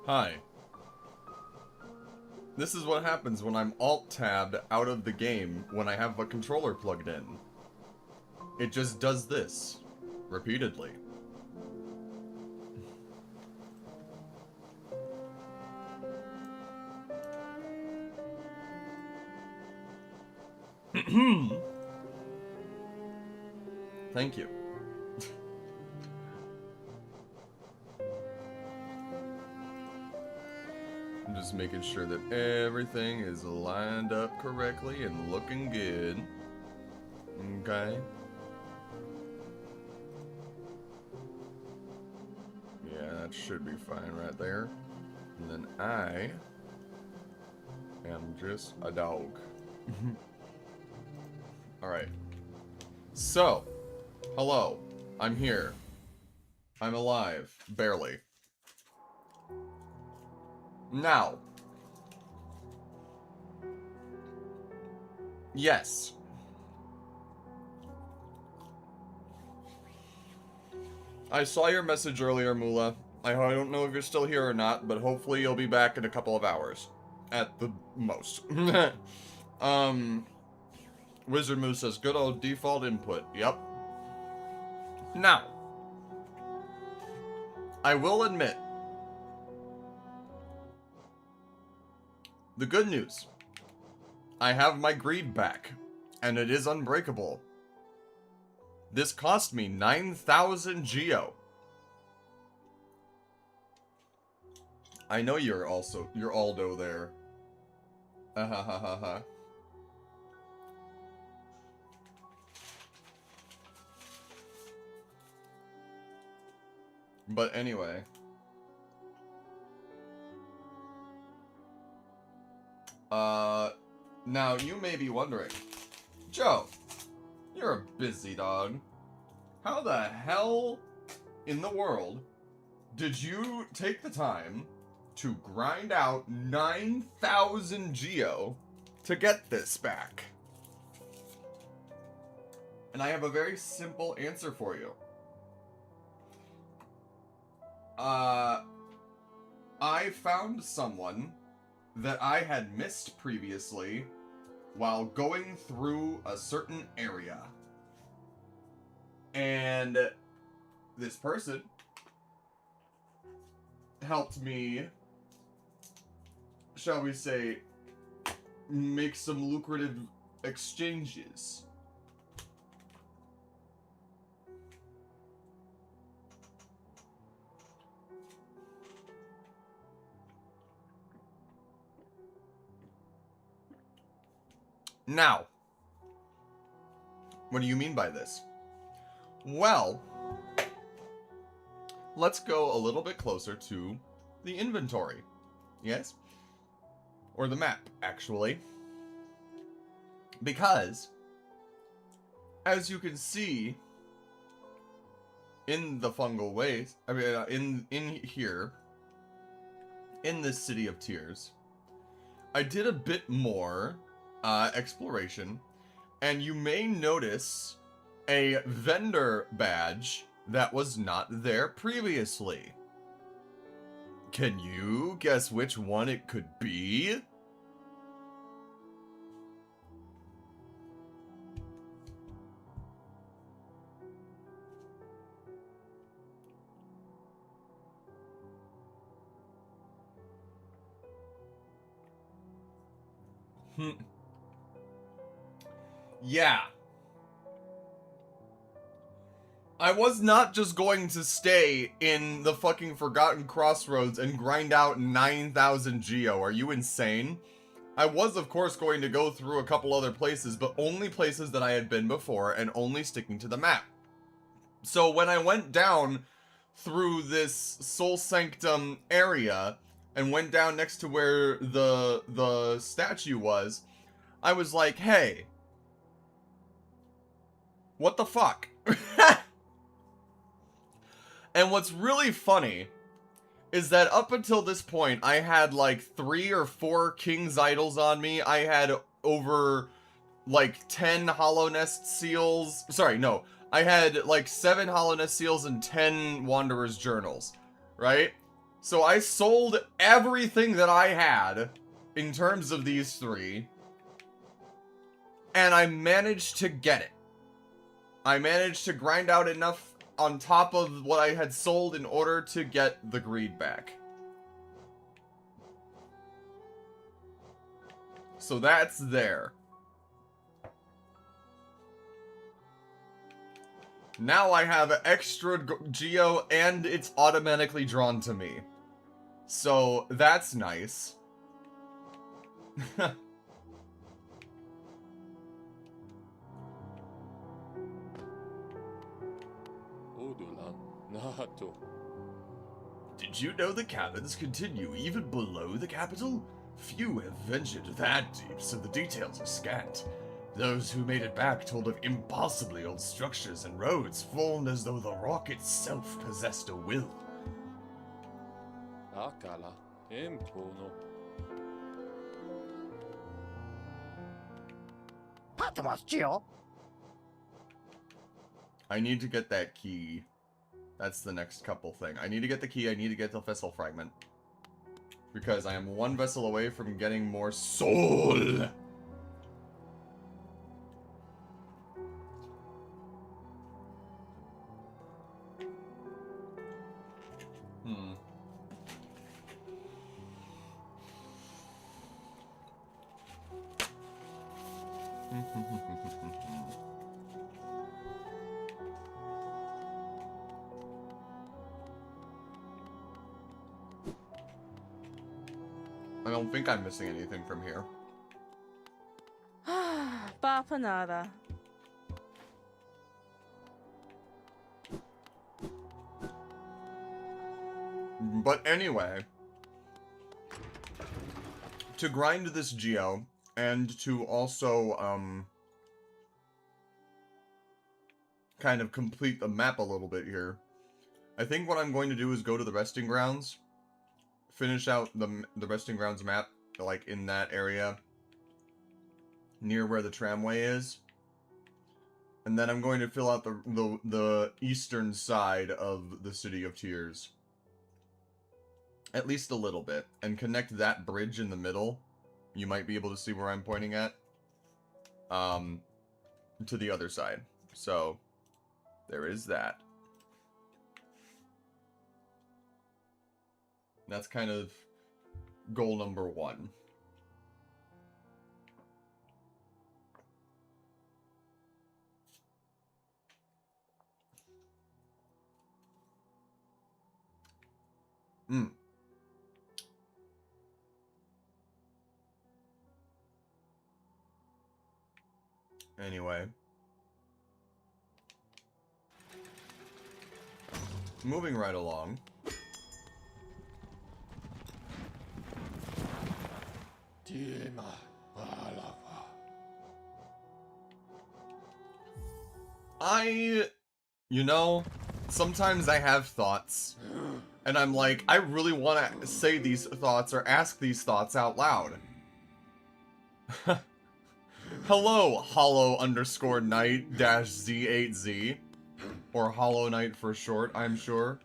Hi. This is what happens when I'm alt-tabbed out of the game when I have a controller plugged in. It just does this. Repeatedly. Thank you. I'm just making sure that everything is lined up correctly and looking good. Okay. Yeah, that should be fine right there. And then I am just a dog. Alright. So, hello. I'm here. I'm alive. Barely. Now. Yes. I saw your message earlier, Mula. I don't know if you're still here or not, but hopefully you'll be back in a couple of hours. At the most. Wizard Moose says, good old default input. Yep. Now. I will admit. The good news. I have my greed back. And it is unbreakable. This cost me 9,000 Geo. I know you're Aldo there. Ha. But anyway. Now you may be wondering, Joe, you're a busy dog. How the hell in the world did you take the time to grind out 9,000 Geo to get this back? And I have a very simple answer for you. I found someone that I had missed previously while going through a certain area. And this person helped me, shall we say, make some lucrative exchanges. Now, what do you mean by this? Well, let's go a little bit closer to the inventory. Yes? Or the map, actually. Because, as you can see, in the fungal waste, in here, in this City of Tears, I did a bit more exploration, and you may notice a vendor badge that was not there previously. Can you guess which one it could be? Yeah. I was not just going to stay in the fucking Forgotten Crossroads and grind out 9,000 Geo. Are you insane? I was, of course, going to go through a couple other places, but only places that I had been before and only sticking to the map. So when I went down through this Soul Sanctum area and went down next to where the statue was, I was like, hey, what the fuck? And what's really funny is that up until this point, I had like 3 or 4 King's Idols on me. I had over like 10 Hollow Nest Seals. Sorry, no. I had like 7 Hollow Nest Seals and 10 Wanderer's Journals, right? So I sold everything that I had in terms of these three, and I managed to get it. I managed to grind out enough on top of what I had sold in order to get the greed back. So that's there. Now I have extra geo and it's automatically drawn to me. So that's nice. Did you know the caverns continue even below the capital? Few have ventured that deep, so the details are scant. Those who made it back told of impossibly old structures and roads formed as though the rock itself possessed a will. I need to get that key. That's the next couple thing. I need to get the key, I need to get the vessel fragment. Because I am one vessel away from getting more soul. I don't think I'm missing anything from here. Bapanada. But anyway, to grind this geo, and to also, kind of complete the map a little bit here, I think what I'm going to do is go to the resting grounds, finish out the resting grounds map, like, in that area, near where the tramway is, and then I'm going to fill out the eastern side of the City of Tears. At least a little bit, and connect that bridge in the middle. You might be able to see where I'm pointing at. To the other side. So, there is that. That's kind of goal number 1. Anyway. Moving right along. You know, sometimes I have thoughts, and I'm like, I really want to say these thoughts or ask these thoughts out loud. Hello, hollow_knight-z8z. Or Hollow Knight for short, I'm sure.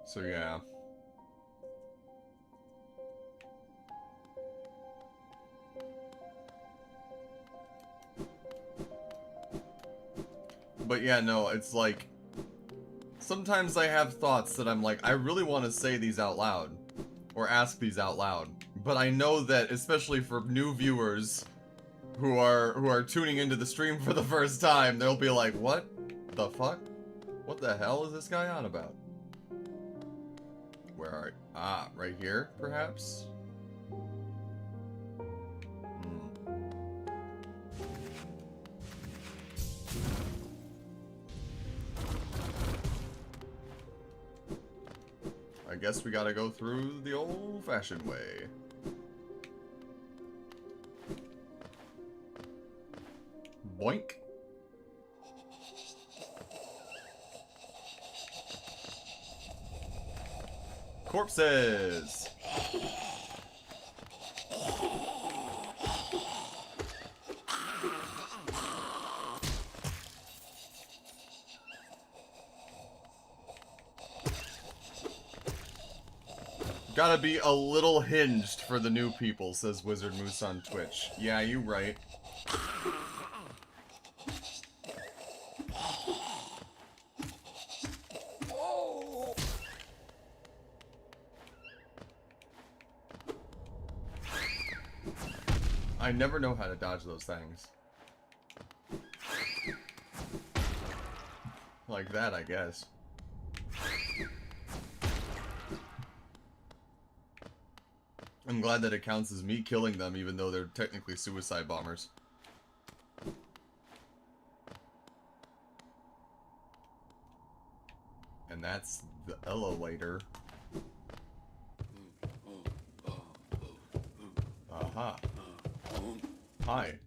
So yeah. But yeah, no, it's like, sometimes I have thoughts that I'm like, I really want to say these out loud. Or ask these out loud. But I know that, especially for new viewers who are tuning into the stream for the first time, they'll be like, what the fuck? What the hell is this guy on about? Where are you? Ah, right here, perhaps? I guess we gotta go through the old-fashioned way. Boink. Corpses! Gotta be a little hinged for the new people, says Wizard Moose on Twitch. Yeah, you right. I never know how to dodge those things. Like that, I guess. I'm glad that it counts as me killing them, even though they're technically suicide bombers. And that's the elevator. Aha. Hi.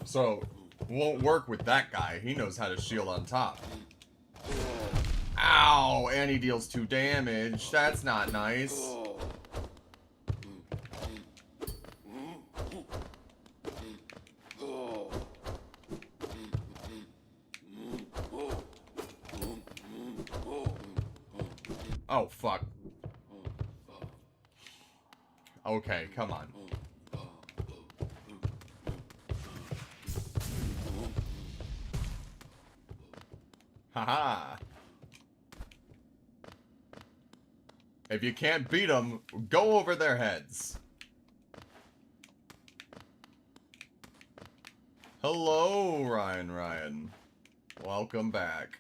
So, won't work with that guy. He knows how to shield on top. Ow! And he deals 2 damage. That's not nice. Oh, fuck. Okay, come on. Haha. If you can't beat them, go over their heads. Hello, Ryan. Welcome back.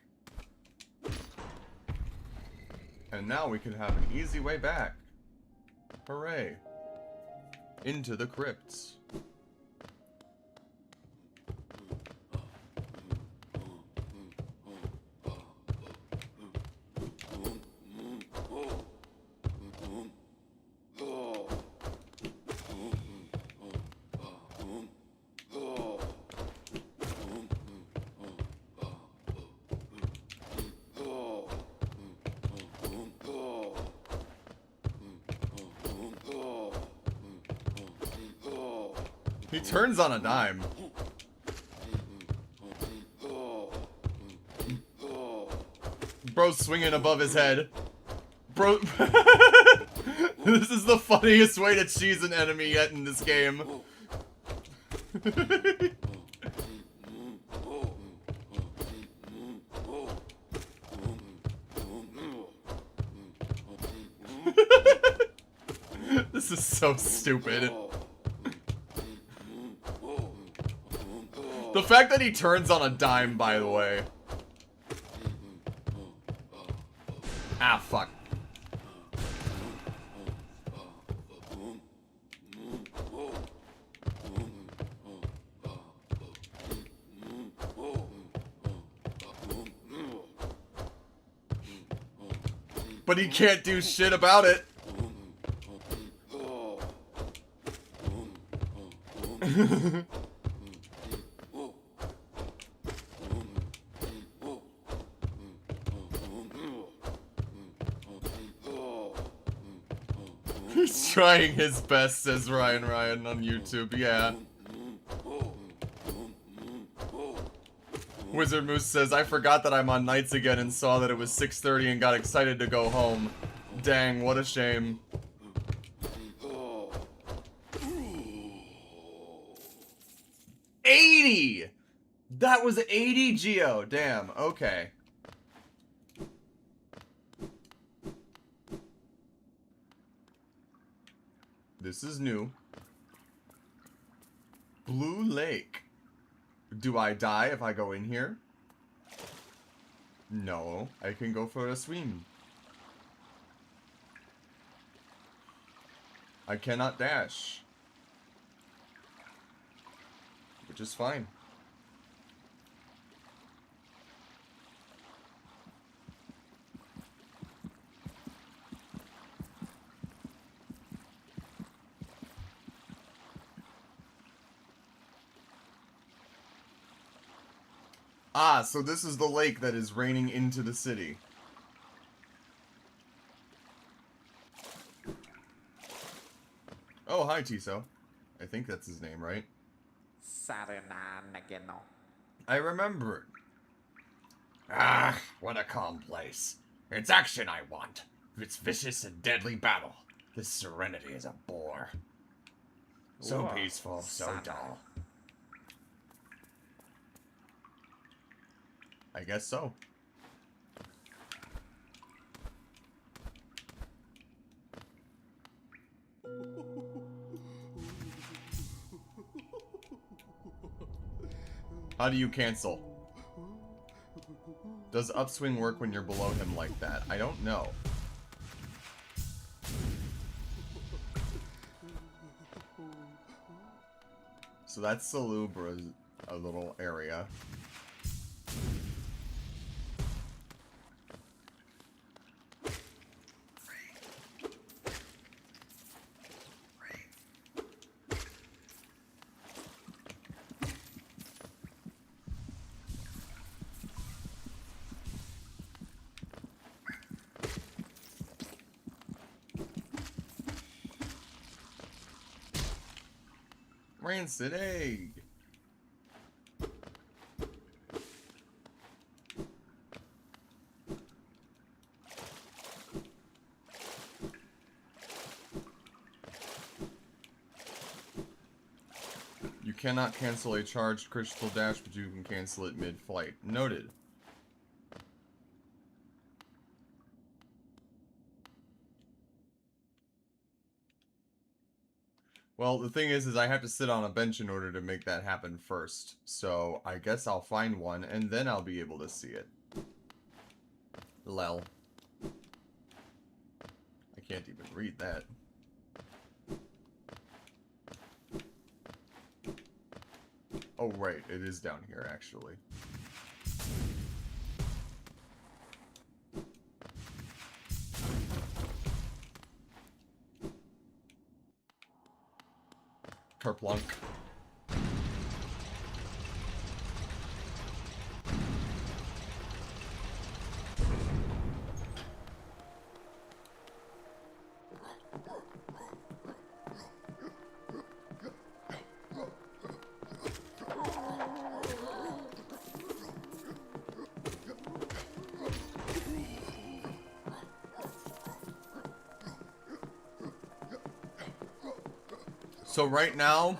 And now we can have an easy way back. Hooray. Into the crypts. He turns on a dime. Bro's swinging above his head. Bro... This is the funniest way to cheese an enemy yet in this game. This is so stupid. The fact that he turns on a dime, by the way. Ah, fuck. But he can't do shit about it. He's trying his best, says Ryan on YouTube, yeah. Wizard Moose says, I forgot that I'm on nights again and saw that it was 6:30 and got excited to go home. Dang, what a shame. $80! That was 80 Geo, damn, okay. This is new. Blue Lake. Do I die if I go in here? No, I can go for a swim. I cannot dash. Which is fine. Ah, so this is the lake that is raining into the city. Oh, hi, Tiso. I think that's his name, right? I remembered. Ah, what a calm place. It's action I want. It's vicious and deadly battle. This serenity is a bore. So peaceful, so dull. I guess so. How do you cancel? Does upswing work when you're below him like that? I don't know. So that's Salubra's a little area. Rancid egg. You cannot cancel a charged crystal dash, but you can cancel it mid-flight. Noted. Well, the thing is I have to sit on a bench in order to make that happen first. So, I guess I'll find one, and then I'll be able to see it. Lel. I can't even read that. Oh, right. It is down here, actually. Kerplunk. So right now,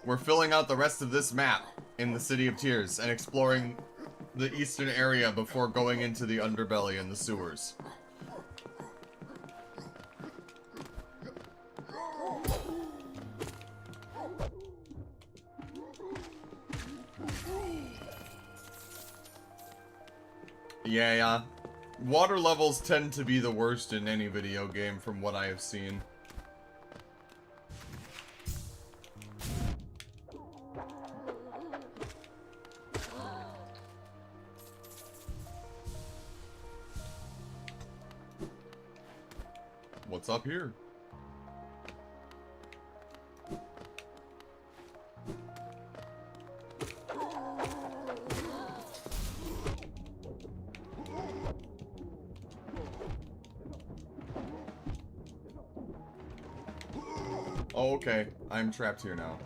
we're filling out the rest of this map in the City of Tears and exploring the eastern area before going into the underbelly and the sewers. Yeah. Water levels tend to be the worst in any video game from what I have seen. What's up here? Oh, okay. I'm trapped here now.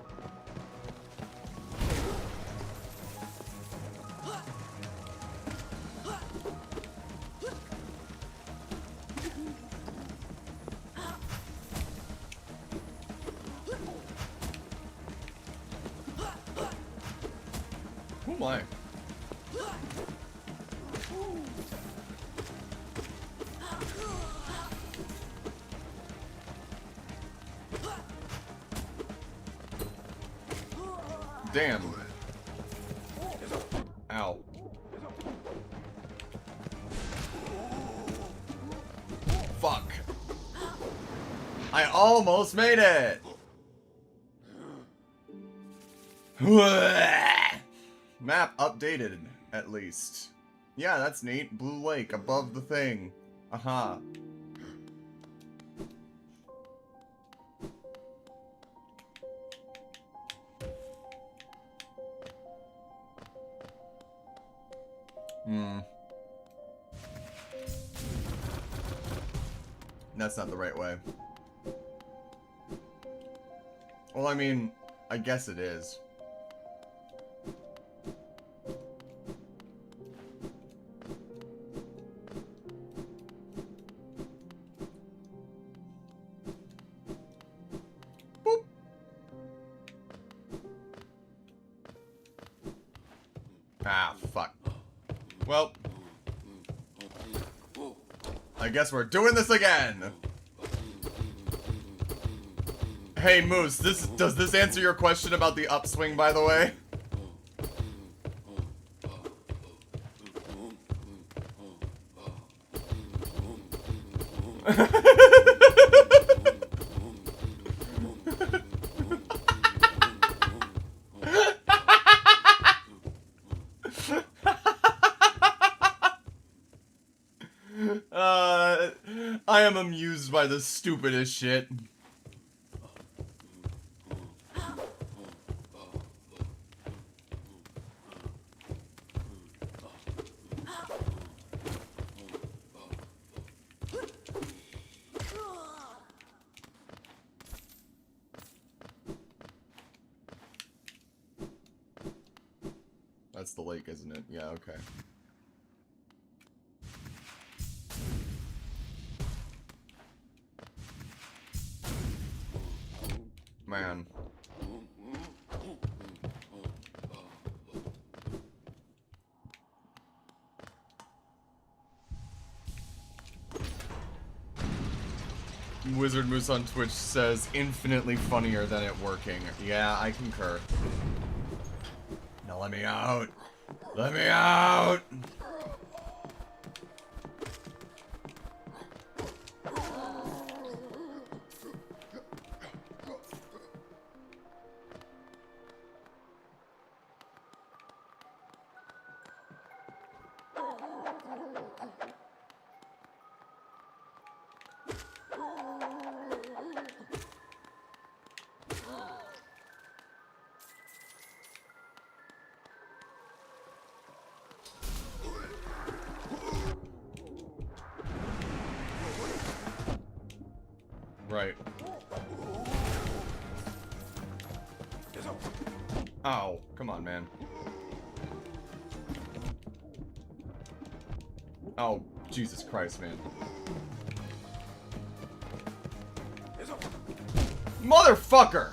Oh my. Damn. Ow. Fuck. I almost made it! Map updated, at least. Yeah, that's neat. Blue Lake, above the thing. Aha. Hmm. That's not the right way. Well, I mean, I guess it is. Boop. Ah, fuck. Well, I guess we're doing this again. Hey, Moose, does this answer your question about the upswing, by the way? I am amused by the stupidest shit. That's the lake, isn't it? Yeah, okay. Man. Wizard Moose on Twitch says infinitely funnier than it working. Yeah, I concur. Now let me out. Let me out. Right. Ow. Come on, man. Oh, Jesus Christ, man. Motherfucker!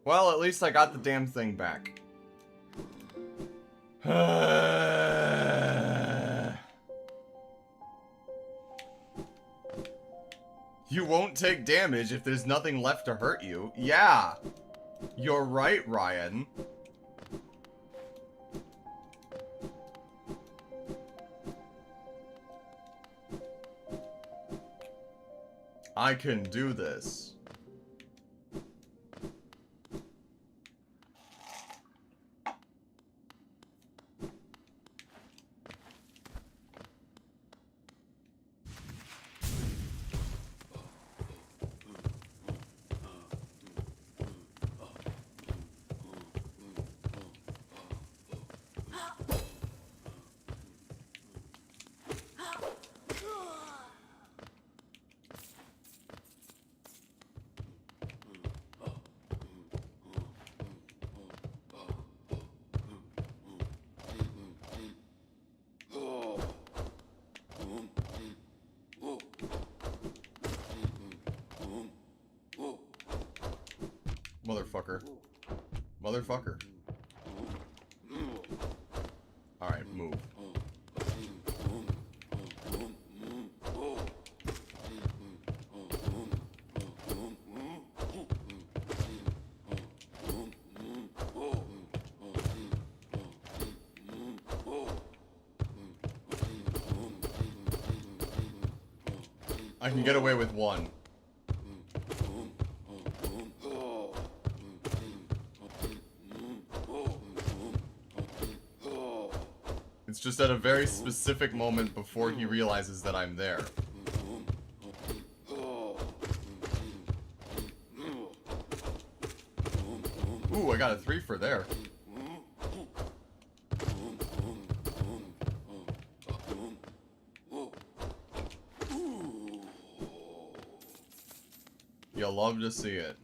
Well, at least I got the damn thing back. You won't take damage if there's nothing left to hurt you. Yeah. You're right, Ryan. I can do this. Motherfucker. Motherfucker. Alright, move. I can get away with one. It's just at a very specific moment before he realizes that I'm there. Ooh, I got a 3 for there. You'll love to see it.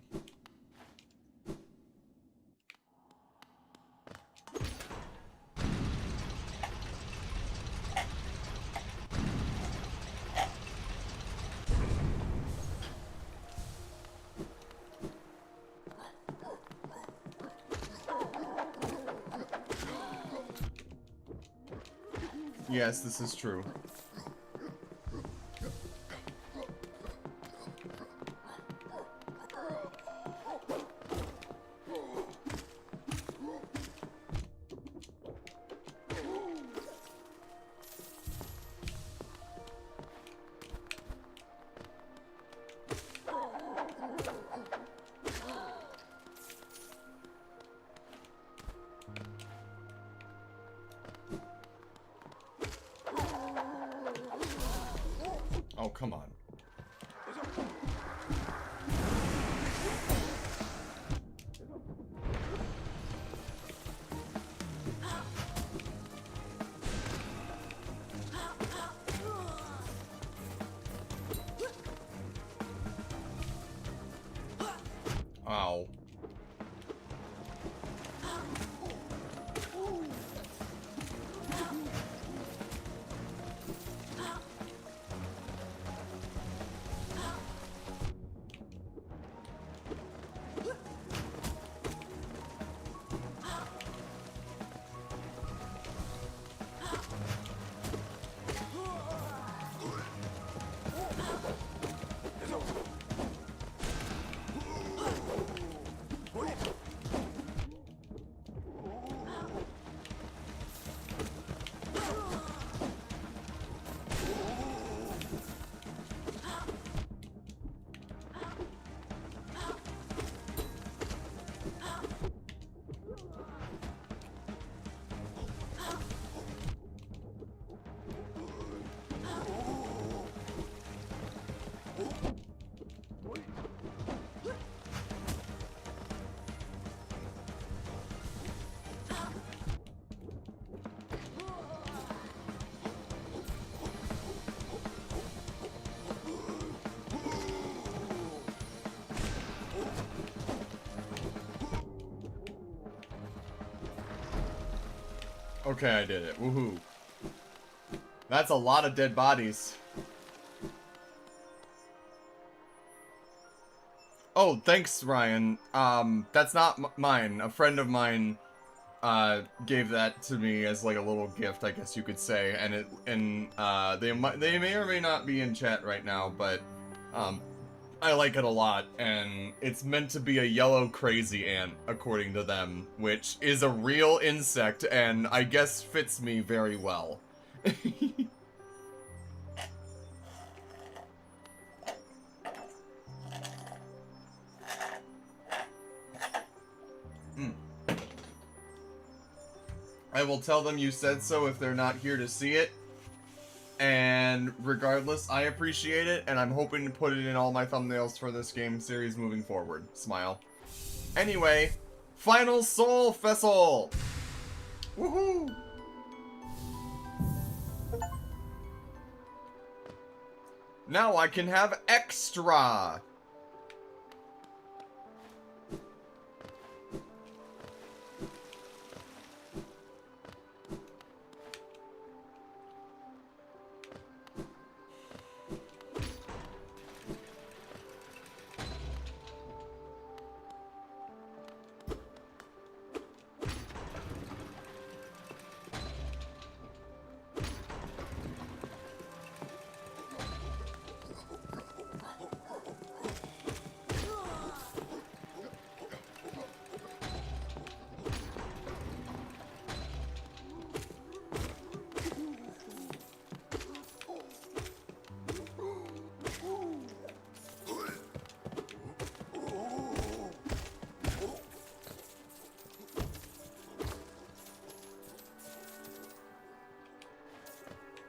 Yes, this is true. Oh, come on. Ow. Okay, I did it. Woohoo. That's a lot of dead bodies. Oh, thanks, Ryan. That's not mine. A friend of mine, gave that to me as like a little gift, I guess you could say. And they may or may not be in chat right now, but, I like it a lot, and it's meant to be a yellow crazy ant, according to them, which is a real insect, and I guess fits me very well. I will tell them you said so if they're not here to see it. And regardless, I appreciate it, and I'm hoping to put it in all my thumbnails for this game series moving forward. Smile. Anyway, Final Soul Festival! Woohoo! Now I can have extra!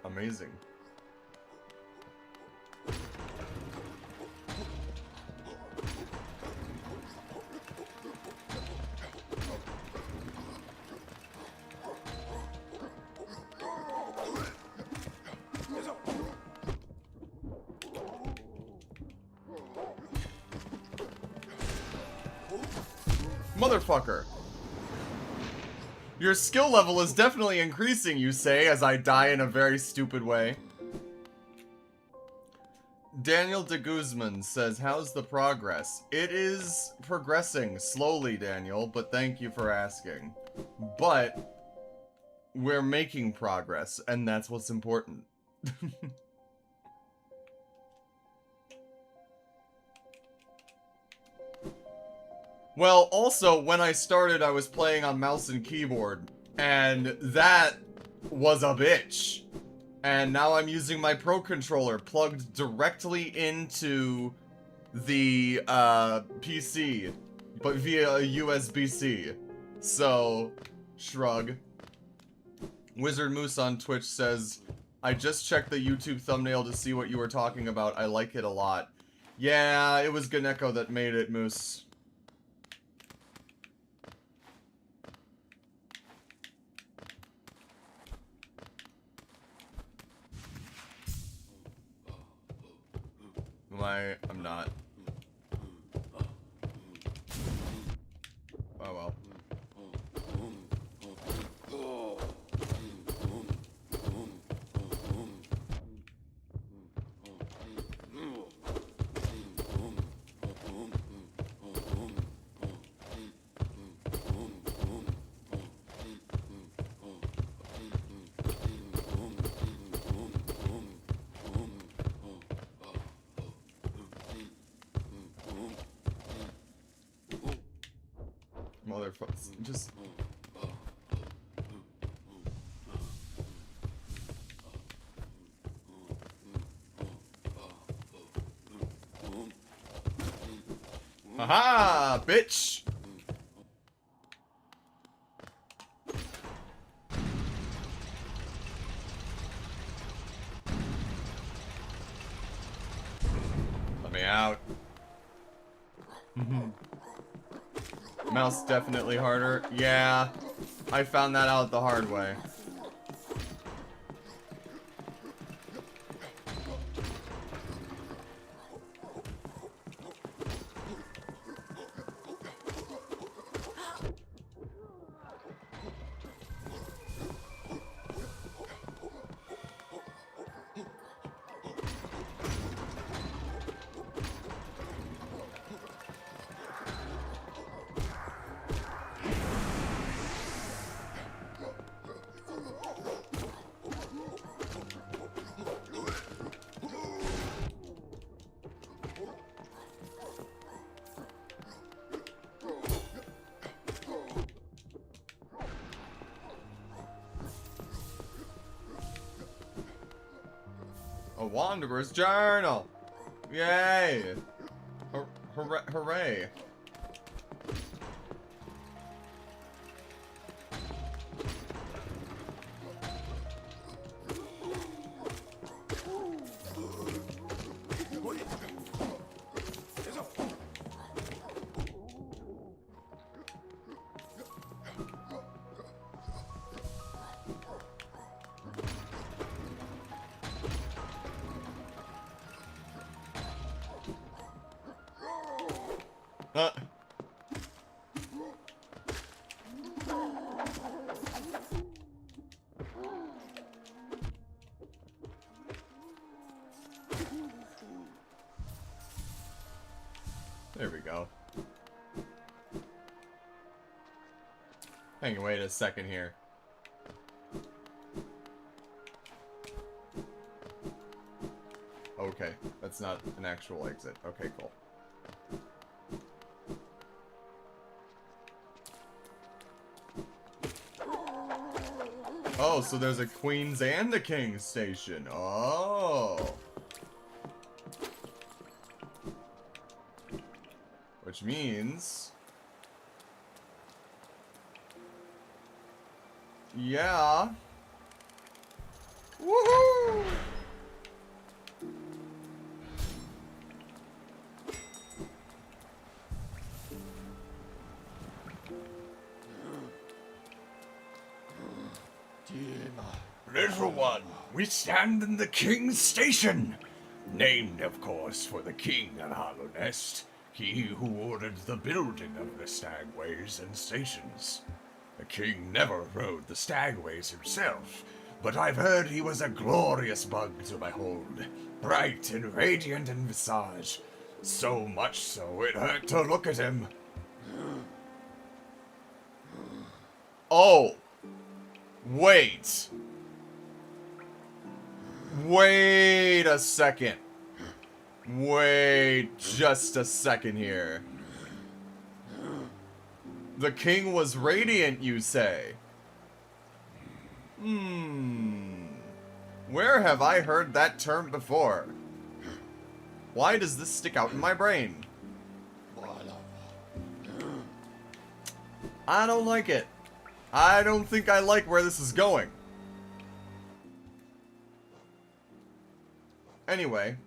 Amazing. Motherfucker. Your skill level is definitely increasing, you say, as I die in a very stupid way. Daniel de Guzman says, how's the progress? It is progressing slowly, Daniel, but thank you for asking. But we're making progress, and that's what's important. Well, also, when I started, I was playing on mouse and keyboard, and that was a bitch. And now I'm using my Pro Controller plugged directly into the PC, but via a USB-C. So, shrug. Wizard Moose on Twitch says, I just checked the YouTube thumbnail to see what you were talking about. I like it a lot. Yeah, it was Ganeko that made it, Moose. I'm not. Oh well. Motherfuckers, just... Haha, bitch! Let me out. Mouse definitely harder. Yeah, I found that out the hard way. A Wanderer's Journal! Yay! Hooray! There we go. Hang on, wait a second here. Okay, that's not an actual exit. Okay, cool. Oh, so there's a Queen's and a King's station. Oh. Which means... yeah. Woohoo! Little one, we stand in the King's Station, named, of course, for the King of Hollow Nest. He who ordered the building of the stagways and stations. The king never rode the stagways himself, but I've heard he was a glorious bug to behold, bright and radiant in visage, so much so it hurt to look at him. Oh! Wait! Wait a second. Wait just a second here. The king was radiant, you say? Where have I heard that term before? Why does this stick out in my brain? I don't like it. I don't think I like where this is going. Anyway.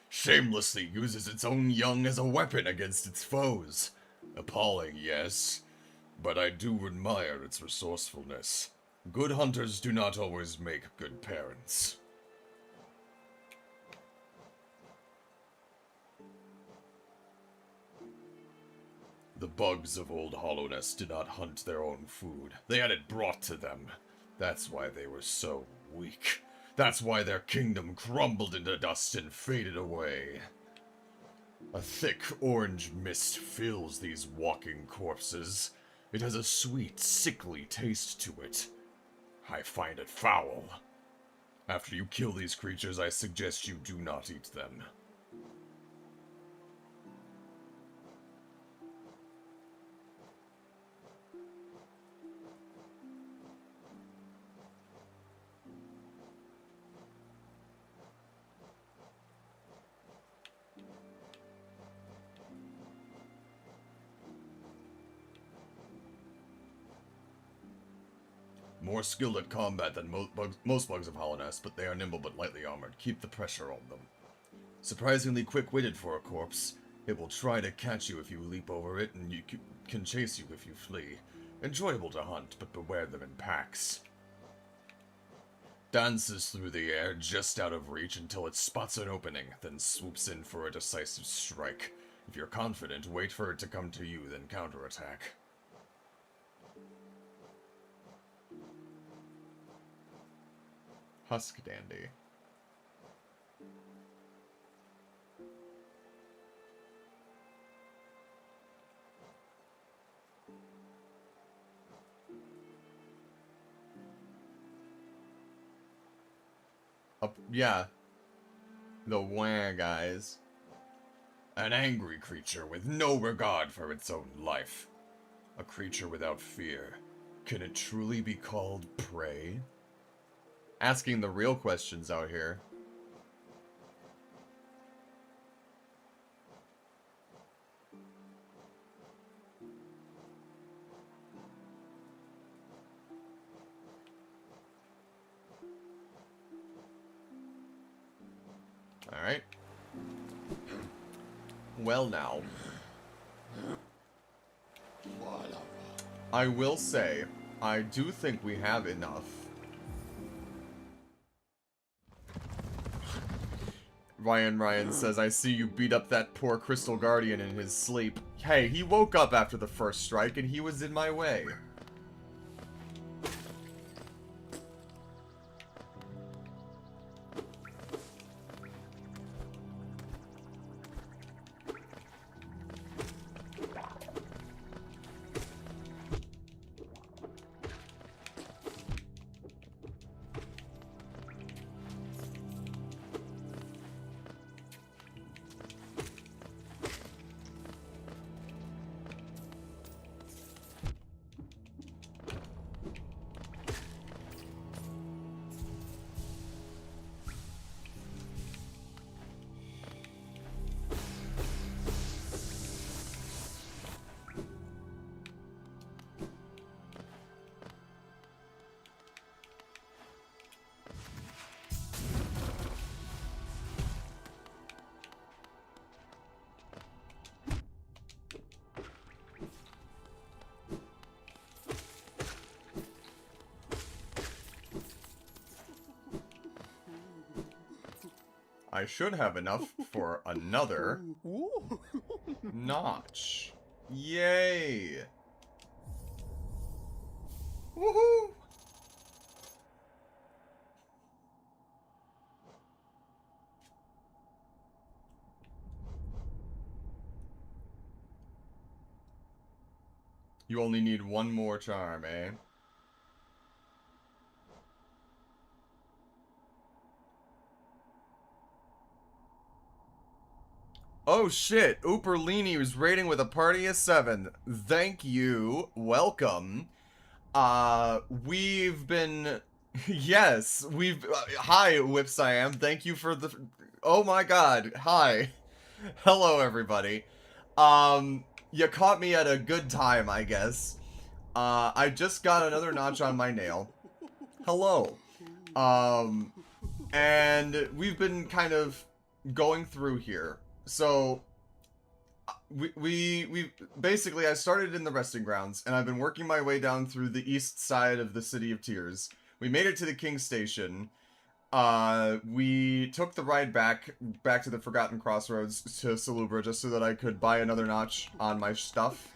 Shamelessly uses its own young as a weapon against its foes. Appalling, yes, but I do admire its resourcefulness. Good hunters do not always make good parents. The bugs of Old Hollowness did not hunt their own food. They had it brought to them. That's why they were so weak. That's why their kingdom crumbled into dust and faded away. A thick orange mist fills these walking corpses. It has a sweet, sickly taste to it. I find it foul. After you kill these creatures, I suggest you do not eat them. More skilled at combat than most bugs of Hollowness, but they are nimble but lightly armored. Keep the pressure on them. Surprisingly quick-witted for a corpse. It will try to catch you if you leap over it, and you can chase you if you flee. Enjoyable to hunt, but beware them in packs. Dances through the air just out of reach until it spots an opening, then swoops in for a decisive strike. If you're confident, wait for it to come to you, then counterattack. Husk Dandy. Yeah. The wah guys. An angry creature with no regard for its own life. A creature without fear. Can it truly be called prey? Asking the real questions out here. Alright. Well now. I will say, I do think we have enough. Ryan says, I see you beat up that poor Crystal Guardian in his sleep. Hey, he woke up after the first strike and he was in my way. I should have enough for another notch. Yay! Woohoo! You only need one more charm, eh? Oh shit, Uperlini was raiding with a party of 7. Thank you. Welcome. We've been... Yes, we've... hi, Whips I am. Thank you for the... Oh my god. Hi. Hello, everybody. You caught me at a good time, I guess. I just got another notch on my nail. Hello. And we've been kind of going through here. So, we basically, I started in the resting grounds, and I've been working my way down through the east side of the City of Tears. We made it to the King Station. We took the ride back to the Forgotten Crossroads to Salubra just so that I could buy another notch on my stuff.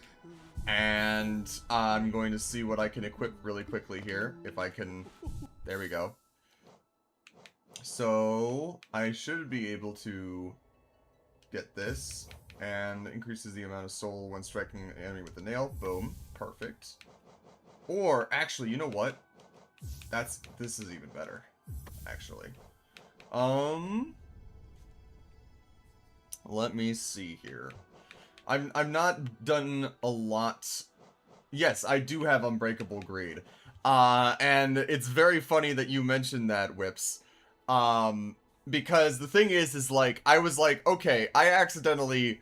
And I'm going to see what I can equip really quickly here. If I can... There we go. So, I should be able to get this. And increases the amount of soul when striking an enemy with the nail. Boom. Perfect. Or, actually, you know what? This is even better. Actually. Let me see here. I'm not done a lot. Yes, I do have Unbreakable Greed. And it's very funny that you mentioned that, Whips. Because the thing is like, I was like, okay, I accidentally...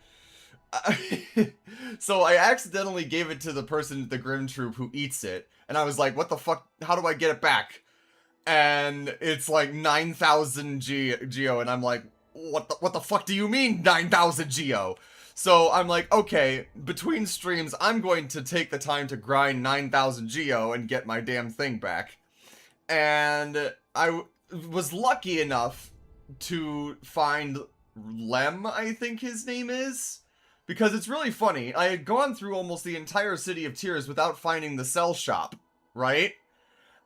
so I accidentally gave it to the person at the Grim Troop who eats it. And I was like, what the fuck? How do I get it back? And it's like 9,000 Geo, and I'm like, what the fuck do you mean 9,000 Geo? So I'm like, okay, between streams, I'm going to take the time to grind 9,000 Geo and get my damn thing back. And I was lucky enough to find Lem, I think his name is. Because it's really funny, I had gone through almost the entire City of Tears without finding the Cell Shop, right?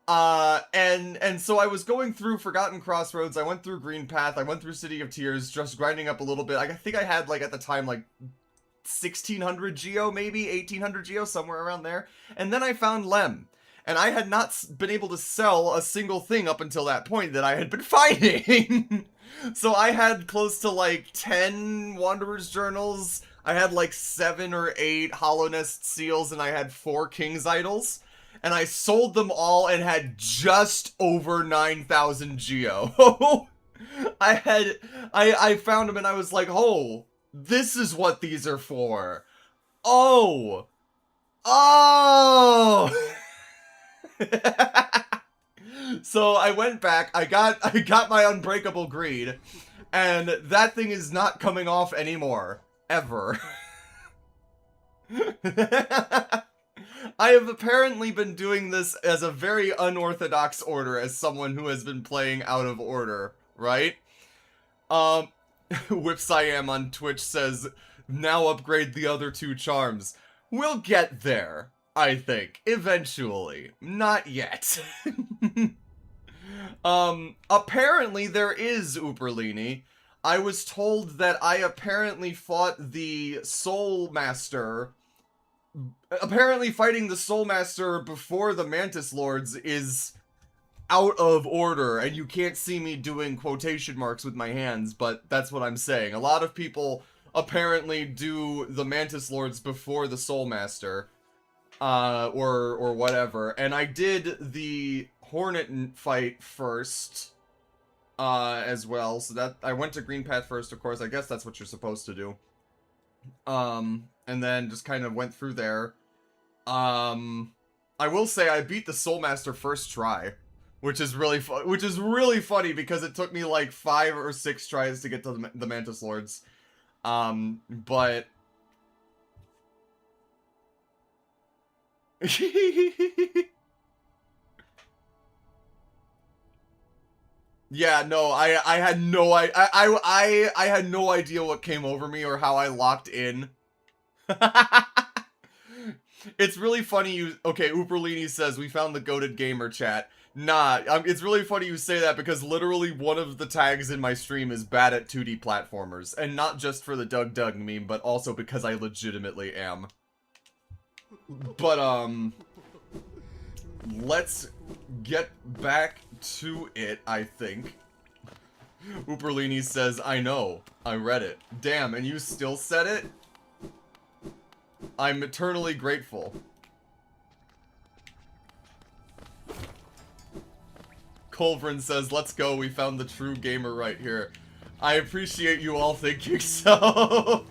And so I was going through Forgotten Crossroads, I went through Green Path, I went through City of Tears, just grinding up a little bit. I think I had, like, at the time, like, 1,600 Geo, maybe? 1,800 Geo, somewhere around there. And then I found Lem. And I had not been able to sell a single thing up until that point that I had been finding. So I had close to, like, 10 Wanderer's Journals, I had, like, 7 or 8 Hollow Nest Seals, and I had 4 King's Idols. And I sold them all and had just over 9,000 Geo. I found them and I was like, oh, this is what these are for. Oh. Oh. So I went back, I got my Unbreakable Greed, and that thing is not coming off anymore. Ever. I have apparently been doing this as a very unorthodox order as someone who has been playing out of order, right? Whips I Am on Twitch says, now upgrade the other 2 charms. We'll get there, I think, eventually. Not yet. Apparently there is Uperlini. I was told that I apparently fought the Soul Master. Apparently fighting the Soul Master before the Mantis Lords is out of order, and you can't see me doing quotation marks with my hands, but that's what I'm saying. A lot of people apparently do the Mantis Lords before the Soul Master, or whatever, and I did the Hornet fight first, as well, so that, I went to Green Path first, of course. I guess that's what you're supposed to do. And then just kind of went through there. I will say I beat the Soul Master first try, which is really funny because it took me like 5 or 6 tries to get to the Mantis Lords. But Yeah, no, I had no I had no idea what came over me or how I locked in. It's really funny you okay, Uberlini says we found the goated gamer chat. Nah, it's really funny you say that because literally one of the tags in my stream is bad at 2D platformers, and not just for the Doug Doug meme, but also because I legitimately am. But let's get back to it, I think. Uberlini says, I know. I read it. Damn, and you still said it? I'm eternally grateful. Colvin says, let's go, we found the true gamer right here. I appreciate you all thinking so.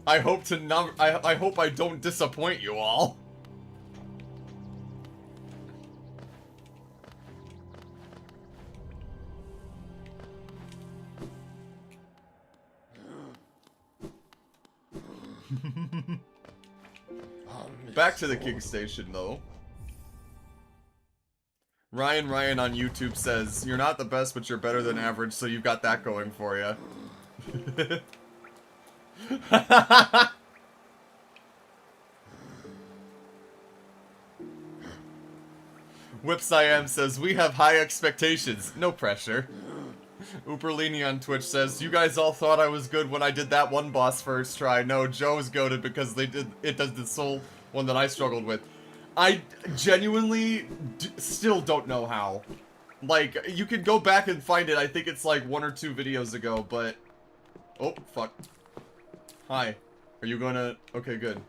I hope to not- I hope I don't disappoint you all. Back to the King Station, though. Ryan on YouTube says, you're not the best, but you're better than average, so you've got that going for you. Whipsiam says, we have high expectations. No pressure. Uberlini on Twitch says, you guys all thought I was good when I did that one boss first try. No, Joe's goated because it does the soul one that I struggled with. I genuinely still don't know how. Like, you could go back and find it. I think it's like 1 or 2 videos ago, but... Oh, fuck. Hi. Are you gonna... Okay, good.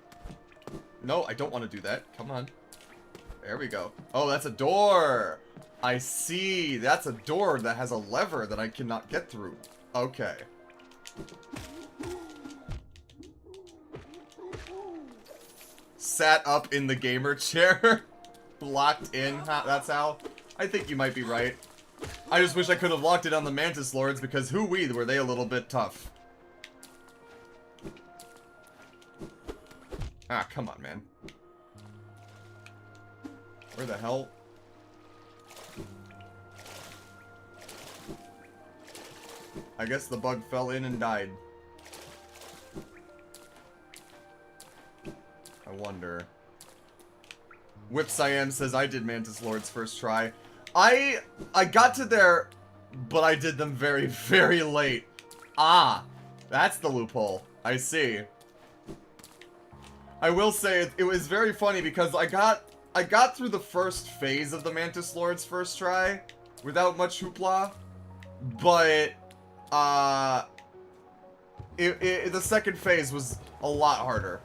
No, I don't want to do that. Come on. There we go. Oh, that's a door! I see. That's a door that has a lever that I cannot get through. Okay. Sat up in the gamer chair. Locked in. That's how. I think you might be right. I just wish I could have locked it on the Mantis Lords because hoo-wee, were they a little bit tough. Ah, come on, man. Where the hell? I guess the bug fell in and died. I wonder. Whipsiam says, I did Mantis Lords first try. I got to there, but I did them very, very late. Ah, that's the loophole. I see. I will say, it was very funny because I got through the first phase of the Mantis Lords first try without much hoopla, but the second phase was a lot harder.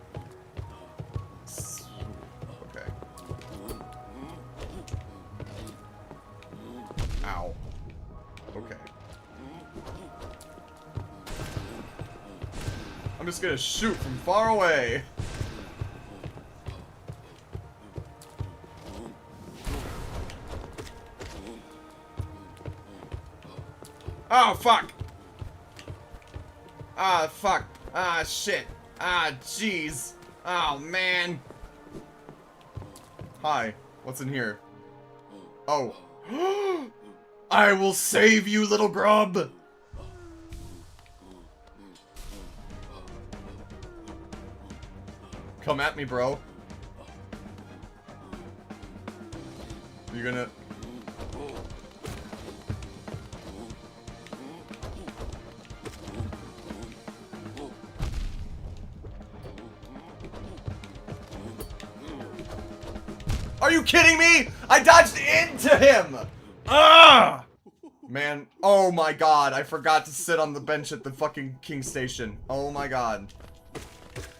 Okay. Ow. Okay. I'm just gonna shoot from far away. Oh, fuck! Ah, fuck. Ah, shit. Ah, jeez. Oh, man. Hi. What's in here? Oh. I will save you, little grub! Come at me, bro. You're gonna... Are you kidding me? I dodged into him! Ah! Man, oh my god, I forgot to sit on the bench at the fucking King Station. Oh my god.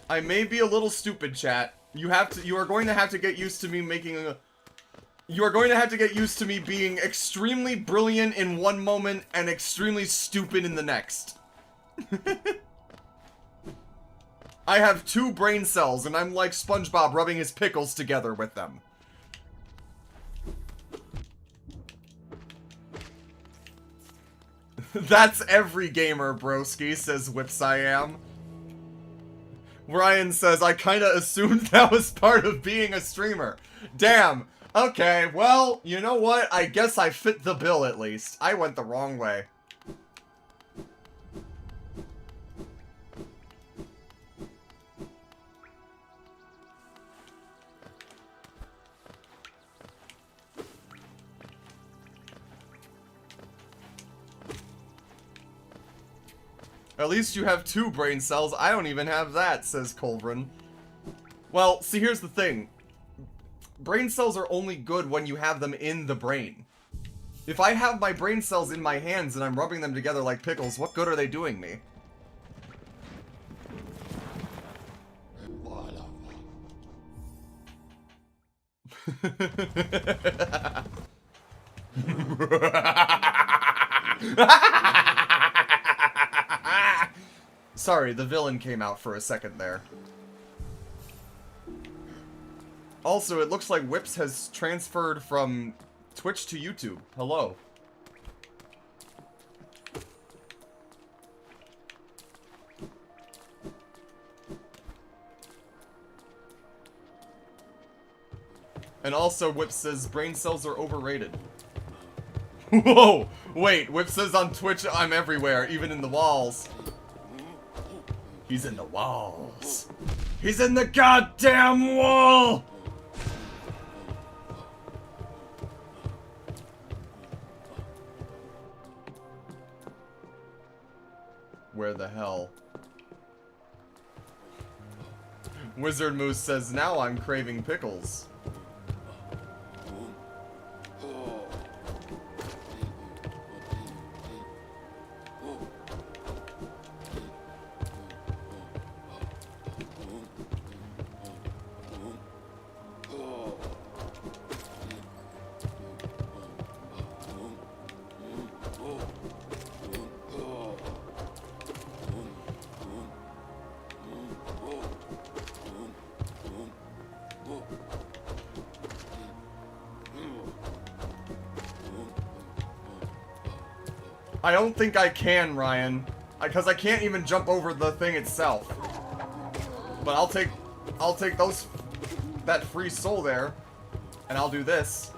I may be a little stupid, chat. You are going to have to get used to me making a... You are going to have to get used to me being extremely brilliant in one moment and extremely stupid in the next. I have 2 brain cells and I'm like SpongeBob rubbing his pickles together with them. That's every gamer, broski, says Whipsiam. Ryan says, I kinda assumed that was part of being a streamer. Damn, Okay, well, you know what? I guess I fit the bill at least. I went the wrong way. At least you have 2 brain cells. I don't even have that, says Colvin. Well, see, here's the thing. Brain cells are only good when you have them in the brain. If I have my brain cells in my hands and I'm rubbing them together like pickles, what good are they doing me? Sorry, the villain came out for a second there. Also, it looks like Whips has transferred from Twitch to YouTube. Hello. And also, Whip says brain cells are overrated. Whoa! Wait, Whip says on Twitch I'm everywhere, even in the walls. He's in the walls. He's in the goddamn wall! Where the hell? Wizard Moose says, now I'm craving pickles. I don't think I can, Ryan. Because I can't even jump over the thing itself. But I'll take that free soul there, and I'll do this.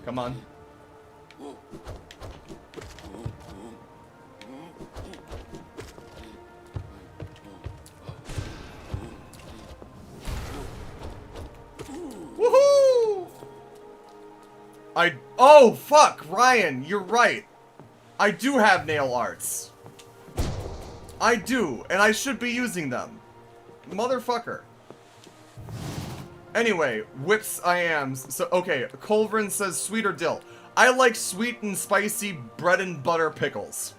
Come on. Woohoo! Oh, fuck, Ryan, you're right. I do have nail arts. I do, and I should be using them. Motherfucker. Anyway, Whips I am. So, okay, Colvin says sweet or dill. I like sweet and spicy bread and butter pickles.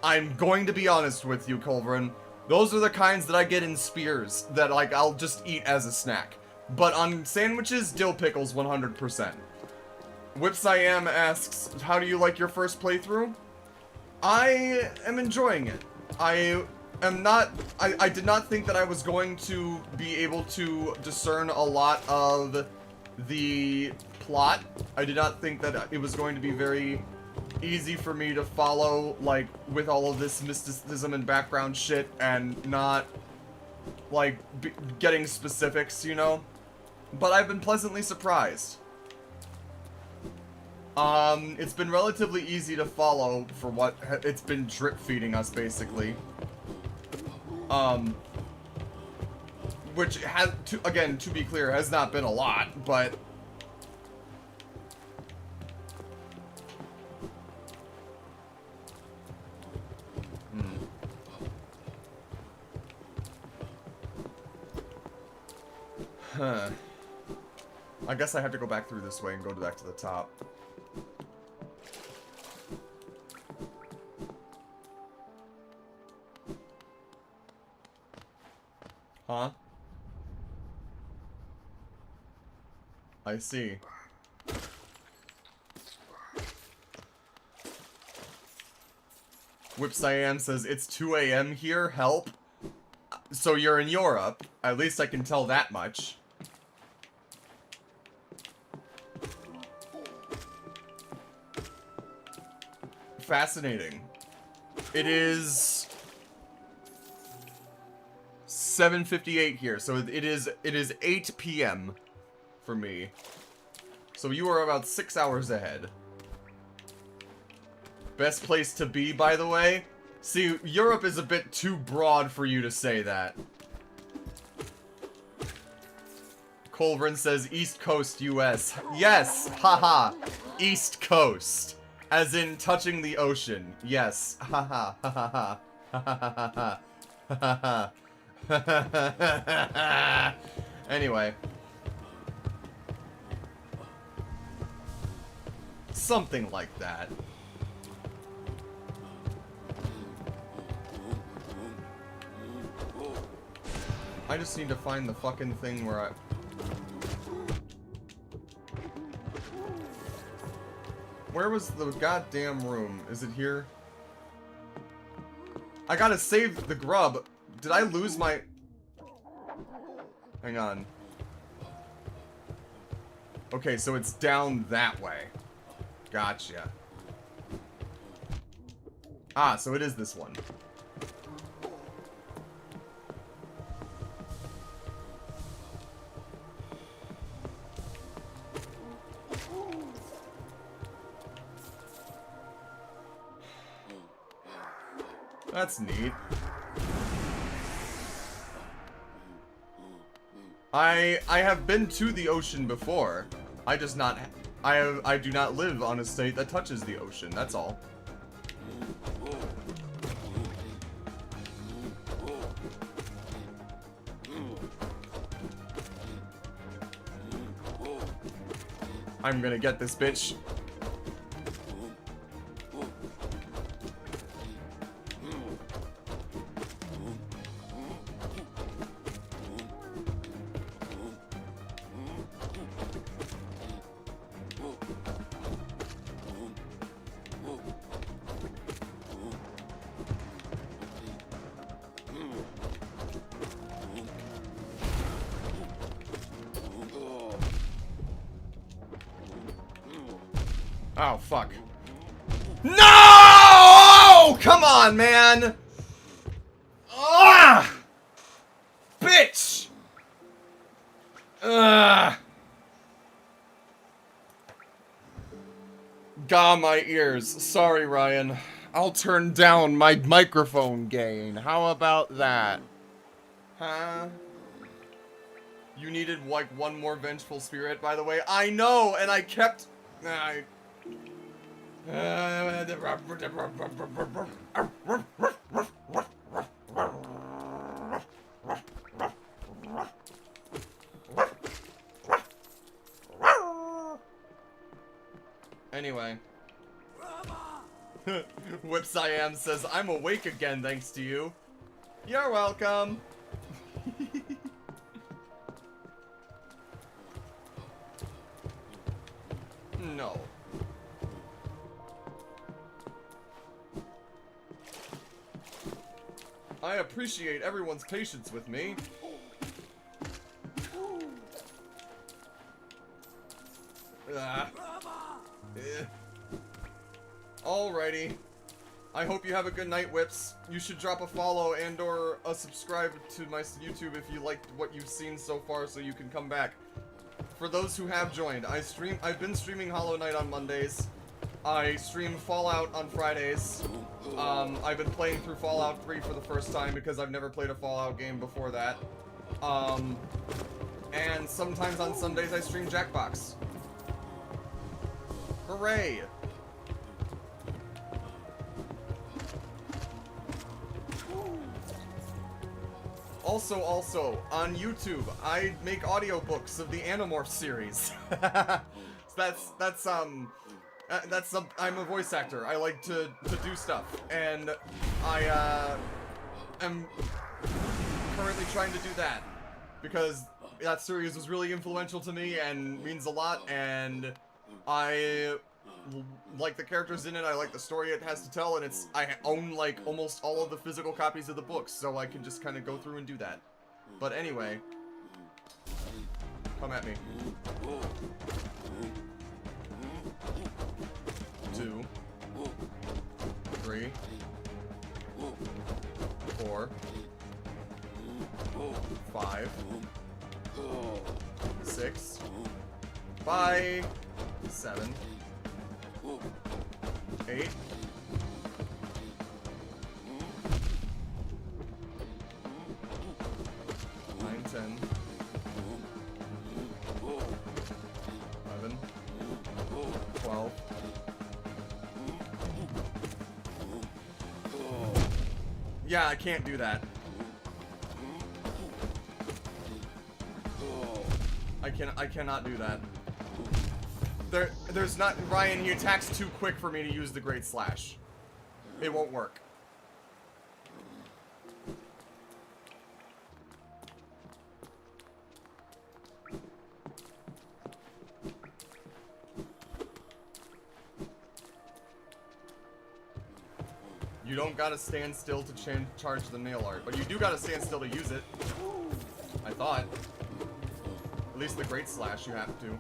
I'm going to be honest with you, Colvin. Those are the kinds that I get in spears that, like, I'll just eat as a snack. But on sandwiches, dill pickles 100%. Whips I am asks, how do you like your first playthrough? I am enjoying it. I did not think that I was going to be able to discern a lot of the plot. I did not think that it was going to be very easy for me to follow, like, with all of this mysticism and background shit and not, like, getting specifics, you know? But I've been pleasantly surprised. It's been relatively easy to follow for what it's been drip feeding us, basically. Which has, again, to be clear, has not been a lot, but... Huh. I guess I have to go back through this way and go back to the top. Huh? I see. Whip Cyan says, it's 2 a.m. here, help. So you're in Europe. At least I can tell that much. fascinating. It is 7:58 here, so it is 8 p.m. for me. So you are about 6 hours ahead. Best place to be, by the way? See, Europe is a bit too broad for you to say that. Colvin says East Coast, US. Yes, haha. East Coast. As in touching the ocean. Yes. Haha. Haha. Haha. Anyway. Something like that. I just need to find the fucking thing where I... Where was the goddamn room? Is it here? I gotta save the grub. Did I lose my... Hang on. Okay, so it's down that way. Gotcha. Ah, so it is this one. That's neat. I have been to the ocean before. I do not live on a state that touches the ocean. That's all. I'm gonna get this bitch. Oh, fuck. No! Come on, man! Ah! Bitch! Ugh. Gah, my ears. Sorry, Ryan. I'll turn down my microphone gain. How about that? Huh? You needed, like, one more vengeful spirit, by the way. I know, and I kept... Anyway. Whips I Am says, I'm awake again thanks to you. You're welcome. No. I appreciate everyone's patience with me. Alrighty. I hope you have a good night, Whips. You should drop a follow and or a subscribe to my YouTube if you liked what you've seen so far so you can come back. For those who have joined, I've been streaming Hollow Knight on Mondays. I stream Fallout on Fridays. I've been playing through Fallout 3 for the first time because I've never played a Fallout game before that. And sometimes on Sundays I stream Jackbox. Hooray! Also, on YouTube, I make audiobooks of the Animorph series. I'm a voice actor. I like to do stuff, and I am currently trying to do that because that series was really influential to me and means a lot, and I like the characters in it. I like the story it has to tell, and I own like almost all of the physical copies of the books, so I can just kind of go through and do that. But anyway, come at me. 2. 3, 4, 5, 6, bye, 7, 8, 9, 10, 11, 12. Yeah, I can't do that. I cannot do that. There's not, Ryan, he attacks too quick for me to use the Great Slash. It won't work. You don't gotta stand still to charge the nail art, but you do gotta stand still to use it. I thought. At least the Great Slash you have to.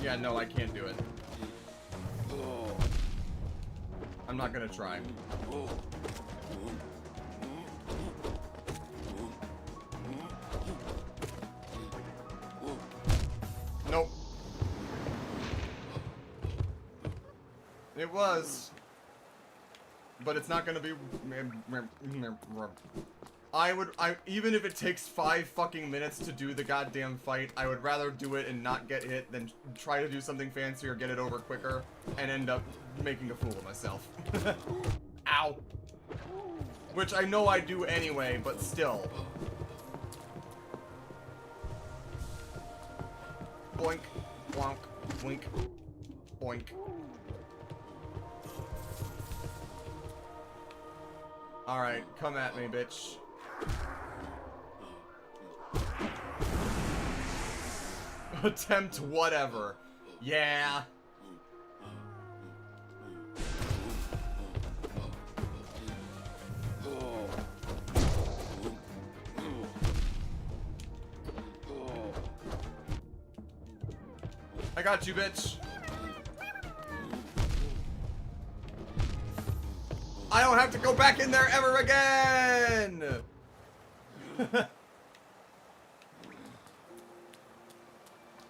Yeah, no, I can't do it. I'm not gonna try. Nope. It was. But it's not gonna be... even if it takes 5 fucking minutes to do the goddamn fight, I would rather do it and not get hit than try to do something fancy or get it over quicker and end up making a fool of myself. Ow. Which I know I do anyway, but still. Boink, bonk, boink, boink. Alright, come at me, bitch. Attempt whatever. Yeah. I got you, bitch. I don't have to go back in there ever again!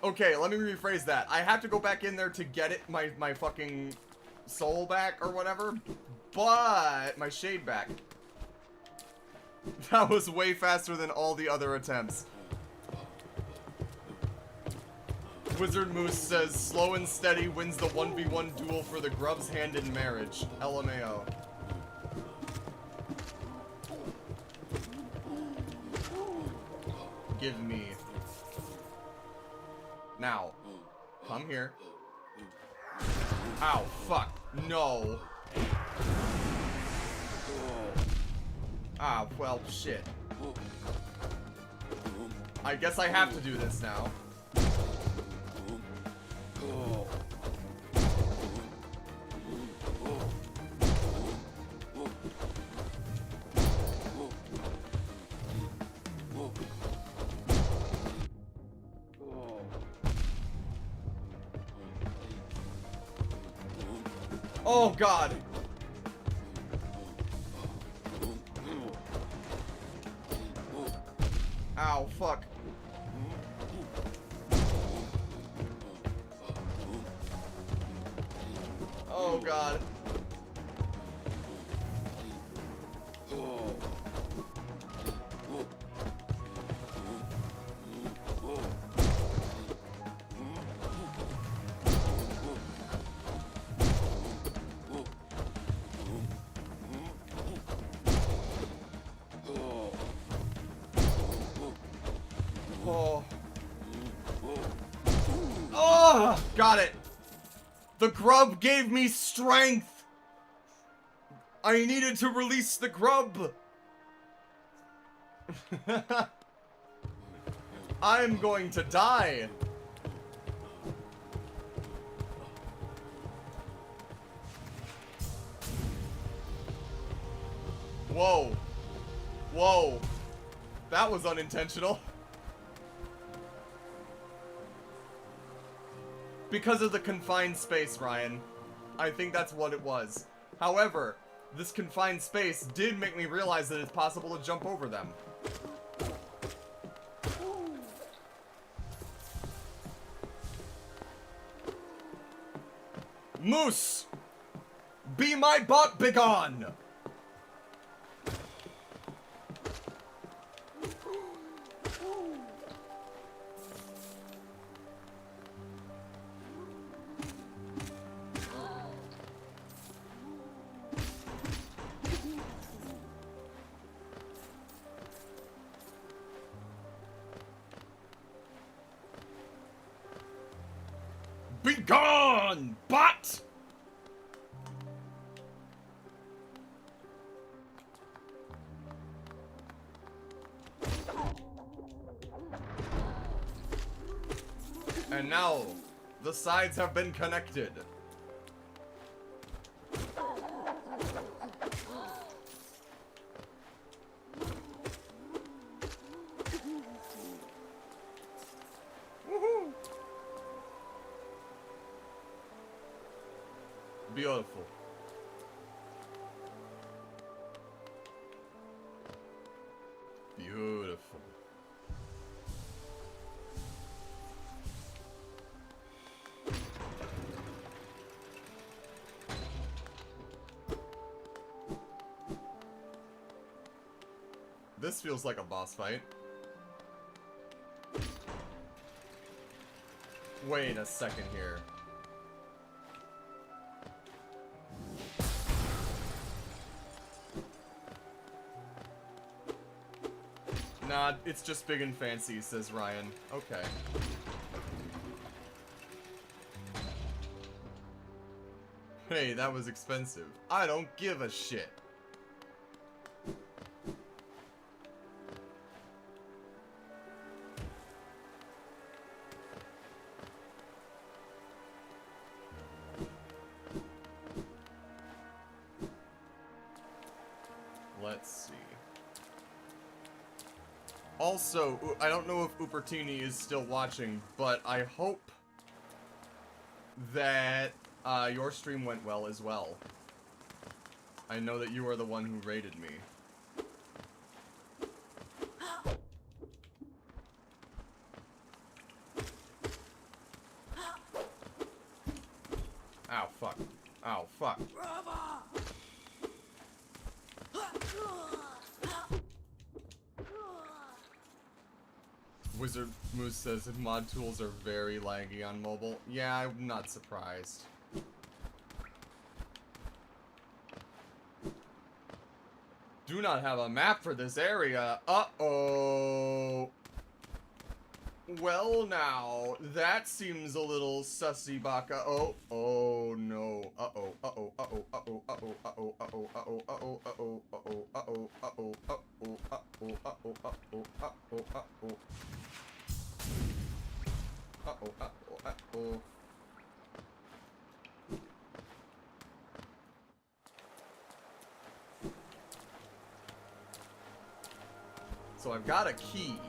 Okay, let me rephrase that. I have to go back in there to get it, my fucking soul back or whatever, but my shade back. That was way faster than all the other attempts. Wizard Moose says, slow and steady wins the 1v1 duel for the Grub's hand in marriage. LMAO. Give me. Now. Come here. Ow, fuck. No. Ah, well, shit. I guess I have to do this now. Oh, God. Ow, fuck. Oh, God. Oh. Oh, got it. The grub gave me strength. I needed to release the grub. I'm going to die. Whoa. Whoa. That was unintentional. Because of the confined space, Ryan. I think that's what it was. However, this confined space did make me realize that it's possible to jump over them. Moose! Be my butt begone! Begone, butt! And now, the sides have been connected. Woohoo! Beautiful. Beautiful. This feels like a boss fight. Wait a second here. Nah, it's just big and fancy, says Ryan. Okay. Hey, that was expensive. I don't give a shit. Let's see. Also, I don't know if Upertini is still watching, but I hope that your stream went well as well. I know that you are the one who rated me. Ow, fuck. Ow, fuck. Wizard Moose says that mod tools are very laggy on mobile. Yeah, I'm not surprised. Do not have a map for this area. Uh-oh. Well now, that seems a little sussy baka. Oh, oh no. Uh-oh, uh-oh, uh-oh, uh-oh, uh-oh, uh-oh, uh-oh, uh-oh, uh-oh, uh-oh, uh-oh, uh-oh, uh-oh, uh-oh, uh-oh, uh-oh, uh-oh, uh-oh, uh-oh. Uh-oh, uh-oh, uh-oh. So I've got a key.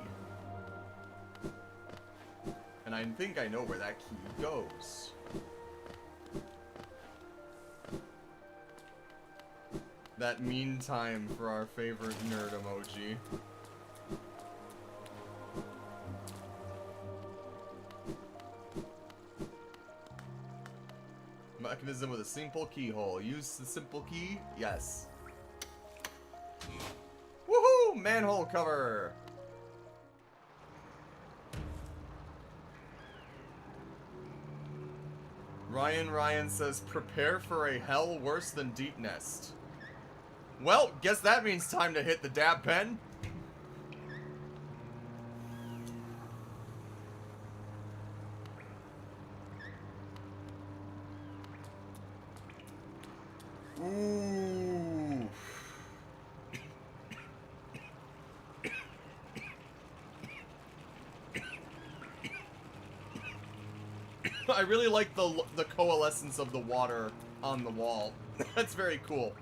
And I think I know where that key goes. That meantime for our favorite nerd emoji. Mechanism with a simple keyhole. Use the simple key? Yes. Woohoo! Manhole cover! Ryan says, prepare for a hell worse than Deep Nest. Well, guess that means time to hit the dab pen. Ooh. I really like the coalescence of the water on the wall. That's very cool.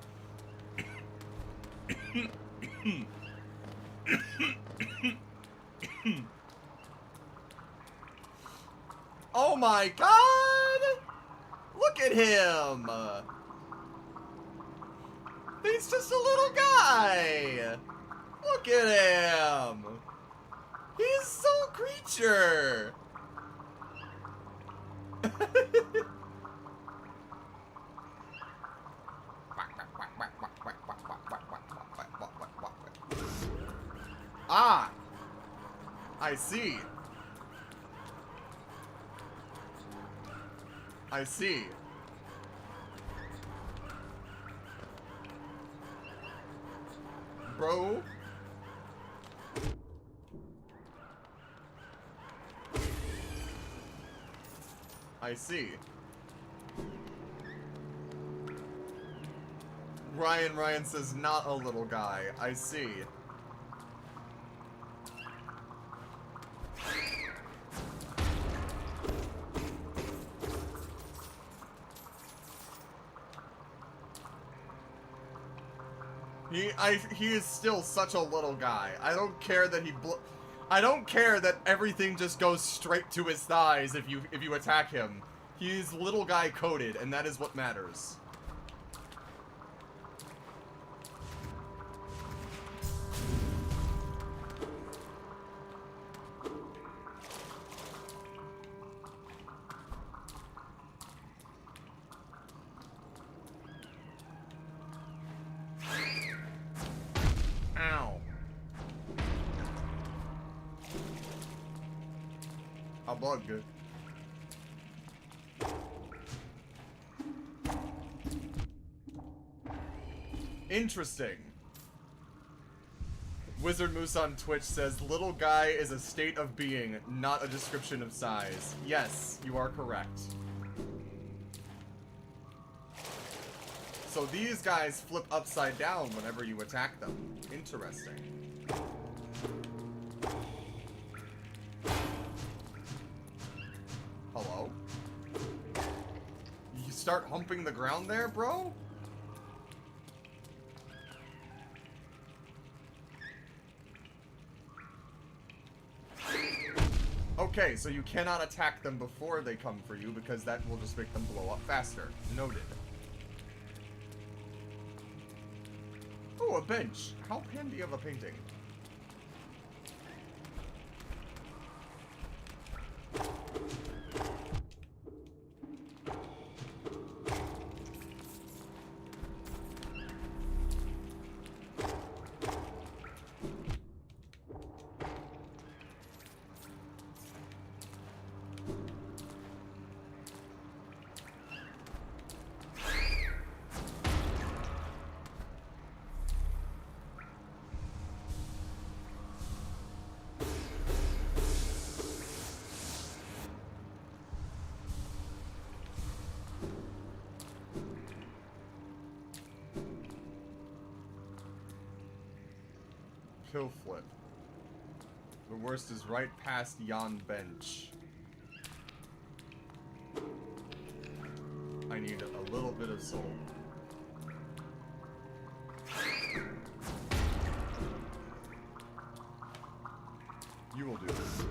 Oh my god! Look at him! He's just a little guy! Look at him! He's so creature! Ah! I see. I see. Bro. I see. Ryan says, not a little guy. I see. He is still such a little guy. I don't care that I don't care that everything just goes straight to his thighs if you attack him. He's little guy coded, and that is what matters. Ow. A bug. Interesting. Wizard Moose on Twitch says, little guy is a state of being, not a description of size. Yes, you are correct. So these guys flip upside down whenever you attack them. Interesting. Hello? You start humping the ground there, bro? Okay, so you cannot attack them before they come for you because that will just make them blow up faster. Noted. Oh, a bench. How handy of a painting. Kill flip. The worst is right past yon bench. I need a little bit of soul. You will do this.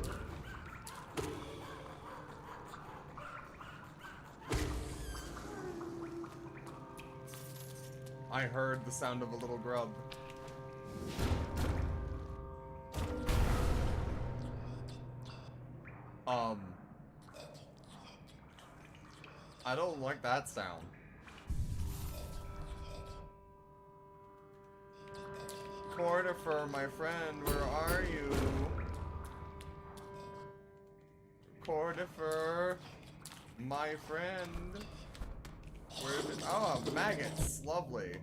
I heard the sound of a little grub. I don't like that sound. Cordifer, my friend, where are you? Cordifer, my friend. Where is it? Oh, maggots. Lovely.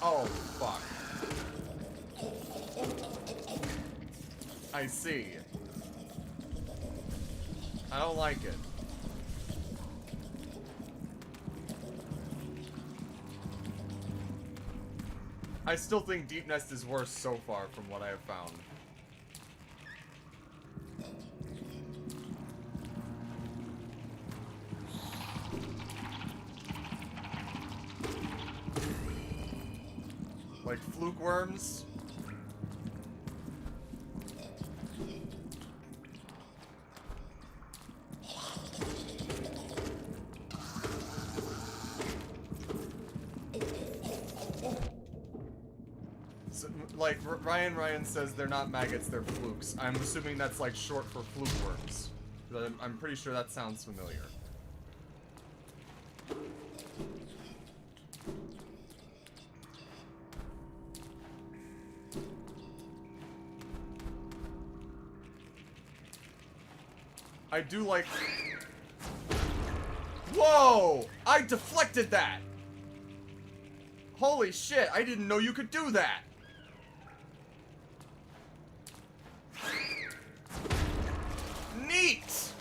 Oh, fuck. I see. I don't like it. I still think Deep Nest is worse so far from what I have found. Like fluke worms. So, like Ryan says they're not maggots, they're flukes. I'm assuming that's like short for fluke worms. I'm pretty sure that sounds familiar. I do like... Whoa! I deflected that! Holy shit, I didn't know you could do that! Neat!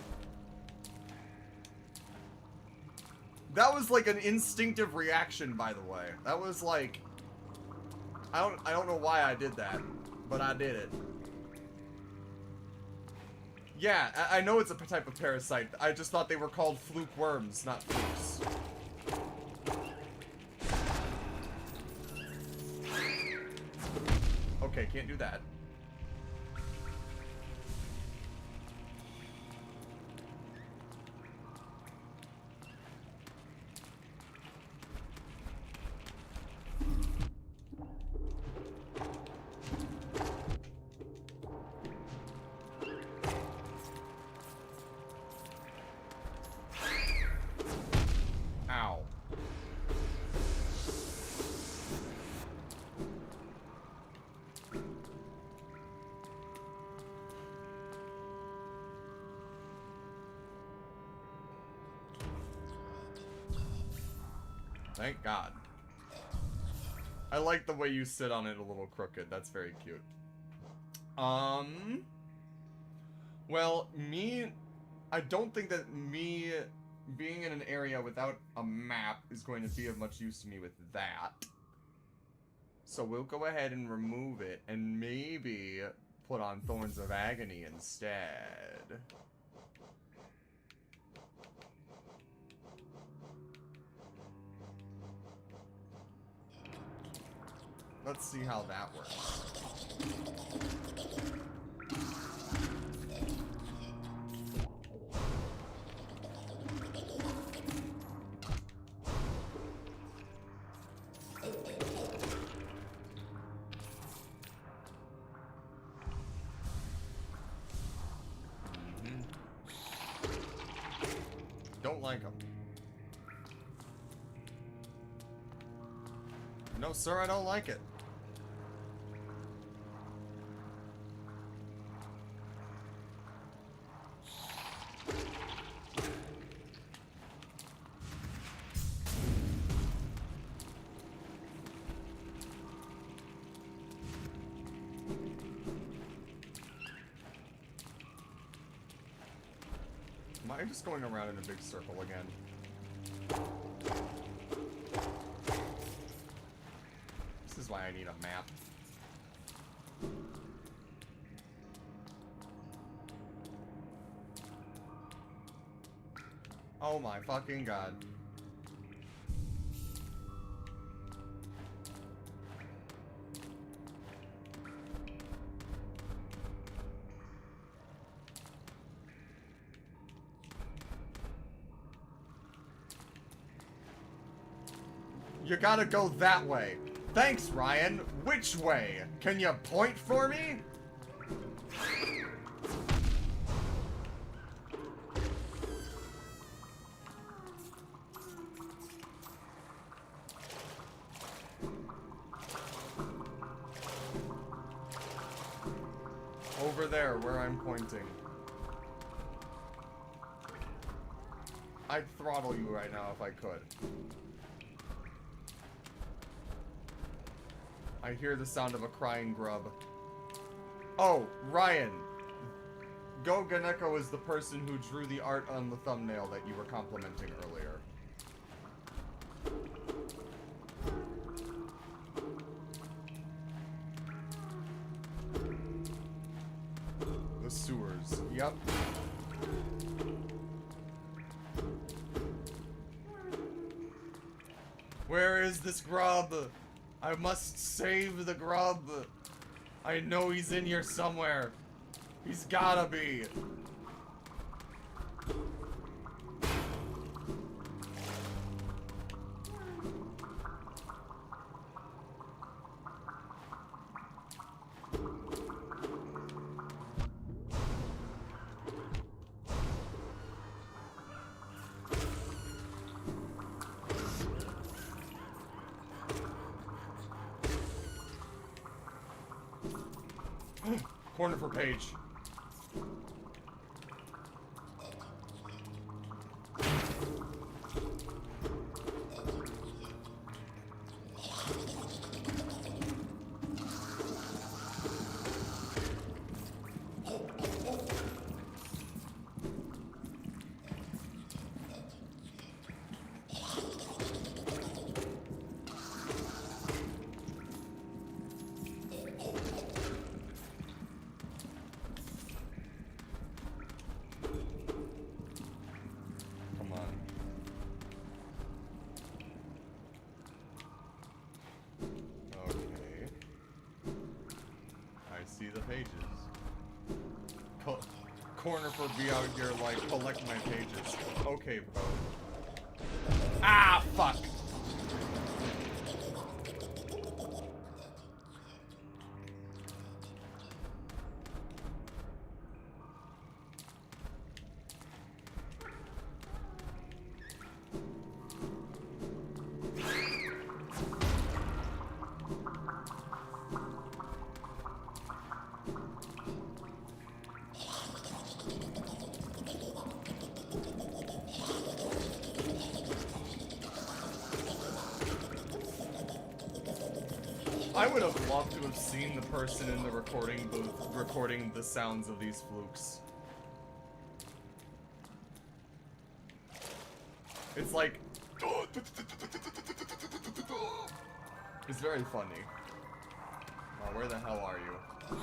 That was like an instinctive reaction, by the way. That was like... I don't know why I did that, but I did it. Yeah, I know it's a type of parasite. I just thought they were called fluke worms, not flukes. Okay, can't do that. Ow. Thank God. I like the way you sit on it a little crooked. That's very cute. Well, I don't think that me being in an area without a map is going to be of much use to me with that. So we'll go ahead and remove it and maybe put on Thorns of Agony instead. Let's see how that works. Don't like them. No, sir, I don't like it. Am I just going around in a big circle again? This is why I need a map. Oh my fucking God. You gotta go that way. Thanks, Ryan. Which way? Can you point for me? Over there, where I'm pointing. I'd throttle you right now if I could. I hear the sound of a crying grub. Oh, Ryan, Go Ganeko is the person who drew the art on the thumbnail that you were complimenting earlier. The sewers. Yep. Where is this grub? I must save the grub. I know he's in here somewhere. He's gotta be. Corner for Paige. See the pages. Corner for be out here like collect my pages. Okay, bro. Ah, fuck. I would have loved to have seen the person in the recording booth recording the sounds of these flukes. It's like... It's very funny. Oh, where the hell are you?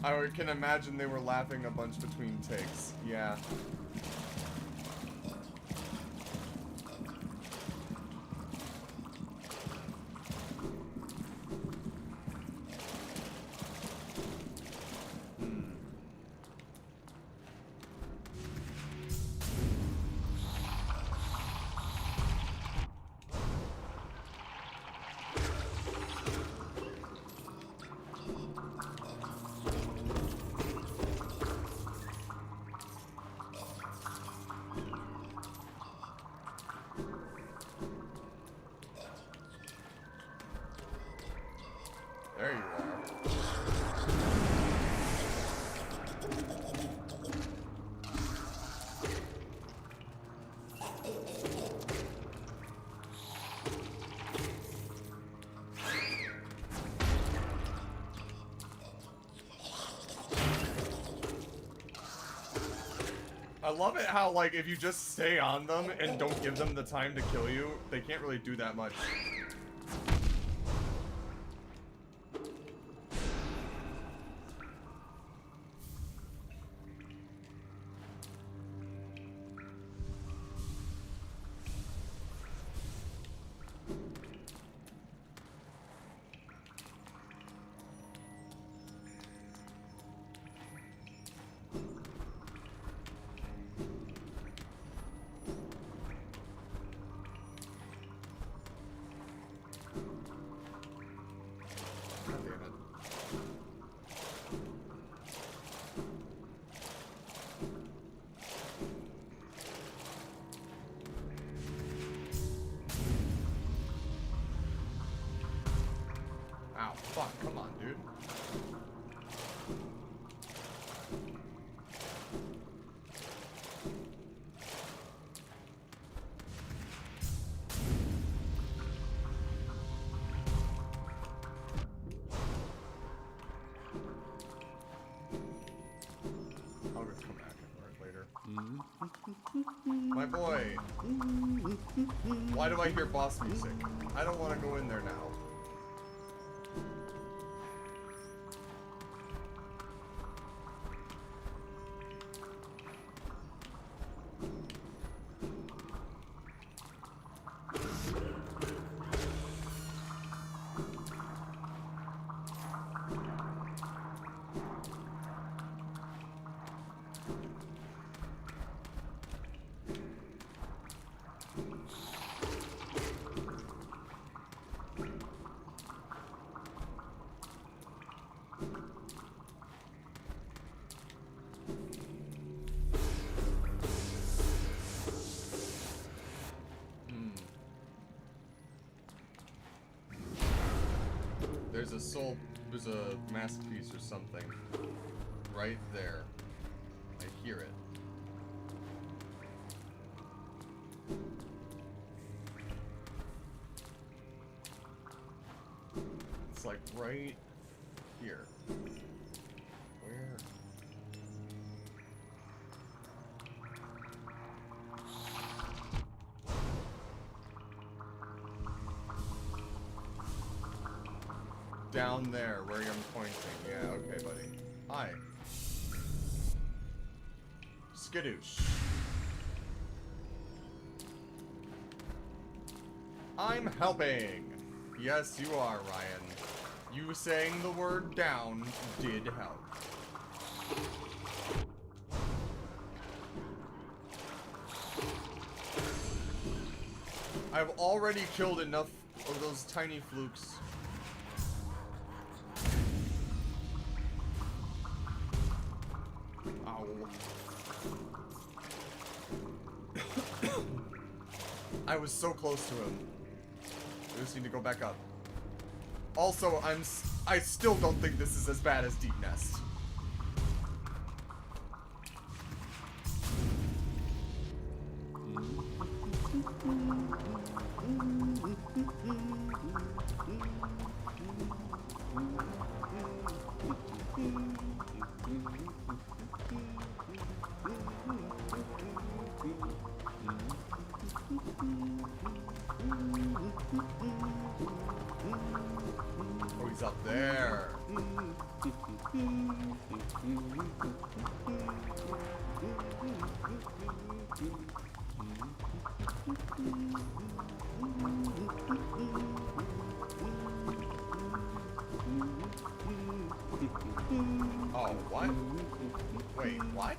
I can imagine they were laughing a bunch between takes. Yeah. There you are. I love it how, like, if you just stay on them and don't give them the time to kill you, they can't really do that much. Ow, fuck, come on, dude. My boy. Why do I hear boss music? I don't want to go in there now. There's a masterpiece or something right there. I hear it. It's like right here. Where? Down there, where I'm pointing. Yeah, okay, buddy. Hi. Skadoosh. I'm helping! Yes, you are, Ryan. You saying the word down did help. I've already killed enough of those tiny flukes. I was so close to him. I just need to go back up. Also, I still don't think this is as bad as Deep Nest. Oh, he's up there. Oh, what? Wait, what?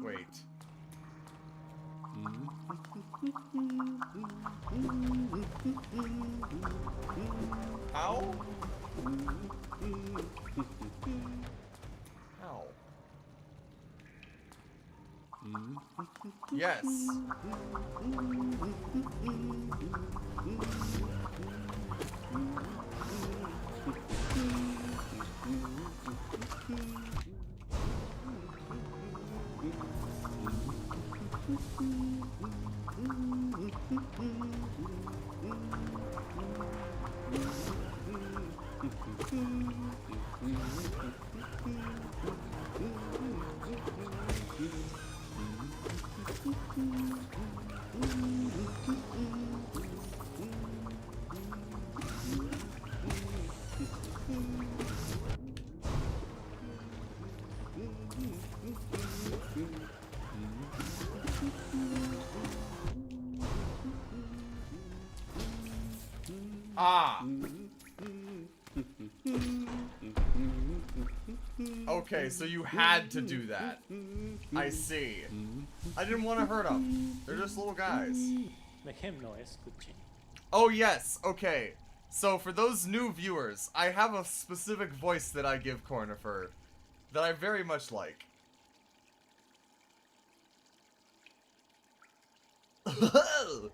Wait. How? How? Yes. Ah. Okay, so you had to do that. I see. I didn't want to hurt them. They're just little guys. Make him noise, Gucci. Oh yes, okay. So for those new viewers, I have a specific voice that I give Cornifer that I very much like. Oh,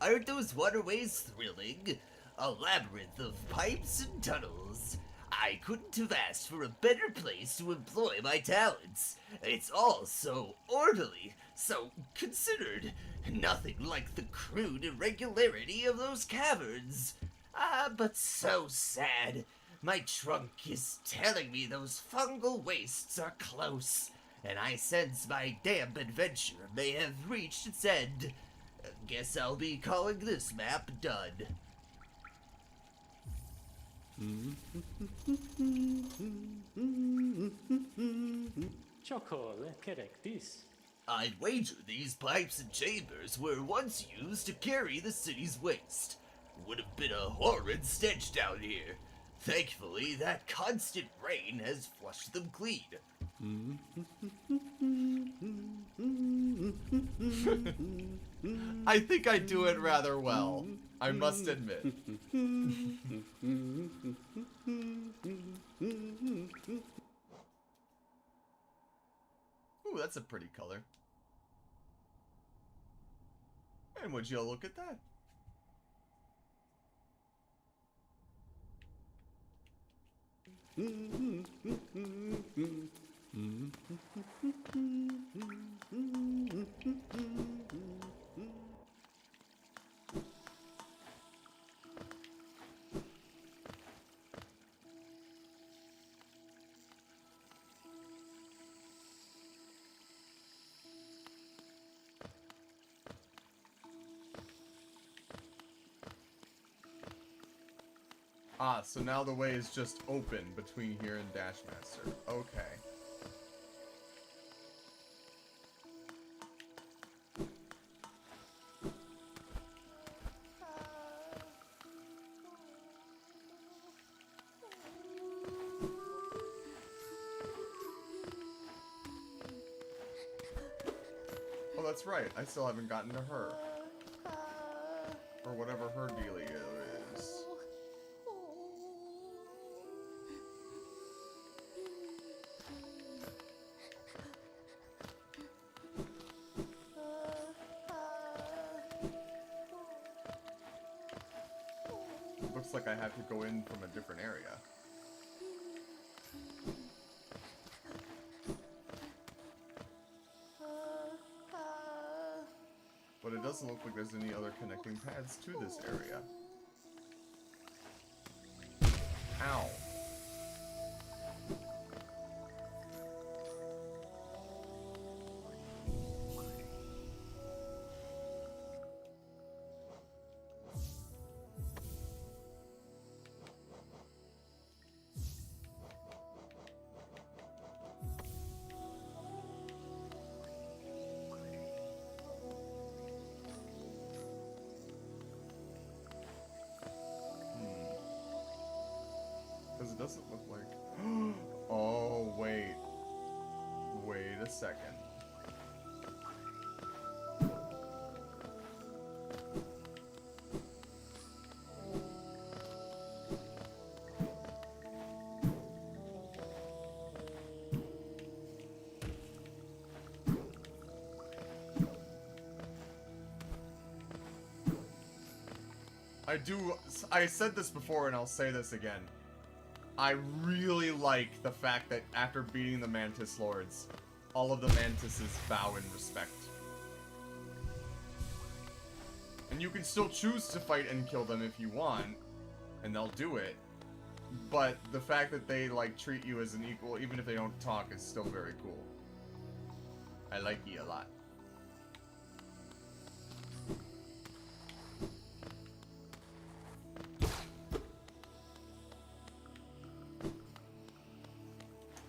aren't those waterways thrilling? A labyrinth of pipes and tunnels. I couldn't have asked for a better place to employ my talents. It's all so orderly, so considered. Nothing like the crude irregularity of those caverns. Ah, but so sad. My trunk is telling me those fungal wastes are close, and I sense my damp adventure may have reached its end. Guess I'll be calling this map done. Choco, correct this. I'd wager these pipes and chambers were once used to carry the city's waste. Would have been a horrid stench down here. Thankfully, that constant rain has flushed them clean. I think I do it rather well, I must admit. Ooh, that's a pretty color. And would you look at that? Ah, so now the way is just open between here and Dashmaster. Okay. Oh, that's right. I still haven't gotten to her. Or whatever her dealio is. Looks like I have to go in from a different area. But it doesn't look like there's any other connecting paths to this area. Ow. Because it doesn't look like... Oh, wait. Wait a second. I said this before and I'll say this again. I really like the fact that after beating the Mantis Lords, all of the Mantises bow in respect. And you can still choose to fight and kill them if you want, and they'll do it. But the fact that they, like, treat you as an equal, even if they don't talk, is still very cool. I like ye a lot.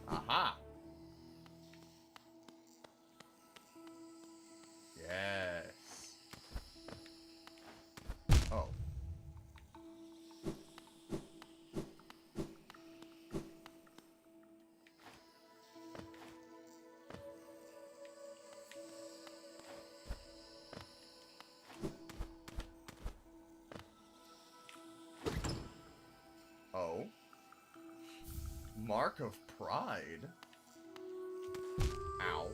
Aha! Yes. Oh. Oh. Mark of Pride? Ow.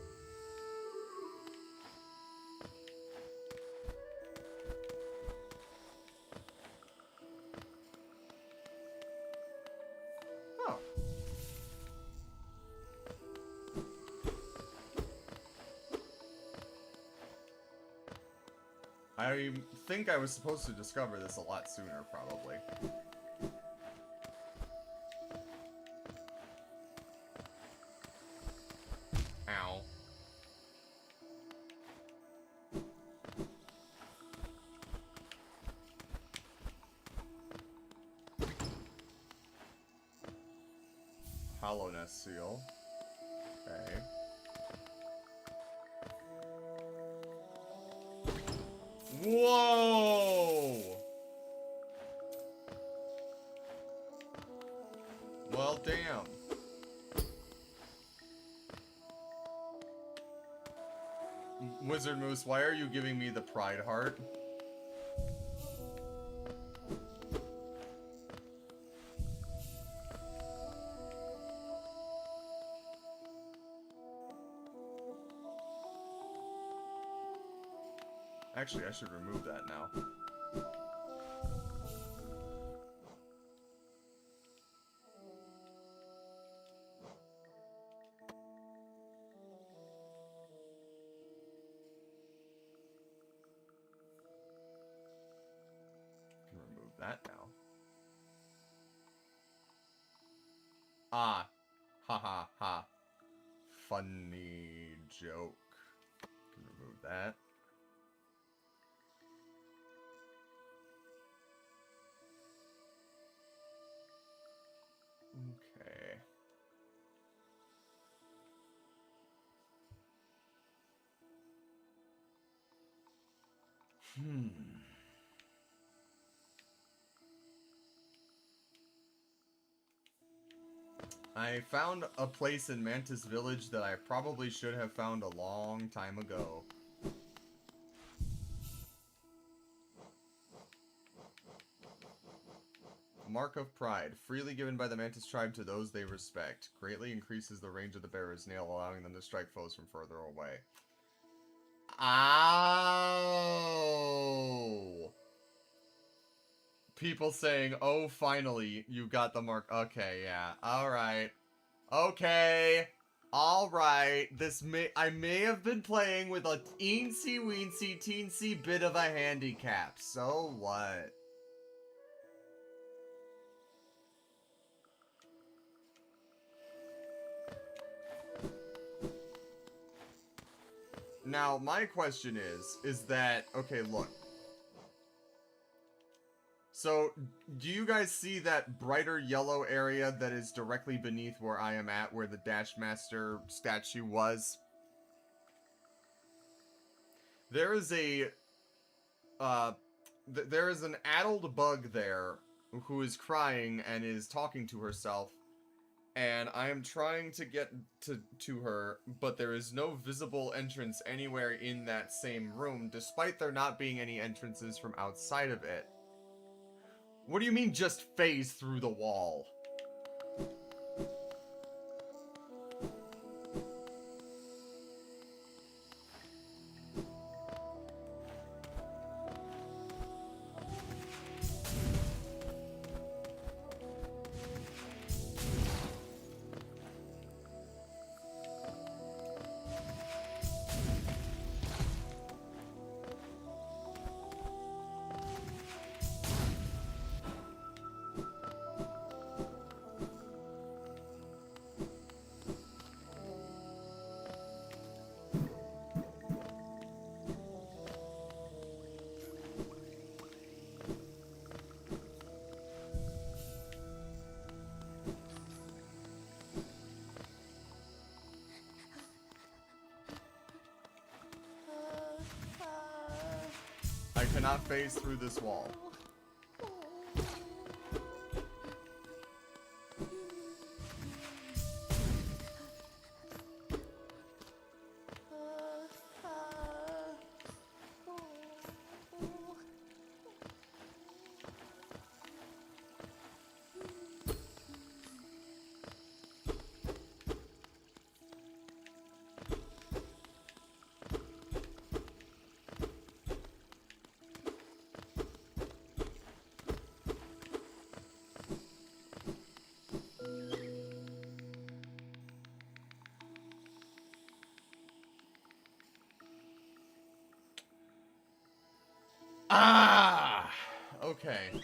Oh. I think I was supposed to discover this a lot sooner, probably. Ow. Hollowness seal. Okay. Whoa! Well, damn. Wizard Moose, why are you giving me the pride heart? Actually, I should remove that now. Can remove that now. Ah. Ha ha ha. Funny joke. Can remove that. Okay. I found a place in Mantis Village that I probably should have found a long time ago. Mark of Pride, freely given by the Mantis tribe to those they respect. Greatly increases the range of the bearer's nail, allowing them to strike foes from further away. Ow! People saying, oh, finally, you got the mark. Okay, yeah. Alright. Okay. Alright. I may have been playing with a teensy-weensy, teensy bit of a handicap. So what? Now, my question is that, okay, look. So, do you guys see that brighter yellow area that is directly beneath where I am at, where the Dash Master statue was? There is a, there is an addled bug there who is crying and is talking to herself. And I am trying to get to her, but there is no visible entrance anywhere in that same room, despite there not being any entrances from outside of it. What do you mean just phase through the wall? I cannot phase through this wall. Okay.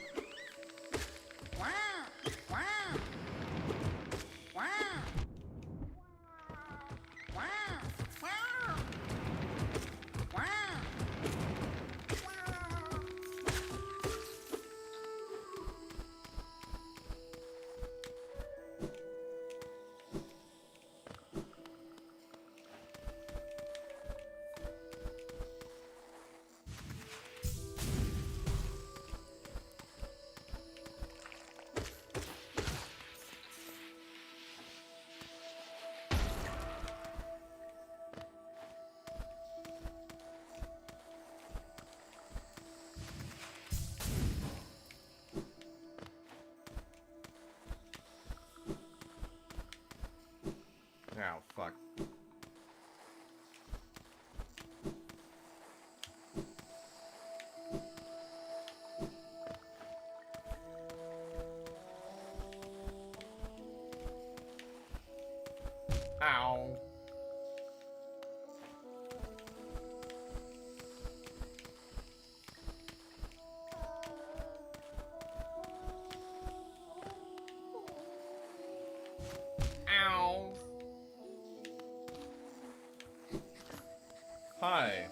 Oh, fuck. Ow. Ow. Hi.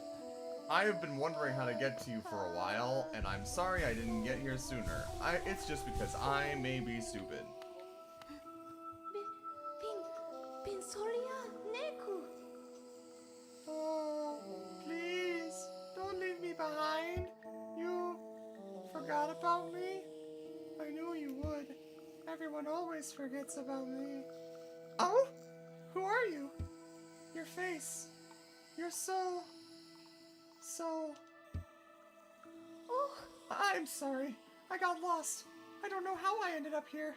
I have been wondering how to get to you for a while, and I'm sorry I didn't get here sooner. It's just because I may be stupid. Pinsolia Neku. Oh, please, don't leave me behind. You forgot about me? I knew you would. Everyone always forgets about me. Oh? Who are you? Your face. You're so... Oh, I'm sorry. I got lost. I don't know how I ended up here.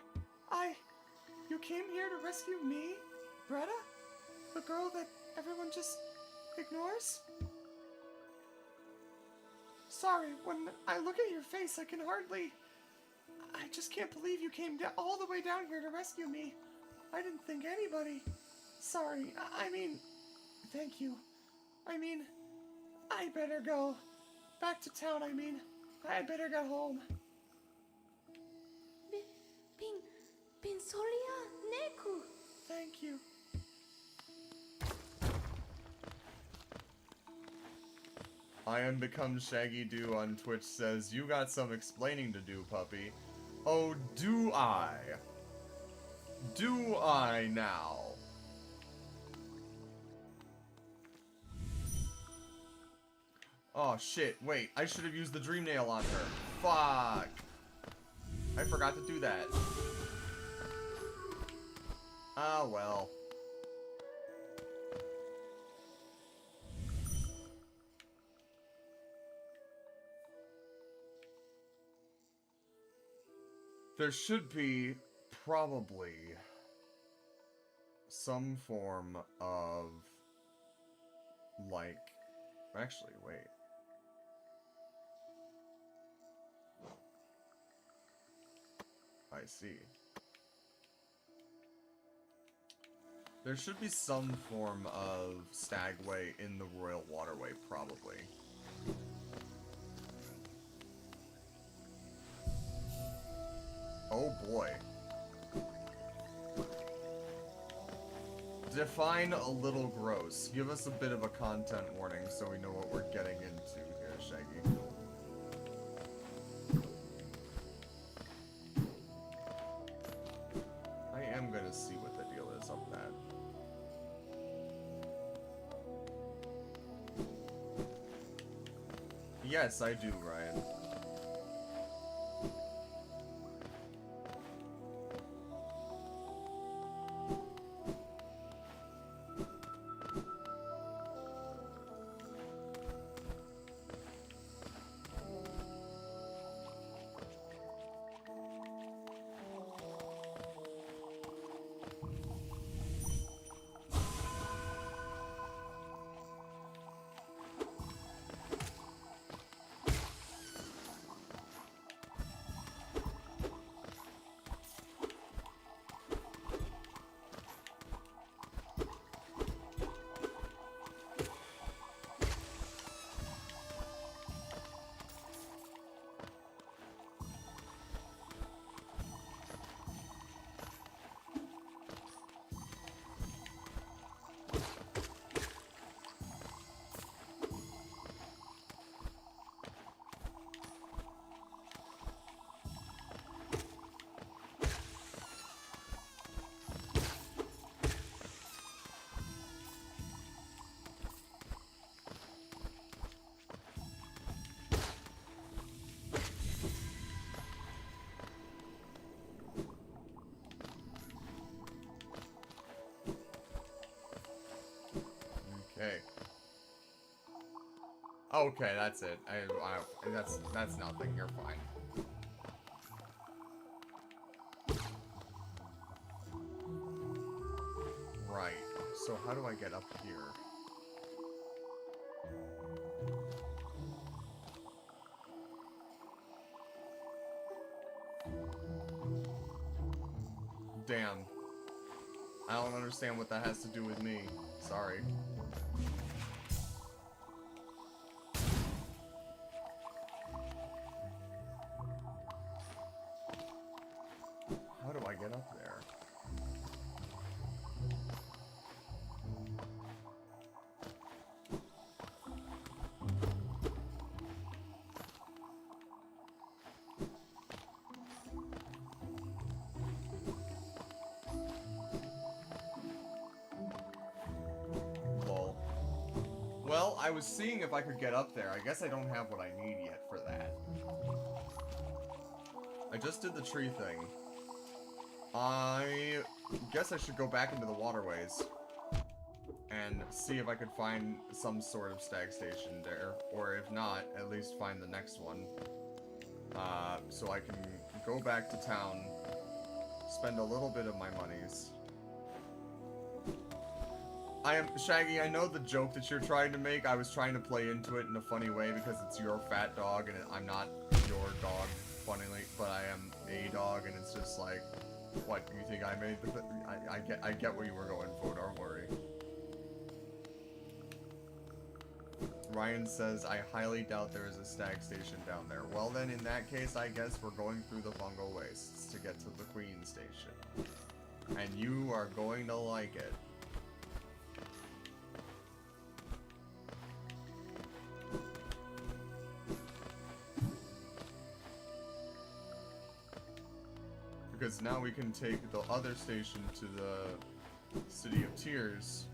You came here to rescue me? Greta? The girl that everyone just ignores? Sorry, when I look at your face, I can hardly... I just can't believe you came all the way down here to rescue me. I didn't think anybody... Sorry, I mean... Thank you. I mean... I better go. Back to town, I mean. I better get home. Pinsolia Neku. Thank you. I am become Shaggy Doo on Twitch says, you got some explaining to do, puppy. Oh, do I? Do I now? Oh shit, wait, I should have used the dream nail on her. Fuck. I forgot to do that. Ah, well. There should be probably some form of like, actually, wait. I see. There should be some form of stagway in the Royal Waterway, probably. Oh boy. Define a little gross. Give us a bit of a content warning so we know what we're getting into here, Shaggy. I am gonna see what the deal is of that. Yes, I do, Ryan. hey. Okay, that's it. That's nothing. You're fine. Right. So how do I get up here? Damn. I don't understand what that has to do with me. Sorry. How do I get up there? Lol. Well, I was seeing if I could get up there. I guess I don't have what I need yet for that. I just did the tree thing. I guess I should go back into the waterways and see if I could find some sort of stag station there, or if not, at least find the next one. So I can go back to town, spend a little bit of my monies. Shaggy, I know the joke that you're trying to make. I was trying to play into it in a funny way because it's your fat dog and I'm not your dog, funnily, but I am a dog, and it's just like, what, you think I made the... I get what you were going for, don't worry. Ryan says, I highly doubt there is a stag station down there. Well then, in that case, I guess we're going through the fungal wastes to get to the Queen Station. And you are going to like it. Because now we can take the other station to the City of Tears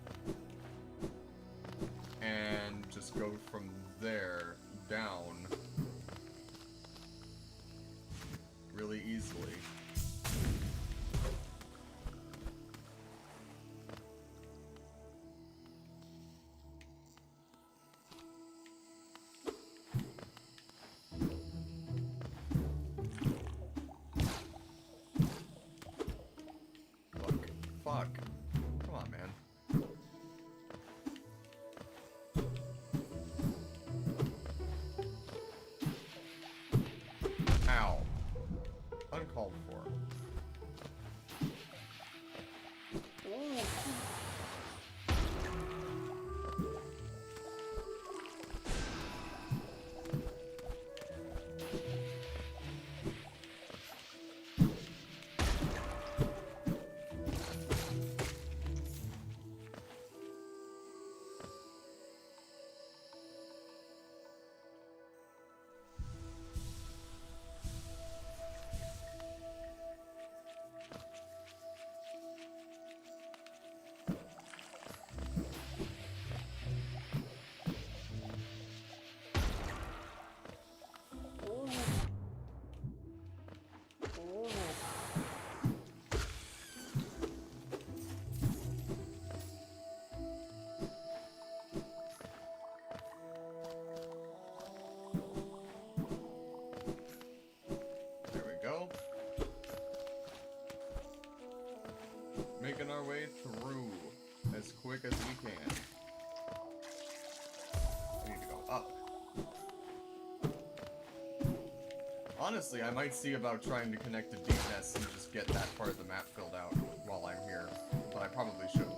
and just go from there down really easily. Fuck. Come on, man. Ow. Uncalled for. Making our way through as quick as we can. I need to go up. Honestly, I might see about trying to connect to Deep Nest and just get that part of the map filled out while I'm here, but I probably shouldn't.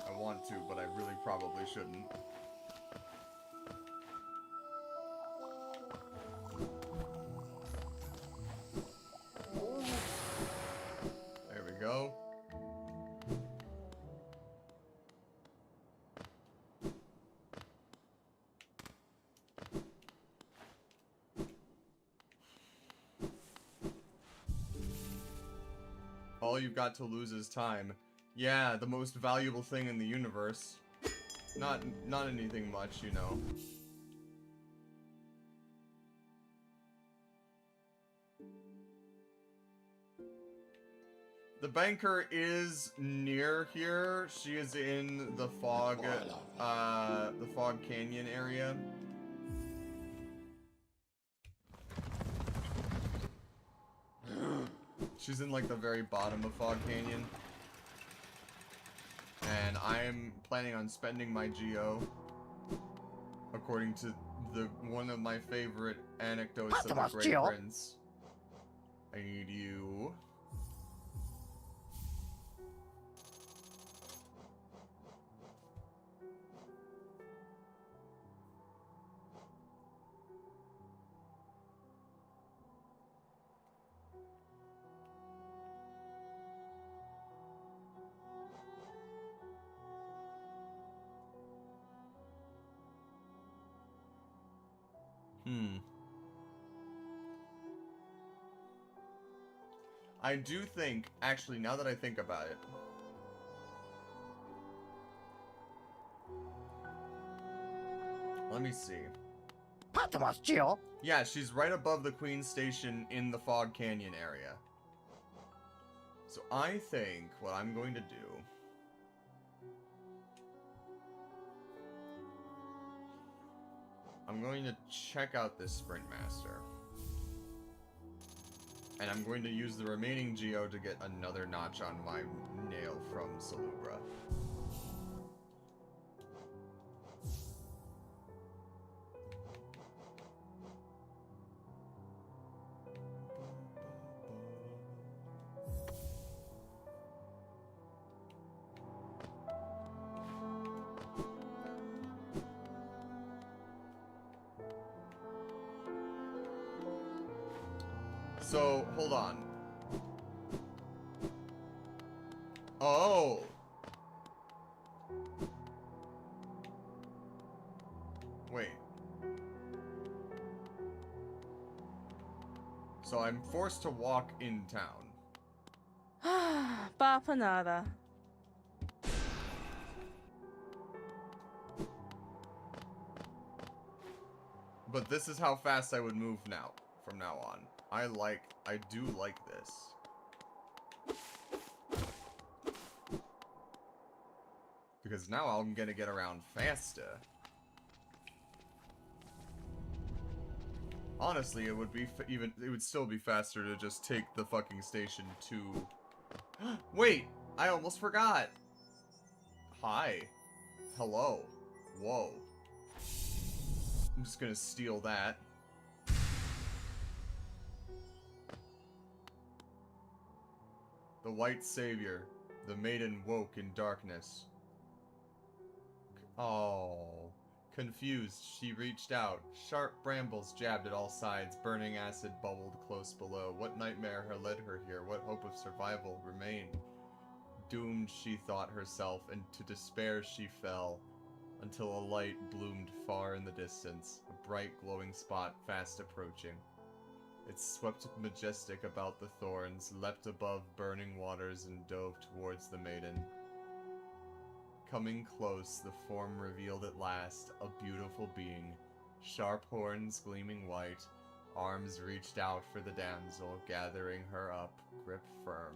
I want to, but I really probably shouldn't. There we go. All you've got to lose is time. Yeah, the most valuable thing in the universe. Not anything much, you know. The banker is near here. She is in the fog canyon area. She's in like the very bottom of Fog Canyon. And I'm planning on spending my geo according to one of my favorite anecdotes of the Great Prince. I need you. I do think, actually, now that I think about it, let me see. Yeah, she's right above the Queen Station in the Fog Canyon area. So I think what I'm going to do I'm going to check out this Sprint Master. And I'm going to use the remaining geo to get another notch on my nail from Salubra. So, hold on. Oh! Wait. So I'm forced to walk in town. Papa nada. But this is how fast I would move now, from now on. I do like this. Because now I'm gonna get around faster. Honestly, it would be it would still be faster to just take the fucking station to... Wait! I almost forgot! Hi. Hello. Whoa. I'm just gonna steal that. The White Savior. The maiden woke in darkness. Oh. Confused, she reached out. Sharp brambles jabbed at all sides. Burning acid bubbled close below. What nightmare had led her here? What hope of survival remained? Doomed, she thought herself, and to despair she fell. Until a light bloomed far in the distance. A bright glowing spot fast approaching. It swept majestic about the thorns, leapt above burning waters, and dove towards the maiden. Coming close, the form revealed at last, a beautiful being. Sharp horns gleaming white, arms reached out for the damsel, gathering her up, grip firm.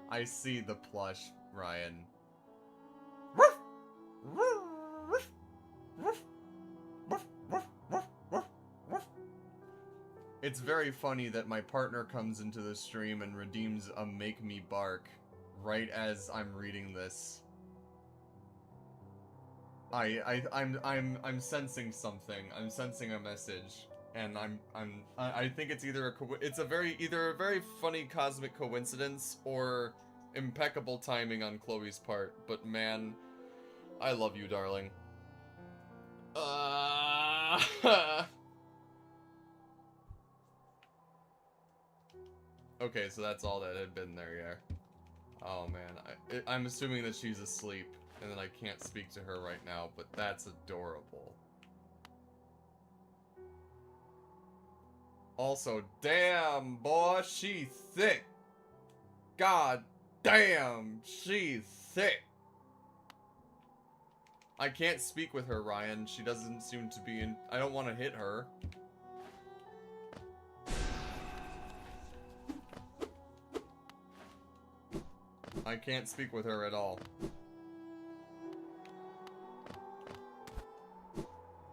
I see the plush, Ryan. It's very funny that my partner comes into the stream and redeems a make me bark right as I'm reading this. I'm sensing something. I'm sensing a message, and I think it's either either a very funny cosmic coincidence or impeccable timing on Chloe's part. But man, I love you, darling. Okay, so that's all that had been there, yeah. Oh man, I'm assuming that she's asleep, and that I can't speak to her right now, but that's adorable. Also, damn, boy, she thick. God damn, she thick. I can't speak with her, Ryan. She doesn't seem to be in... I don't want to hit her. I can't speak with her at all.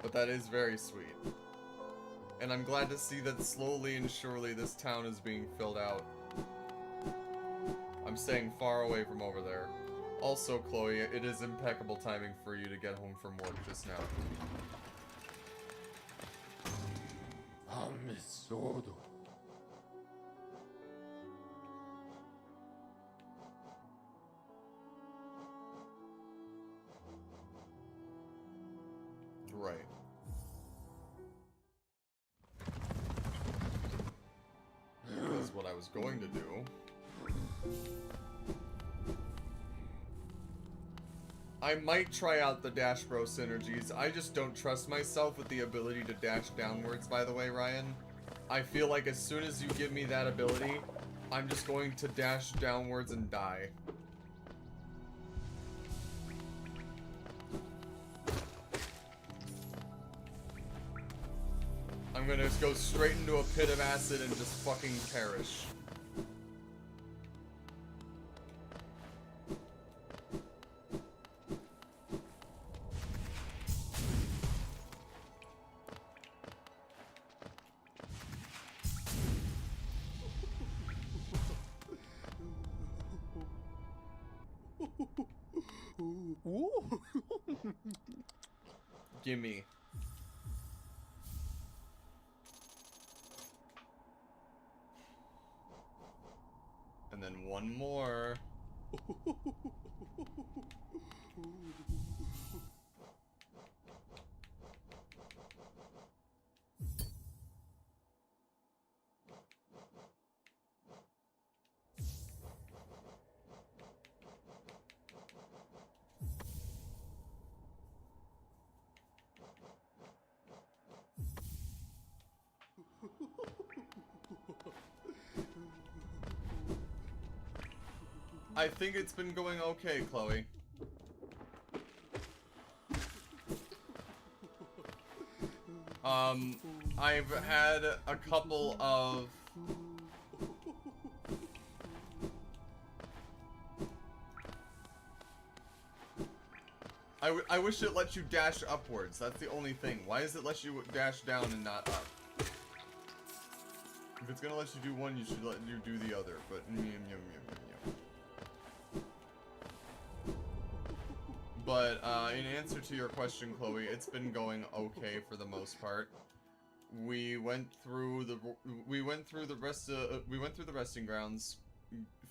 But that is very sweet. And I'm glad to see that slowly and surely this town is being filled out. I'm staying far away from over there. Also, Chloe, it is impeccable timing for you to get home from work just now. Right. Because what I was going to do... I might try out the Dash Bro synergies. I just don't trust myself with the ability to dash downwards, by the way, Ryan. I feel like as soon as you give me that ability, I'm just going to dash downwards and die. I'm gonna just go straight into a pit of acid and just fucking perish. Gimme. And then one more. I think it's been going okay, Chloe. I've had a couple of... I wish it let you dash upwards. That's the only thing. Why does it let you dash down and not up? If it's gonna let you do one, you should let you do the other. But But in answer to your question, Chloe, it's been going okay for the most part. We went through the resting grounds,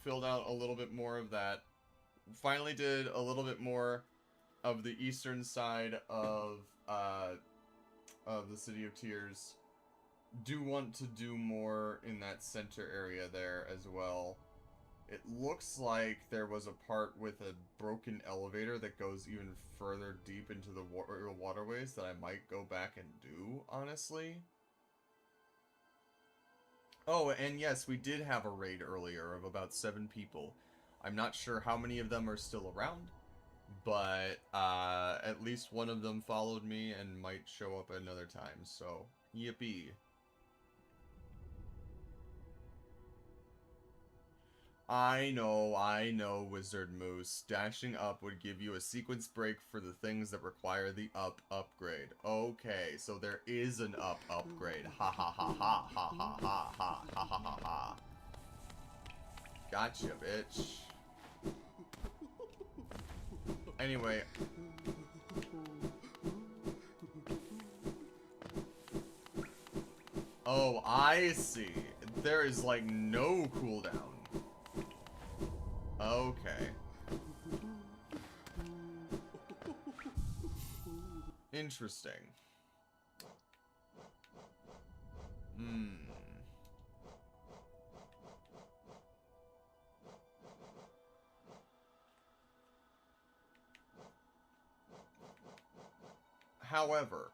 filled out a little bit more of that. Finally did a little bit more of the eastern side of the City of Tears. Do want to do more in that center area there as well. It looks like there was a part with a broken elevator that goes even further deep into the waterways that I might go back and do, honestly. Oh, and yes, we did have a raid earlier of about 7 people. I'm not sure how many of them are still around, but at least one of them followed me and might show up another time, so yippee. I know, Wizard Moose. Dashing up would give you a sequence break for the things that require the up upgrade. Okay, so there is an up upgrade. Ha ha ha ha ha ha ha ha ha ha ha ha. Gotcha, bitch. Anyway. Oh, I see. There is like no cooldown. Okay. Interesting. However,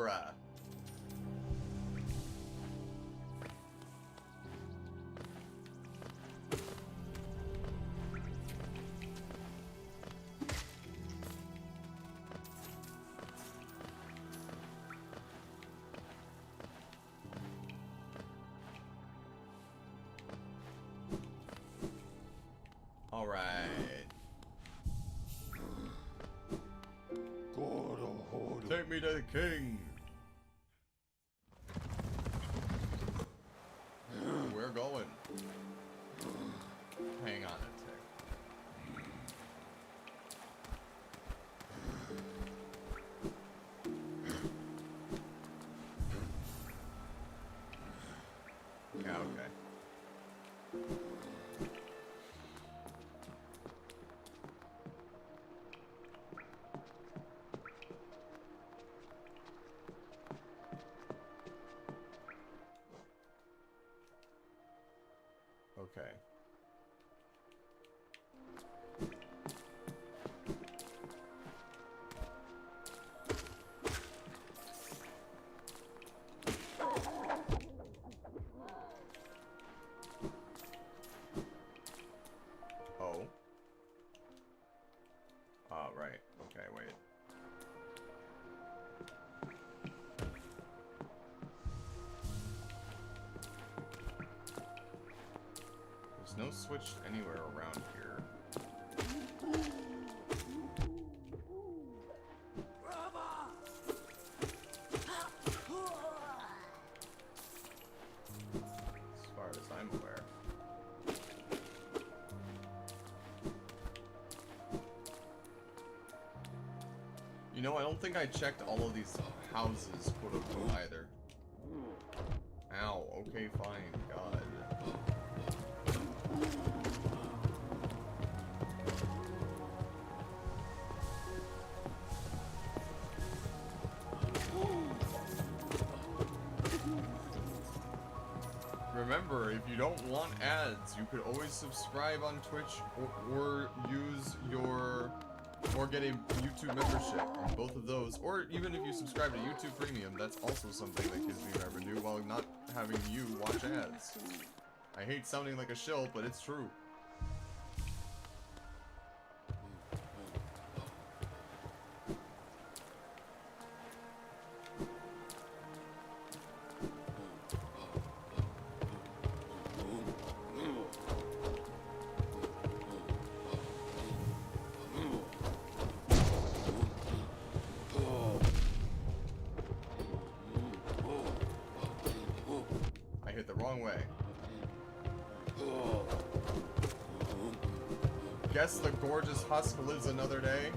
bruh. Alright. Take me to the king. We're going. Hang on a tick. Yeah, okay. Okay. Oh. Right. Okay, wait. There's no switch anywhere around here. As far as I'm aware. You know, I don't think I checked all of these houses, quote unquote, either. Ow, okay, fine, God. Remember, if you don't want ads, you could always subscribe on Twitch or use your... or get a YouTube membership on both of those. Or even if you subscribe to YouTube Premium, that's also something that gives me revenue while not having you watch ads. I hate sounding like a shill, but it's true. I hit the wrong way. Guess the gorgeous husk lives another day.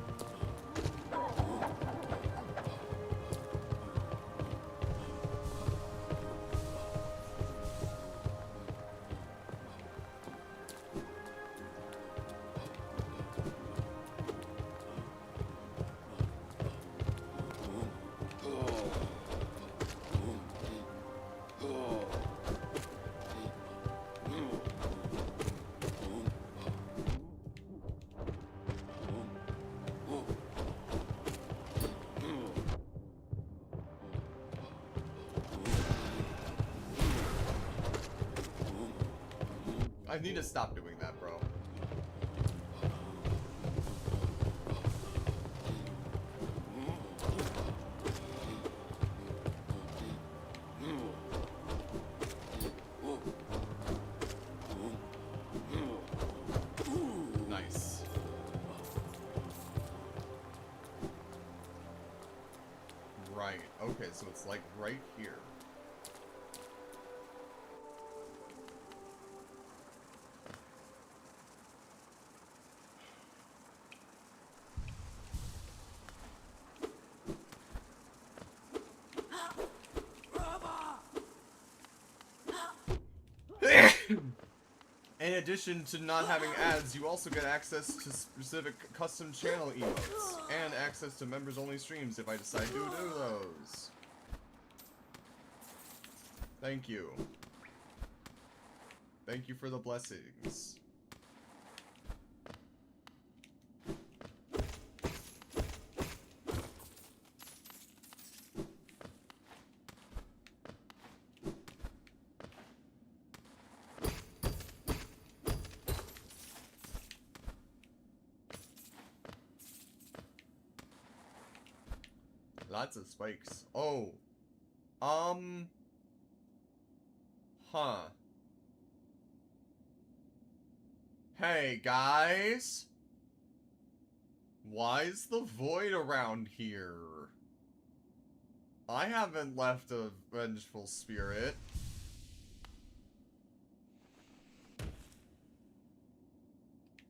I need to stop doing that, bro. Nice. Right. Okay, so it's like right here. In addition to not having ads, you also get access to specific custom channel emotes and access to members-only streams if I decide to do those. Thank you. Thank you for the blessings. Lots of spikes. Oh. Huh. Hey, guys. Why is the void around here? I haven't left a vengeful spirit.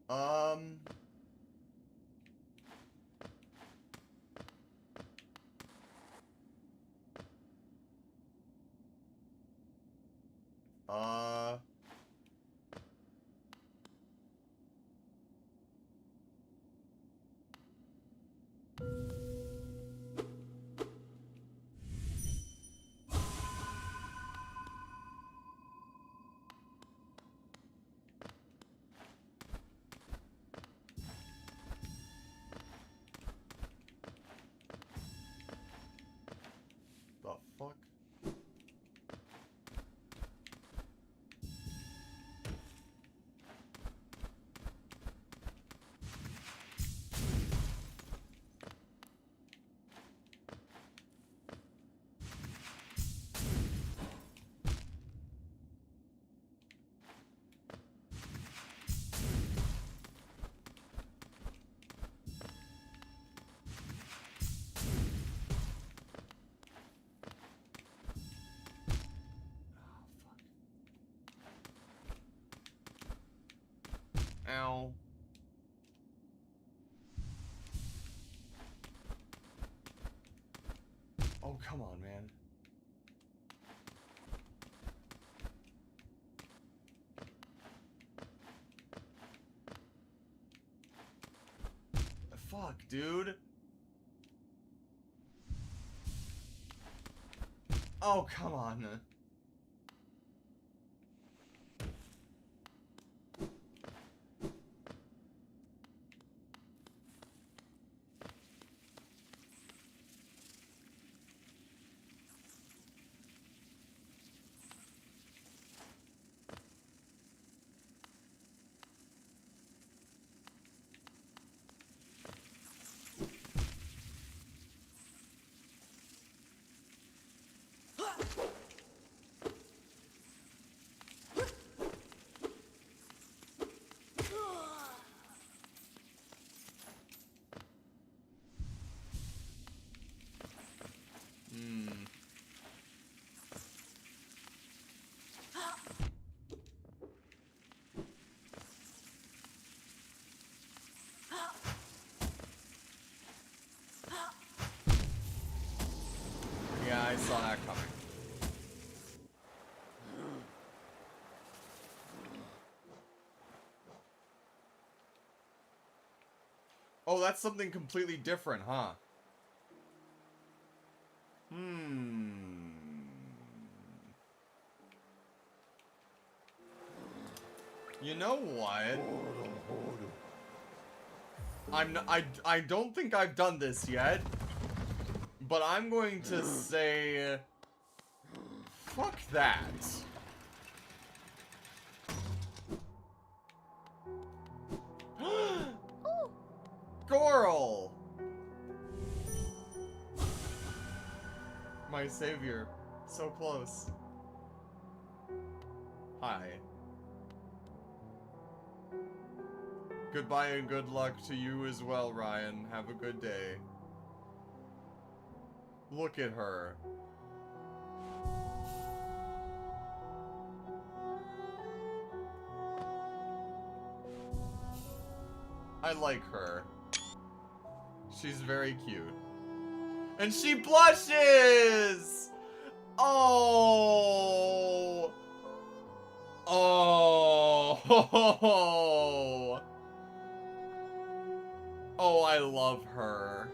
Um... The fuck? Ow. Oh, come on, man. Fuck, dude. Oh, come on. Hmm. Yeah, I saw that coming. Oh, that's something completely different, huh? Hmm. You know what? I don't think I've done this yet. But I'm going to say... Fuck that. Goral! My savior. So close. Hi. Goodbye and good luck to you as well, Ryan. Have a good day. Look at her. I like her. She's very cute. And she blushes! Oh! Oh! Oh, I love her.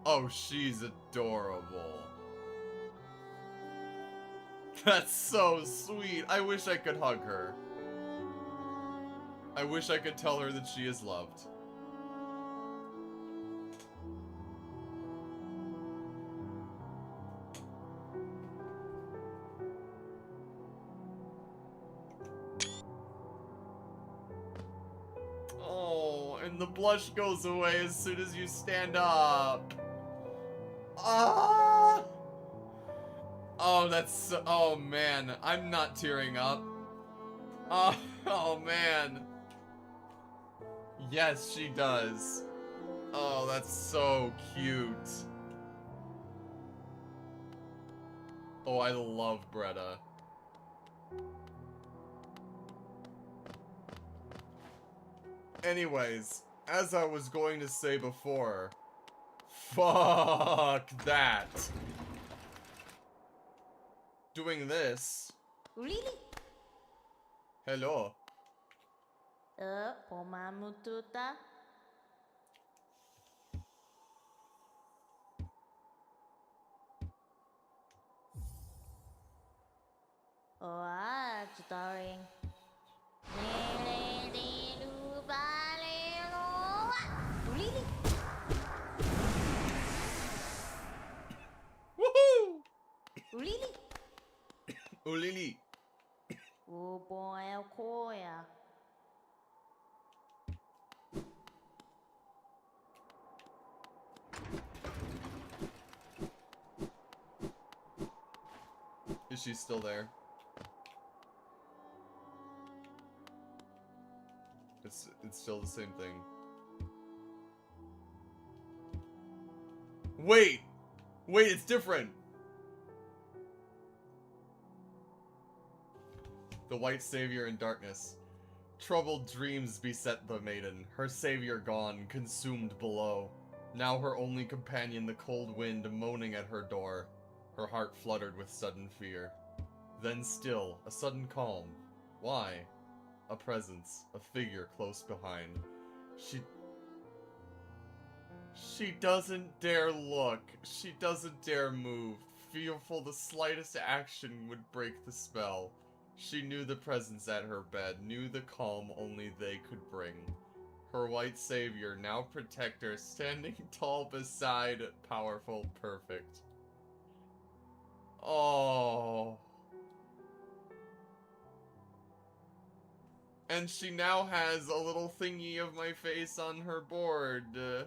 Oh, she's adorable. That's so sweet. I wish I could hug her. I wish I could tell her that she is loved. Oh, and and the blush goes away as soon as you stand up. Ah! Oh, that's... Oh, man. I'm not tearing up. Oh, oh, man. Yes, she does. Oh, that's so cute. Oh, I love Bretta. Anyways, as I was going to say before, fuck that. Doing this. Really? Hello. Pomamututa? Oh, tutoring. Really? Woohoo! Really? Ulili. Oh boy, Koya. Is she still there? It's still the same thing. Wait! Wait, it's different! The white savior in darkness. Troubled dreams beset the maiden, her savior gone, consumed below. Now her only companion the cold wind moaning at her door. Her heart fluttered with sudden fear. Then still, a sudden calm. Why? A presence, a figure close behind. She doesn't dare look. She doesn't dare move. Fearful the slightest action would break the spell. She knew the presence at her bed, knew the calm only they could bring. Her white savior, now protector, standing tall beside, powerful, perfect. Oh. And she now has a little thingy of my face on her board. Man!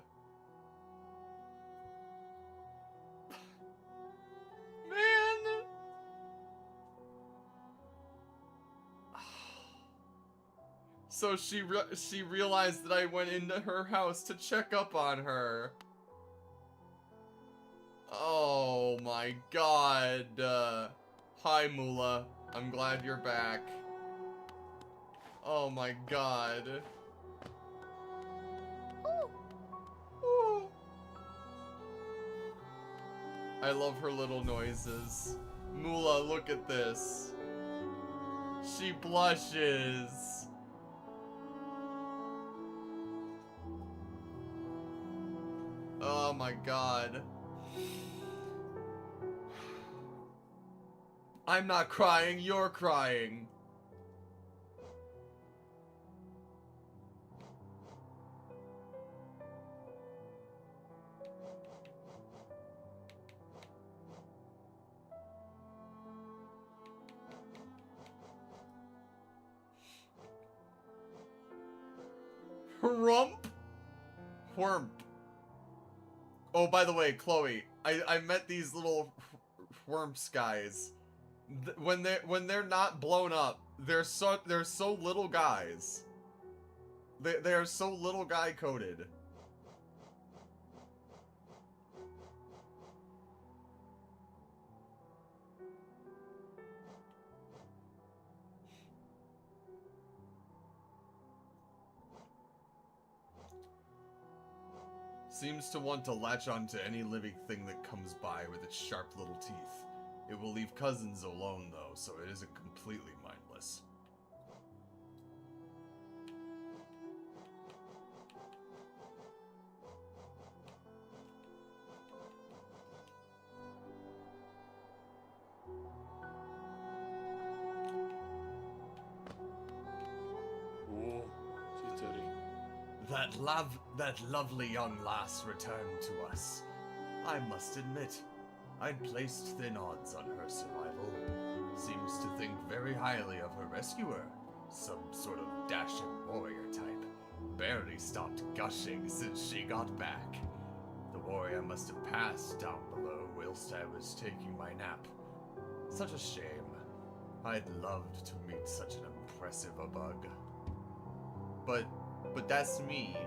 So she realized that I went into her house to check up on her. Oh my god. Hi, Mula. I'm glad you're back. Oh my god. Ooh. I love her little noises. Mula, look at this. She blushes. Oh my god. I'm not crying, you're crying. Rump? Whormp. Oh, by the way, Chloe, I met these little whormps guys. When they're not blown up, they're so little guys. They are so little guy coded. Seems to want to latch onto any living thing that comes by with its sharp little teeth. It will leave cousins alone, though, so it isn't completely mindless. Oh, jittery. That lovely young lass returned to us. I must admit, I'd placed thin odds on her survival. Seems to think very highly of her rescuer, some sort of dashing warrior type. barely stopped gushing since she got back. The warrior must have passed down below whilst I was taking my nap. Such a shame. I'd loved to meet such an impressive a bug. But that's me.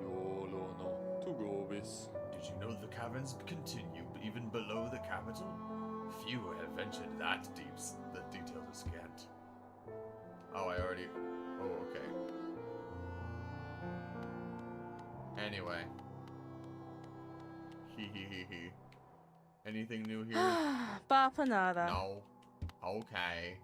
YOLO no to go with. Did you know the caverns continue even below the capital? Few have ventured that deep. The details are scant. Oh, I already... Oh, okay. Anyway. Hee. Anything new here? Papa nada. No. Okay.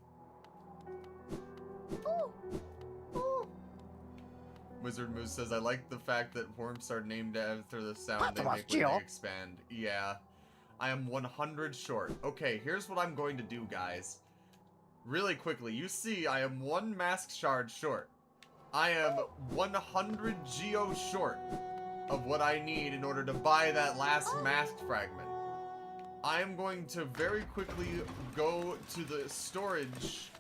Wizard Moose says, I like the fact that worms are named after the sound they make when they expand. Yeah. I am 100 short. Okay, here's what I'm going to do, guys. Really quickly, you see I am 1 mask shard short. I am 100 geo short of what I need in order to buy that last mask fragment. I am going to very quickly go to the storage,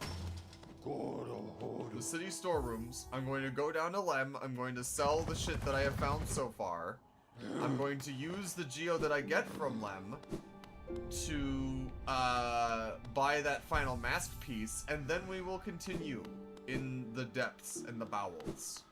the city storerooms. I'm going to go down to Lem. I'm going to sell the shit that I have found so far. I'm going to use the geo that I get from Lem to buy that final mask piece, and then we will continue in the depths and the bowels.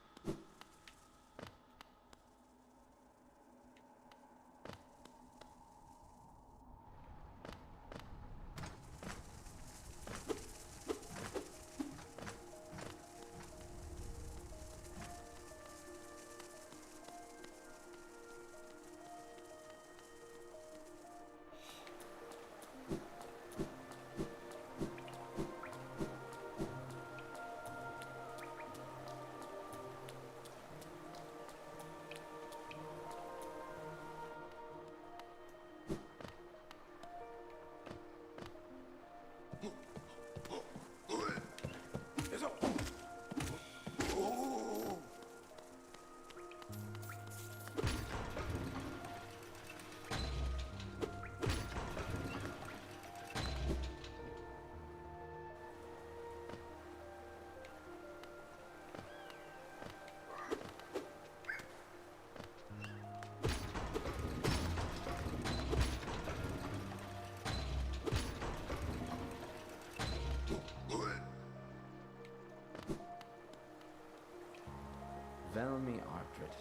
Velmi Artred.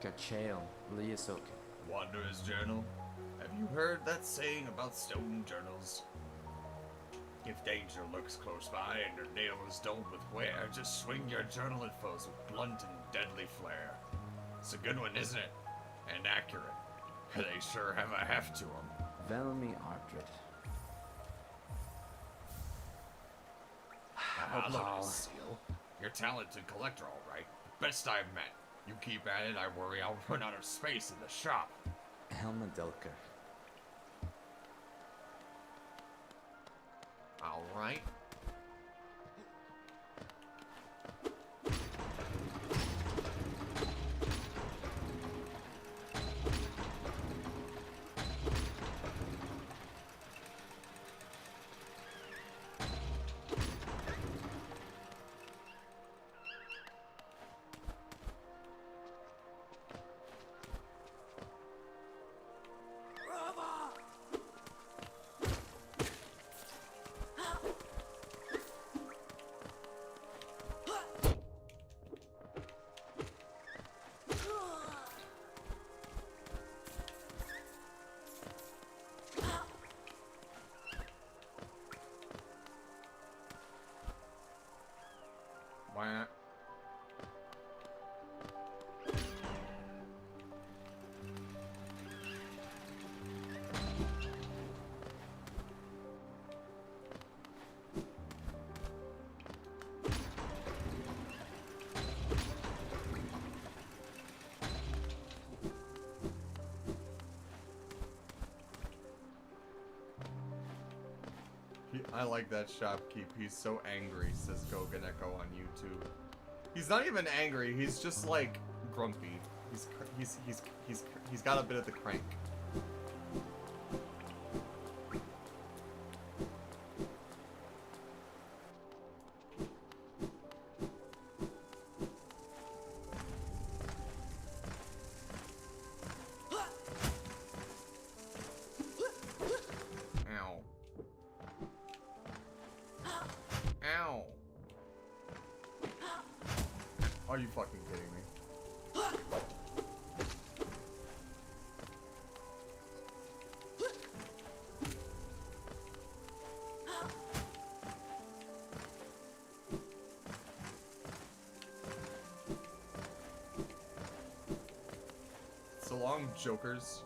Kachael Liasoke. Wanderer's Journal. Have you heard that saying about stone journals? If danger lurks close by and your nails dulled with wear, just swing your journal at foes with blunt and deadly flair. It's a good one, isn't it? And accurate. They sure have a heft to them. Velmi Artred. Hello, Seal. You're a talented collector, all right. Best I've met. You keep at it, I worry I'll run out of space in the shop. Helma Delker. All right. Why not? I like that shopkeep. He's so angry, says Goganeko on YouTube. He's not even angry. He's just like grumpy. He's got a bit of the crank. Are you fucking kidding me? So long, jokers.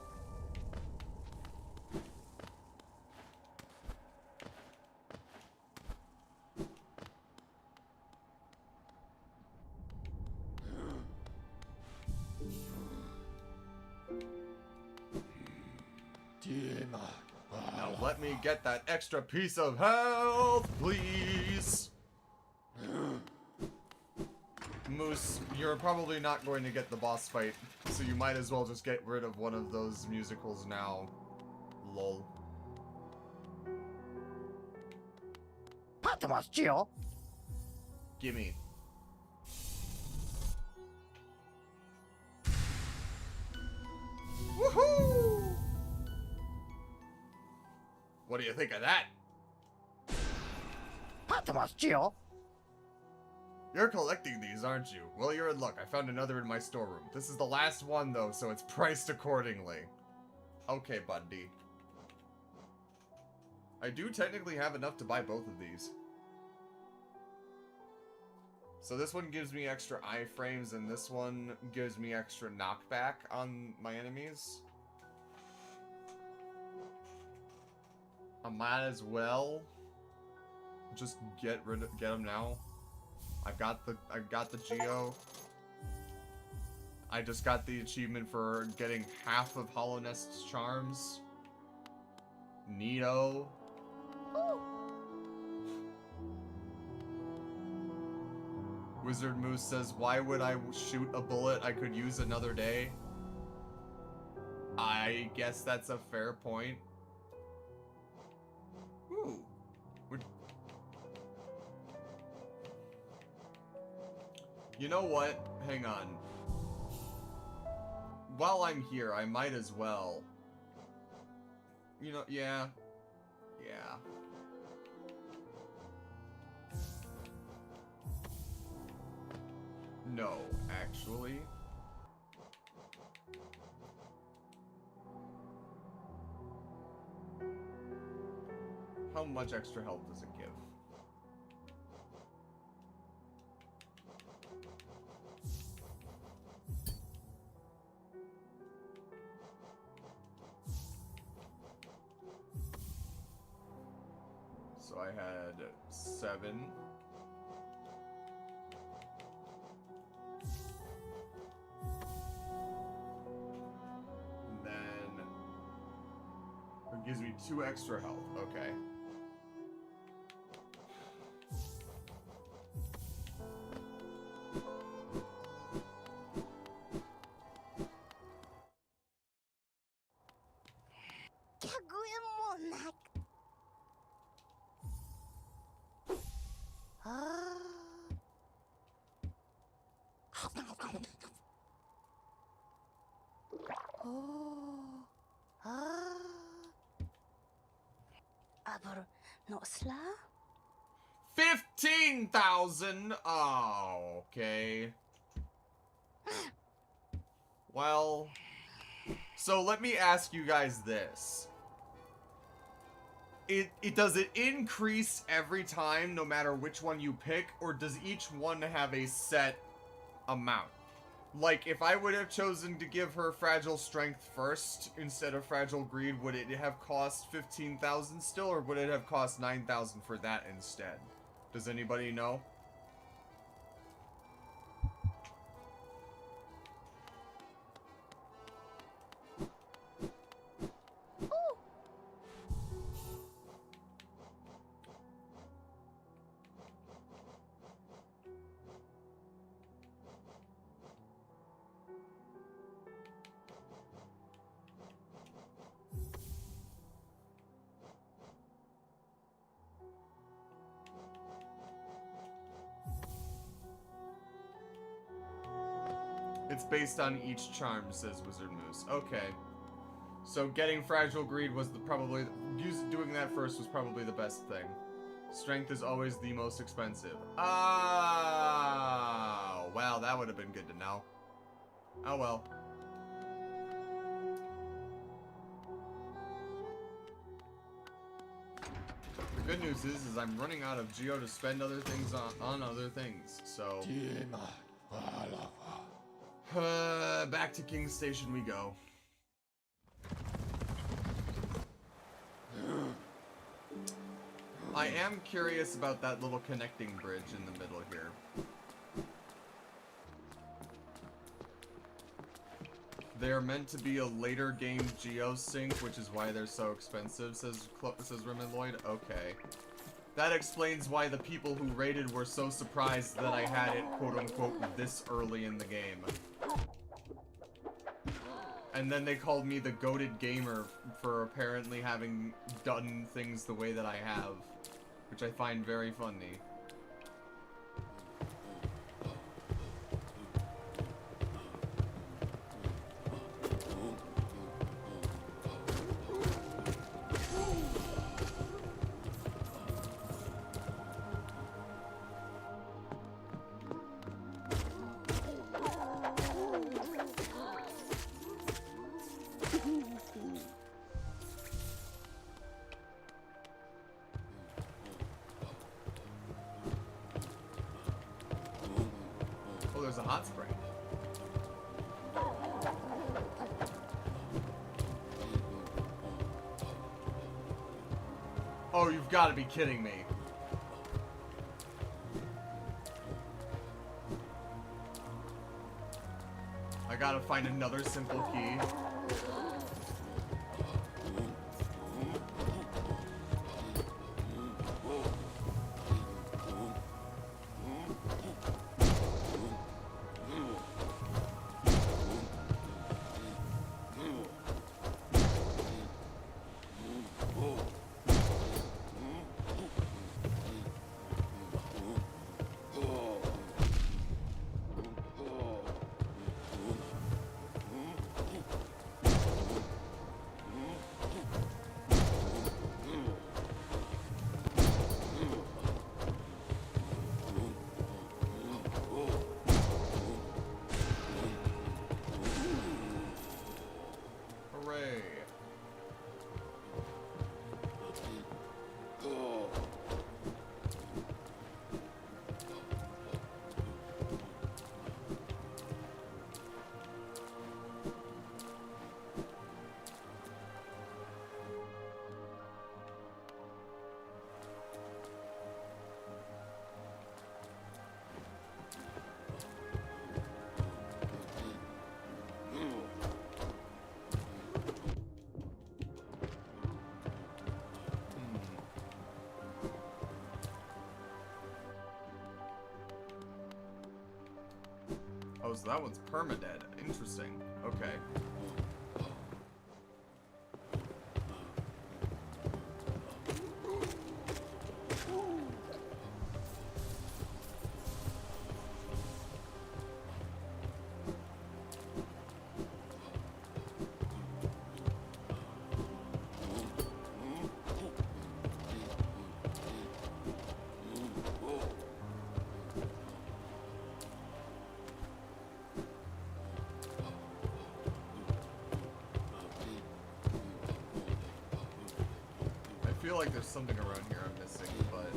Now let me get that extra piece of health, please. Moose, you're probably not going to get the boss fight, so you might as well just get rid of one of those musicals now. Lol. Gimme. Woohoo! What do you think of that? You're collecting these, aren't you? Well, you're in luck. I found another in my storeroom. This is the last one, though, so it's priced accordingly. Okay, buddy. I do technically have enough to buy both of these. So this one gives me extra iframes, and this one gives me extra knockback on my enemies. I might as well just get them now. I got the Geo. I just got the achievement for getting half of Hollow Nest's charms. Neato. Wizard Moose says, why would I shoot a bullet I could use another day? I guess that's a fair point. Ooh. You know what? Hang on. While I'm here, I might as well. You know, yeah. Yeah. No, actually. How much extra health does it give? So I had 7. And then it gives me 2 extra health. Okay. Not slow? 15,000! Oh, okay. Well, so let me ask you guys this. Does it increase every time no matter which one you pick, or does each one have a set amount? Like, if I would have chosen to give her Fragile Strength first instead of Fragile Greed, would it have cost 15,000 still, or would it have cost 9,000 for that instead? Does anybody know? It's based on each charm, says Wizard Moose. Okay. So getting Fragile Greed was doing that first was probably the best thing. Strength is always the most expensive. Ah, well. Wow, that would have been good to know. Oh well. The good news is I'm running out of geo to spend other things on other things, so... back to King's Station we go. I am curious about that little connecting bridge in the middle here. They're meant to be a later game geosync, which is why they're so expensive, says Rimmon Lloyd. Okay. That explains why the people who raided were so surprised that I had it, quote-unquote, this early in the game. And then they called me the goated gamer for apparently having done things the way that I have, which I find very funny. Oh, there's a hot spring. Oh, you've got to be kidding me. I gotta find another simple key. Hooray. Oh, so that one's permadead. Interesting. Okay. I feel like there's something around here I'm missing, but...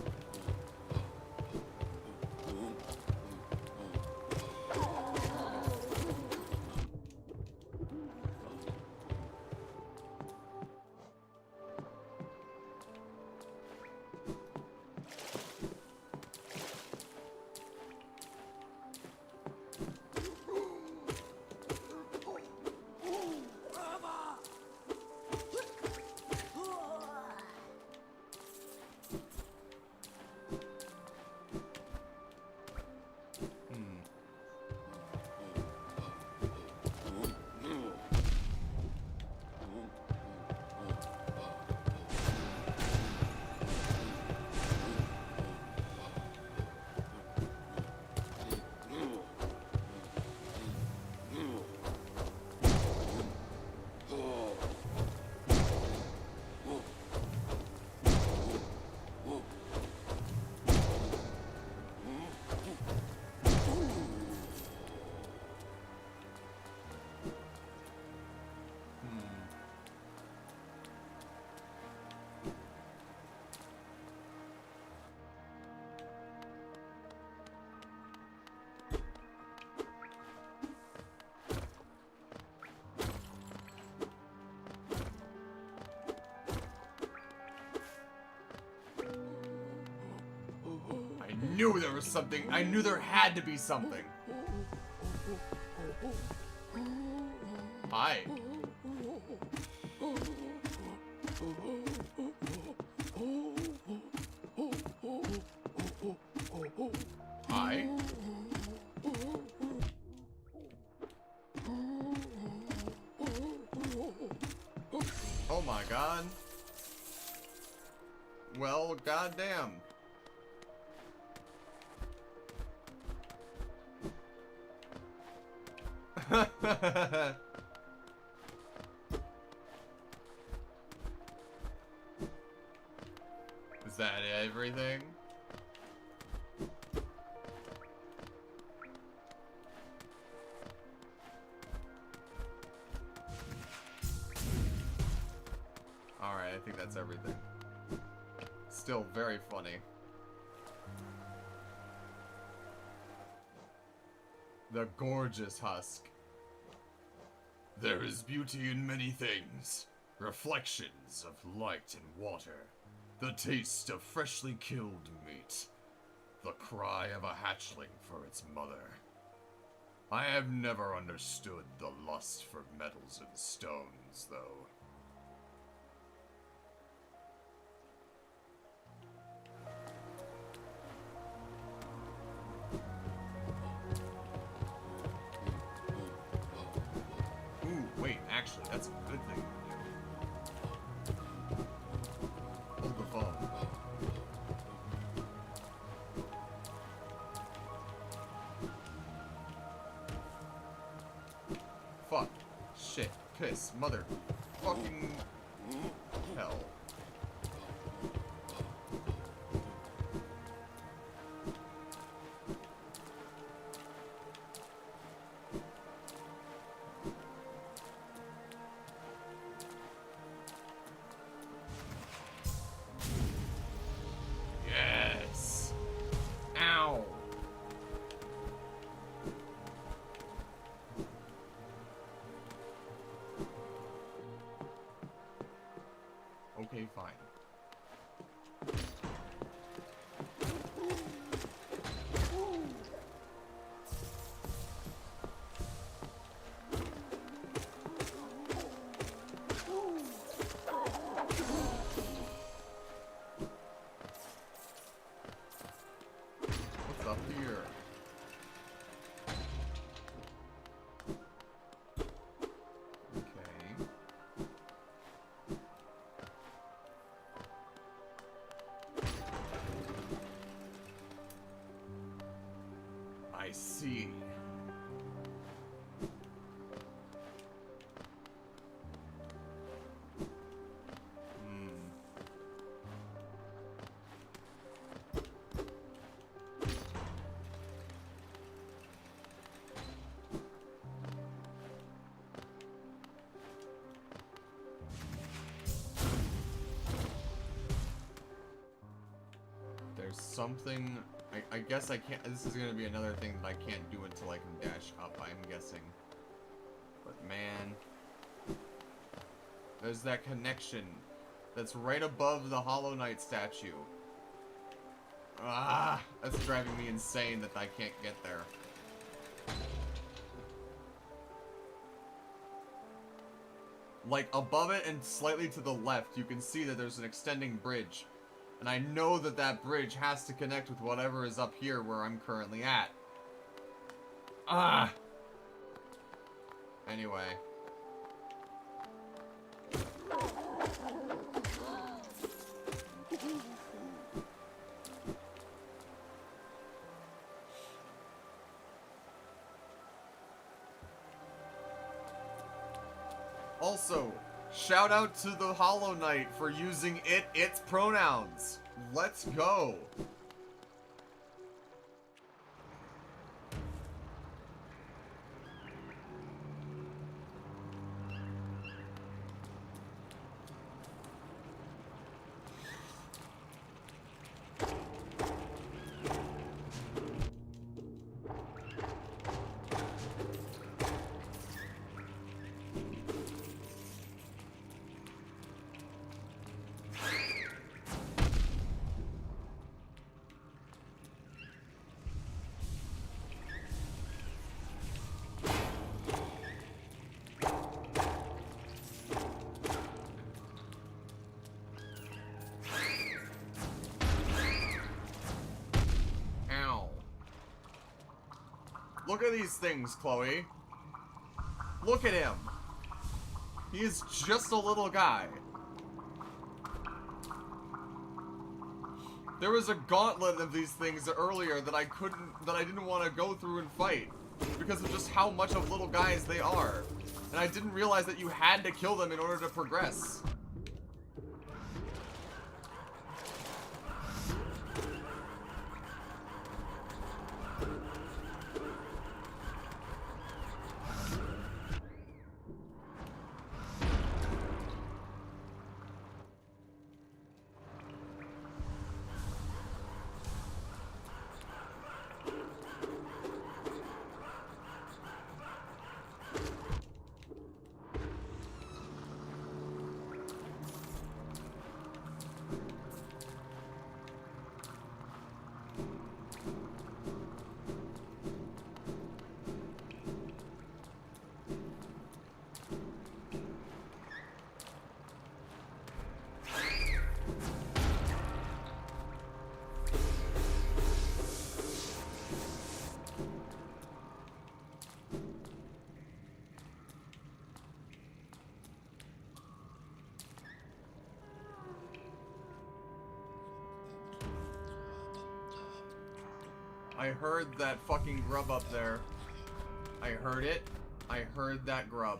knew there was something. I knew there had to be something. Hi. Hi. Oh my god. Well, goddamn. Is that everything? Alright, I think that's everything. Still very funny. The gorgeous husk. There is beauty in many things. Reflections of light and water. The taste of freshly killed meat. The cry of a hatchling for its mother. I have never understood the lust for metals and stones, though. Ooh, wait, actually, that's a good thing to do. Hold the phone. Fuck. Shit. Piss. Mother. Fucking hell. Yes! Ow. Okay, fine. What's up here? Okay. I see. Hmm. There's something. I guess I can't. This is gonna be another thing that I can't do until I can dash up, I'm guessing. But man. There's that connection that's right above the Hollow Knight statue. Ah! That's driving me insane that I can't get there. Like, above it and slightly to the left, you can see that there's an extending bridge. And I know that that bridge has to connect with whatever is up here where I'm currently at. Ah! Anyway. Also, shout out to the Hollow Knight for using its pronouns. Let's go. Look at these things, Chloe. Look at him. He's just a little guy. There was a gauntlet of these things earlier that I didn't want to go through and fight because of just how much of little guys they are. And I didn't realize that you had to kill them in order to progress. I heard that fucking grub up there. I heard it. I heard that grub.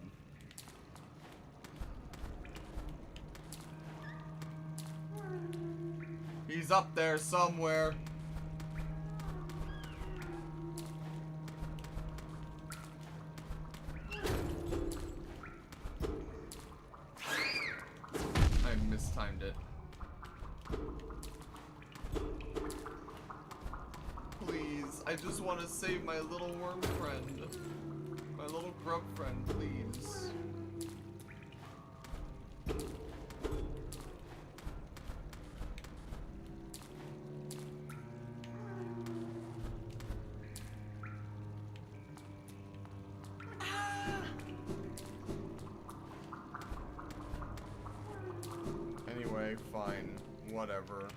He's up there somewhere. I mistimed it. Please, I just want to save my little worm friend. My little grub friend, please. Anyway, fine. Whatever.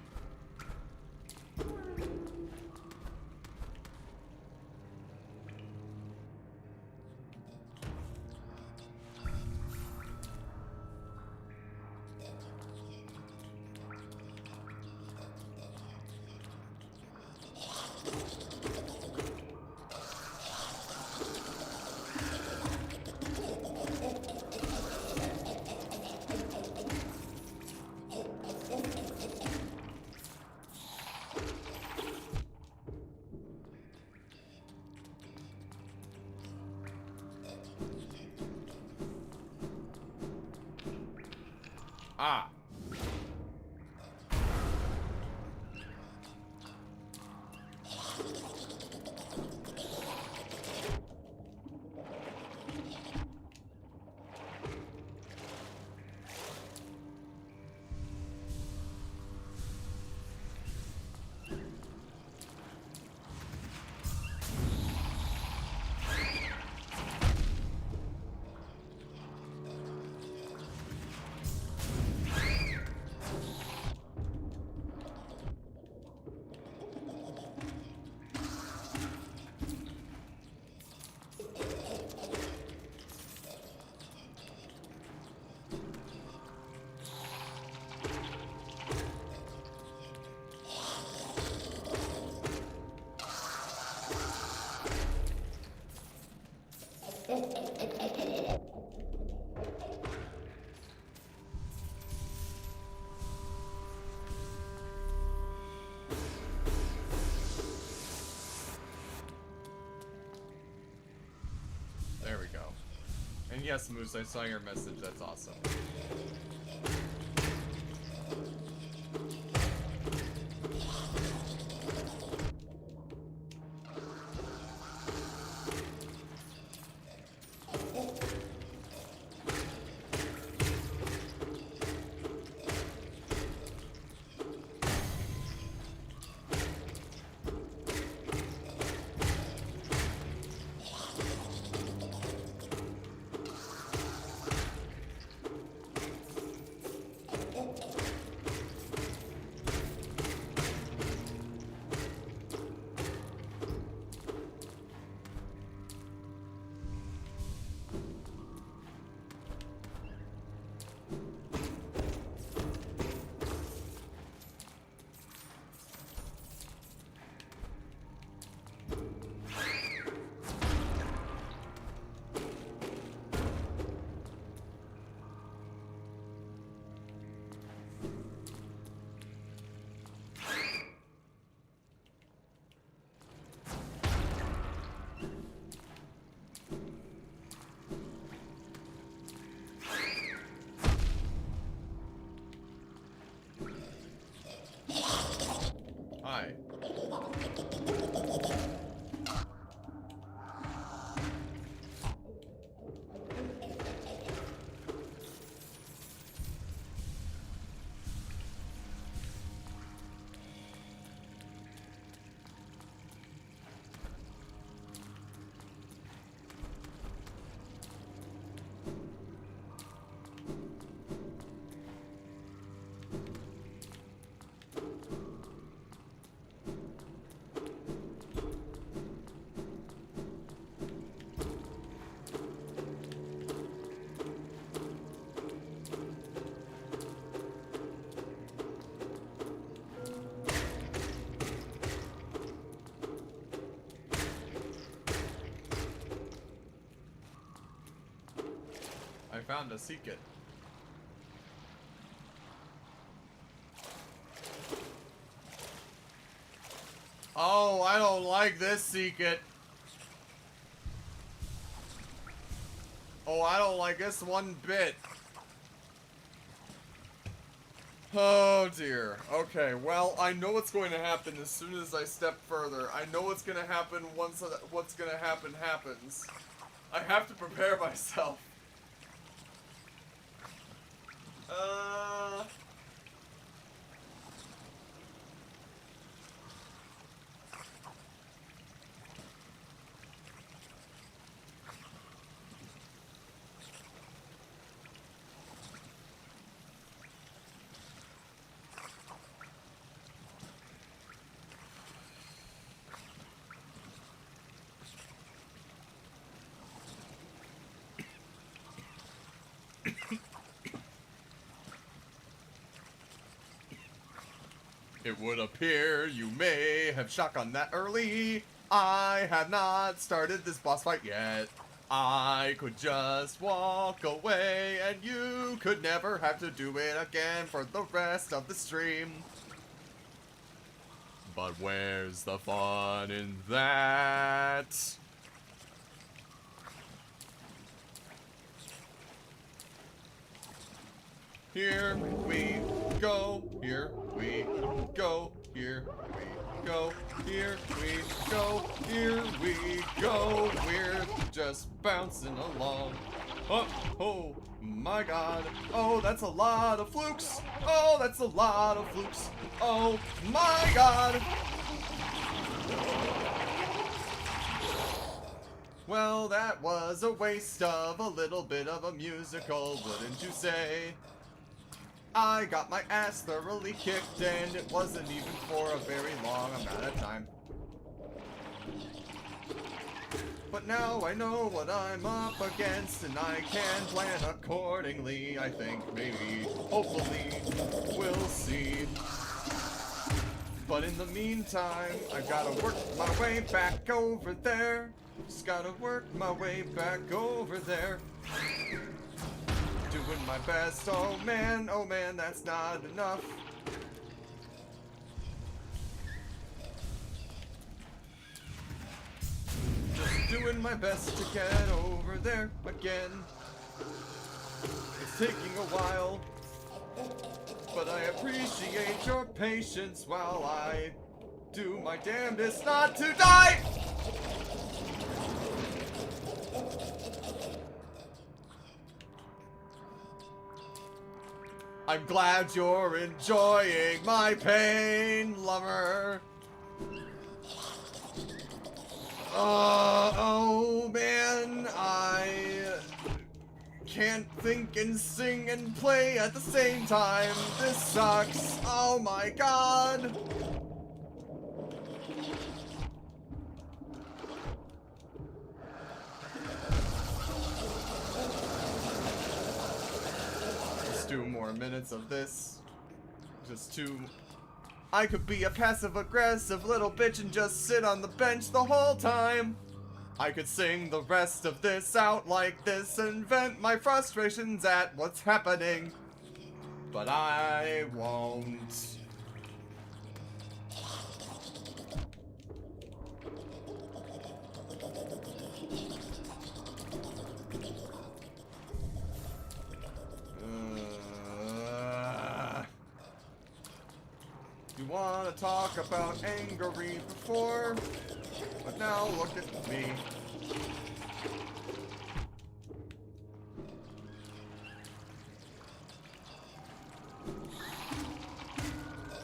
Ah. There we go. And yes, Moose, I saw your message. That's awesome. found a secret. Oh, I don't like this secret. Oh, I don't like this one bit. Oh dear. Okay, well, I know what's going to happen as soon as I step further. I know what's going to happen once what's going to happen happens. I have to prepare myself. It would appear you may have shotgunned that early. I have not started this boss fight yet. I could just walk away and you could never have to do it again for the rest of the stream. But where's the fun in that? Here we go, here we go, here we go, here we go, here we go. We're just bouncing along. Oh my god. Oh, that's a lot of flukes. Oh, that's a lot of flukes. Oh my god. Well, that was a waste of a little bit of a musical, wouldn't you say? I got my ass thoroughly kicked and it wasn't even for a very long amount of time. But now I know what I'm up against and I can plan accordingly, I think, maybe, hopefully, we'll see. But in the meantime, I gotta work my way back over there. Just gotta work my way back over there. Doing my best, oh man, that's not enough. Just doing my best to get over there again. It's taking a while, but I appreciate your patience while I do my damnedest not to die! I'm glad you're enjoying my pain, lover. Oh man, I can't think and sing and play at the same time. This sucks. Oh my god. Just 2 more minutes of this. Just 2. I could be a passive-aggressive little bitch and just sit on the bench the whole time. I could sing the rest of this out like this and vent my frustrations at what's happening. But I won't. You wanna talk about angry before, but now look at me.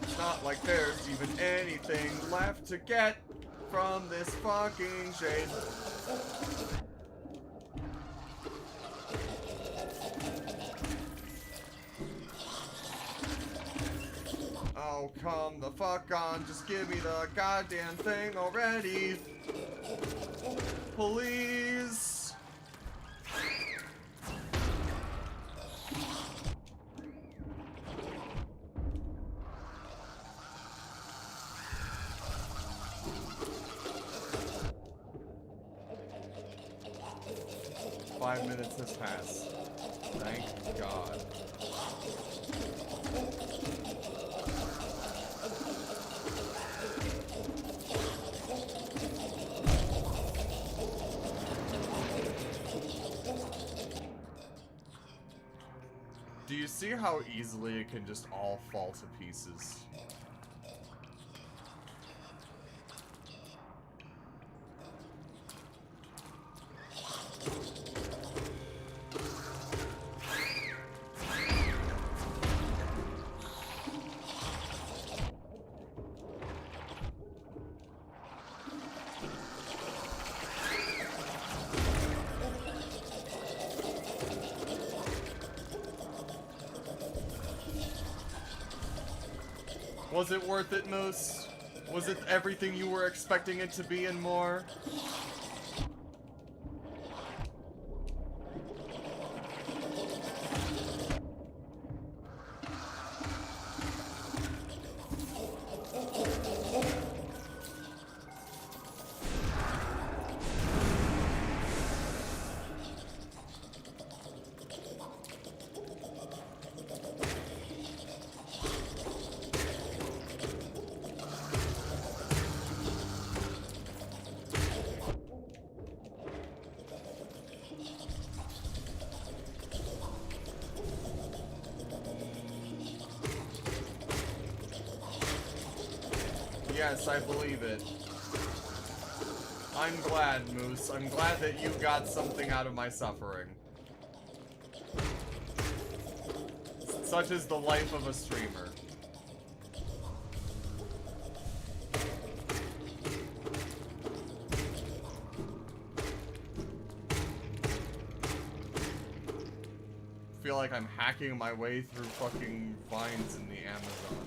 It's not like there's even anything left to get from this fucking shade. Oh, come the fuck on, just give me the goddamn thing already. Please. Five minutes has passed. Thank God. Do you see how easily it can just all fall to pieces? Was it worth it, Moose? Was it everything you were expecting it to be and more? Yes, I believe it. I'm glad, Moose. I'm glad that you got something out of my suffering. Such is the life of a streamer. Feel like I'm hacking my way through fucking vines in the Amazon.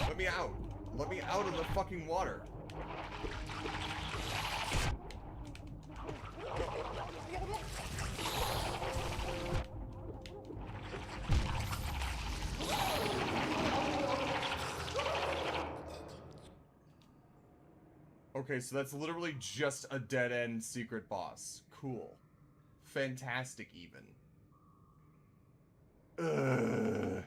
Let me out. Let me out of the fucking water. Okay, so that's literally just a dead-end secret boss. Cool. Fantastic, even. Ugh.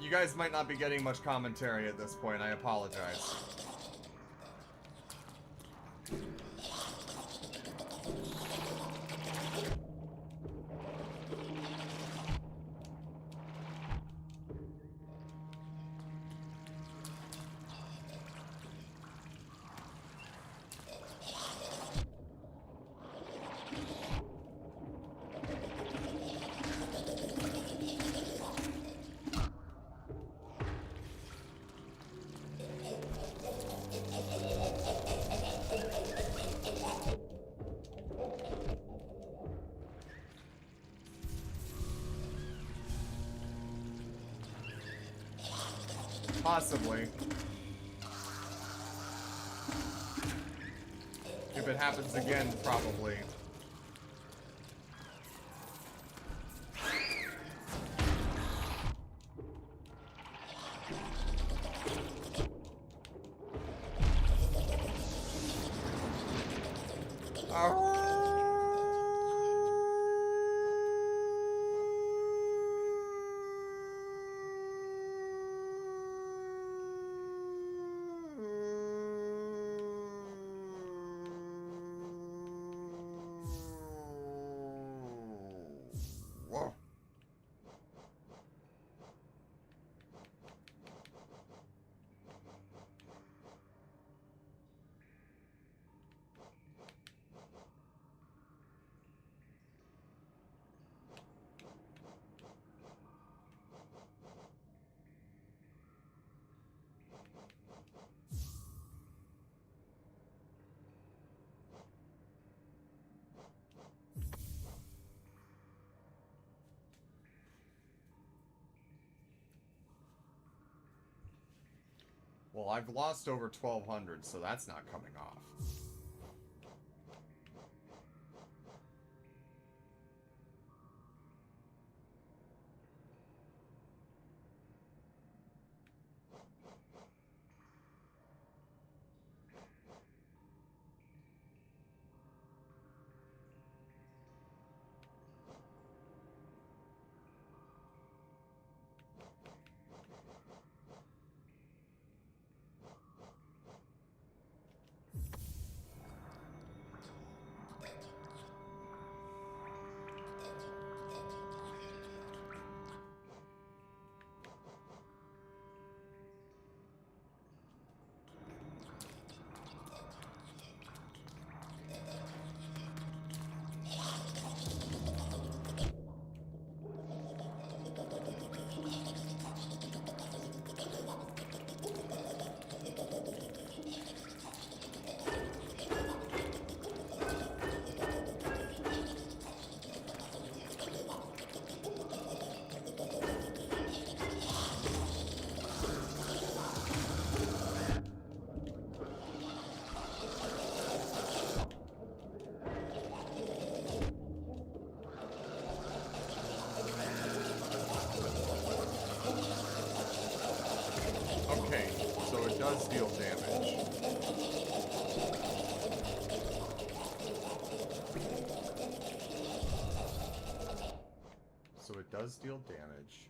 You guys might not be getting much commentary at this point, I apologize. Possibly. If it happens again, probably. Whoa. Well, I've lost over 1,200, so that's not coming off. Okay, so it does deal damage. So it does deal damage.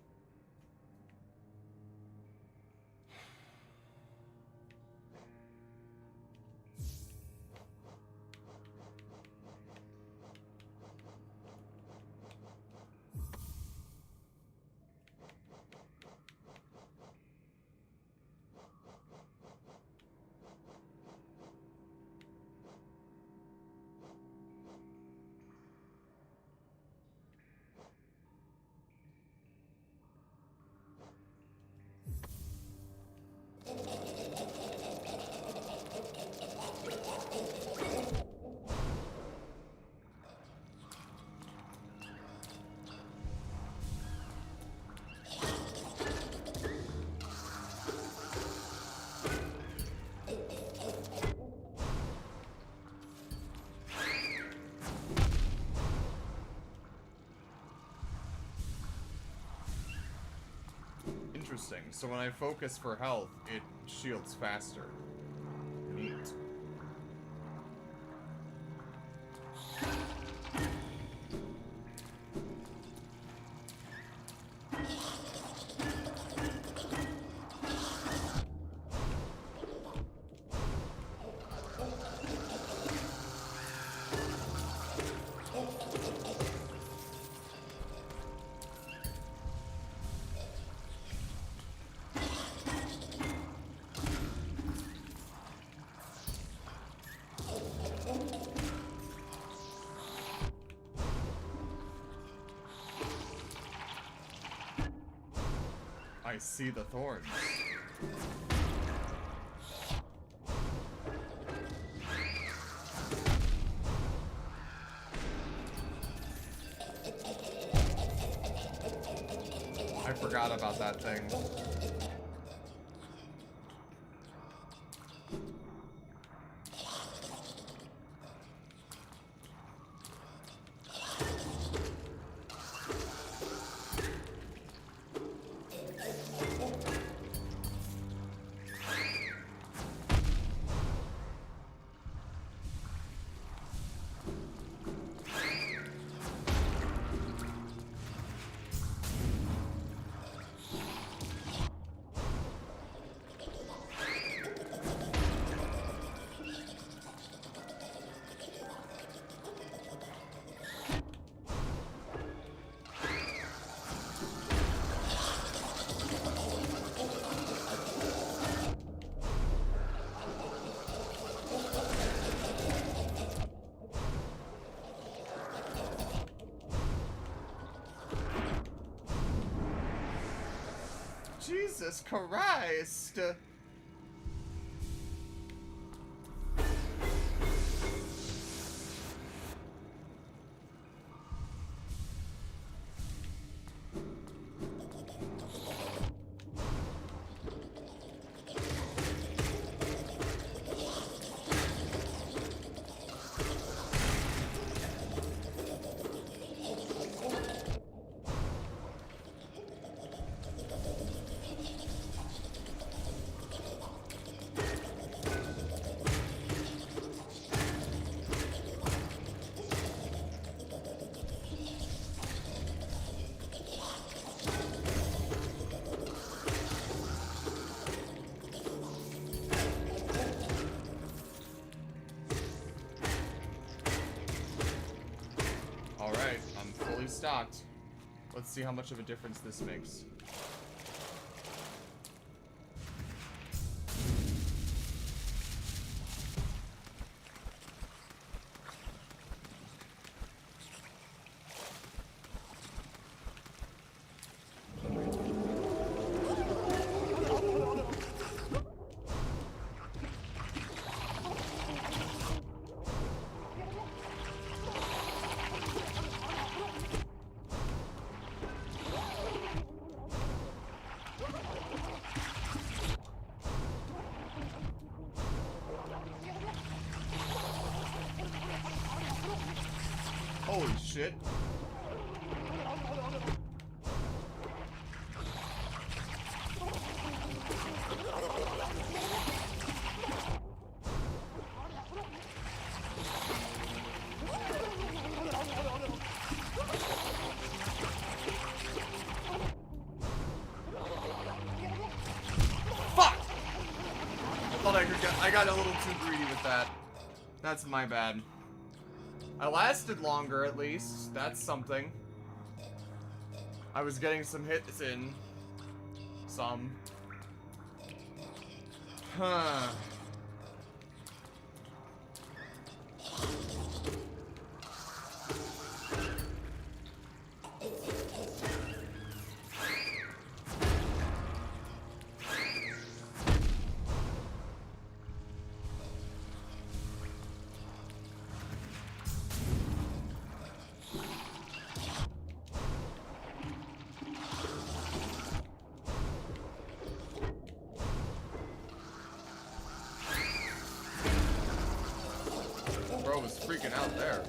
Interesting. So when I focus for health, it shields faster. Neat. I see the thorns. I forgot about that thing. Jesus Christ! fully stocked. Let's see how much of a difference this makes. Holy shit. Fuck! I thought I got a little too greedy with that. That's my bad. I lasted longer, at least. That's something. I was getting some hits in. Some. Huh. Bro was freaking out there.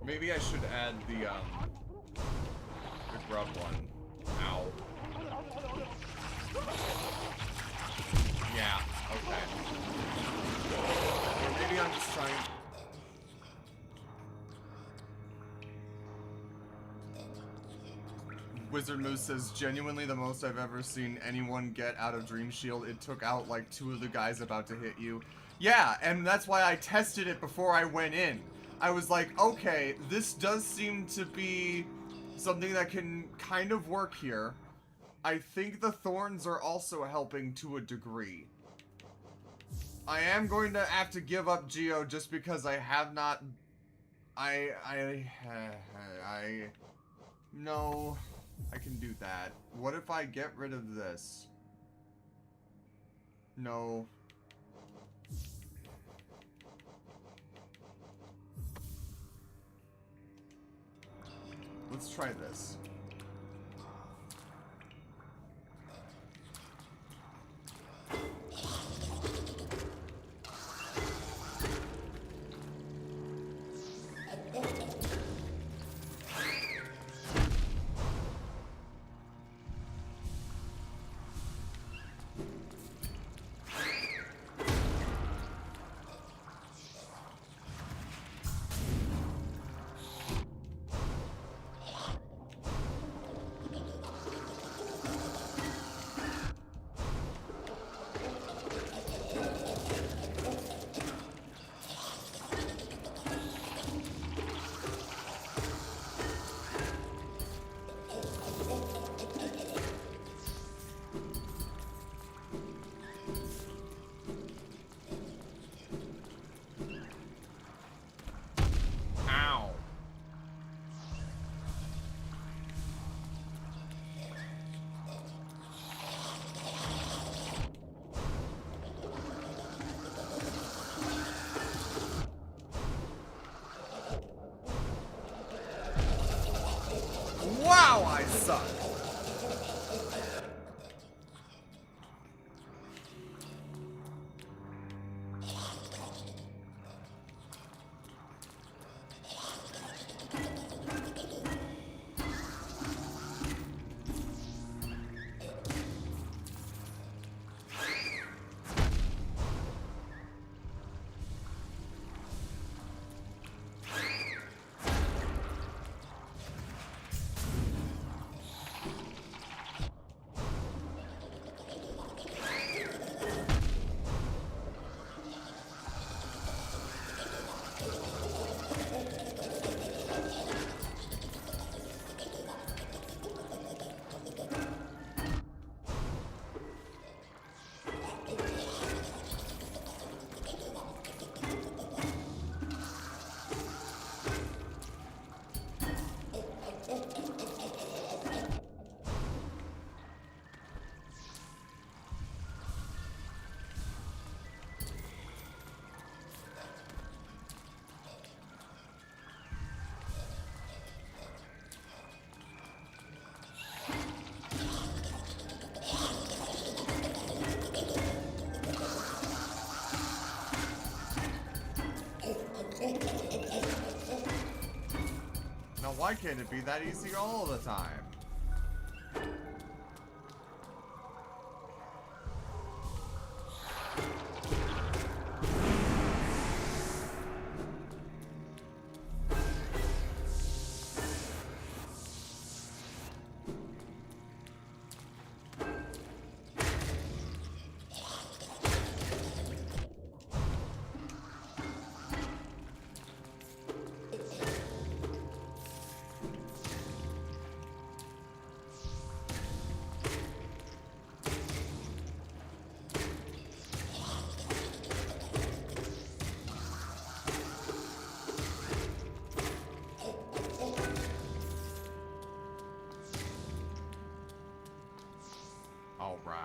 Maybe I should add the grub one. Ow. Yeah, okay. Or maybe I'm just trying... Wizard Moose says, genuinely the most I've ever seen anyone get out of Dream Shield. It took out like 2 of the guys about to hit you. Yeah, and that's why I tested it before I went in. I was like, okay, this does seem to be something that can kind of work here. I think the thorns are also helping to a degree. I am going to have to give up Geo just because I have not... No, I can do that. What if I get rid of this? No. Let's try this. Ow. Wow, I suck. Now, why can't it be that easy all the time? All right.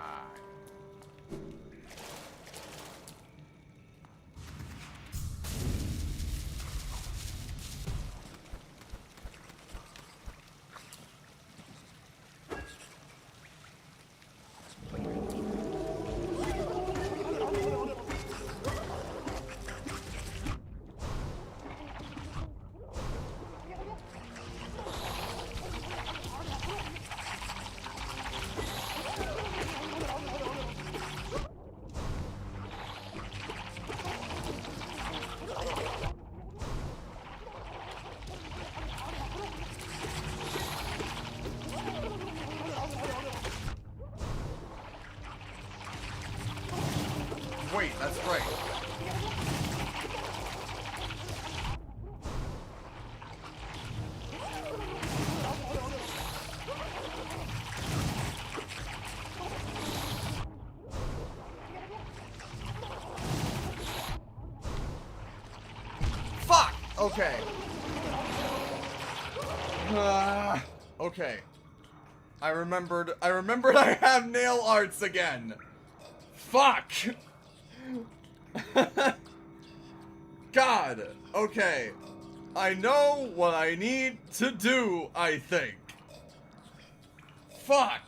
Wait, that's right. Fuck! Okay. Okay. I remembered I have nail arts again. Fuck! God, okay. I know what I need to do, I think. Fuck!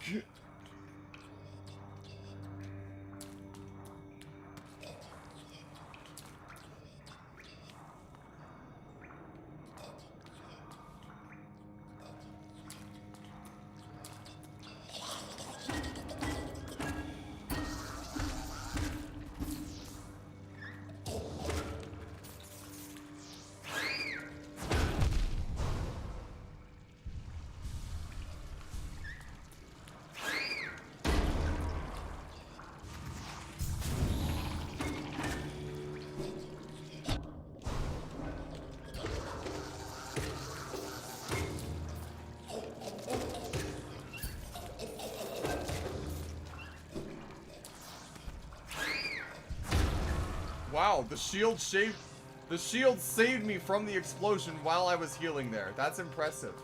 Wow, the shield saved me from the explosion while I was healing there. That's impressive.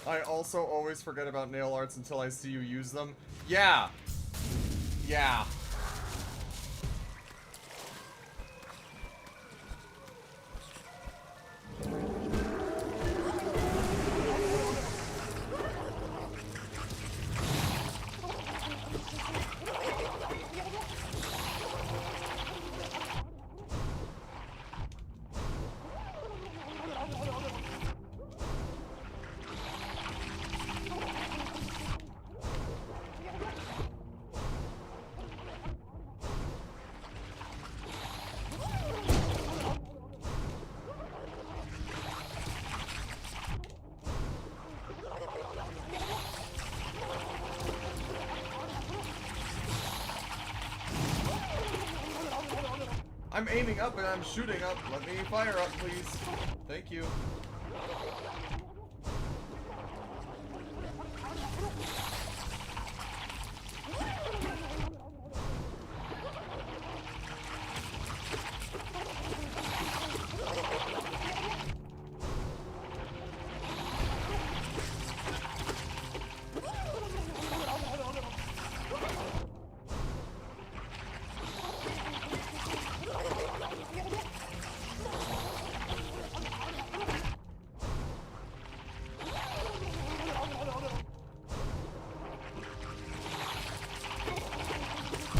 I also always forget about nail arts until I see you use them. Yeah. Yeah. I'm aiming up and I'm shooting up. Let me fire up, please. Thank you.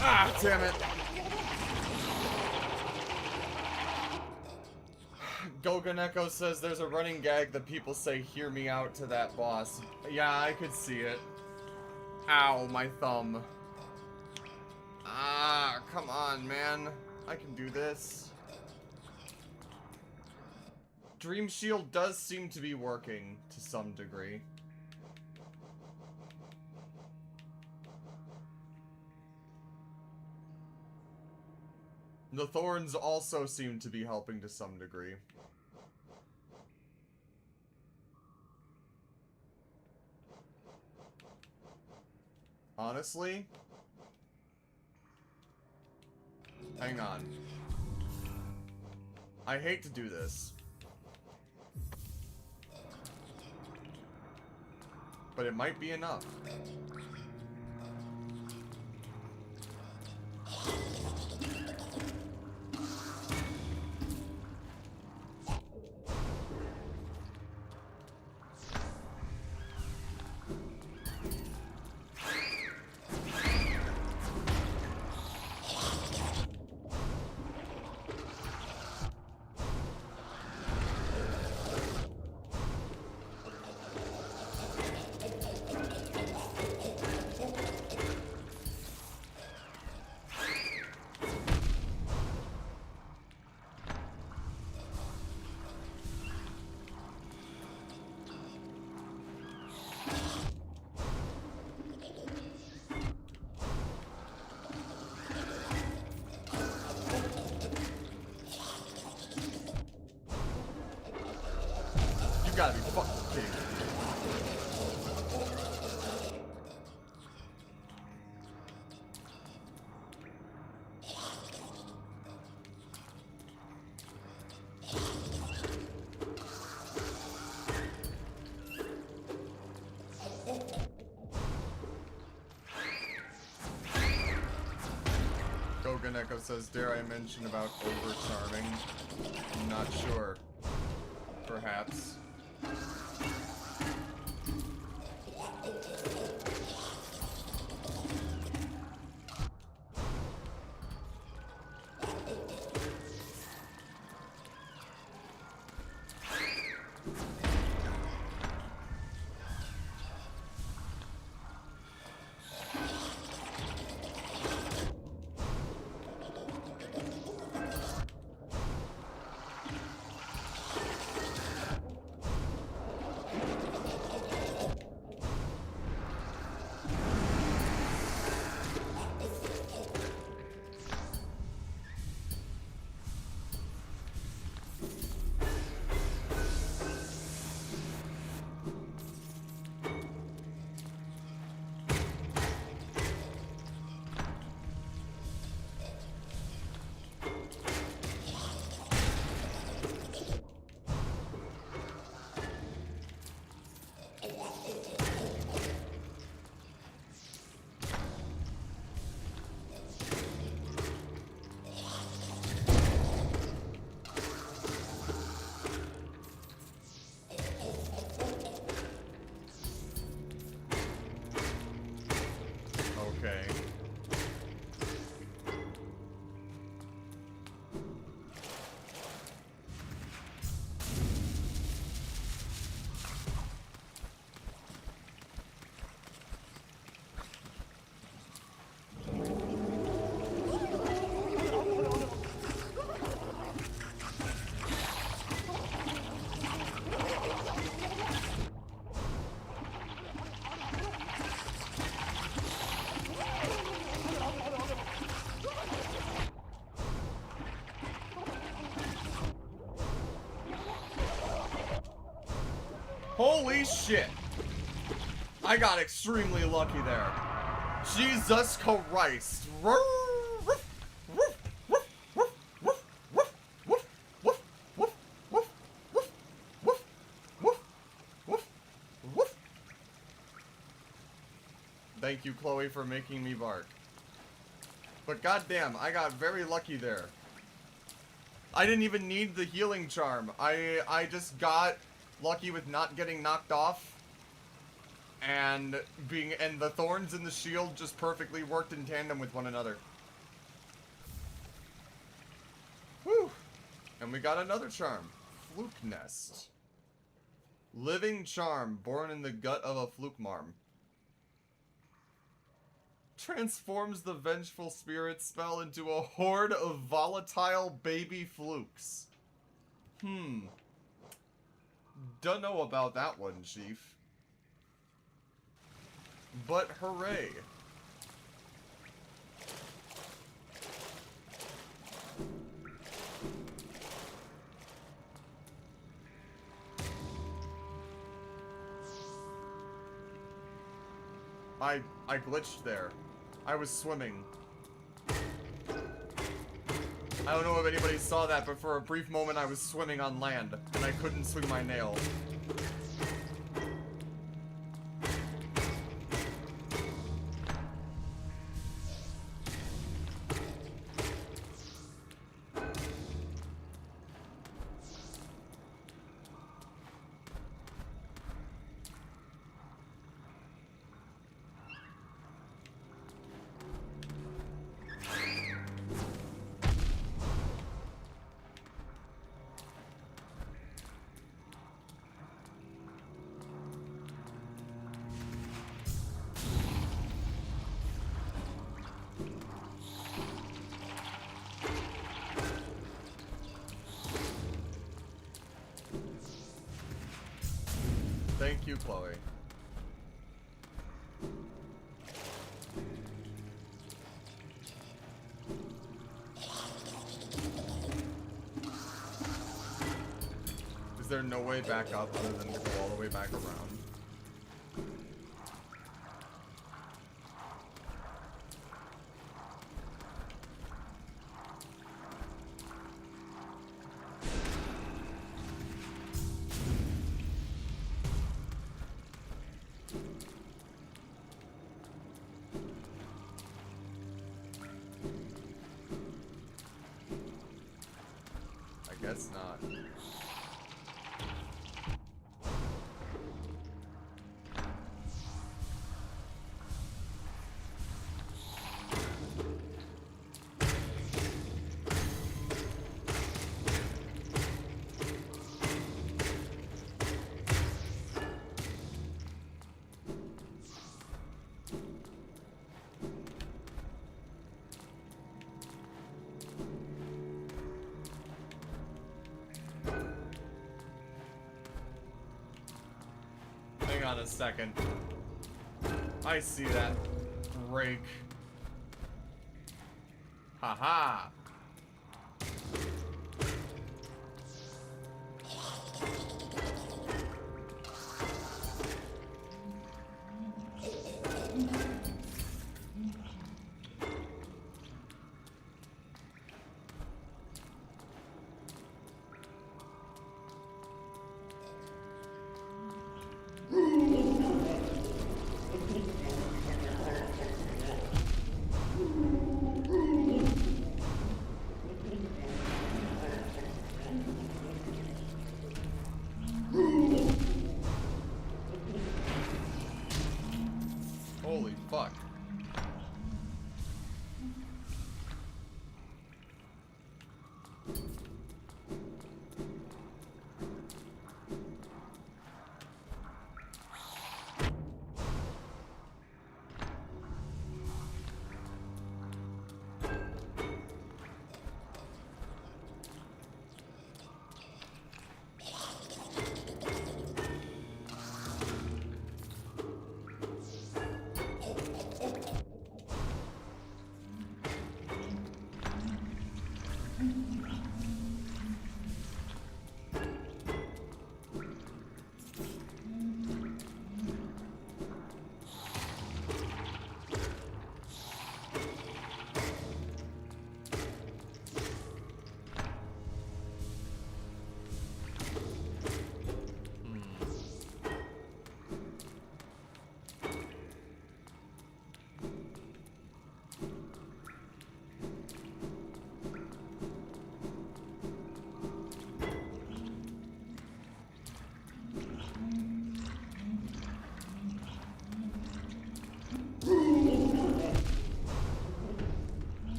Ah, damn it. Goganeko says there's a running gag that people say hear me out to that boss. Yeah, I could see it. Ow, my thumb. Ah, come on, man. I can do this. Dream Shield does seem to be working to some degree. The thorns also seem to be helping to some degree. Honestly? Hang on. I hate to do this. But it might be enough. gotta be fucking kidding me. Goganeko says, dare I mention about over-charming? Not sure. Perhaps. Okay. Holy shit! I got extremely lucky there. Jesus Christ. Thank you, Chloe, for making me bark. But goddamn, I got very lucky there. I didn't even need the healing charm. I just got lucky with not getting knocked off, and the thorns and the shield just perfectly worked in tandem with one another. Whew. And we got another charm. Fluke Nest. Living charm born in the gut of a fluke marm. Transforms the vengeful spirit spell into a horde of volatile baby flukes. Don't know about that one, Chief. But hooray. I glitched there. I was swimming. I don't know if anybody saw that, but for a brief moment I was swimming on land, and I couldn't swing my nail. Thank you, Chloe. Is there no way back up other than to go all the way back around? I guess not. Hang on a second. I see that break. Haha. Holy fuck.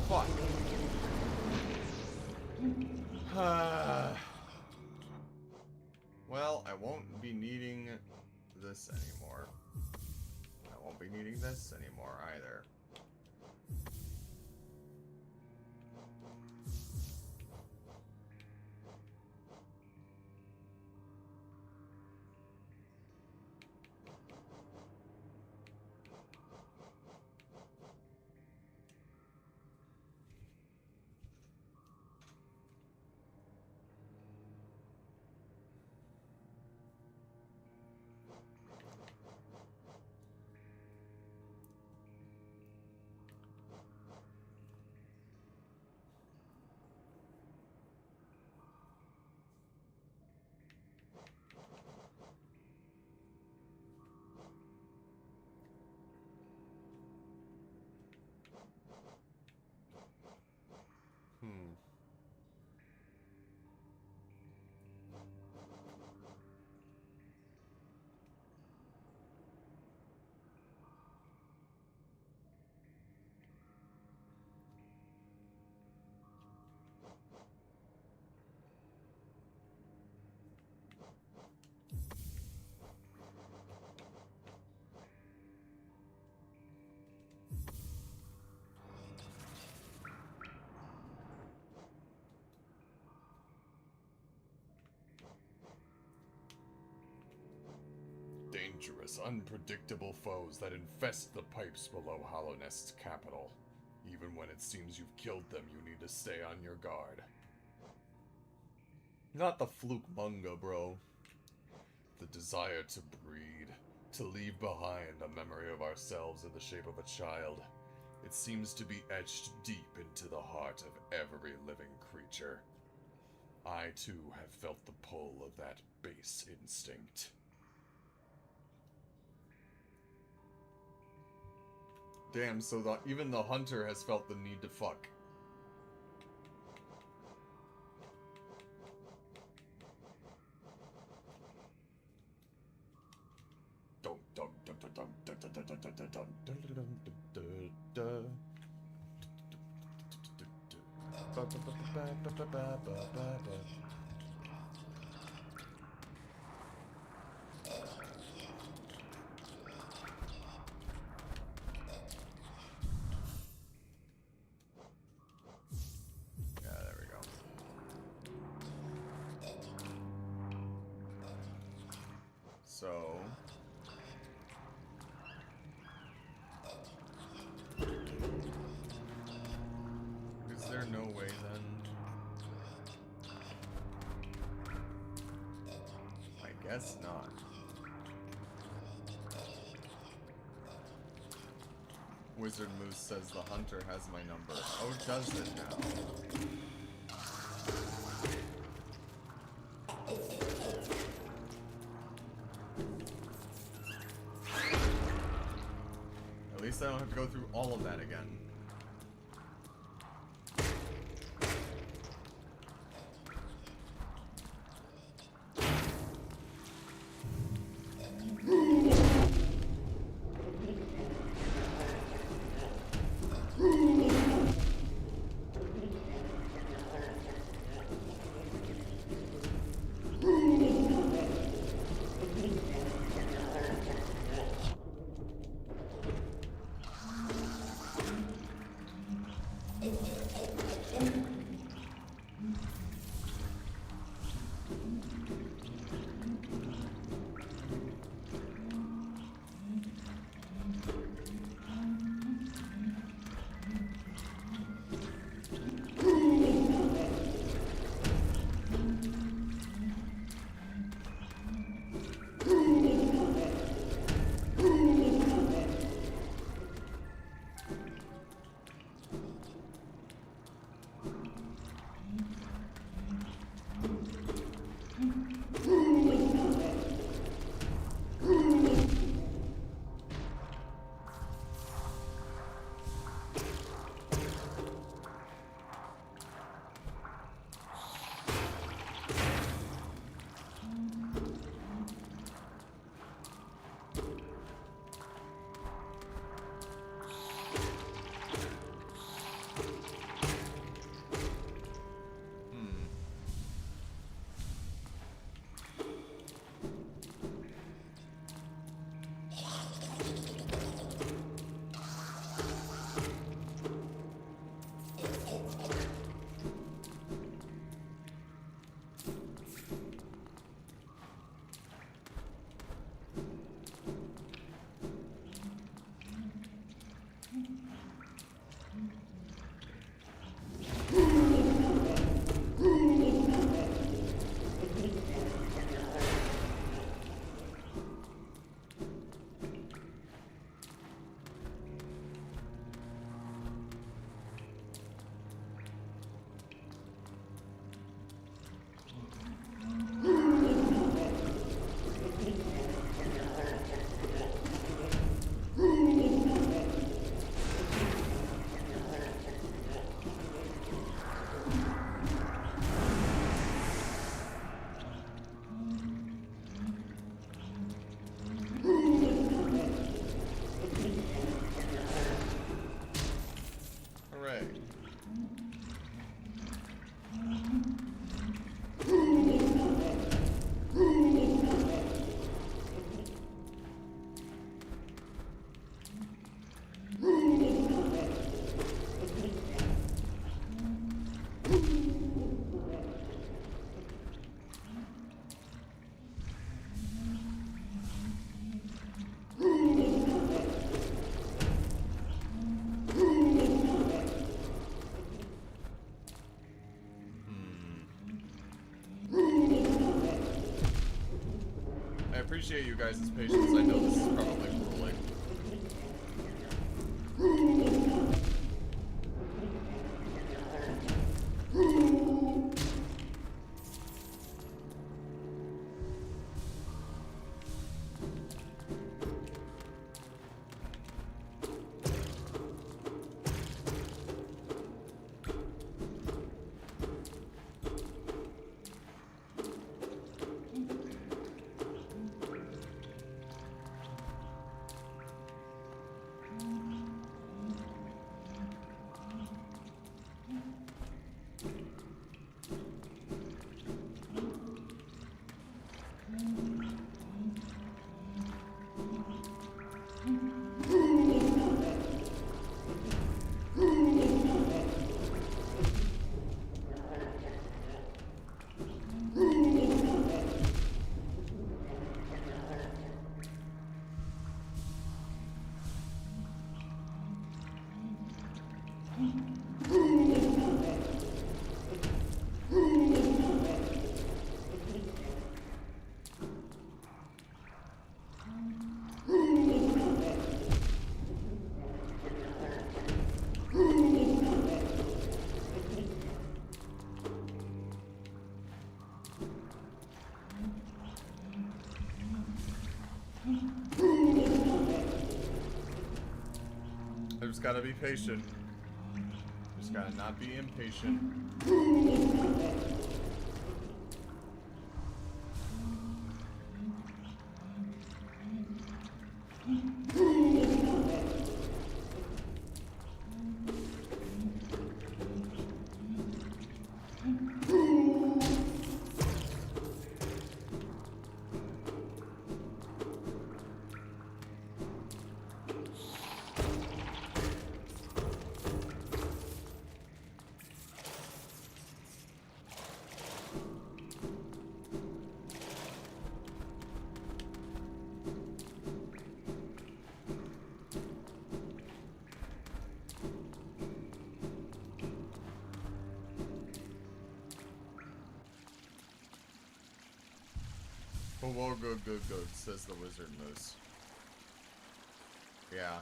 Fuck. Well, I won't be needing this anymore. I won't be needing this anymore either. dangerous, unpredictable foes that infest the pipes below Hollow Nest's capital. Even when it seems you've killed them, you need to stay on your guard. Not the fluke munga, bro. The desire to breed, to leave behind a memory of ourselves in the shape of a child. It seems to be etched deep into the heart of every living creature. I, too, have felt the pull of that base instinct. Damn, so even the hunter has felt the need to fuck. Dun dun dun dun dun dun dun dun dun dun dun dun dun dun dun. Yeah, there we go. So... is there no way then? I guess not. Wizard Moose says the hunter has my number. Oh, does it now? At least I don't have to go through all of that again. appreciate you guys' patience. I know this is probably grueling. I just gotta be patient. Just gotta not be impatient. Oh, whoa, good, says the wizard moose. Yeah.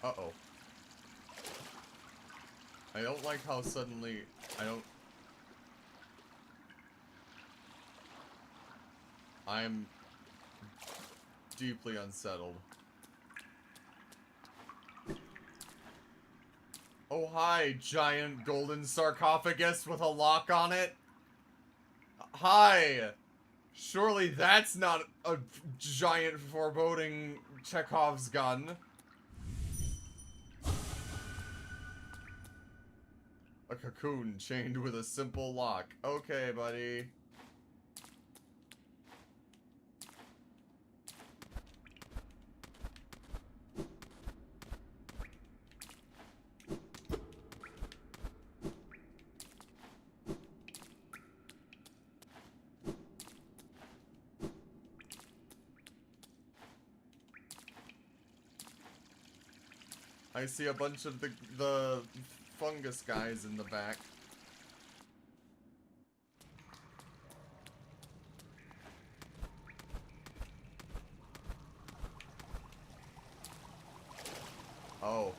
Uh-oh. I don't like how suddenly, I'm deeply unsettled. Oh, hi, giant golden sarcophagus with a lock on it. Hi. Surely that's not a giant foreboding Chekhov's gun. A cocoon chained with a simple lock. Okay, buddy. I see a bunch of the fungus guys in the back. Oh.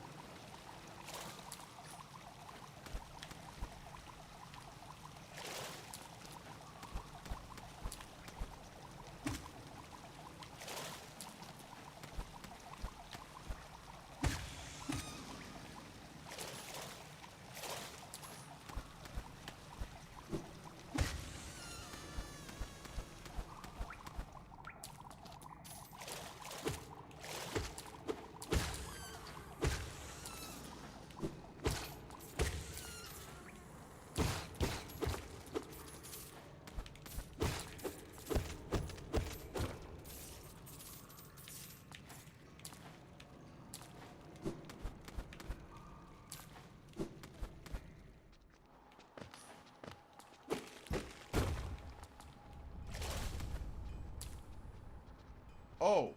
Oh.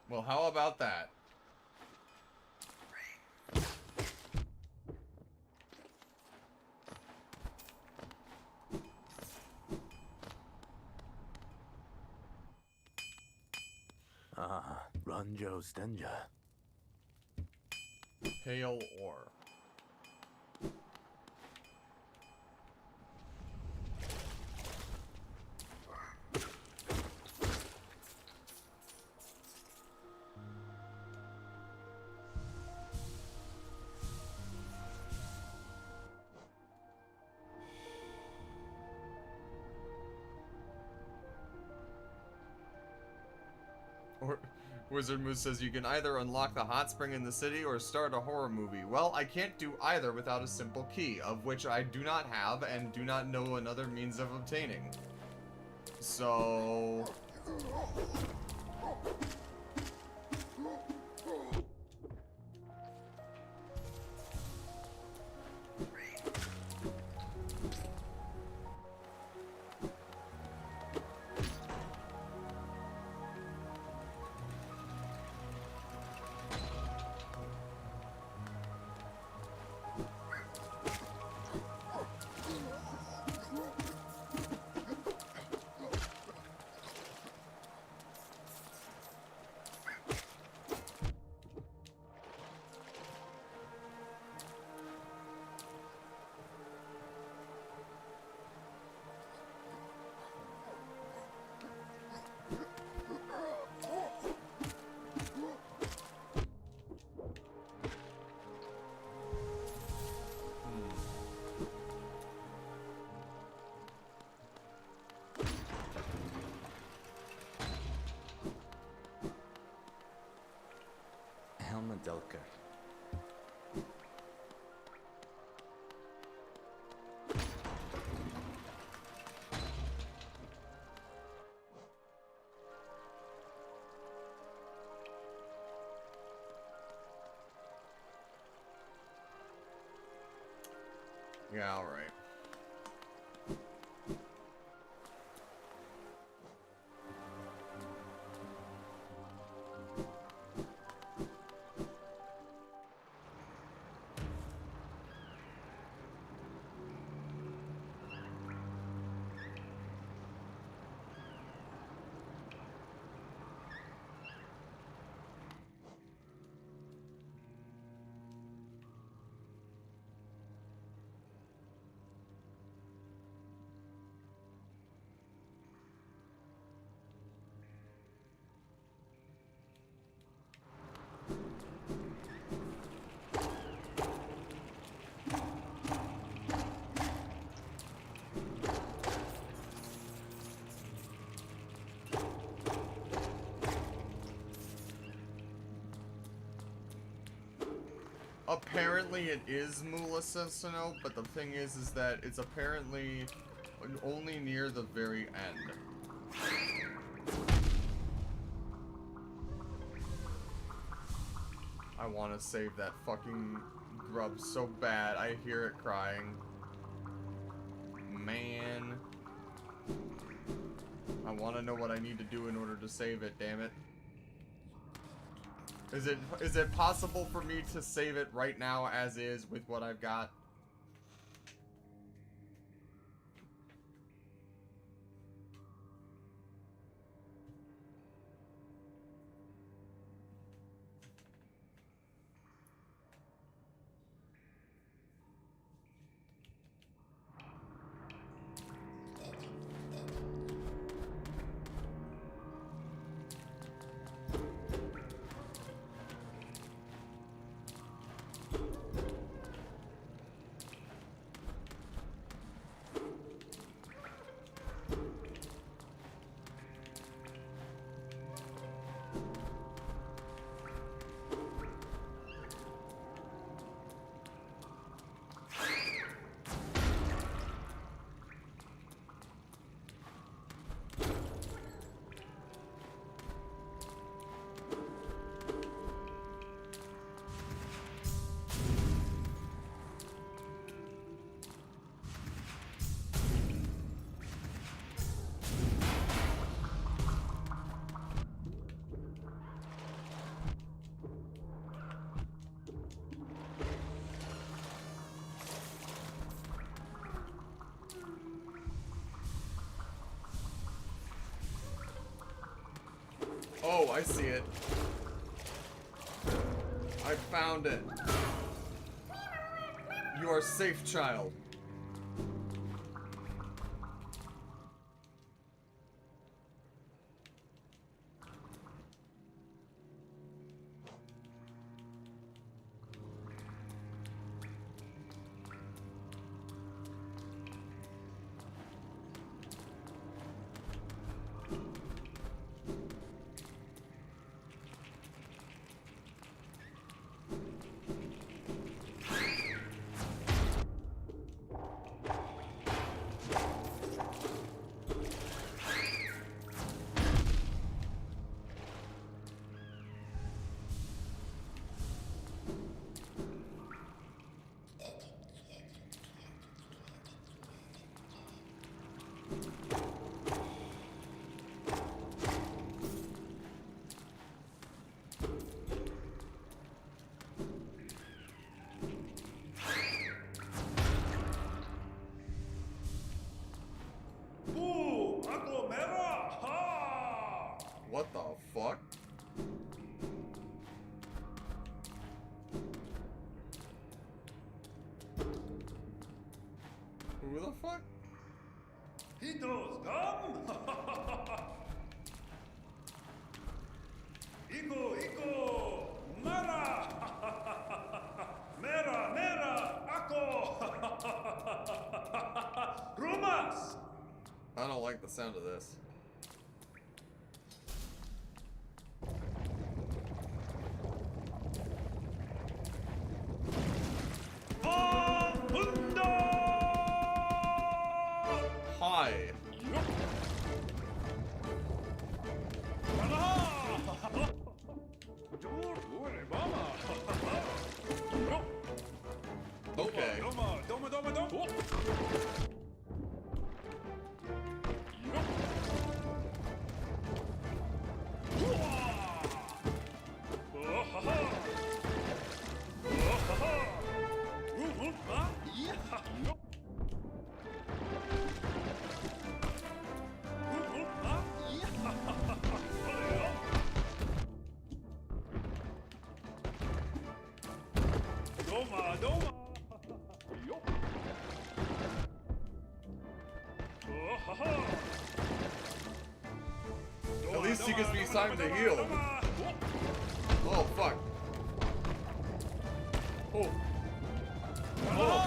Well, how about that? Ranjo Stenja. Pale ore. Or Wizard Moose says you can either unlock the hot spring in the city or start a horror movie. Well, I can't do either without a simple key, of which I do not have and do not know another means of obtaining. So... Helmadelka. Yeah, alright. Apparently it is Mulasesano, but the thing is that it's apparently only near the very end. I want to save that fucking grub so bad. I hear it crying. Man. I want to know what I need to do in order to save it, damn it. Is it possible for me to save it right now as is with what I've got? I see it. I found it. You are safe, child. What the fuck? Who the fuck? Hitos, come! Iko, Mara! Mera, Ako! Rumas! I don't like the sound of this. Hi. Okay. At least he gives me time to heal. Oh, fuck. Oh. Oh.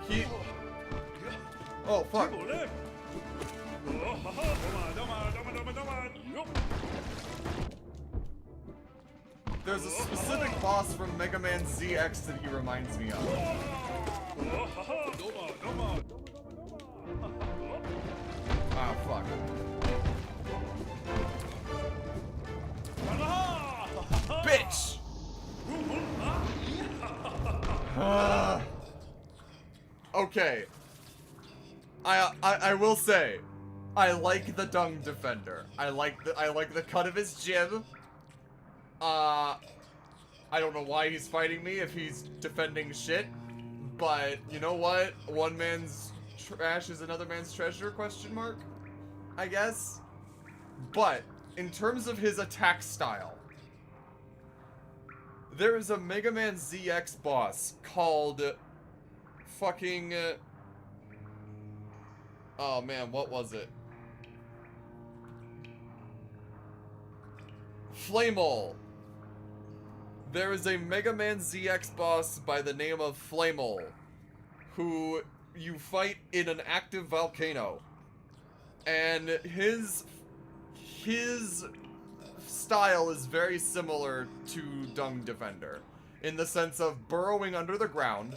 He... Oh, fuck. There's a specific boss from Mega Man ZX that he reminds me of. Ah, fuck. Bitch! Okay. I will say, I like the Dung Defender. I like the cut of his jib. I don't know why he's fighting me if he's defending shit, but you know what? One man's trash is another man's treasure, question mark? I guess. But, in terms of his attack style, there is a Mega Man ZX boss called fucking... oh man, what was it? Flamel. There is a Mega Man ZX boss by the name of Flamel, who you fight in an active volcano. And his style is very similar to Dung Defender, in the sense of burrowing under the ground,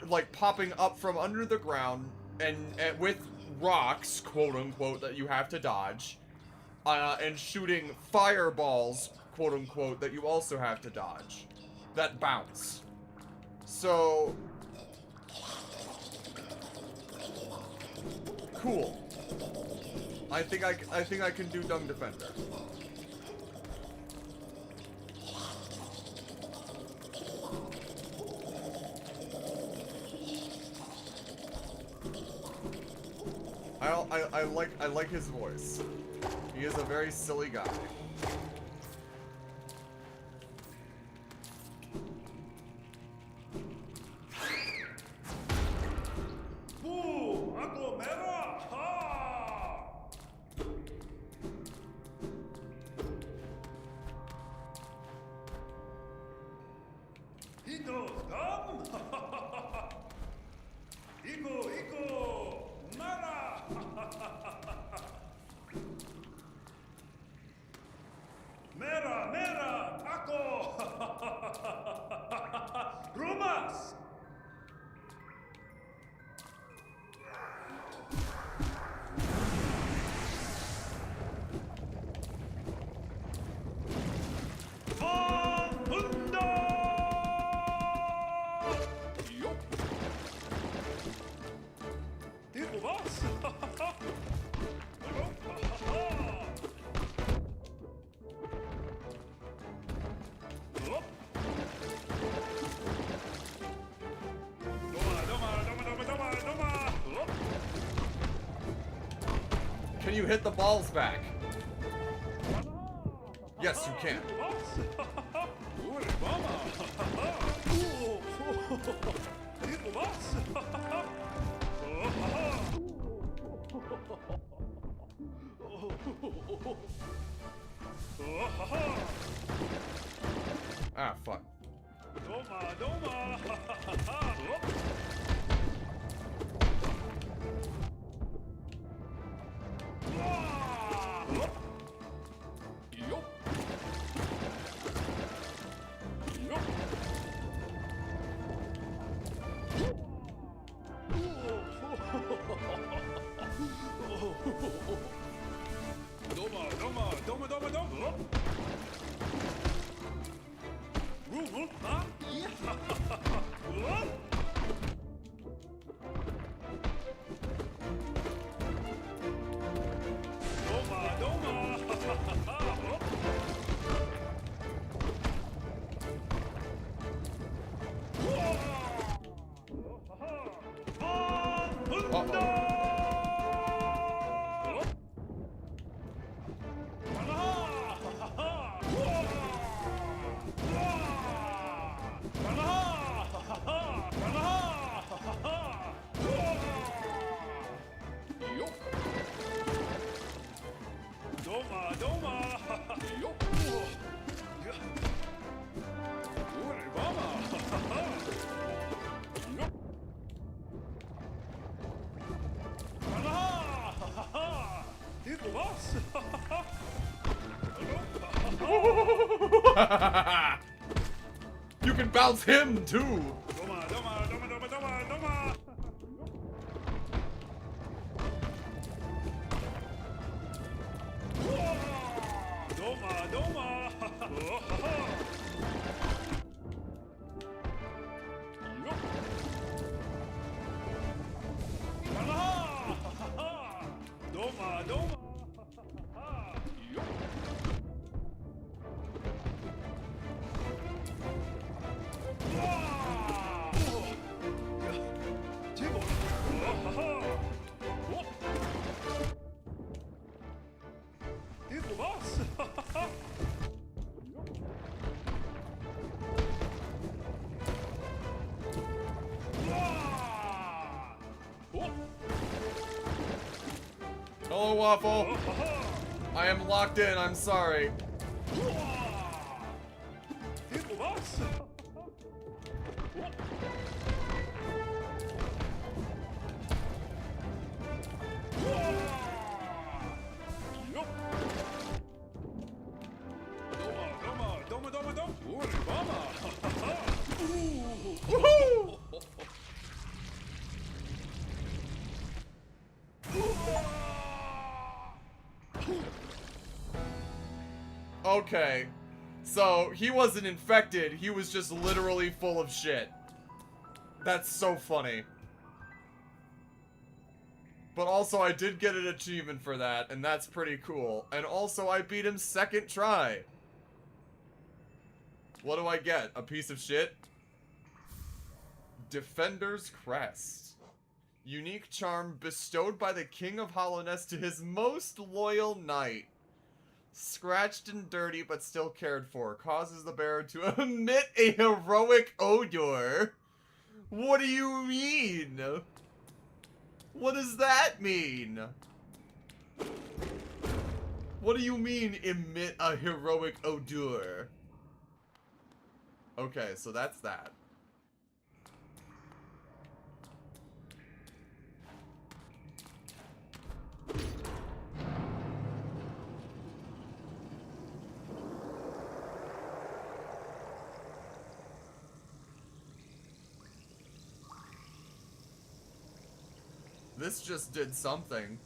like popping up from under the ground, and with rocks, quote unquote, that you have to dodge, and shooting fireballs, quote unquote, that you also have to dodge, that bounce. So, cool. I think I can do Dung Defender. I like his voice. He is a very silly guy. Boo! Ako mera! Ha! Hitos, come! Iko! Mara! Mera! Ako! Rumas! Tipo was? Can you hit the balls back? Yes, you can. Tipo was? Ah, fuck. Doma! Doma! Rule, huh? Yeah! You can bounce him too. Hello, Waffle. I am locked in. I'm sorry. Woohoo! Okay. So, he wasn't infected, he was just literally full of shit. That's so funny. But also, I did get an achievement for that, and that's pretty cool. And also, I beat him second try. What do I get? A piece of shit? Defender's Crest. Unique charm bestowed by the King of Hollowness to his most loyal knight. Scratched and dirty but still cared for. Causes the bearer to emit a heroic odor. What do you mean? What does that mean? What do you mean, emit a heroic odor? Okay, so that's that. This just did something.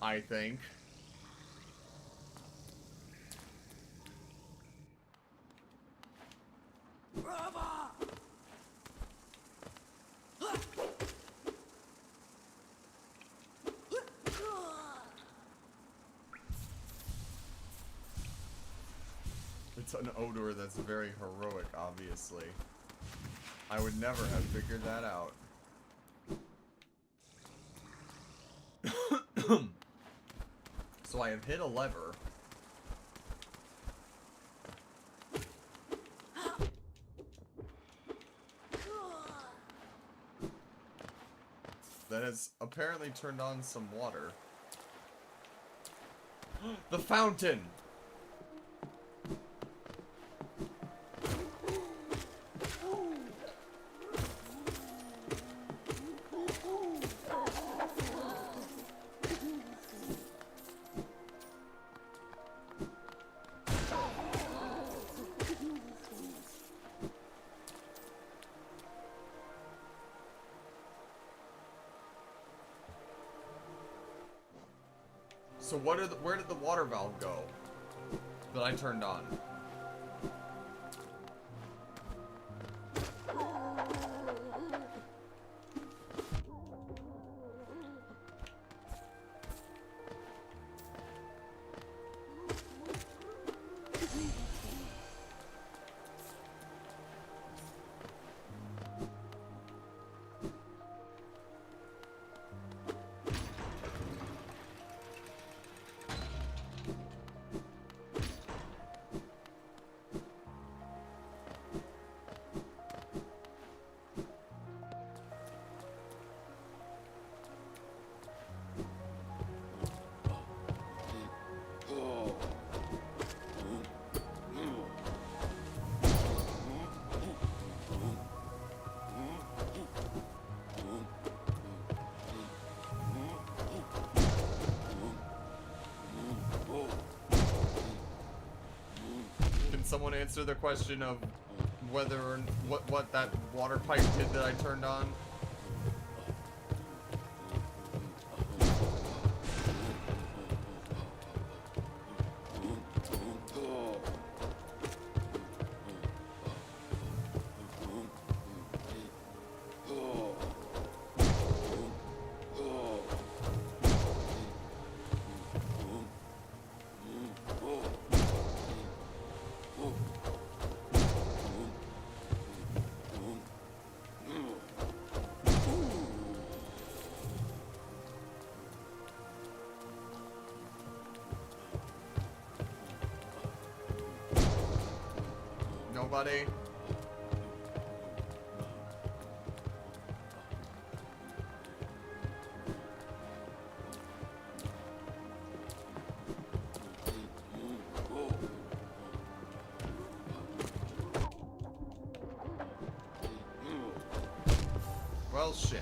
I think. It's an odor that's very heroic, obviously. I would never have figured that out. So I have hit a lever. That has apparently turned on some water. The fountain! So where did the water valve go that I turned on? Someone answer the question of whether or what that water pipe did that I turned on? Nobody? Well, shit.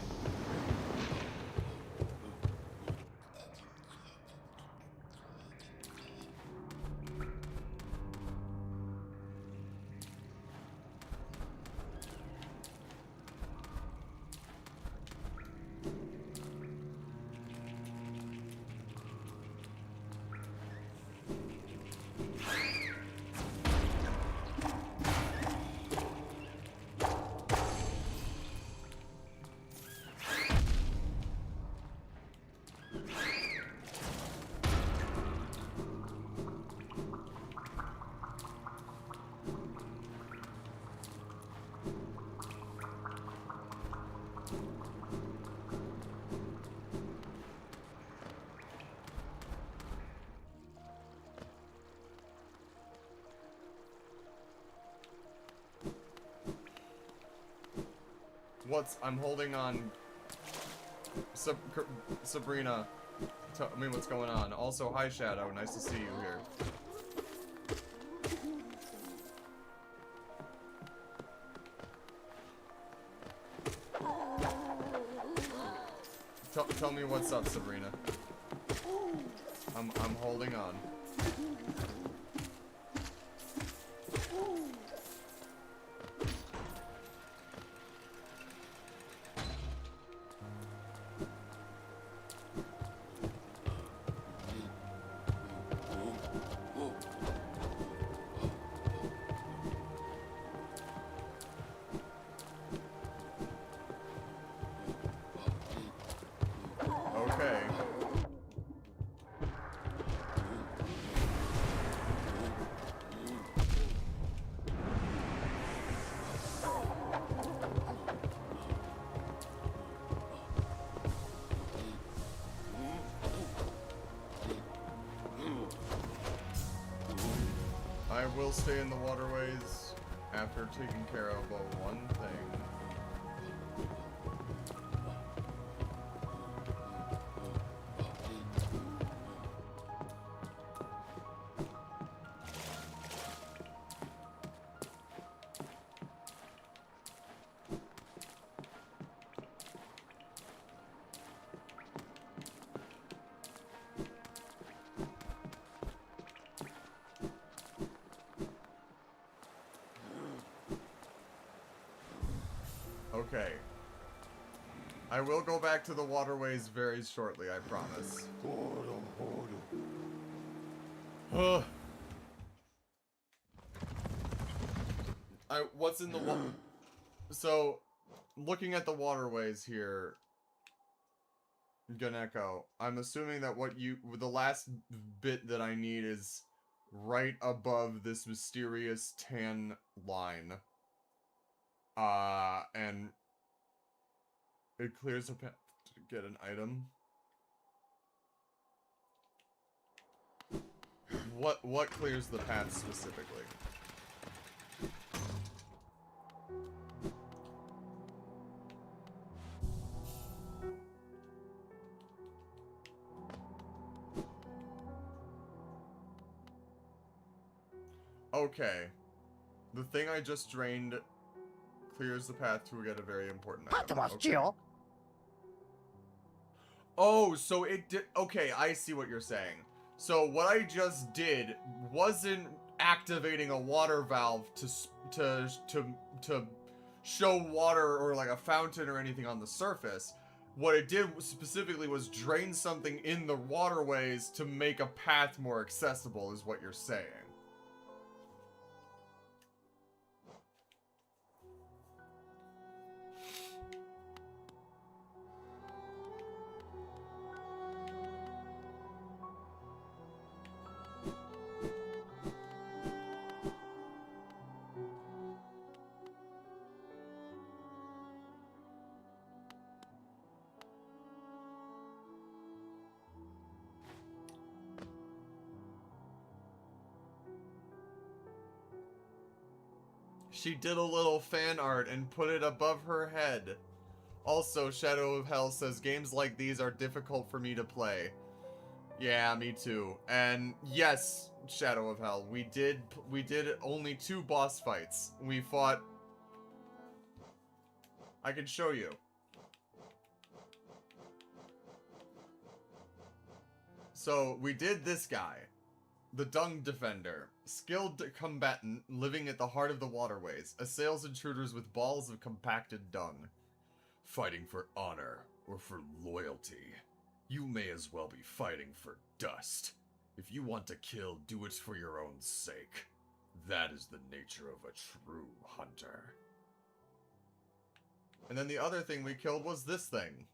I'm holding on. Sabrina, tell me what's going on. Also, hi Shadow, nice to see you here. Tell me what's up, Sabrina. I'm holding on. Okay. I will stay in the waterways after taking care of one thing. Okay. I will go back to the waterways very shortly, I promise. What's in the So, looking at the waterways here, Ganeko, I'm assuming that the last bit that I need is right above this mysterious tan line. And it clears a path to get an item. What clears the path specifically? Okay. The thing I just drained clears the path to get a very important item. Okay. Oh, so it did. Okay, I see what you're saying. So what I just did wasn't activating a water valve to show water or like a fountain or anything on the surface. What it did specifically was drain something in the waterways to make a path more accessible, is what you're saying. She did a little fan art and put it above her head. Also, Shadow of Hell says, games like these are difficult for me to play. Yeah, me too. And yes, Shadow of Hell, we did only 2 boss fights. We fought... I can show you. So, we did this guy. The Dung Defender. Skilled combatant living at the heart of the waterways. Assails intruders with balls of compacted dung. Fighting for honor or for loyalty. You may as well be fighting for dust. If you want to kill, do it for your own sake. That is the nature of a true hunter. And then the other thing we killed was this thing.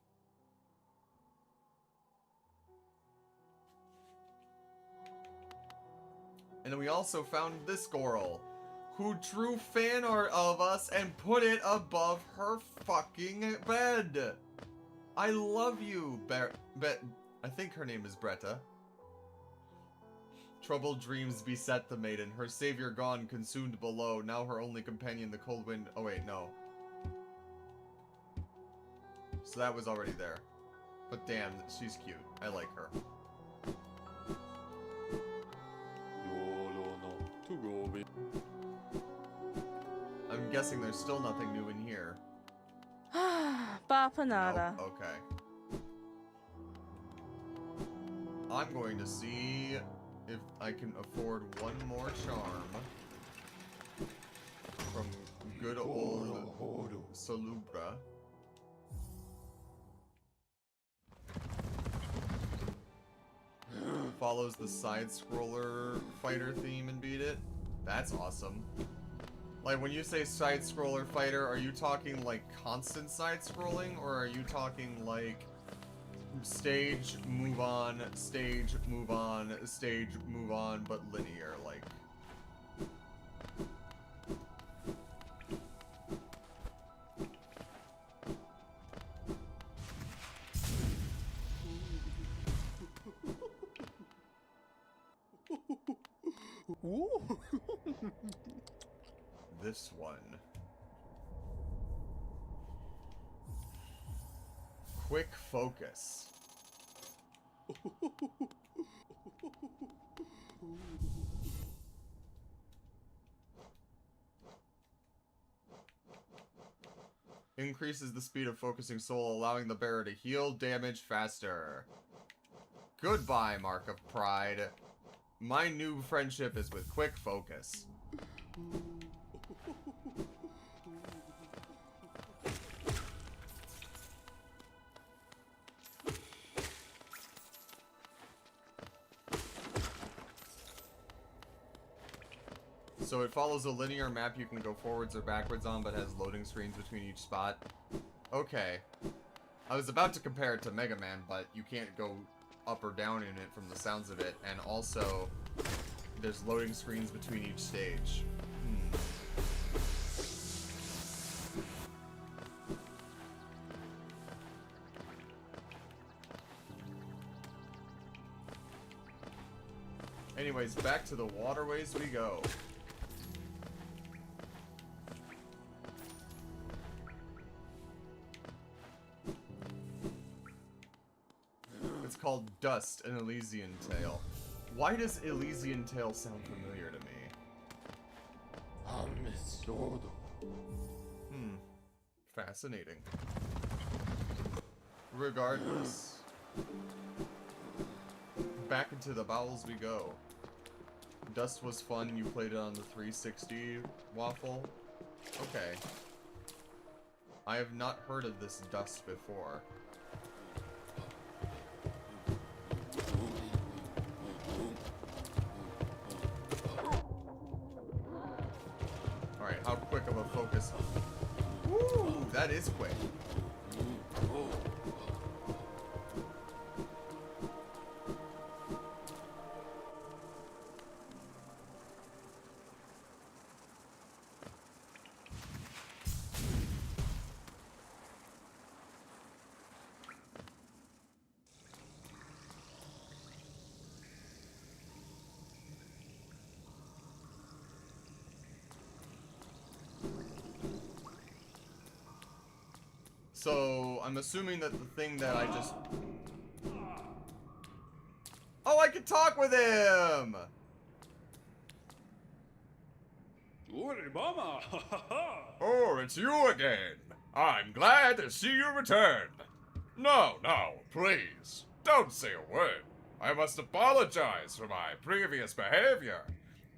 And then we also found this girl, who drew fan art of us and put it above her fucking bed. I love you, I think her name is Bretta. Troubled dreams beset the maiden, her savior gone, consumed below, now her only companion the cold wind. Oh wait, no. So that was already there. But damn, she's cute. I like her. Yolo no Tugobi. I'm guessing there's still nothing new in here. Bapanada. Nope. Okay. I'm going to see if I can afford one more charm from good old Salubra. Follows the side-scroller fighter theme and beat it. That's awesome. Like, when you say side-scroller fighter, are you talking, like, constant side-scrolling? Or are you talking, like, stage, move on, stage, move on, stage, move on, but linear, like... This one. Quick focus. Increases the speed of focusing soul, allowing the bearer to heal damage faster. Goodbye, Mark of Pride. My new friendship is with quick focus. So it follows a linear map you can go forwards or backwards on, but has loading screens between each spot. Okay. I was about to compare it to Mega Man, but you can't go up or down in it from the sounds of it, and also there's loading screens between each stage. Anyways, back to the waterways we go. It's called Dust, an Elysian Tale. Why does Elysian Tale sound familiar to me? Fascinating. Regardless. Back into the bowels we go. Dust was fun, you played it on the 360 waffle? Okay. I have not heard of this Dust before. Alright, how quick of a focus? Woo, that is quick. So, I'm assuming that the thing that I just... Oh, I can talk with him! Mama! Oh, it's you again. I'm glad to see you return. No, please. Don't say a word. I must apologize for my previous behavior.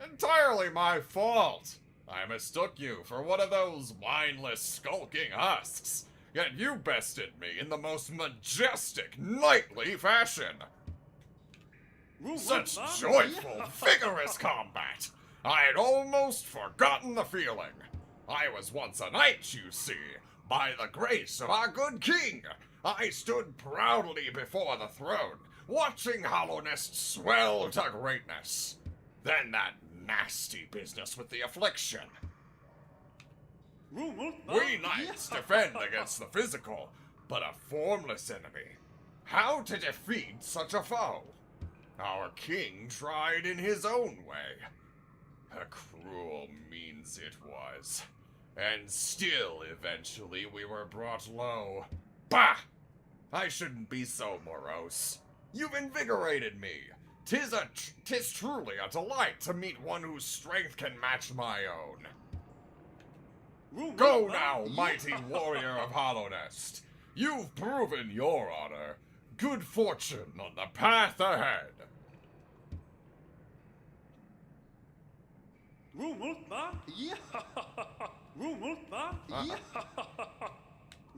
Entirely my fault. I mistook you for one of those mindless, skulking husks. Yet you bested me in the most majestic, knightly fashion. Such joyful, vigorous combat! I had almost forgotten the feeling. I was once a knight, you see. By the grace of our good king, I stood proudly before the throne, watching Hollownest swell to greatness. Then that nasty business with the affliction. We knights defend against the physical, but a formless enemy. How to defeat such a foe? Our king tried in his own way. A cruel means it was. And still, eventually, we were brought low. Bah! I shouldn't be so morose. You've invigorated me. 'Tis truly a delight to meet one whose strength can match my own. Go now, mighty warrior of Hollownest. You've proven your honor. Good fortune on the path ahead.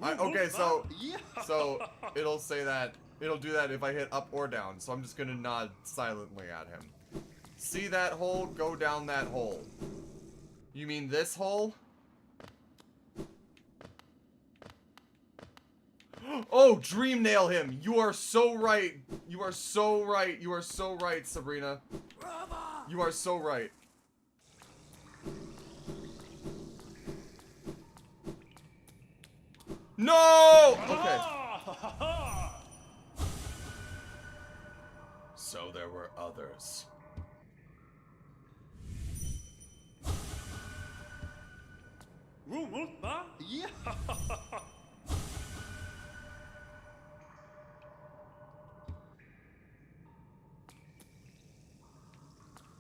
Okay, so it'll say that, it'll do that if I hit up or down, so I'm just gonna nod silently at him. See that hole? Go down that hole. You mean this hole? Oh, dream nail him! You are so right! You are so right! You are so right, Sabrina. You are so right. No! Okay. So there were others.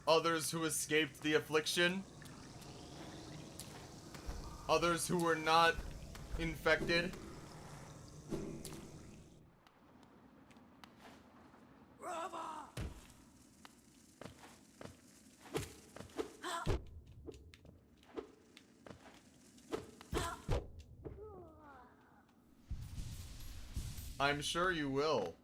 Others who escaped the affliction. Others who were not infected. I'm sure you will.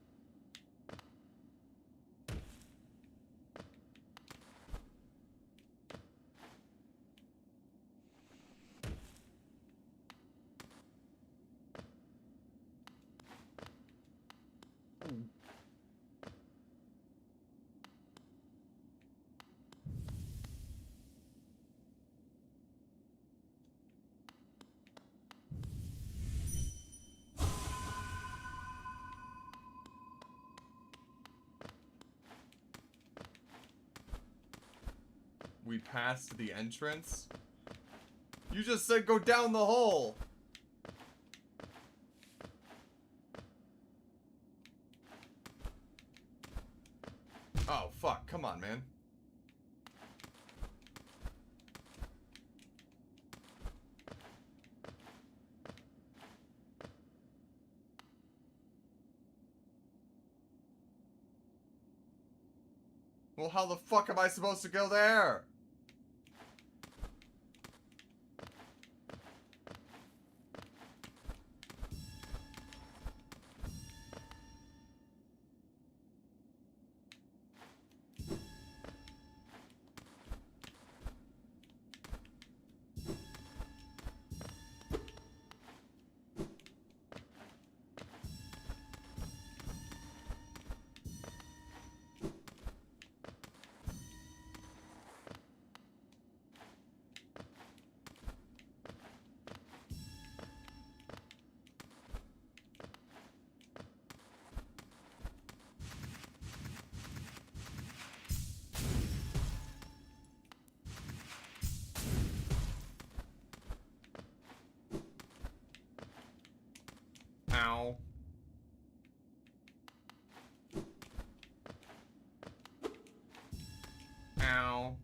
We passed the entrance? You just said go down the hole! Oh, fuck. Come on, man. Well, how the fuck am I supposed to go there? Ow. Ow.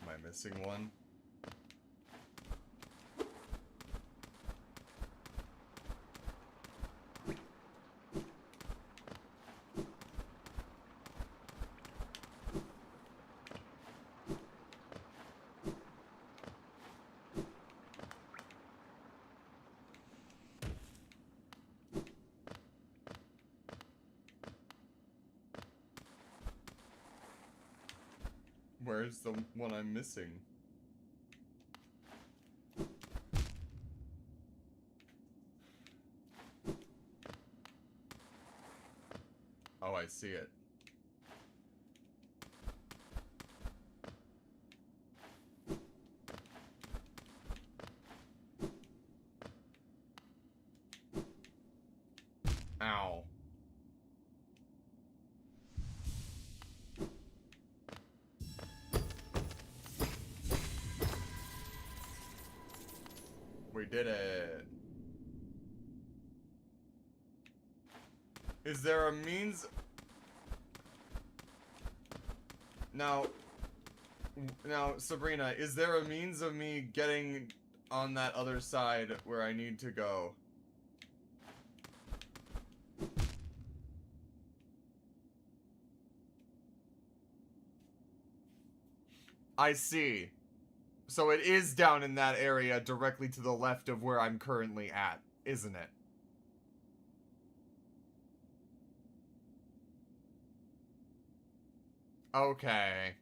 Am I missing one? Where's the one I'm missing? Oh, I see it. Ow. We did it. Is there a means... Now, Sabrina, is there a means of me getting on that other side where I need to go? I see. So it is down in that area directly to the left of where I'm currently at, isn't it? Okay.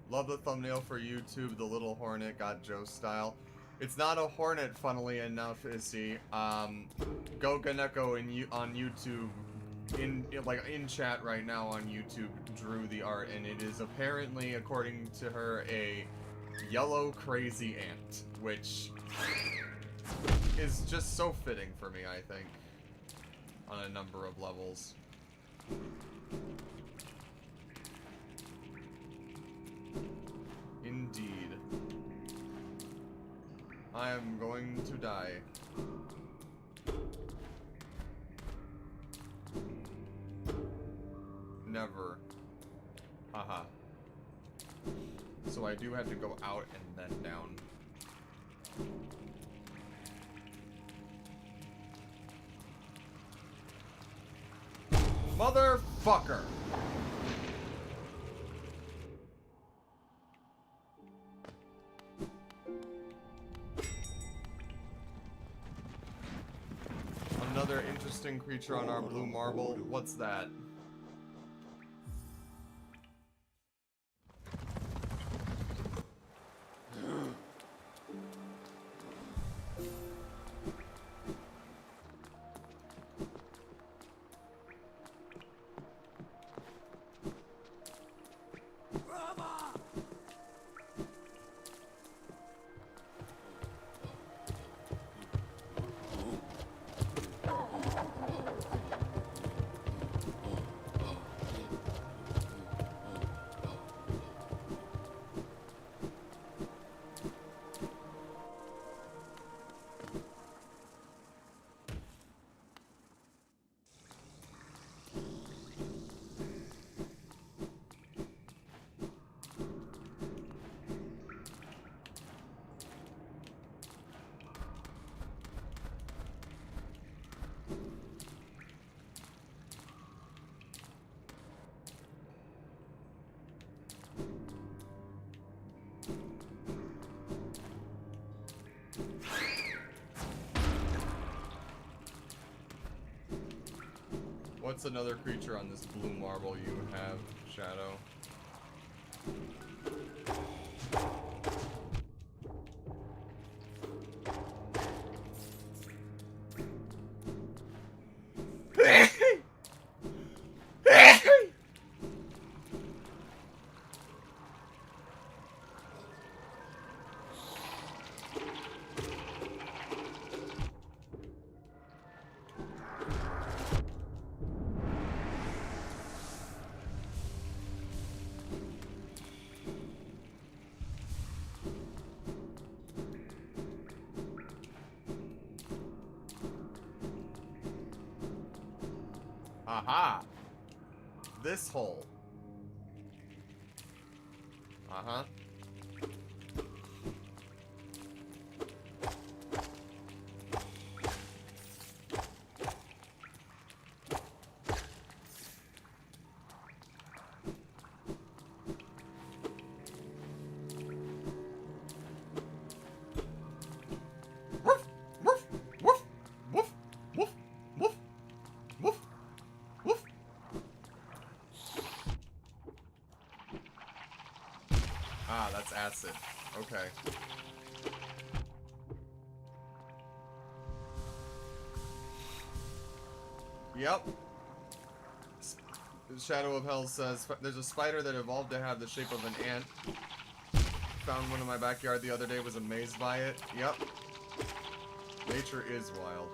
Love the thumbnail for YouTube. The little hornet got Joe style. It's not a hornet, funnily enough, Issy. Go Ganeko on YouTube, in chat right now on YouTube, drew the art, and it is apparently, according to her, a yellow crazy ant, which is just so fitting for me, I think, on a number of levels. Indeed. I am going to die. Never. Haha. So I do have to go out and then down. Motherfucker! Another interesting creature on our blue marble. What's that? What's another creature on this blue marble you have, Shadow? Aha! This hole. Uh-huh. Woof! Woof! Woof! Woof! Woof! Woof! Woof! Woof! Ah, that's acid. Okay. Yep. Shadow of Hell says, there's a spider that evolved to have the shape of an ant. Found one in my backyard the other day, was amazed by it. Yep. Nature is wild.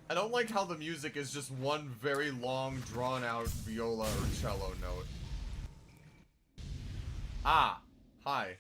I don't like how the music is just one very long, drawn-out viola or cello note. Ah! Hi.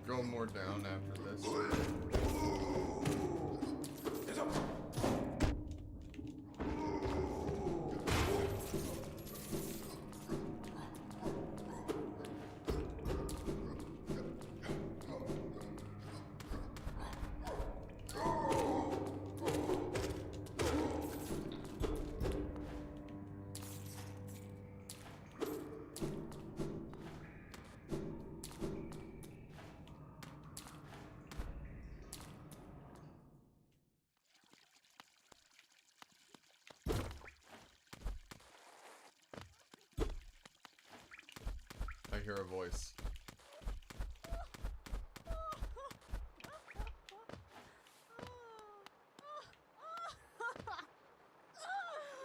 Go more down after this. I hear a voice.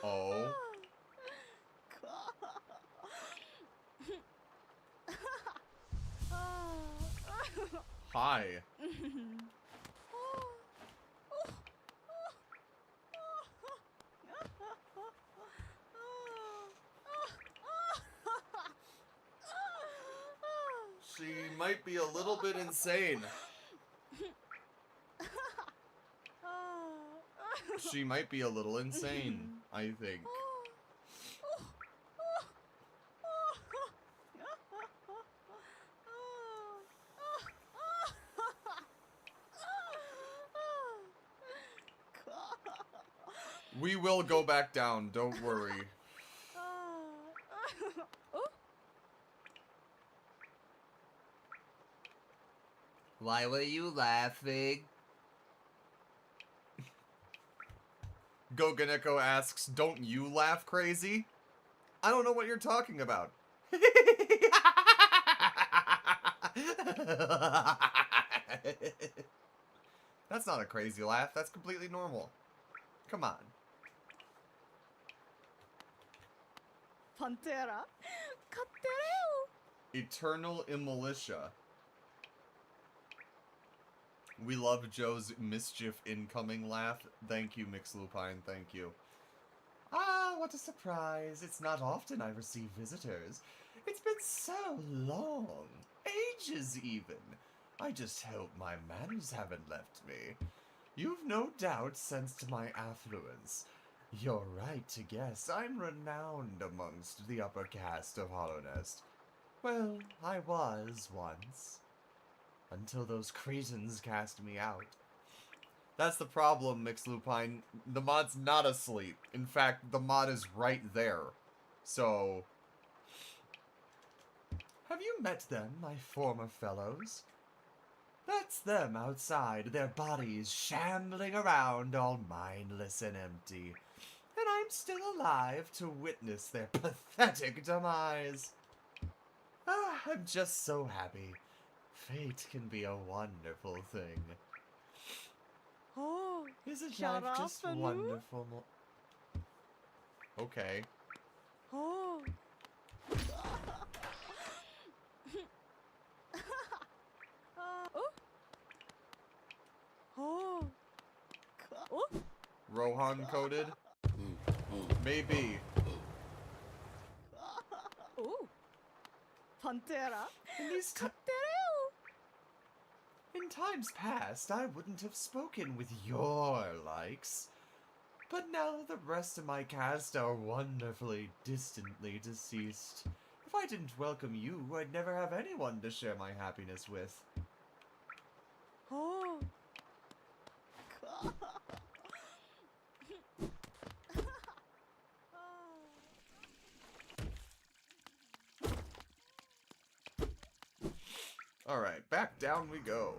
Oh. Hi. She might be a little bit insane. She might be a little insane, I think. We will go back down, don't worry. Why were you laughing? Goganeko asks, don't you laugh crazy? I don't know what you're talking about. That's not a crazy laugh, that's completely normal. Come on. Pantera? Eternal Immilitia. We love Joe's mischief incoming laugh. Thank you, Mixlupine, thank you. Ah, what a surprise. It's not often I receive visitors. It's been so long. Ages, even. I just hope my manners haven't left me. You've no doubt sensed my affluence. You're right to guess I'm renowned amongst the upper caste of Hollownest. Well, I was once. Until those cretins cast me out. That's the problem, Mixed Lupine. The mod's not asleep. In fact, the mod is right there. So... Have you met them, my former fellows? That's them outside, their bodies shambling around all mindless and empty. And I'm still alive to witness their pathetic demise. Ah, I'm just so happy. Fate can be a wonderful thing. Oh, Isn't shut life up, just Anu. wonderful? Okay. oh. Oh. Oh. Oh. Rohan coded? Maybe. Oh. Pantera. In these ti- In times past, I wouldn't have spoken with your likes. But now the rest of my caste are wonderfully distantly deceased. If I didn't welcome you, I'd never have anyone to share my happiness with. Oh. Alright, back down we go.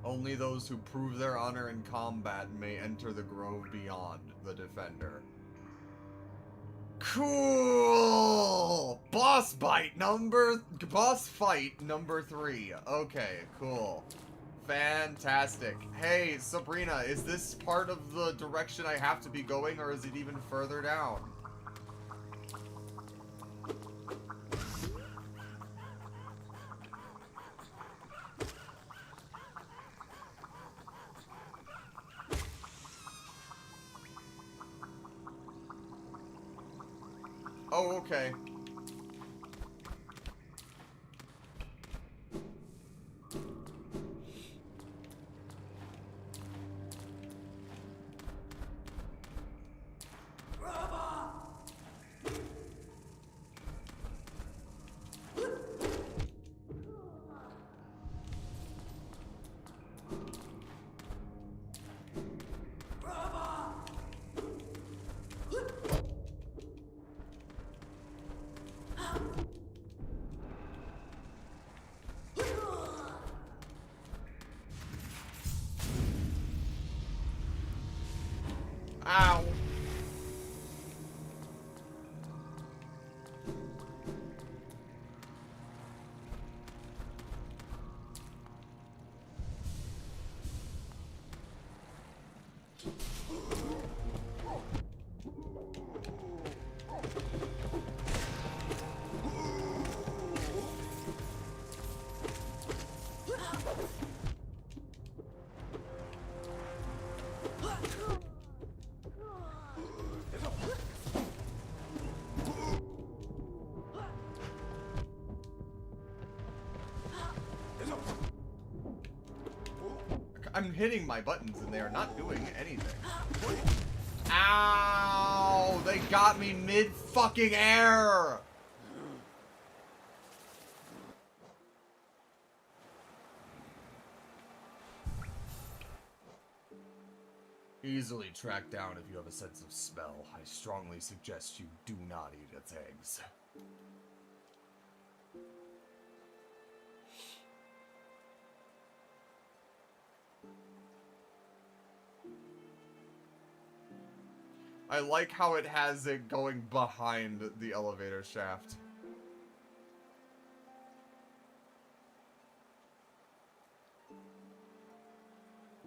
Only those who prove their honor in combat may enter the grove beyond the defender. Cool! Boss fight number 3. Okay, cool. Fantastic. Hey, Sabrina, is this part of the direction I have to be going, or is it even further down? Oh, okay. Ow. I'm hitting my buttons and they are not doing anything. Ow! They got me mid-fucking air! Easily tracked down if you have a sense of smell. I strongly suggest you do not eat its eggs. I like how it has it going behind the elevator shaft.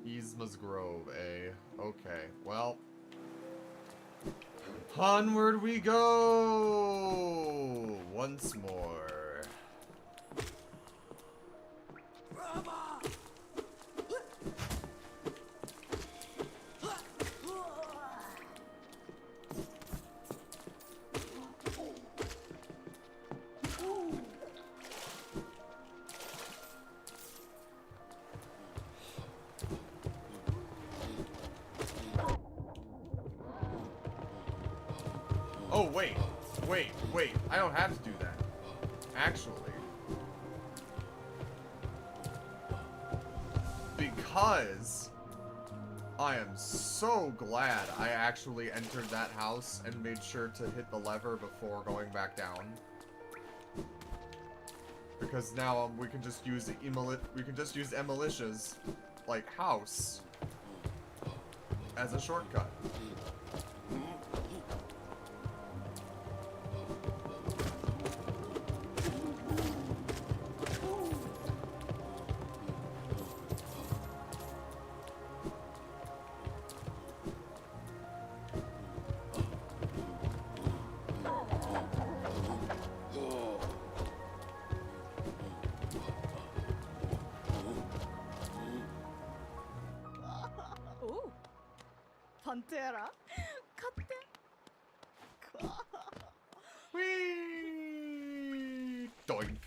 Yzma's Grove, eh? Okay, well. Onward we go! Once more. Oh, wait. Wait. I don't have to do that. Actually. Because I am so glad I actually entered that house and made sure to hit the lever before going back down. Because now we can just use Emelicia's, like, house as a shortcut. Ooh. Pantera. Katte. Whee! Doink.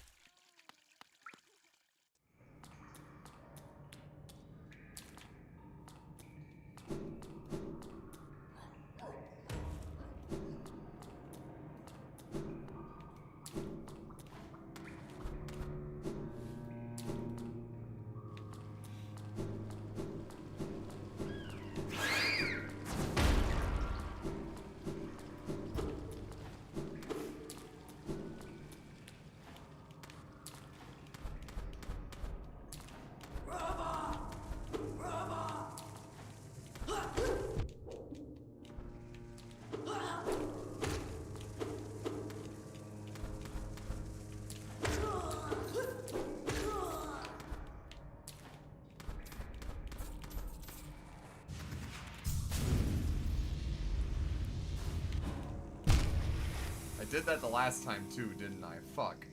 I did that the last time too, didn't I? Fuck.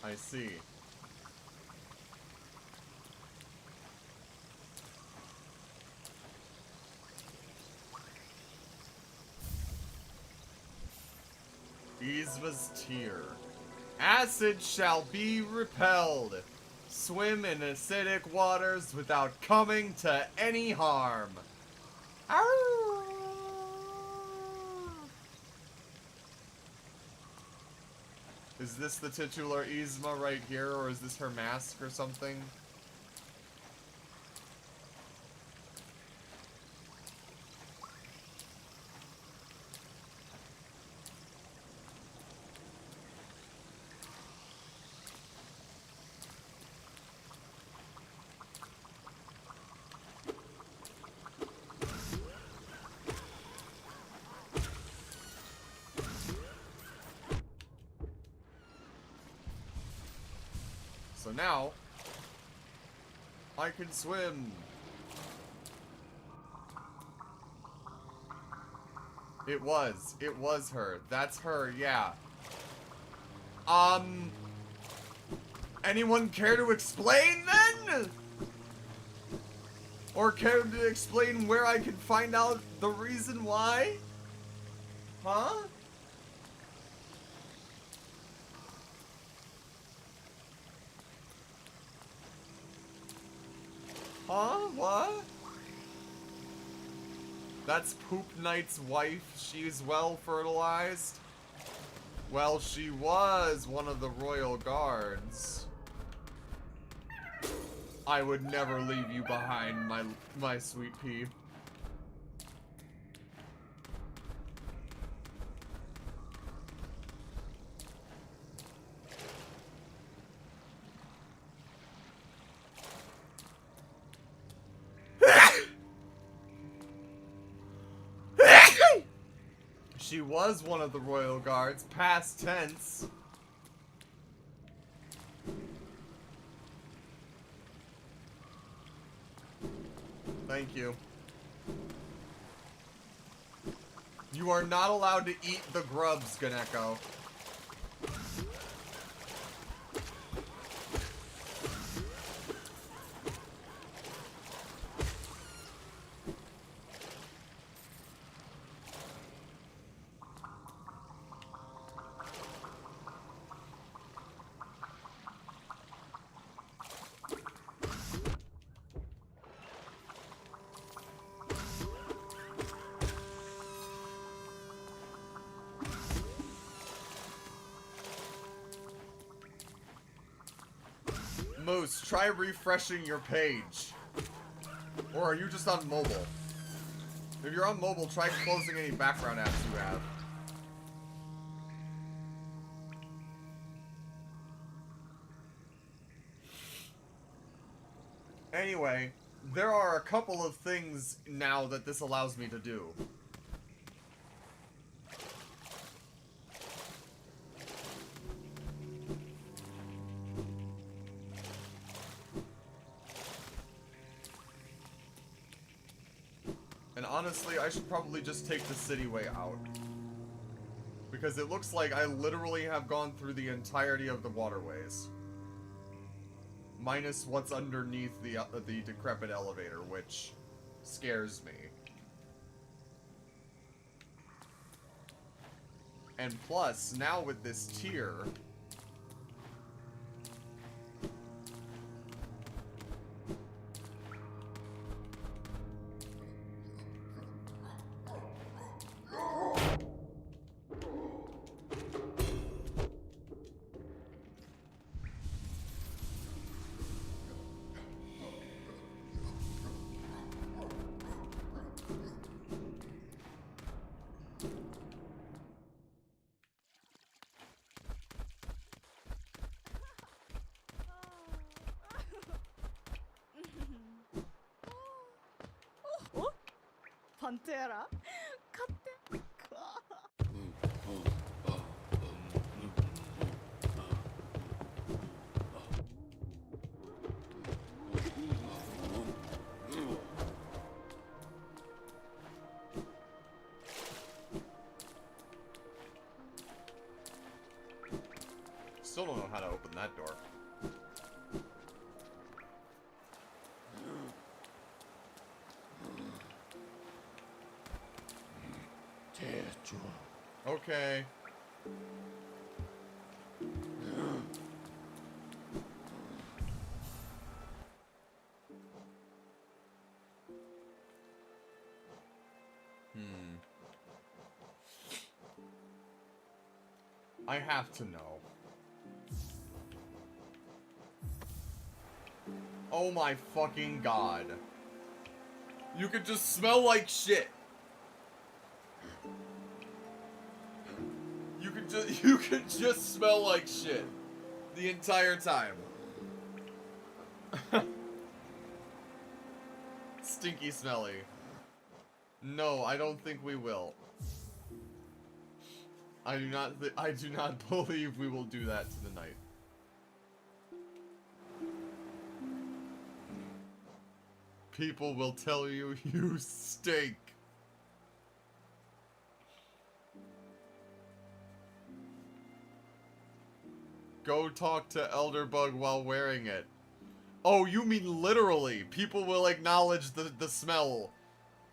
I see. Yzma's tear. Acid shall be repelled. Swim in acidic waters without coming to any harm. Arr! Is this the titular Yzma right here, or is this her mask or something? So now, I can swim. It was her. That's her, yeah. Anyone care to explain then? Or care to explain where I can find out the reason why? Huh? Huh? What? That's Poop Knight's wife. She's well fertilized. Well, she was one of the royal guards. I would never leave you behind, my sweet pea. She was one of the royal guards, past tense. Thank you. You are not allowed to eat the grubs, Ganeko. Moose, try refreshing your page. Or are you just on mobile? If you're on mobile, try closing any background apps you have. Anyway, there are a couple of things now that this allows me to do. And honestly, I should probably just take the city way out. Because it looks like I literally have gone through the entirety of the waterways. Minus what's underneath the decrepit elevator, which scares me. And plus, now with this tier... Oh, Pantera. 勝手。Still don't know how to open that door. Okay. I have to know. Oh my fucking god. You could just smell like shit. You could just smell like shit the entire time. Stinky smelly. No, I don't think we will. I do not believe we will do that tonight. People will tell you you stink. Go talk to Elderbug while wearing it. Oh, you mean literally. People will acknowledge the smell.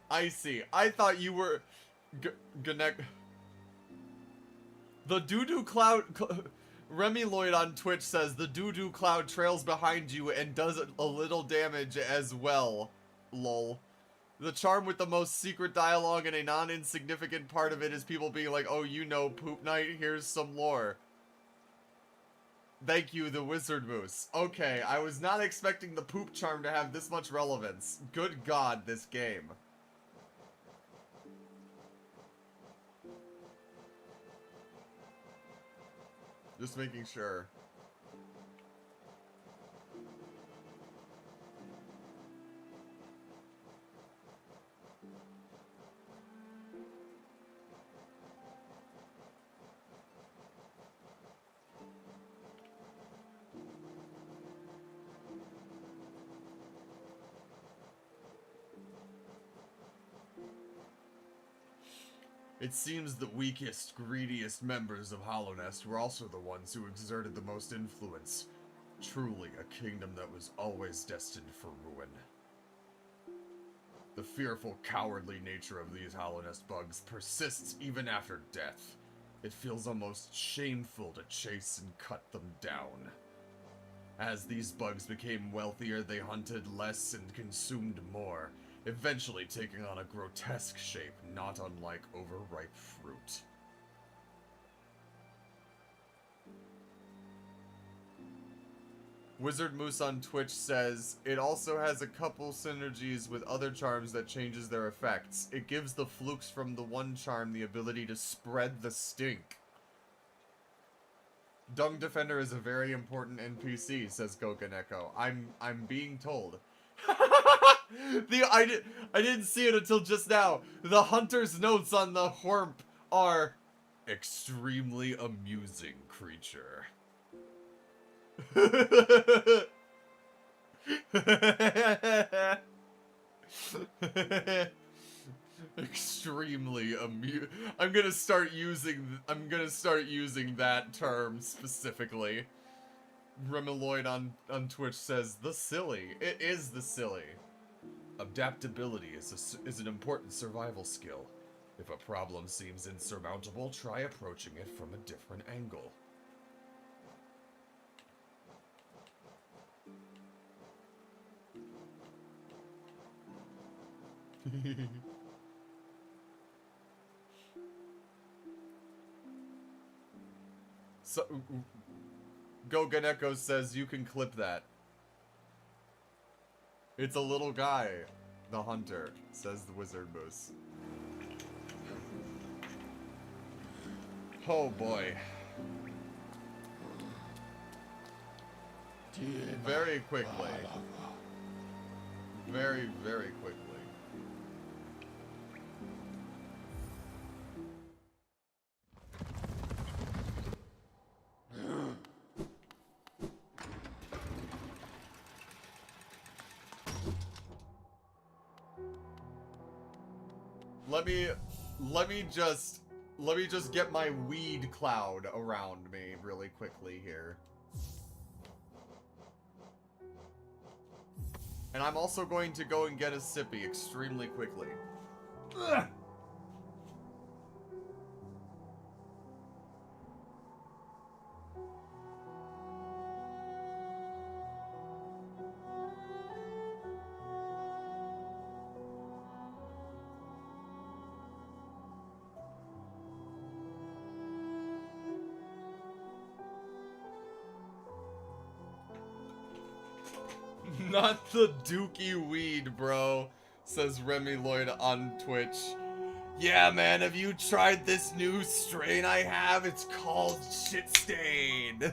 I see. I thought you were... The doo-doo cloud... Remy Lloyd on Twitch says, the doo-doo cloud trails behind you and does a little damage as well. Lol. The charm with the most secret dialogue and a non-insignificant part of it is people being like, oh, you know, Poop Night, here's some lore. Thank you, the Wizard Moose. Okay, I was not expecting the poop charm to have this much relevance. Good God, this game. Just making sure. It seems the weakest, greediest members of Hollownest were also the ones who exerted the most influence. Truly a kingdom that was always destined for ruin. The fearful, cowardly nature of these Hollownest bugs persists even after death. It feels almost shameful to chase and cut them down. As these bugs became wealthier, they hunted less and consumed more, eventually taking on a grotesque shape not unlike overripe fruit. Wizard Moose on Twitch says, it also has a couple synergies with other charms that changes their effects. It gives the flukes from the one charm the ability to spread the stink. Dung Defender is a very important NPC, says Goganeko. I'm being told. I didn't see it until just now. The hunter's notes on the Whorp are extremely amusing creature. Extremely I'm gonna start using that term specifically. Remeloid on Twitch says the silly. It is the silly. Adaptability is an important survival skill. If a problem seems insurmountable, try approaching it from a different angle. So, Goganeko says you can clip that. It's a little guy, the hunter, says the Wizard Moose. Oh boy. Very quickly. Very, very quickly. Let me just get my weed cloud around me really quickly here. And I'm also going to go and get a sippy extremely quickly. Ugh. Not the dookie weed, bro, says Remy Lloyd on Twitch. Yeah, man, have you tried this new strain I have? It's called Shit Stain.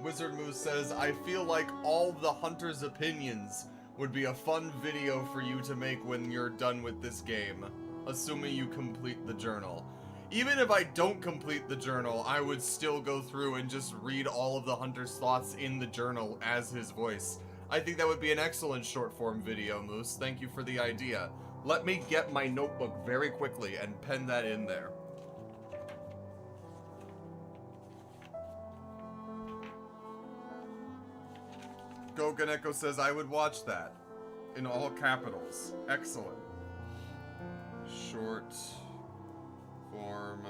Wizard Moose says, I feel like all the hunter's opinions would be a fun video for you to make when you're done with this game, assuming you complete the journal. Even if I don't complete the journal, I would still go through and just read all of the hunter's thoughts in the journal as his voice. I think that would be an excellent short form video, Moose. Thank you for the idea. Let me get my notebook very quickly and pen that in there. Goganeko says I would watch that. In all capitals. Excellent. Short form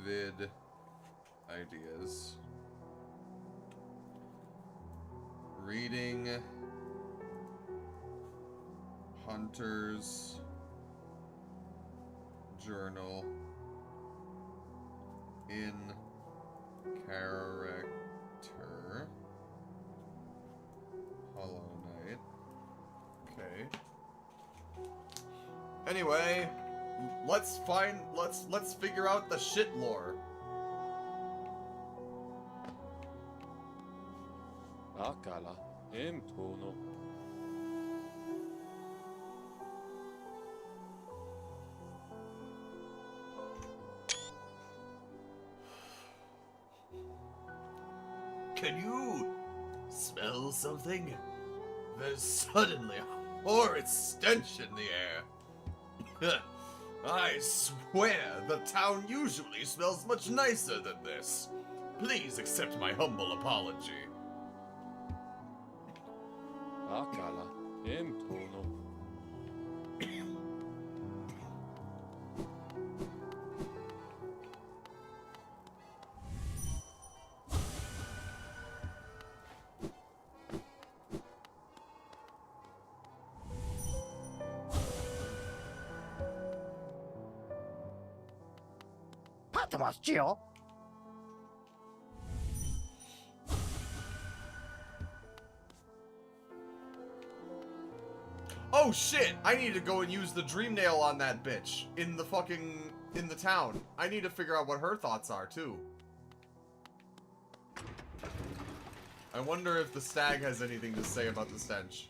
vid ideas. Reading Hunter's journal in character. Hollow Knight. Okay. Anyway, let's figure out the shit lore. Akala, Emtono. Can you smell something? There's suddenly a horrid stench in the air. I swear the town usually smells much nicer than this. Please accept my humble apology. Akala, entono. Oh shit! I need to go and use the dream nail on that bitch in the town. I need to figure out what her thoughts are too. I wonder if the stag has anything to say about the stench.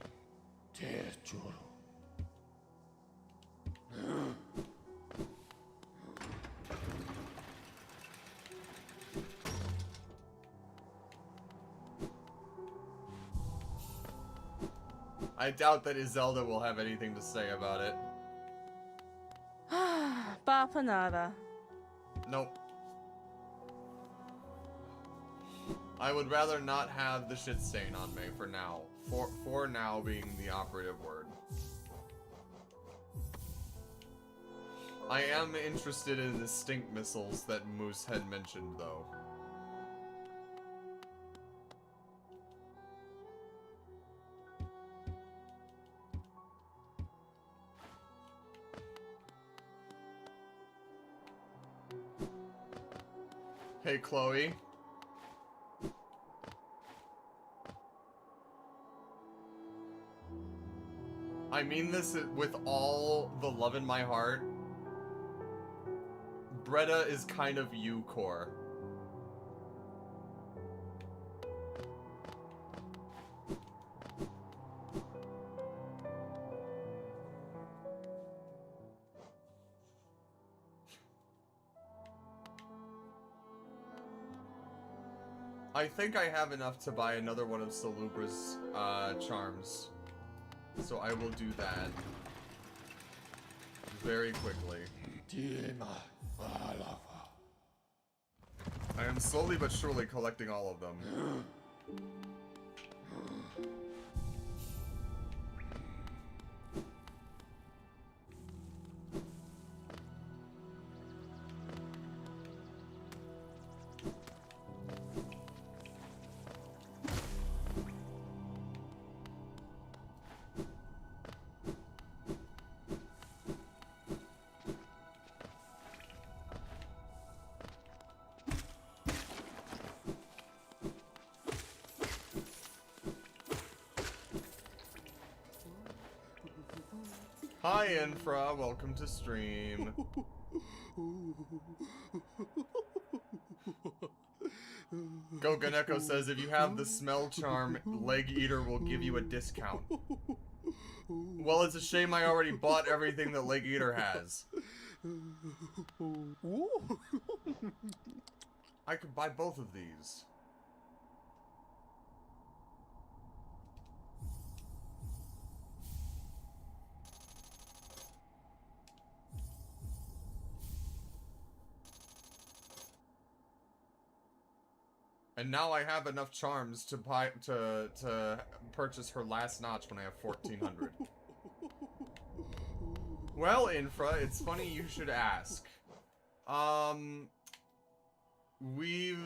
I doubt that Izelda will have anything to say about it. Papa nada. Nope. I would rather not have the shit stain on me for now. For now being the operative word. I am interested in the stink missiles that Moose had mentioned though. Hey, Chloe. I mean this with all the love in my heart. Bretta is kind of you, Core. I think I have enough to buy another one of Salubra's charms. So I will do that very quickly. I am slowly but surely collecting all of them. Hi, Infra. Welcome to stream. Goganeko says if you have the smell charm, Leg Eater will give you a discount. Well, it's a shame I already bought everything that Leg Eater has. I could buy both of these. And now I have enough charms to buy to purchase her last notch when I have 1400. Well, Infra, it's funny you should ask. We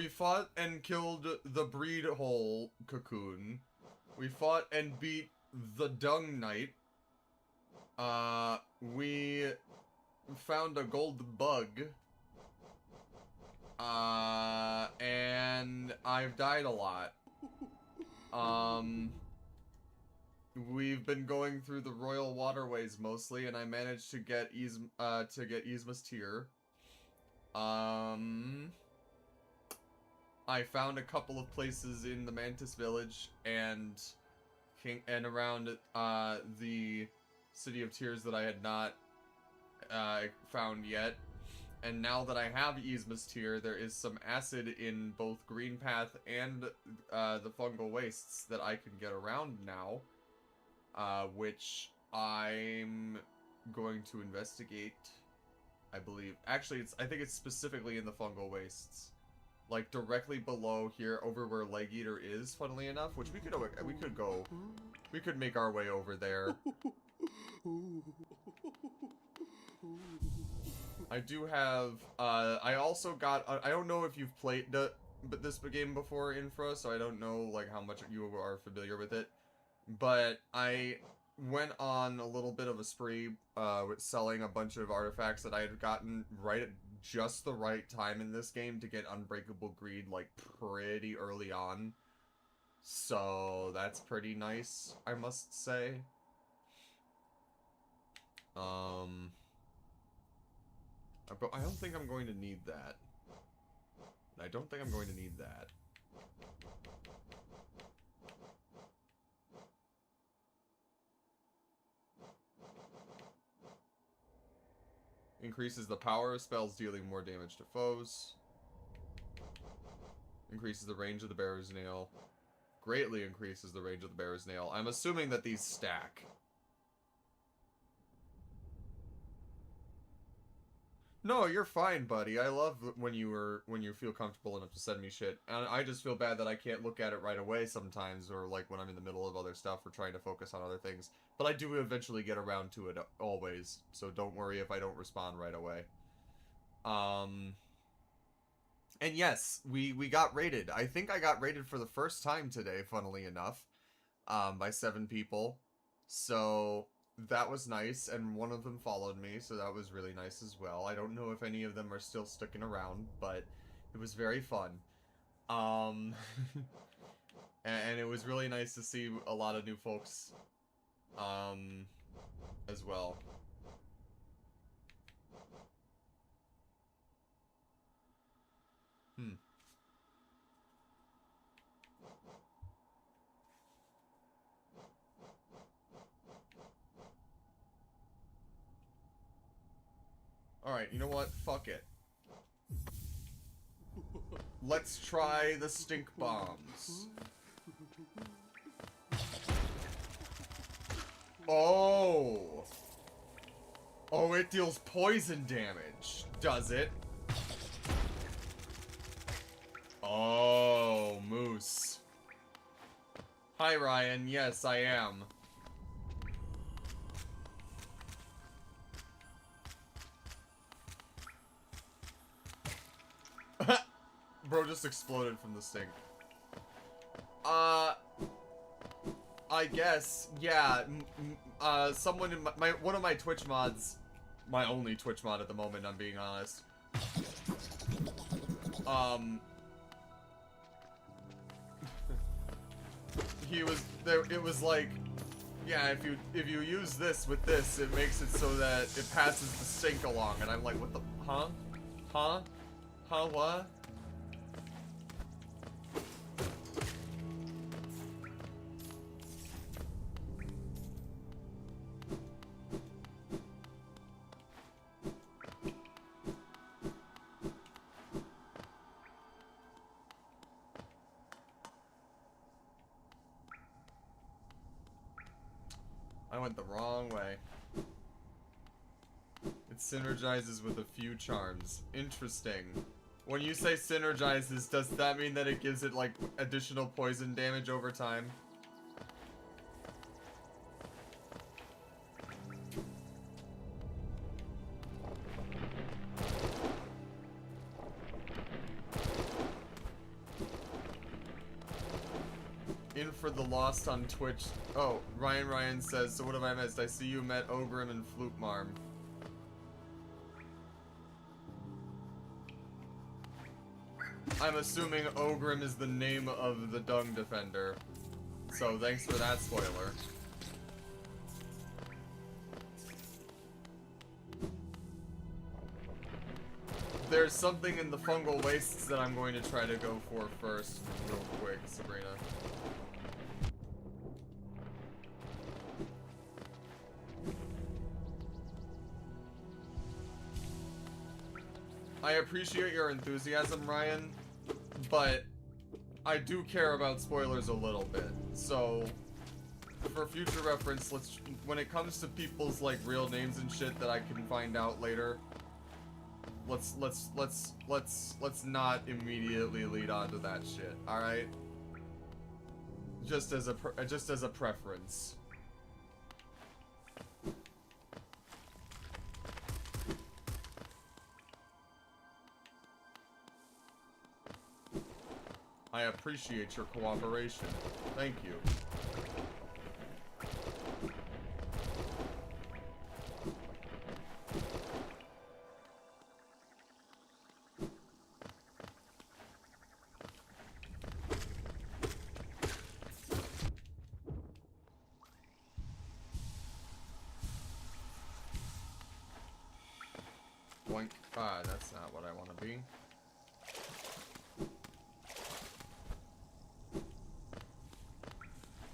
fought and killed the breed hole cocoon. We fought and beat the dung knight. We found a gold bug. And I've died a lot. We've been going through the royal waterways mostly, and I managed to get Yzma's tear. I found a couple of places in the Mantis village and around the City of Tears that I had not found yet, And now that I have Yzma's Tear, there is some acid in both Green Path and the Fungal Wastes that I can get around now. Which I'm going to investigate, I believe. Actually, I think it's specifically in the Fungal Wastes. Like, directly below here, over where Leg Eater is, funnily enough, which we could make our way over there. I do have, I also got, I don't know if you've played this game before, Infra, so I don't know, like, how much you are familiar with it. But I went on a little bit of a spree with selling a bunch of artifacts that I had gotten right at just the right time in this game to get Unbreakable Greed, like, pretty early on. So that's pretty nice, I must say. I don't think I'm going to need that. I don't think I'm going to need that. Increases the power of spells dealing more damage to foes. Increases the range of the bearer's nail. Greatly increases the range of the bearer's nail. I'm assuming that these stack. No, you're fine, buddy. I love when you feel comfortable enough to send me shit. And I just feel bad that I can't look at it right away sometimes, or like when I'm in the middle of other stuff or trying to focus on other things. But I do eventually get around to it always, so don't worry if I don't respond right away. And yes, we got raided. I think I got raided for the first time today, funnily enough, by 7 people. So that was nice, and one of them followed me, so that was really nice as well. I don't know if any of them are still sticking around, but it was very fun. And it was really nice to see a lot of new folks, as well. Alright, you know what? Fuck it. Let's try the stink bombs. Oh! Oh, it deals poison damage, does it? Oh, Moose. Hi, Ryan. Yes, I am. Bro just exploded from the stink. I guess, yeah. Someone in one of my Twitch mods, my only Twitch mod at the moment, I'm being honest. He was there. It was like, yeah, if you use this with this, it makes it so that it passes the stink along, and I'm like, what the, huh, what? I went the wrong way. It synergizes with a few charms. Interesting. When you say synergizes, does that mean that it gives it, like, additional poison damage over time? In for the Lost on Twitch. Oh, Ryan says, so what have I missed? I see you met Ogrim and Flute Marm. I'm assuming Ogrim is the name of the Dung Defender. So thanks for that spoiler. There's something in the Fungal Wastes that I'm going to try to go for first, real quick, Sabrina. I appreciate your enthusiasm, Ryan, but I do care about spoilers a little bit. So, for future reference, when it comes to people's like real names and shit that I can find out later, let's not immediately lead on to that shit. All right? Just as a preference. I appreciate your cooperation. Thank you. Boink. Ah, that's not what I want to be.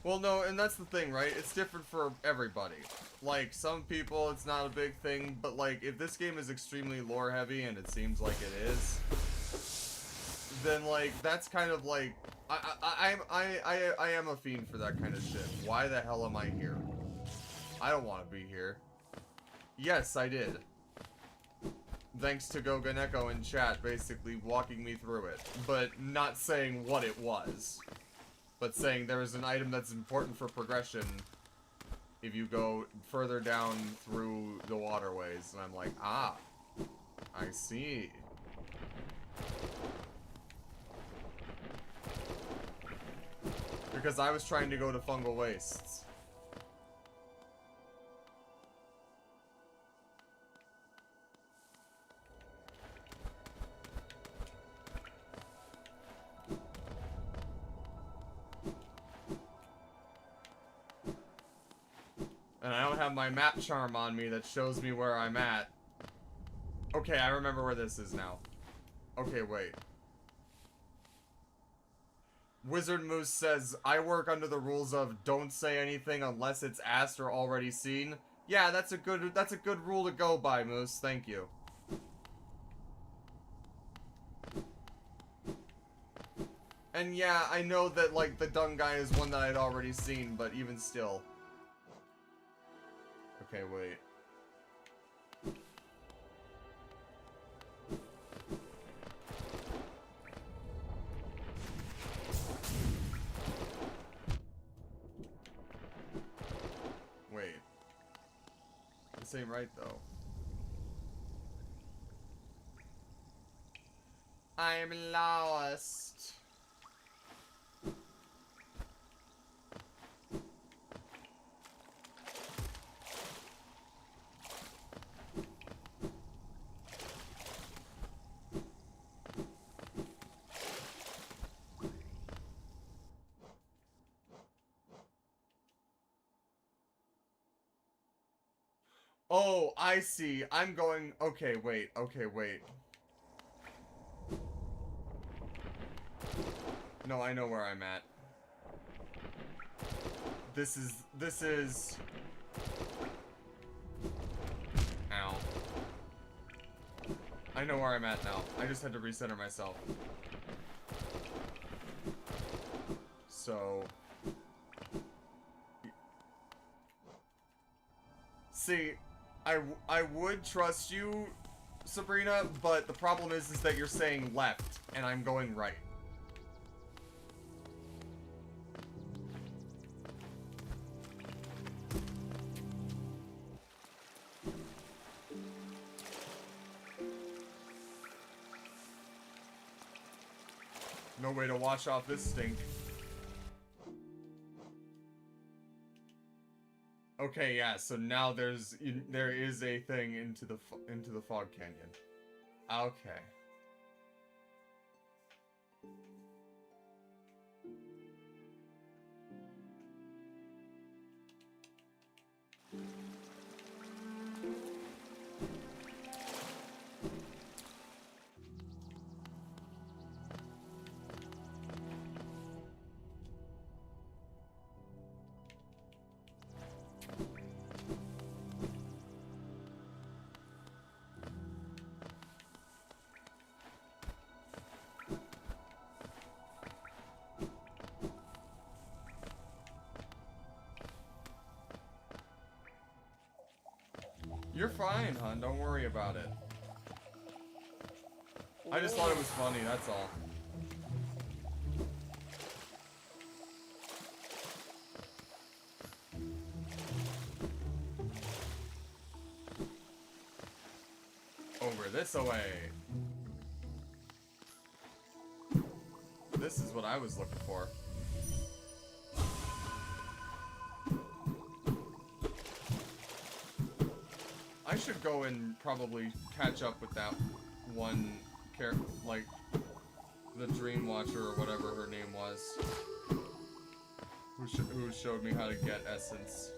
Well, no, and that's the thing, right? It's different for everybody. Like, some people, it's not a big thing, but, like, if this game is extremely lore-heavy, and it seems like it is, then, like, that's kind of, like, I am a fiend for that kind of shit. Why the hell am I here? I don't want to be here. Yes, I did. Thanks to Goganeko in chat, basically walking me through it, but not saying what it was. But saying there is an item that's important for progression if you go further down through the waterways. And I'm like, ah, I see. Because I was trying to go to Fungal Wastes. And I don't have my map charm on me that shows me where I'm at. Okay, I remember where this is now. Okay, wait. Wizard Moose says, I work under the rules of don't say anything unless it's asked or already seen. Yeah, that's a good rule to go by, Moose. Thank you. And yeah, I know that, like, the dung guy is one that I'd already seen, but even still. Okay, wait. Wait. This ain't right, though. I'm lost. Oh, I see. I'm going... Okay, wait. Okay, wait. No, I know where I'm at. This is... Ow. I know where I'm at now. I just had to recenter myself. So... See... I would trust you, Sabrina, but the problem is that you're saying left, and I'm going right. No way to wash off this stink. Okay, yeah, so now there is a thing into the fog canyon. Okay. You're fine, hon. Don't worry about it. I just thought it was funny, that's all. Over this away. This is what I was looking for. I should go and probably catch up with that one character, like the Dream Watcher or whatever her name was, who showed me how to get essence.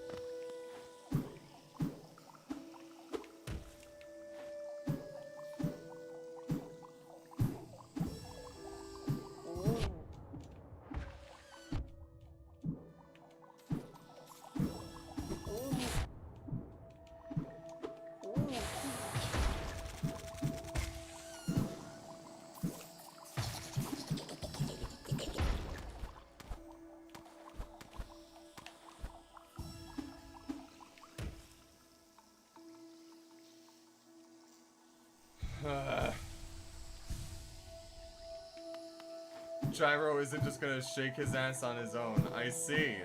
Gyro isn't just gonna shake his ass on his own. I see.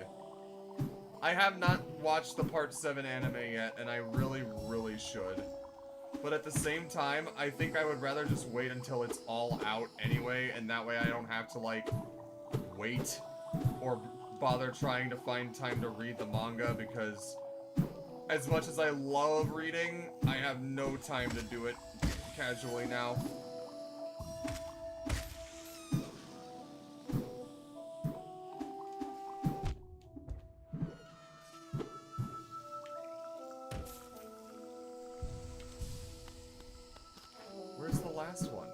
I have not watched the Part 7 anime yet, and I really, really should. But at the same time, I think I would rather just wait until it's all out anyway, and that way I don't have to, like, wait or bother trying to find time to read the manga, because as much as I love reading, I have no time to do it casually now. Where's the last one?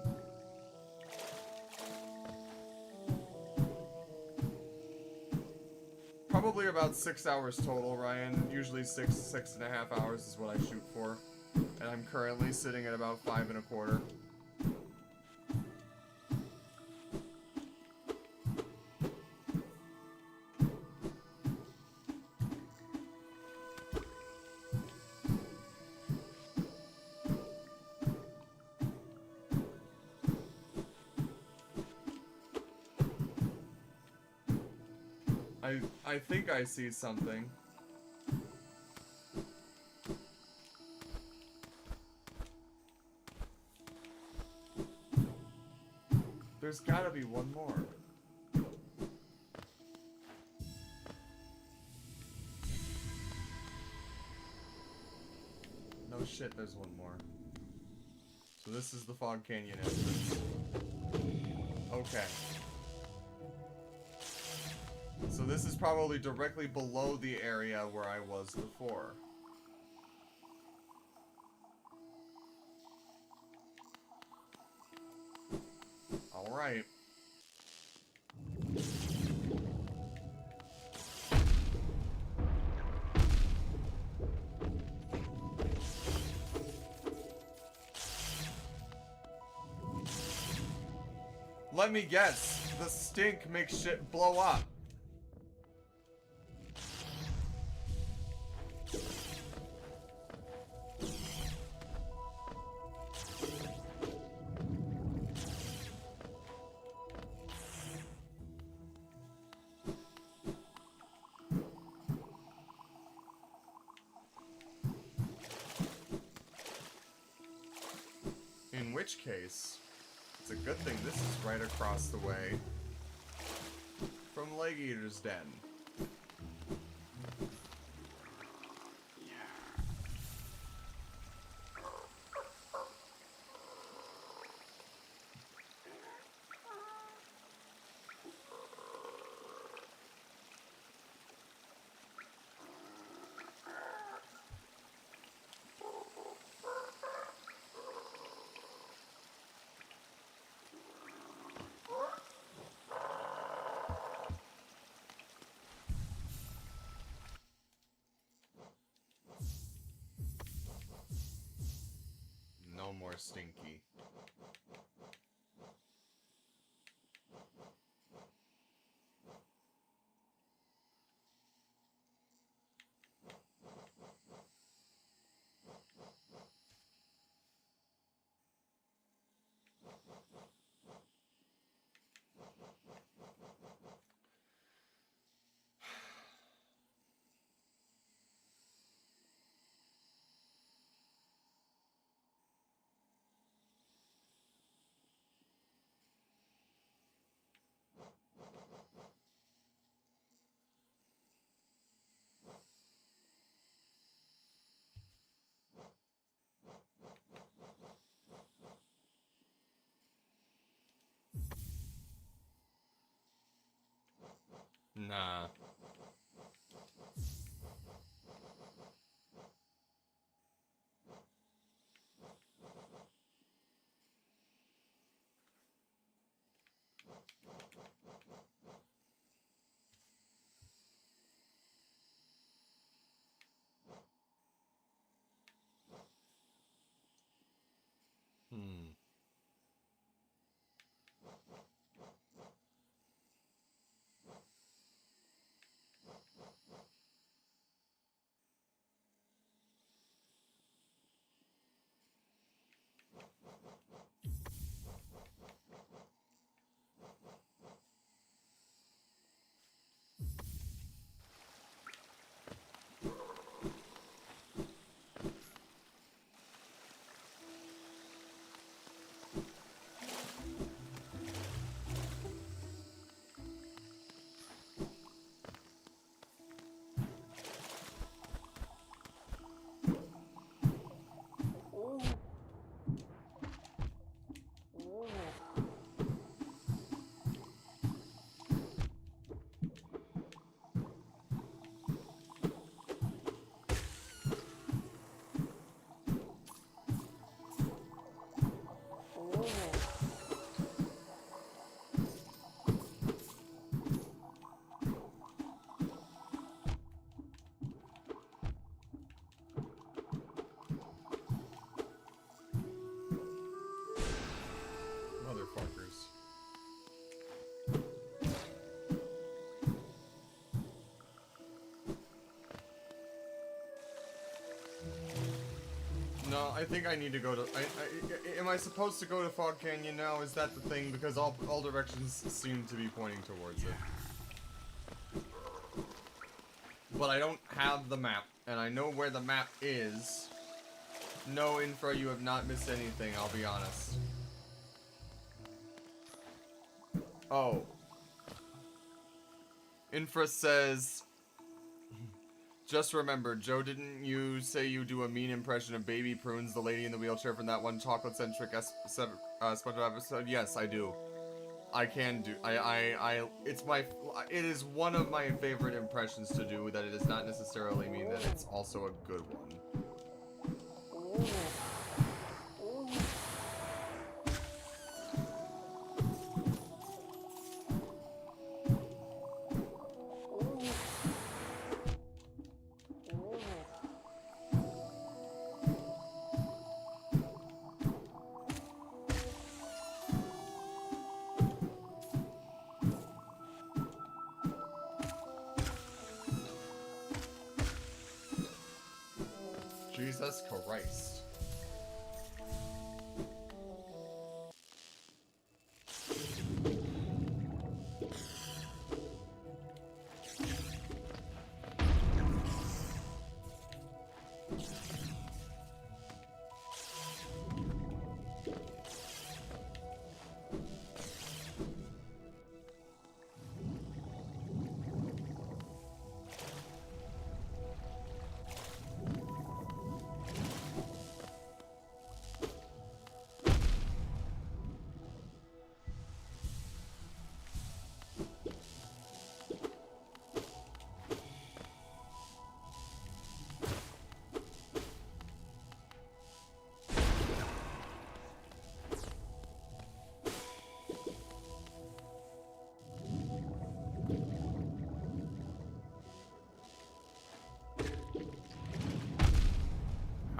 Probably about 6 hours total, Ryan. Usually 6.5 hours is what I shoot for. And I'm currently sitting at about 5.25. I think I see something. There's gotta be one more. No shit, there's one more. So this is the Fog Canyon entrance. Okay. So this is probably directly below the area where I was before. Alright. Let me guess. The stink makes shit blow up. In which case, it's a good thing this is right across the way from Leg Eater's Den. No more stinky. Nah. Hmm. Motherfuckers. No, I think I need to go to... am I supposed to go to Fog Canyon now? Is that the thing? Because all directions seem to be pointing towards it. But I don't have the map, and I know where the map is. No, Infra, you have not missed anything, I'll be honest. Oh. Infra says... Just remember, Joe, didn't you say you do a mean impression of Baby Prunes, the lady in the wheelchair from that one chocolate-centric SpongeBob episode? Yes, I do. I can do. It is one of my favorite impressions to do, that it does not necessarily mean that it's also a good one. Jesus Christ.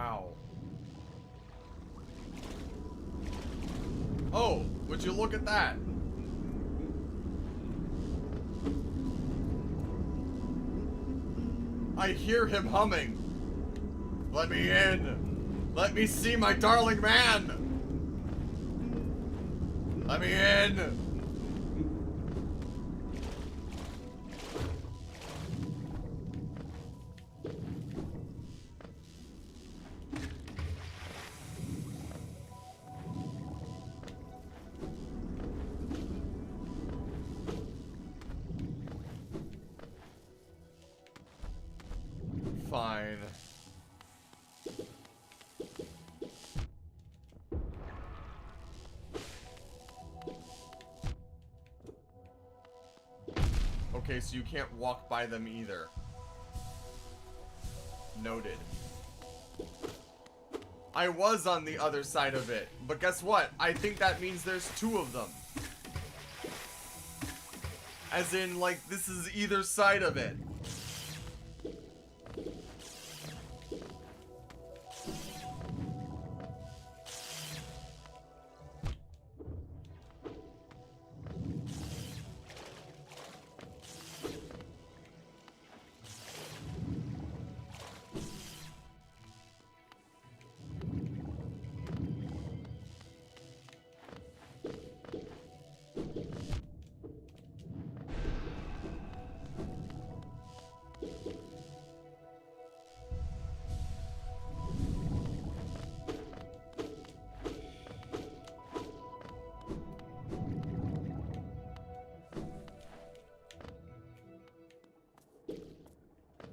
Ow. Oh, would you look at that? I hear him humming. Let me in. Let me see my darling man. Let me in. Fine. Okay, Okay, so you can't walk by them either. Noted. I was on the other side of it, but guess what? I think that means there's two of them. As in, like, this is either side of it.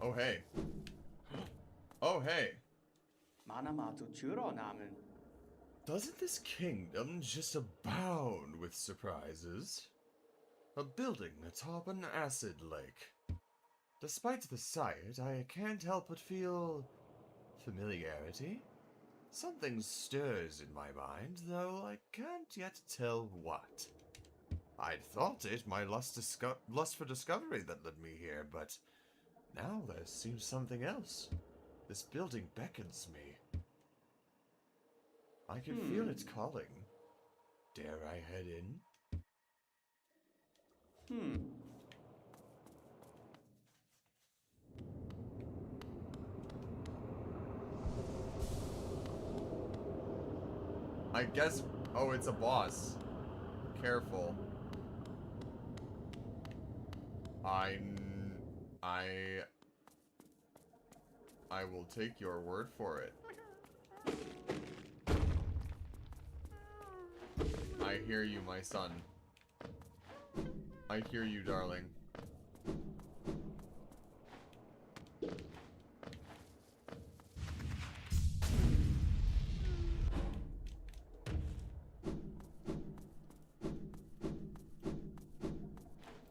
Oh, hey. Oh, hey. Doesn't this kingdom just abound with surprises? A building atop an acid lake. Despite the sight, I can't help but feel familiarity. Something stirs in my mind, though I can't yet tell what. I'd thought it my lust for discovery that led me here, but now there seems something else. This building beckons me. I can feel it calling. Dare I head in? I guess... Oh, it's a boss. Careful. I will take your word for it. I hear you, my son. I hear you, darling.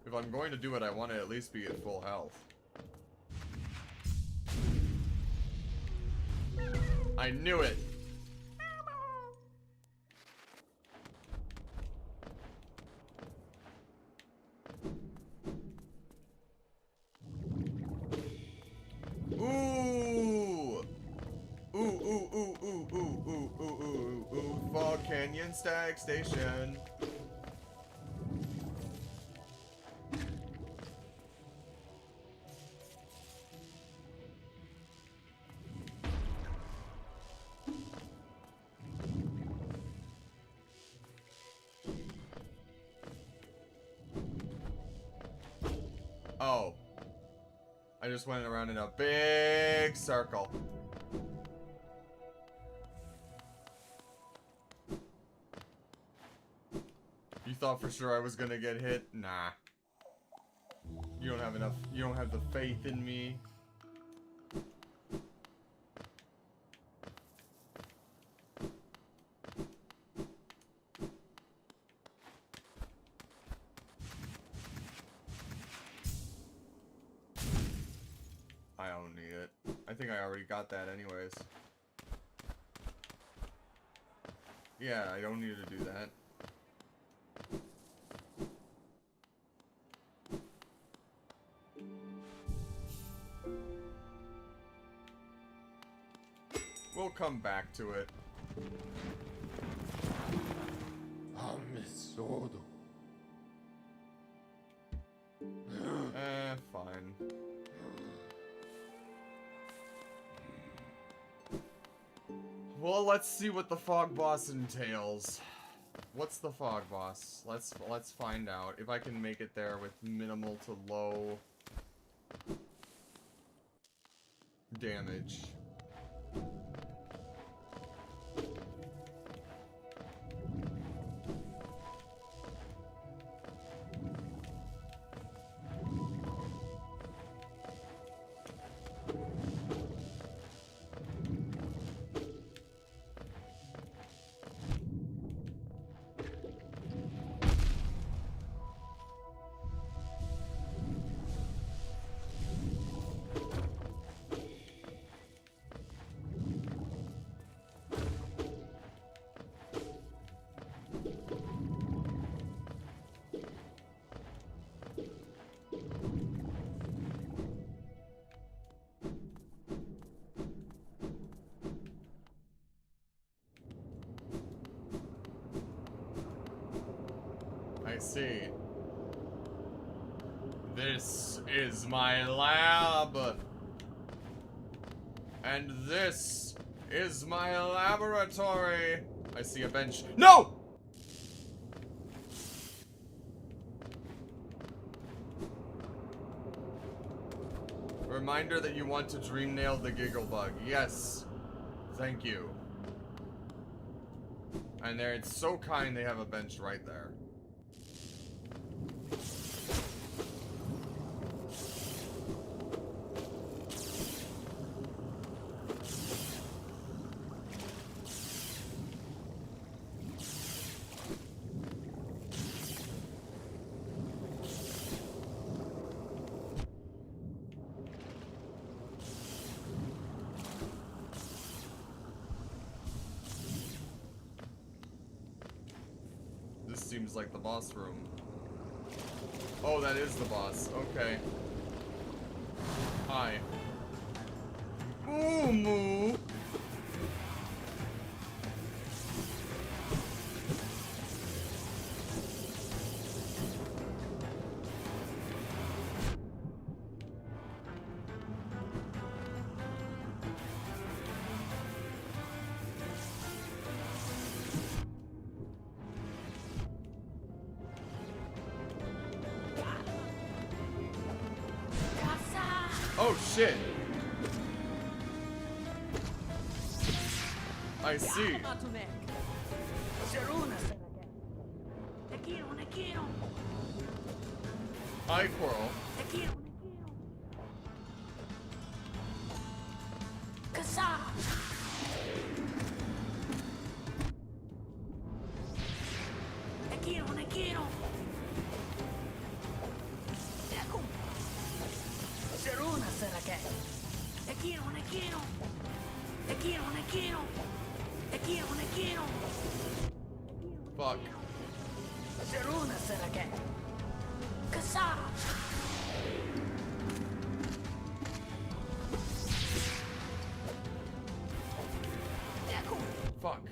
If I'm going to do it, I want to at least be at full health. I knew it! Fog Canyon Stag Station. Oh. I just went around in a big circle. You thought for sure I was gonna get hit? Nah. You don't have enough. You don't have the faith in me. I don't need it. I think I already got that anyways. Yeah, I don't need to do that. We'll come back to it. Fine. Well, let's see what the fog boss entails. What's the fog boss? Let's find out if I can make it there with minimal to low damage. I see. This is my lab. And this is my laboratory. I see a bench. No! Reminder that you want to dream nail the giggle bug. Yes. Thank you. And there, it's so kind they have a bench right there. This seems like the boss room. Oh, that is the boss. Okay. Hi. Moo moo. Oh shit. I see. Hi, Coral. Fuck. Fuck.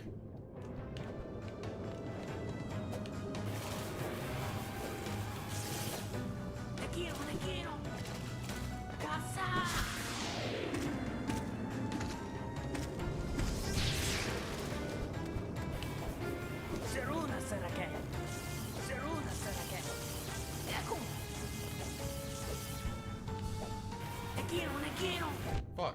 Fuck.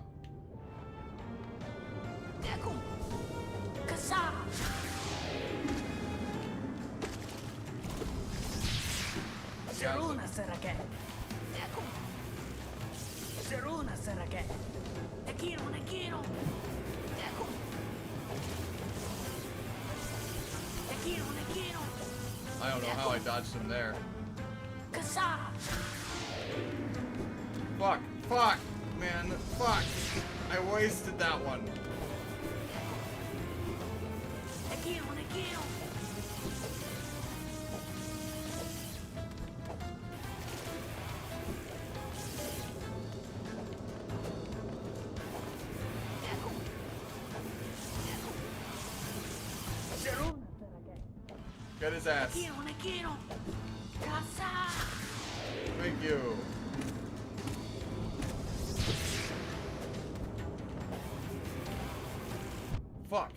I don't know how I dodged him there. Fuck. Fuck. Man. Fuck. I wasted that one. Get his ass. Thank you. Fuck.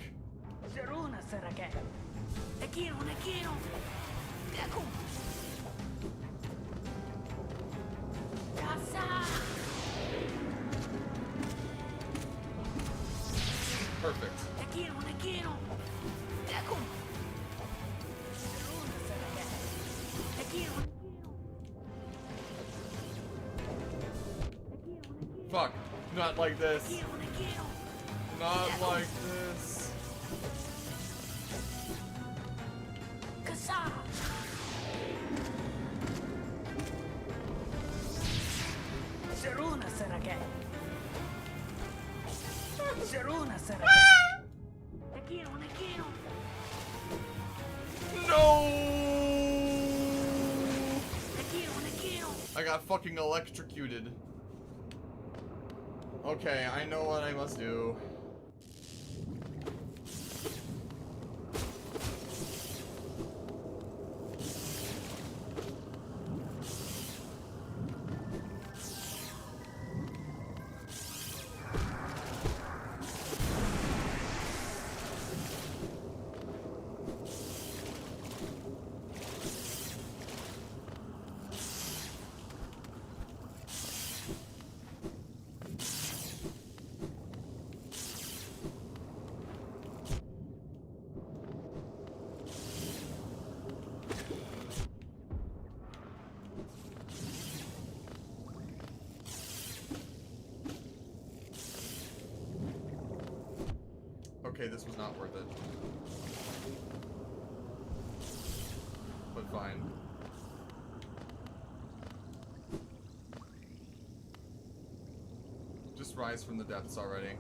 Perfect. Fuck. Not like this. Not like this. No! I got fucking electrocuted. Okay, I know what I must do. Okay, this was not worth it. But fine. Just rise from the depths already.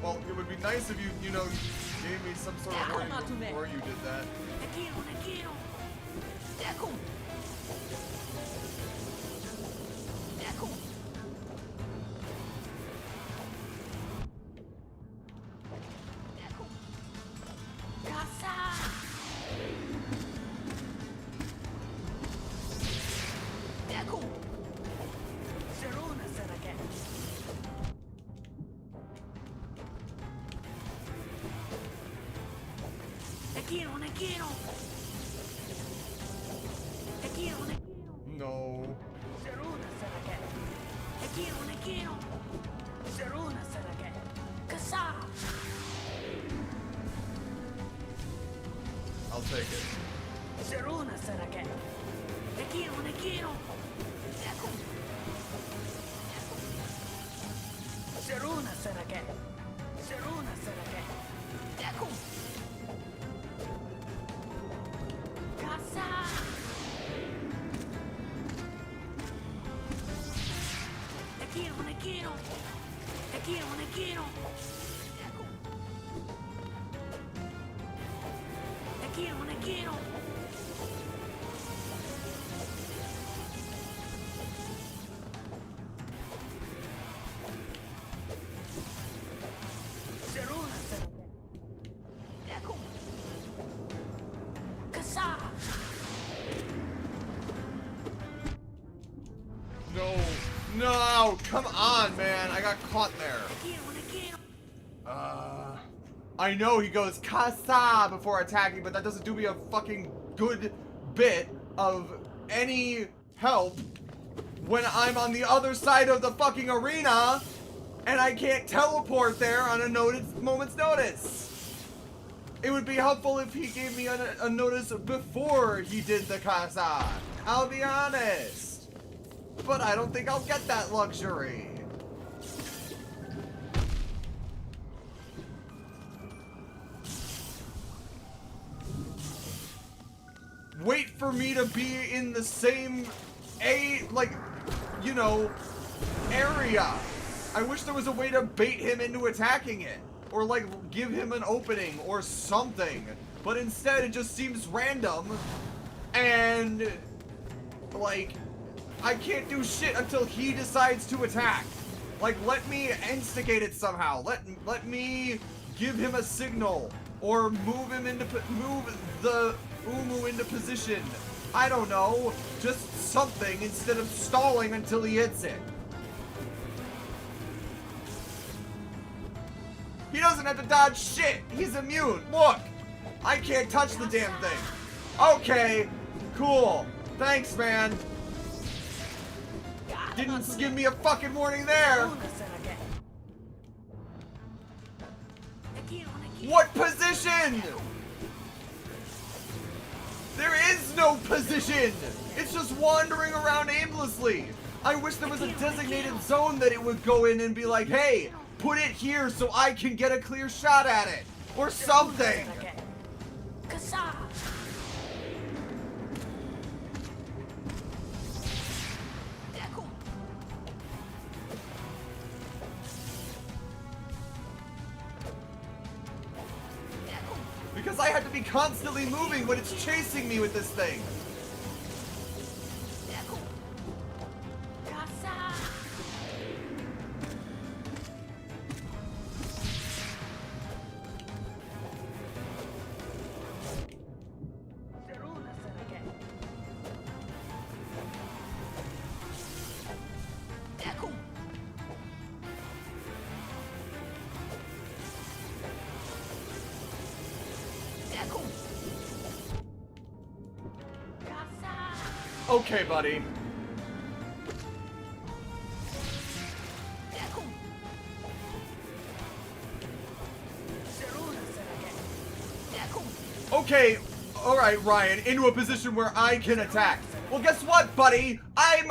Well, it would be nice if you, you know, gave me some sort of warning before you did that. No. I'll take it. No. No! Come on, man! I got caught there. I know he goes Kasa before attacking, but that doesn't do me a fucking good bit of any help when I'm on the other side of the fucking arena and I can't teleport there on a moment's notice. It would be helpful if he gave me a notice before he did the Kasa. I'll be honest. But I don't think I'll get that luxury. Wait for me to be in the same you know, area. I wish there was a way to bait him into attacking it. Or like give him an opening or something. But instead it just seems random. And like I can't do shit until he decides to attack. Like let me instigate it somehow. Let me give him a signal or move the Umu into position. I don't know. Just something instead of stalling until he hits it. He doesn't have to dodge shit. He's immune. Look. I can't touch the damn thing. Okay. Cool. Thanks, man. Didn't give me a fucking warning there. What position? There is no position! It's just wandering around aimlessly! I wish there was a designated zone that it would go in and be like, hey, put it here so I can get a clear shot at it! Or something! Because I have to be constantly moving when it's chasing me with this thing. Okay, buddy. Okay, alright, Ryan, into a position where I can attack. Well, guess what, buddy? I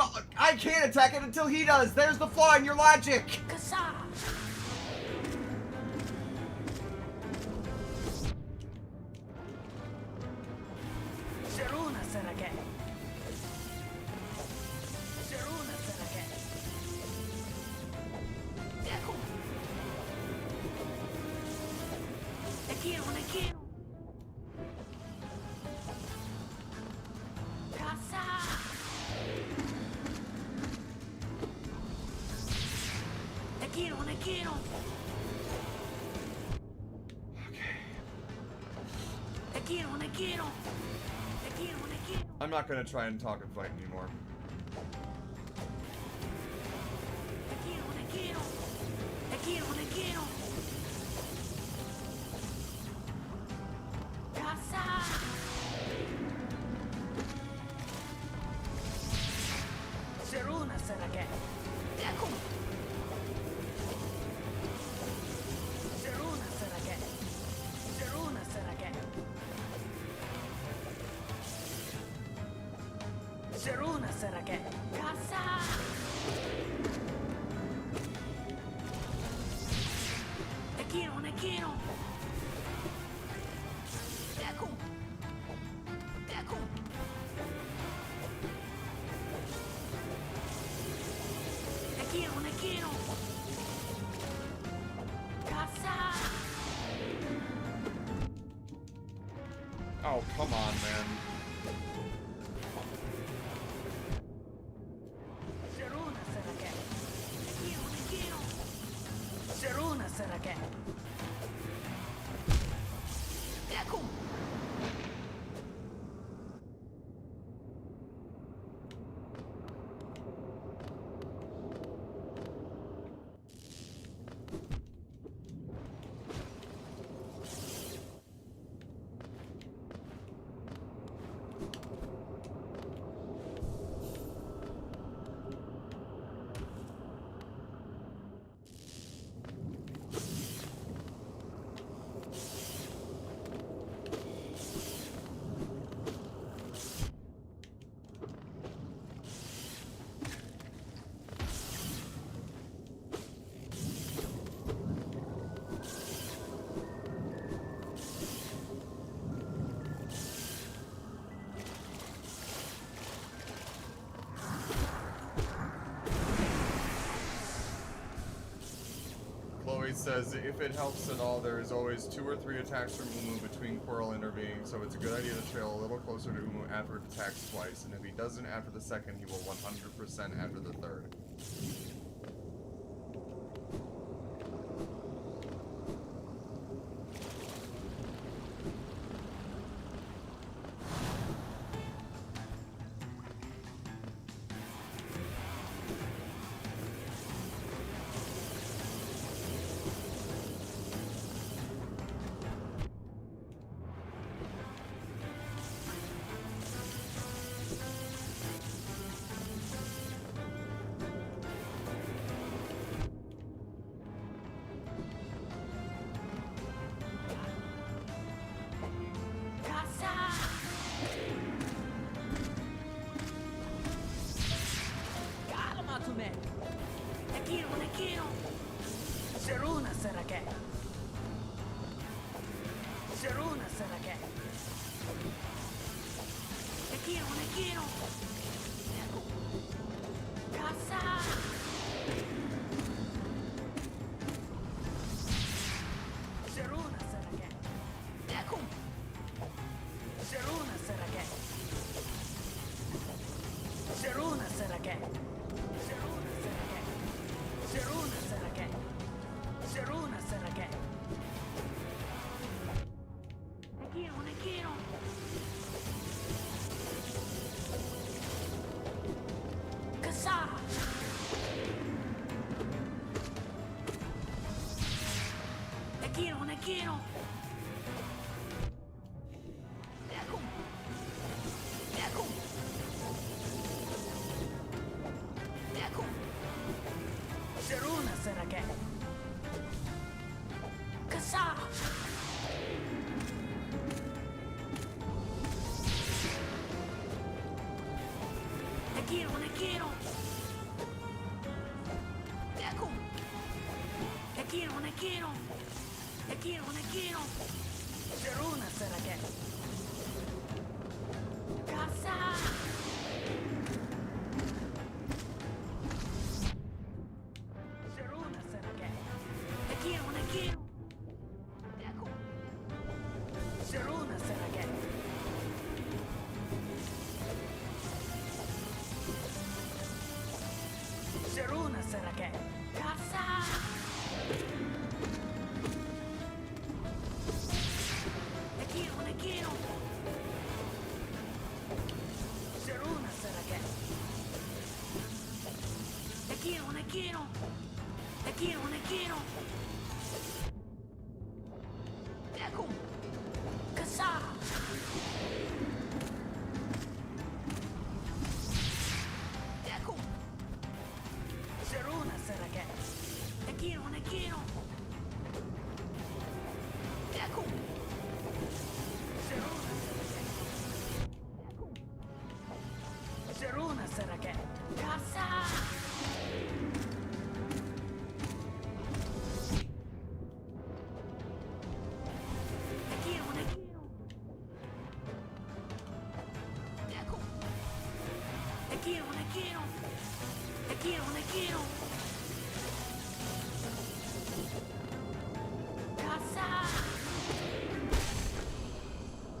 can't attack it until he does. There's the flaw in your logic. I'm not gonna try and talk and fight anymore. Oh, come on, man. Chloe says, if it helps at all, there is always 2 or 3 attacks from Umu between Quirrell intervening, so it's a good idea to trail a little closer to Umu after it attacks twice, and if he doesn't after the second, he will 100% after the third.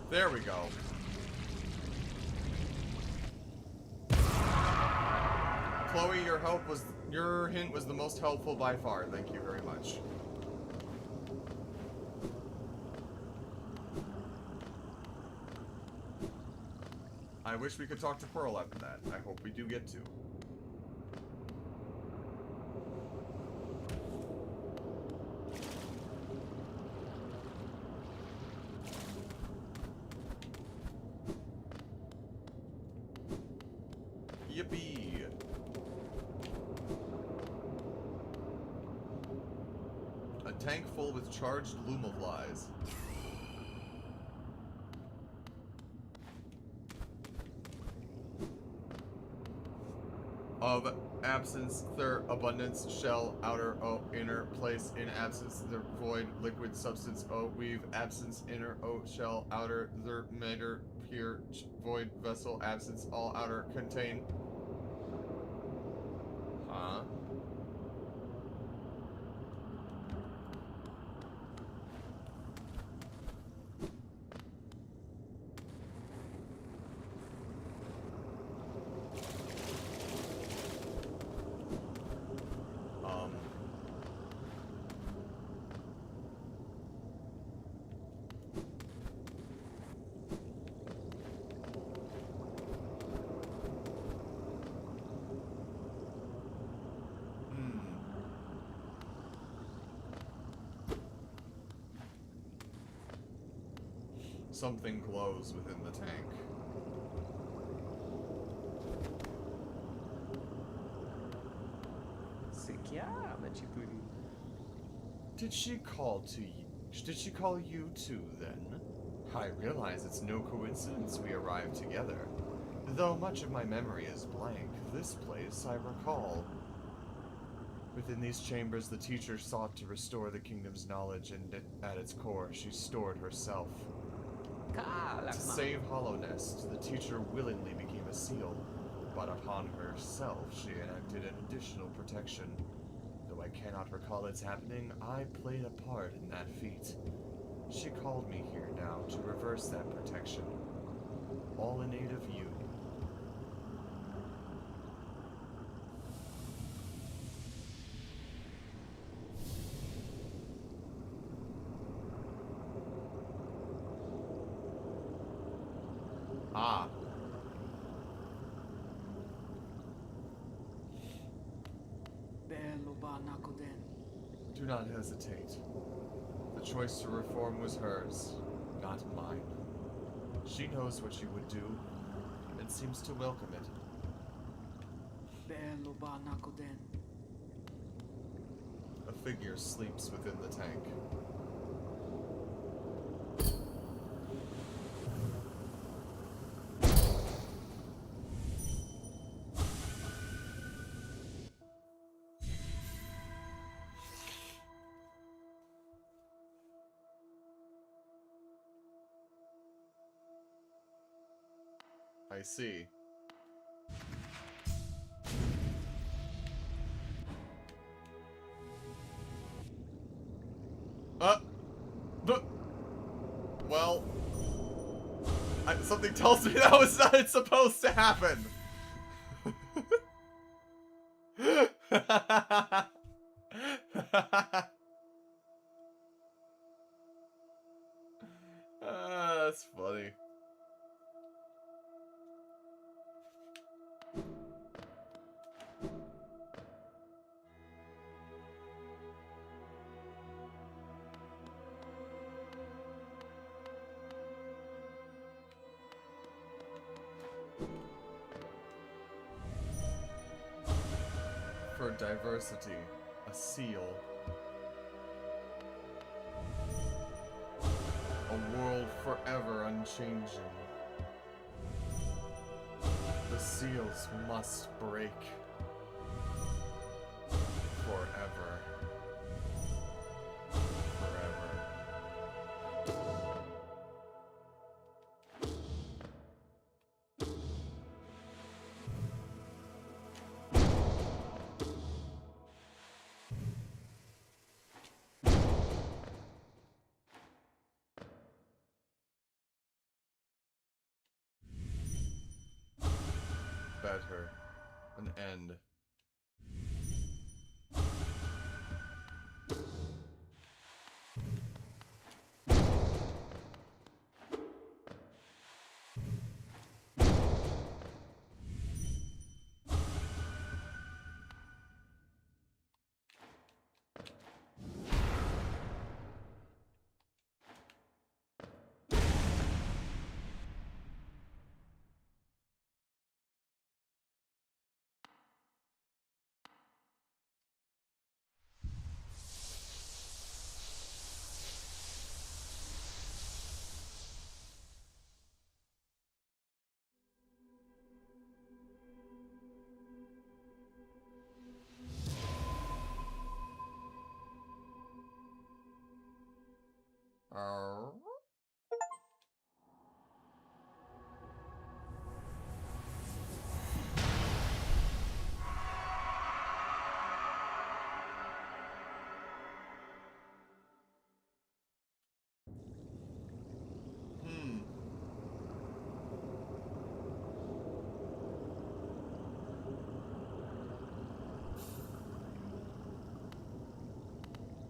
There we go. Chloe, your hint was the most helpful by far. Thank you very much. I wish we could talk to Pearl after that. I hope we do get to. Yippee! A tank full with charged lumaflies. Of absence, there abundance, shell, outer, O, inner, place, in absence, there void, liquid, substance, O, weave, absence, inner, O, shell, outer, there, matter, here, void, vessel, absence, all outer, contain. Huh? Something glows within the tank. Did she call to you? Did she call you too, then? I realize it's no coincidence we arrived together. Though much of my memory is blank, this place I recall. Within these chambers, the teacher sought to restore the kingdom's knowledge, and at its core, she stored herself. To save Hollow Nest, the teacher willingly became a seal, but upon herself she enacted an additional protection. Though I cannot recall its happening, I played a part in that feat. She called me here now to reverse that protection. All in aid of you. Ah. Do not hesitate. The choice to reform was hers, not mine. She knows what you would do, and seems to welcome it. A figure sleeps within the tank. I see. But, well, something tells me that was not supposed to happen. That's funny. For diversity, a seal. A world forever unchanging. The seals must break. Forever. Forever. Better. An end.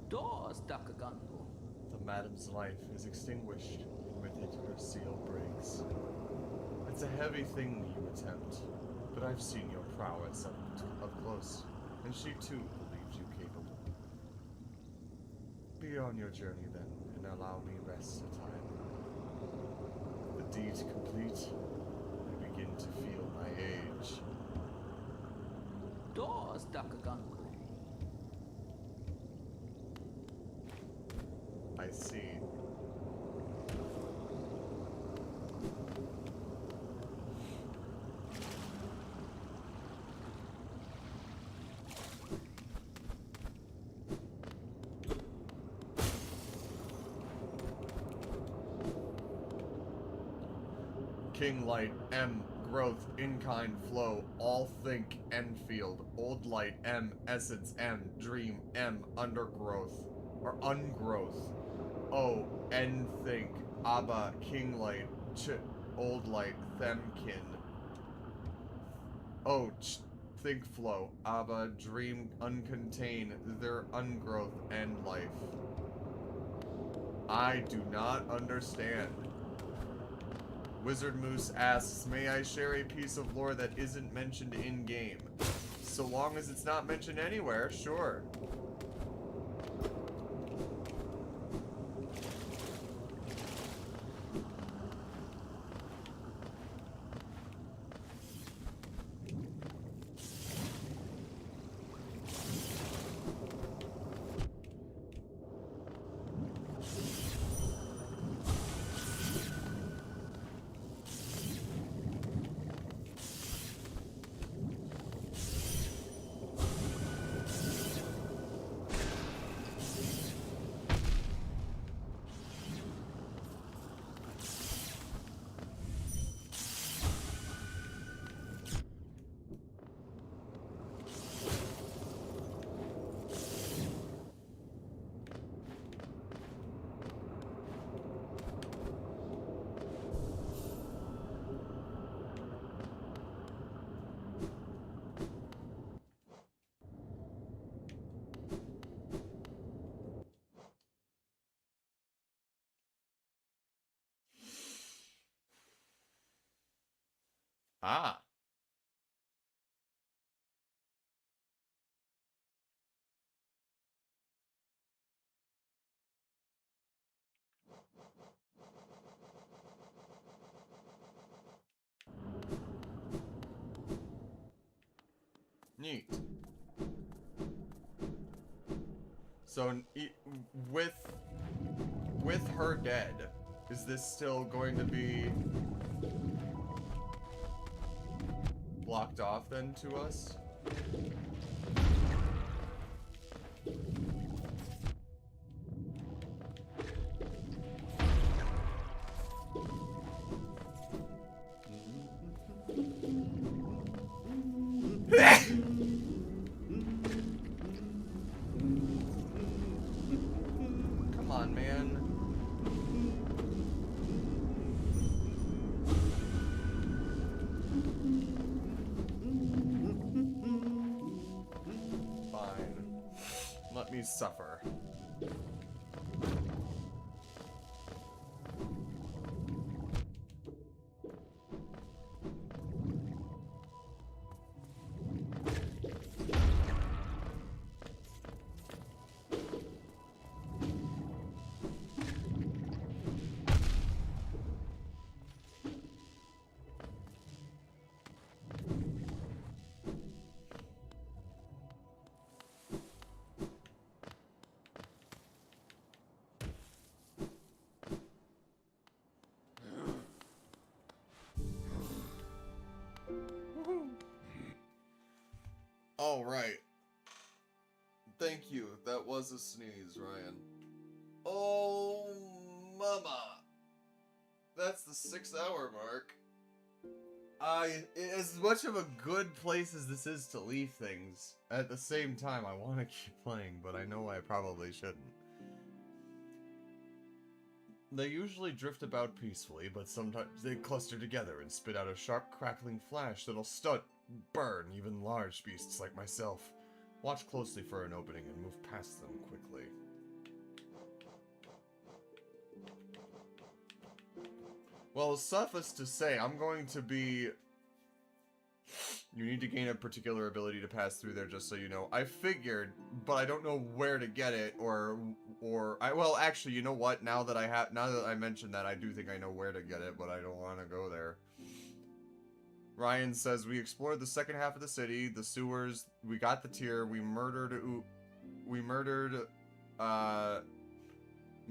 Doors, Dakagango. The madam's life is extinguished, and with it her seal breaks. It's a heavy thing you attempt, but I've seen your prowess up close, and she too believes you capable. Be on your journey then, and allow me rest a time. The deed complete, I begin to feel my age. Doors, Dakagango. I see. King Light, M, growth, in-kind, flow, all think, Enfield, old light, M, essence, M, dream, M, undergrowth, or ungrowth, O, N, think, Abba, King Light, old light, Themkin, O, think, flow, Abba, dream, uncontained, their ungrowth, end life. I do not understand. Wizard Moose asks, may I share a piece of lore that isn't mentioned in-game? So long as it's not mentioned anywhere, sure. Aha. Neat. So with her dead, is this still going to be blocked off then to us? Come on, man. Fine. Let me suffer. All right. Thank you. That was a sneeze, Ryan. Oh, mama. That's the 6-hour mark. As much of a good place as this is to leave things, at the same time, I want to keep playing, but I know I probably shouldn't. They usually drift about peacefully, but sometimes they cluster together and spit out a sharp, crackling flash that'll burn even large beasts like myself. Watch closely for an opening and move past them quickly. Well, suffice to say, I'm going to be... You need to gain a particular ability to pass through there, just so you know. I figured, but I don't know where to get it, well, actually, you know what? Now that I mentioned that, I do think I know where to get it, but I don't want to go there. Ryan says, we explored the second half of the city, the sewers, we got the tier, we murdered,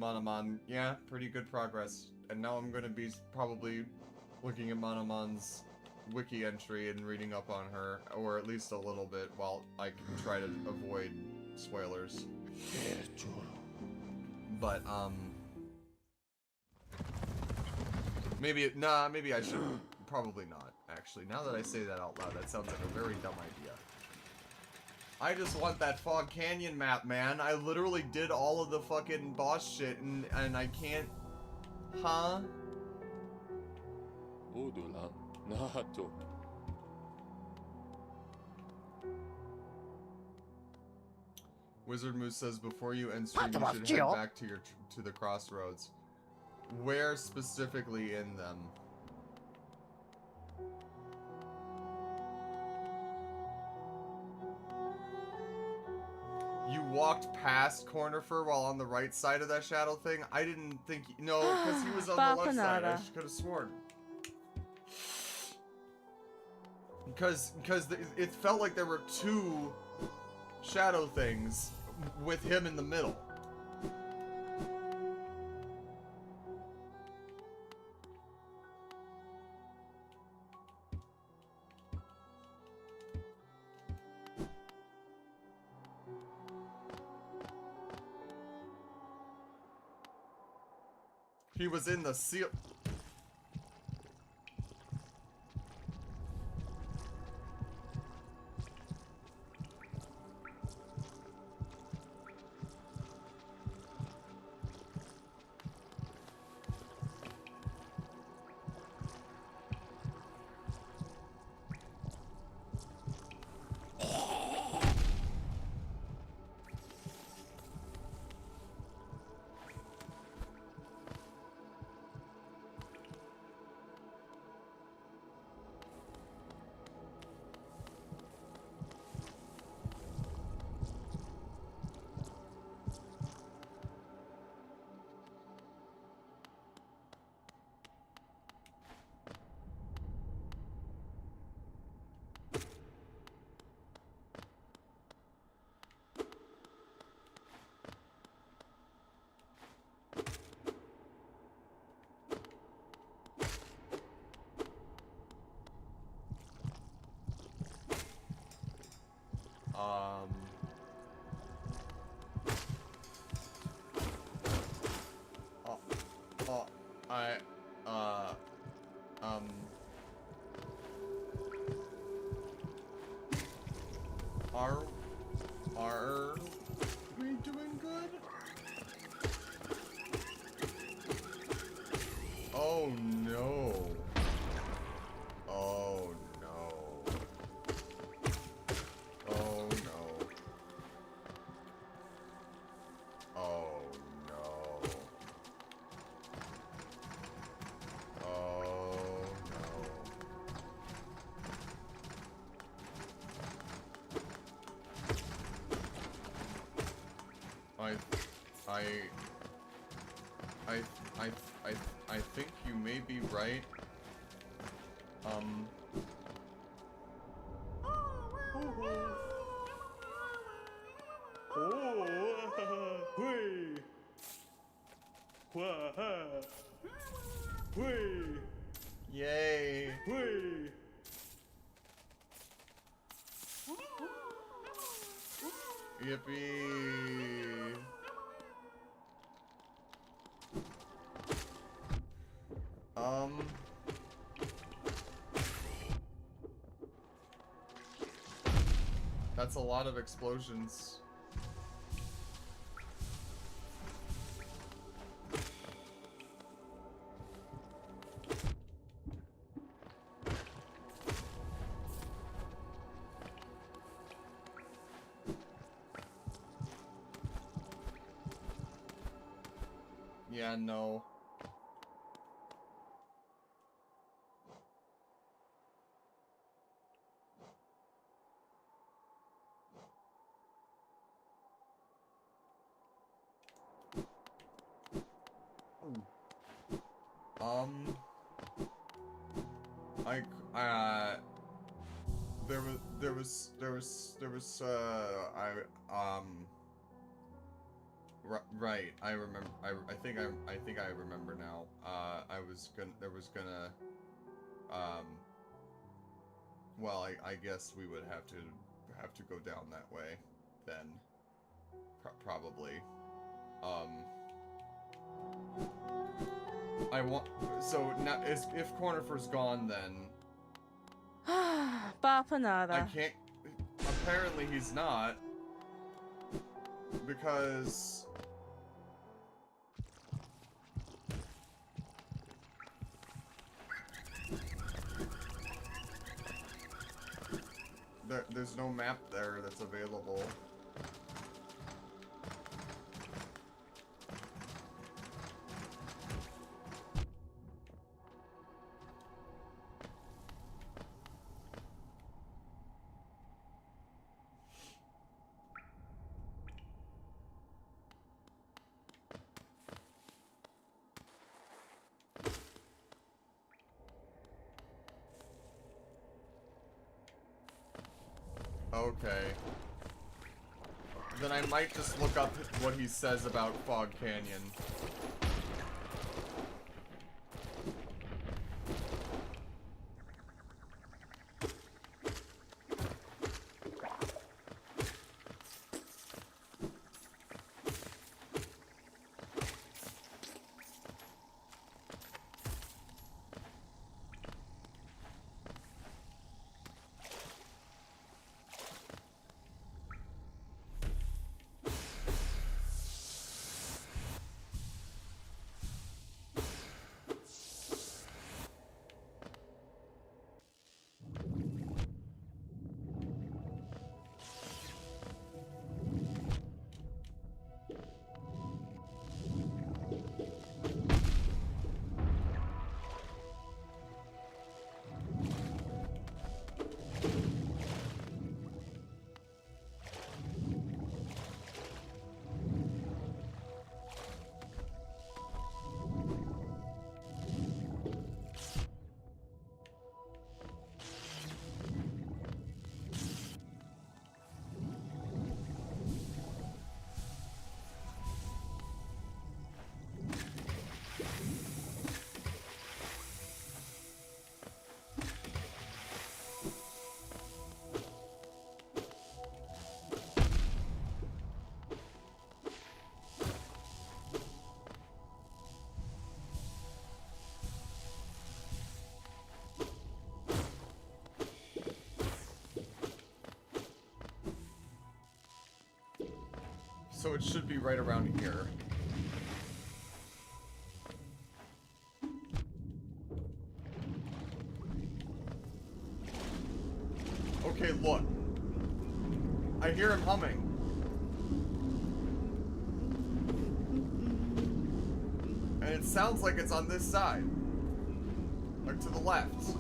Manaman. Yeah, pretty good progress. And now I'm gonna be probably looking at Manaman's wiki entry and reading up on her, or at least a little bit, while I can try to avoid spoilers. But, maybe I should, probably not, actually. Now that I say that out loud, that sounds like a very dumb idea. I just want that Fog Canyon map, man. I literally did all of the fucking boss shit, and I can't... Huh? Odolan, Nato. Wizard Moose says, before you end stream, you should head back to the crossroads. Where specifically in them? You walked past Cornifer while on the right side of that shadow thing? I didn't think... No, because he was on the left side. I could have sworn. Because it felt like there were two shadow things with him in the middle. He was in the seal. Oh no. Oh no. Oh no. Oh no. Oh no. I I I think you may be right. Yay. Yippee. That's a lot of explosions. Yeah, no. Right, I remember, I think I remember now. Well, I guess we would have to go down that way, then. Probably. So, now, if Cornifer's gone, then... Pa pa I nada. can't... Apparently he's not. Because... There's no map there that's available. Okay. Then I might just look up what he says about Fog Canyon. So it should be right around here. Okay, look. I hear him humming. And it sounds like it's on this side. Like to the left.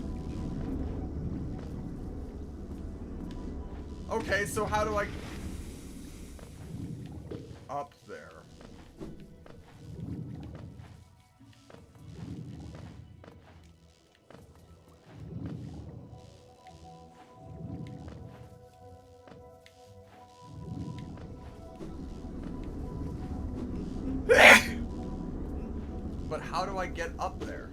Okay, so how do I... Up there. But how do I get up there?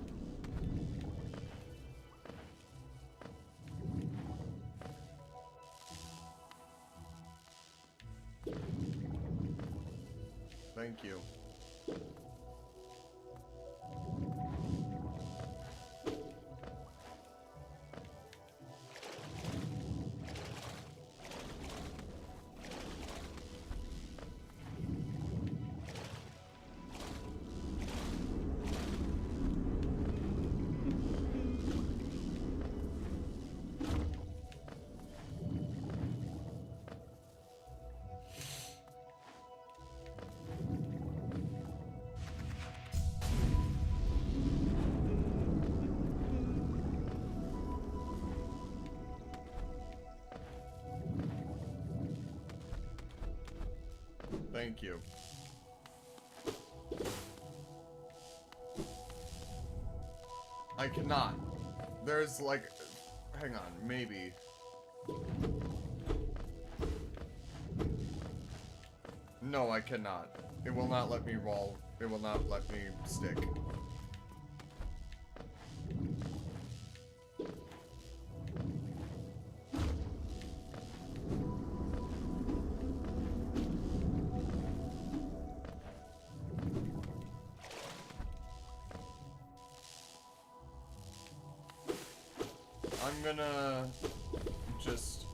Thank you. Thank you. I cannot. There's like... Hang on, maybe. No, I cannot. It will not let me roll. It will not let me stick. I'm gonna just...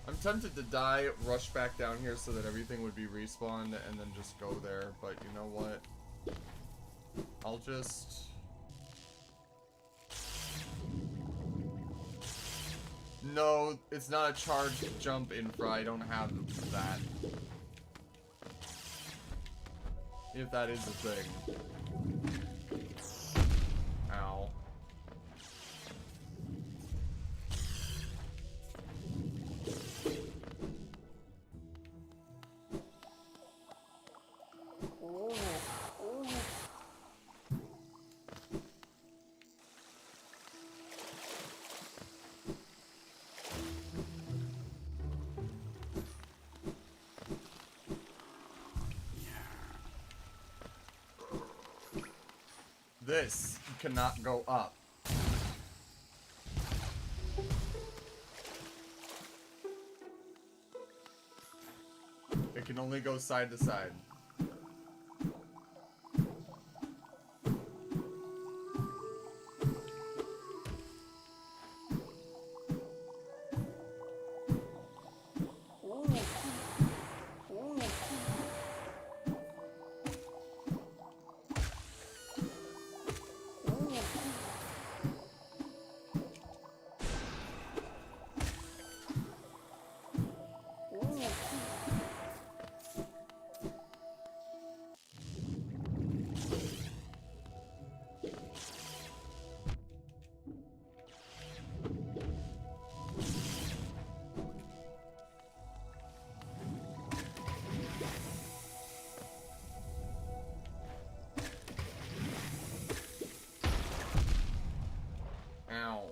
I'm tempted to die, rush back down here so that everything would be respawned, and then just go there, but you know what? I'll just... No, it's not a charged jump infra, I don't have that. If that is a thing. Ow. This cannot go up. It can only go side to side. Ow.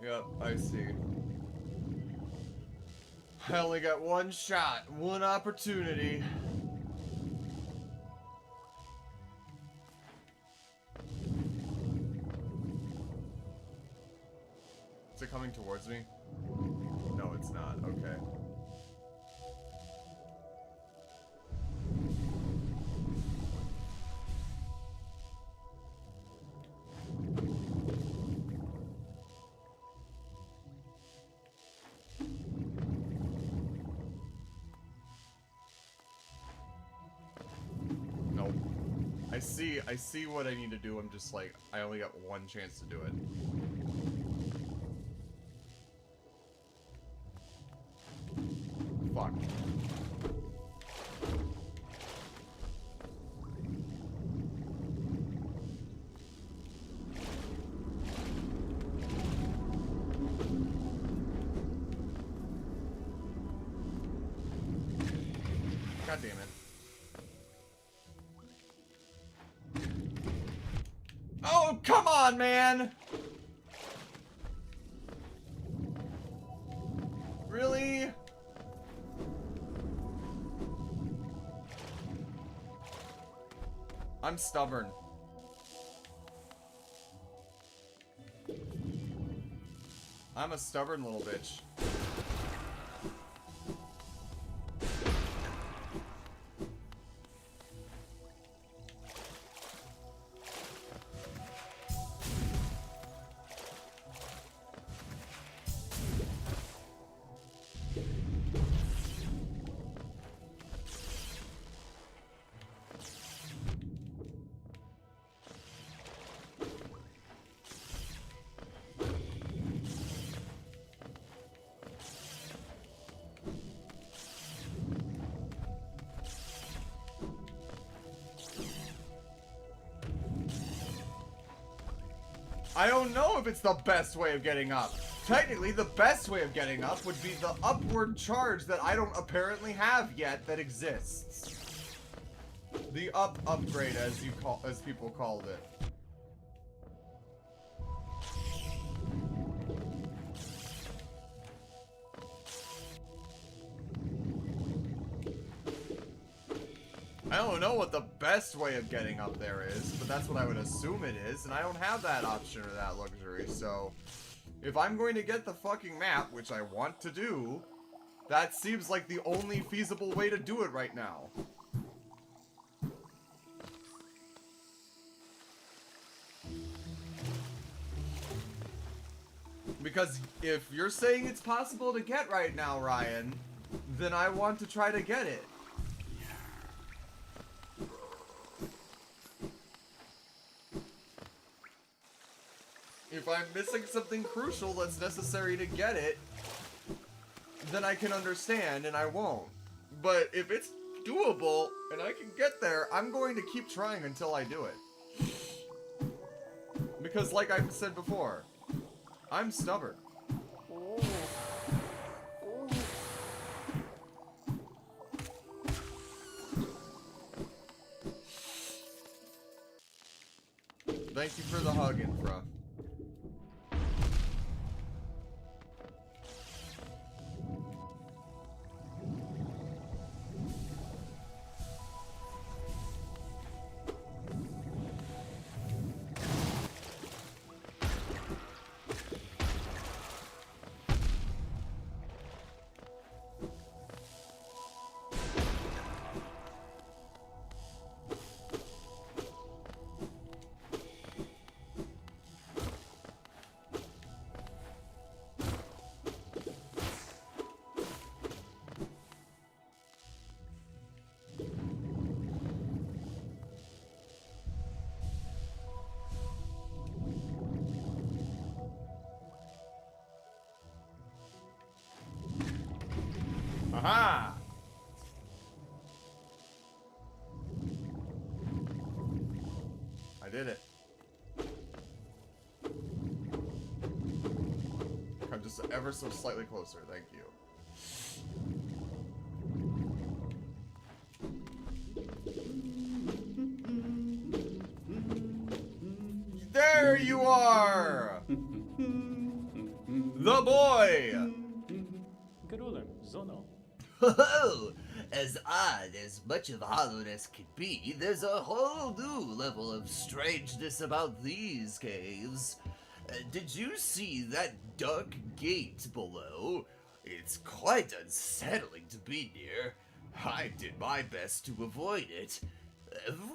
Yep, I see. I only got one shot, one opportunity. Is it coming towards me? No, it's not. Okay. I see what I need to do. I'm just like, I only got one chance to do it. Fuck. God damn it. Oh, come on, man! Really? I'm stubborn. I'm a stubborn little bitch. I don't know if it's the best way of getting up. Technically, the best way of getting up would be the upward charge that I don't apparently have yet that exists. The upgrade, as people called it. I don't know what the best way of getting up there is, but that's what I would assume it is, and I don't have that option or that luxury, so if I'm going to get the fucking map, which I want to do, that seems like the only feasible way to do it right now. Because if you're saying it's possible to get right now, Ryan, then I want to try to get it. If I'm missing something crucial that's necessary to get it, then I can understand and I won't. But if it's doable and I can get there, I'm going to keep trying until I do it. Because like I've said before, I'm stubborn. Thank you for the hug, Infra. Aha! I did it. I'm just ever so slightly closer, thank you. There you are! The boy! Grulem, Zono. Ho-ho! As odd as much of hollowness can be, there's a whole new level of strangeness about these caves. Did you see that dark gate below? It's quite unsettling to be near. I did my best to avoid it.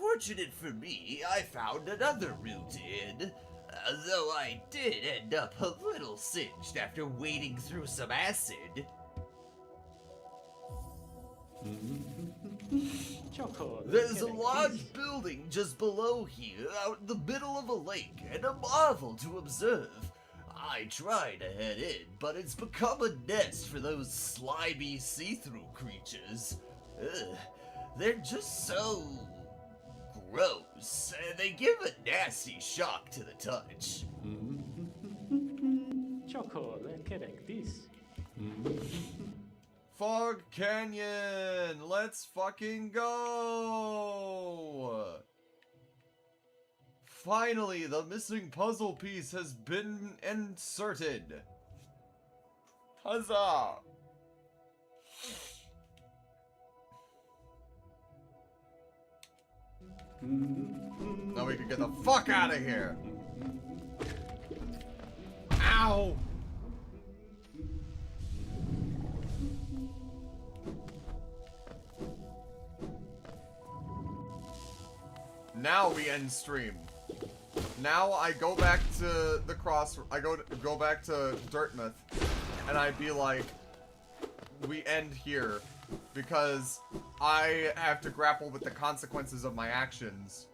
Fortunate for me, I found another route in. Though I did end up a little singed after wading through some acid. Ciao, Choco. There's a large building just below here, out in the middle of a lake, and a marvel to observe. I tried to head in, but it's become a nest for those slimy see-through creatures. Ugh, they're just so gross, and they give a nasty shock to the touch. Choco, correct this. Fog Canyon! Let's fucking go! Finally, the missing puzzle piece has been inserted. Huzzah! Now we can get the fuck out of here! Ow! Now we end stream. Now I go back to the go back to Dirtmouth, and I'd be like, we end here, because I have to grapple with the consequences of my actions.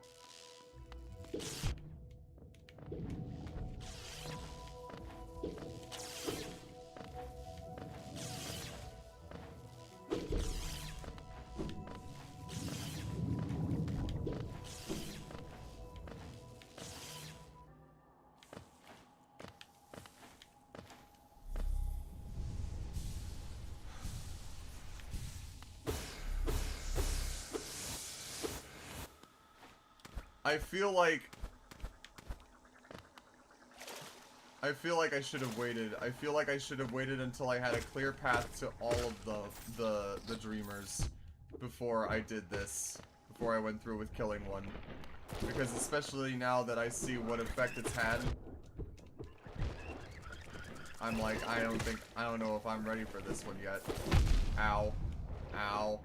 I feel like I should have waited. I feel like I should have waited until I had a clear path to all of the dreamers before I did this. Before I went through with killing one. Because especially now that I see what effect it's had, I'm like, I don't know if I'm ready for this one yet. Ow. Ow.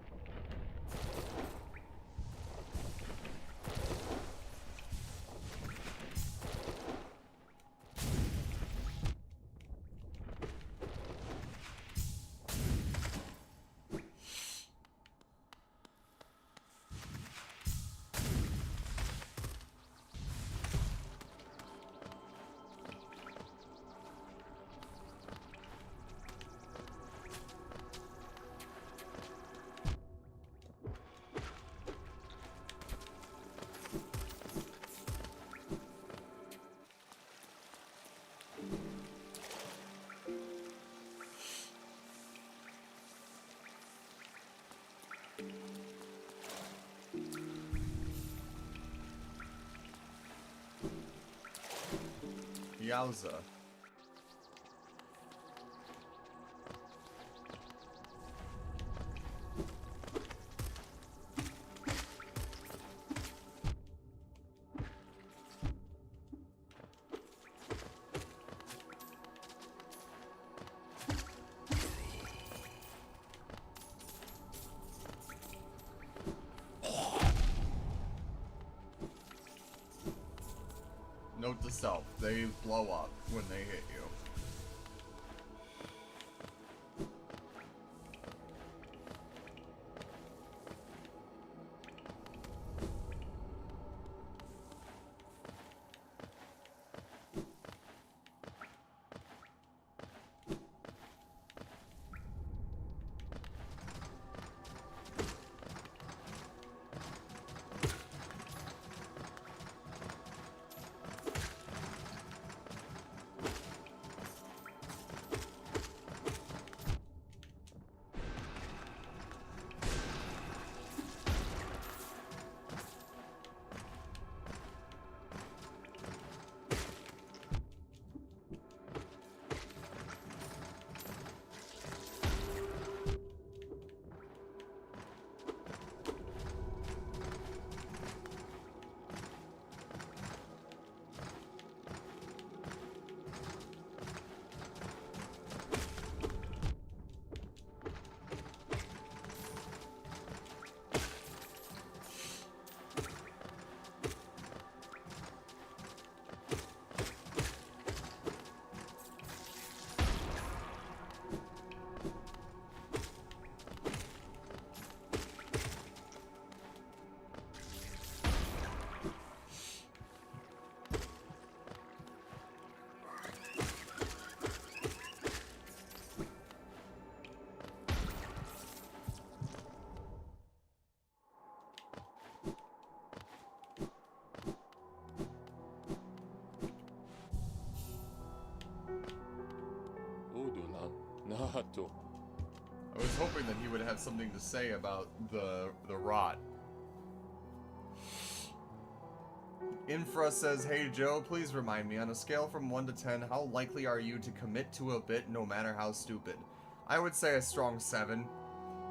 Yowza. Note to self, they blow up when they hit you. Naruto. I was hoping that he would have something to say about the rot. Infra says, "Hey Joe, please remind me, on a scale from 1 to 10, how likely are you to commit to a bit no matter how stupid?" I would say a strong 7.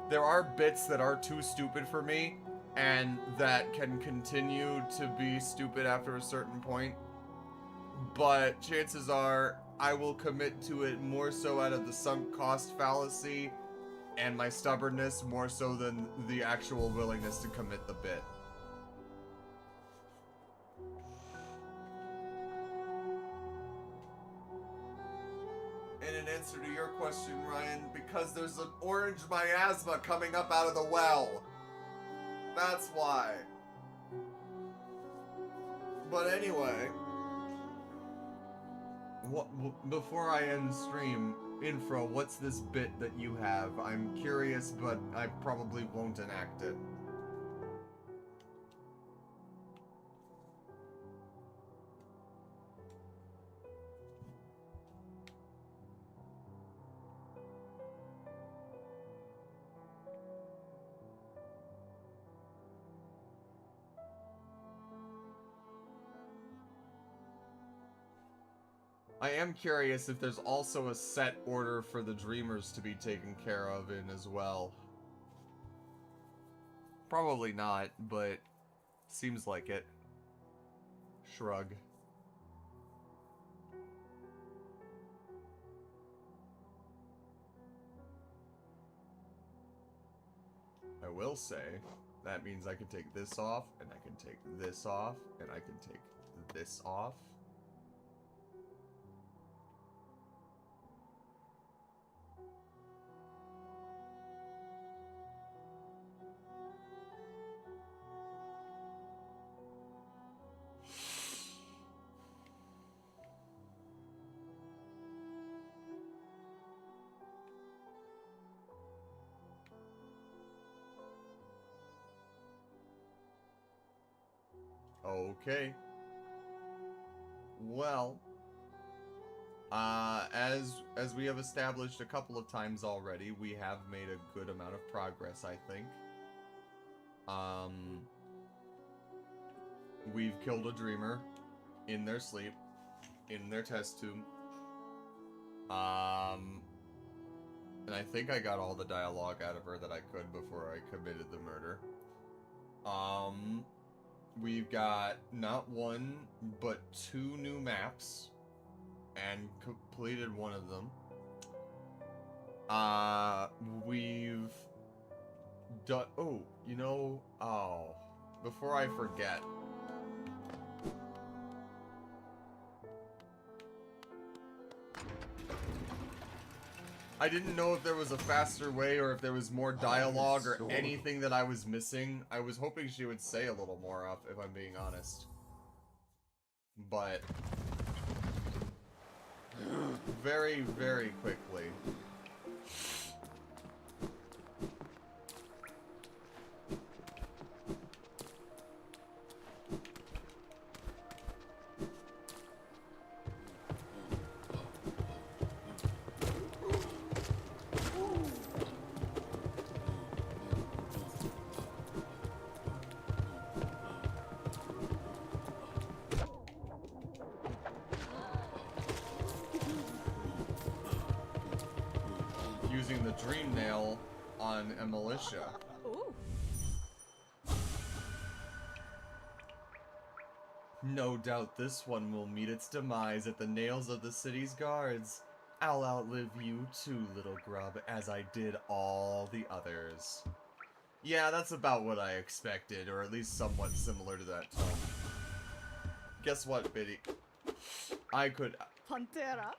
There are bits that are too stupid for me, and that can continue to be stupid after a certain point. But chances are, I will commit to it more so out of the sunk cost fallacy and my stubbornness more so than the actual willingness to commit the bit. And in answer to your question, Ryan, because there's an orange miasma coming up out of the well. That's why. But anyway, before I end stream, Infra, what's this bit that you have? I'm curious, but I probably won't enact it. I am curious if there's also a set order for the dreamers to be taken care of in as well. Probably not, but seems like it. Shrug. I will say, that means I can take this off, and I can take this off, and I can take this off. Okay. Well, as we have established a couple of times already, we have made a good amount of progress, I think. We've killed a dreamer in their sleep, in their test tube. And I think I got all the dialogue out of her that I could before I committed the murder. We've got not one, but 2 new maps, and completed one of them. We've done, before I forget. I didn't know if there was a faster way or if there was more dialogue or anything that I was missing. I was hoping she would say a little more, if I'm being honest. But very, very quickly. Using the dream nail on a militia. Ooh. No doubt this one will meet its demise at the nails of the city's guards. I'll outlive you too, little grub, as I did all the others. Yeah, that's about what I expected, or at least somewhat similar to that tone. Guess what, Biddy? I could... Pantera.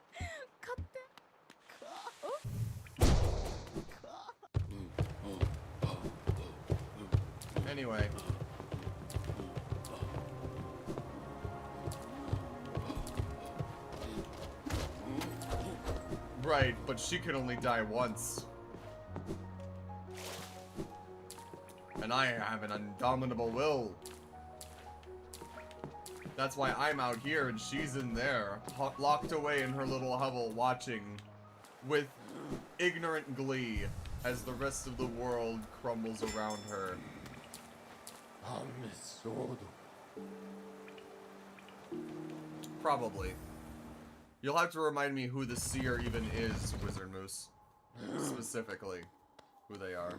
Katte. Anyway. Right, but she can only die once. And I have an indomitable will. That's why I'm out here and she's in there, locked away in her little hovel watching with ignorant glee as the rest of the world crumbles around her. Probably. You'll have to remind me who the seer even is, Wizard Moose. Specifically, who they are.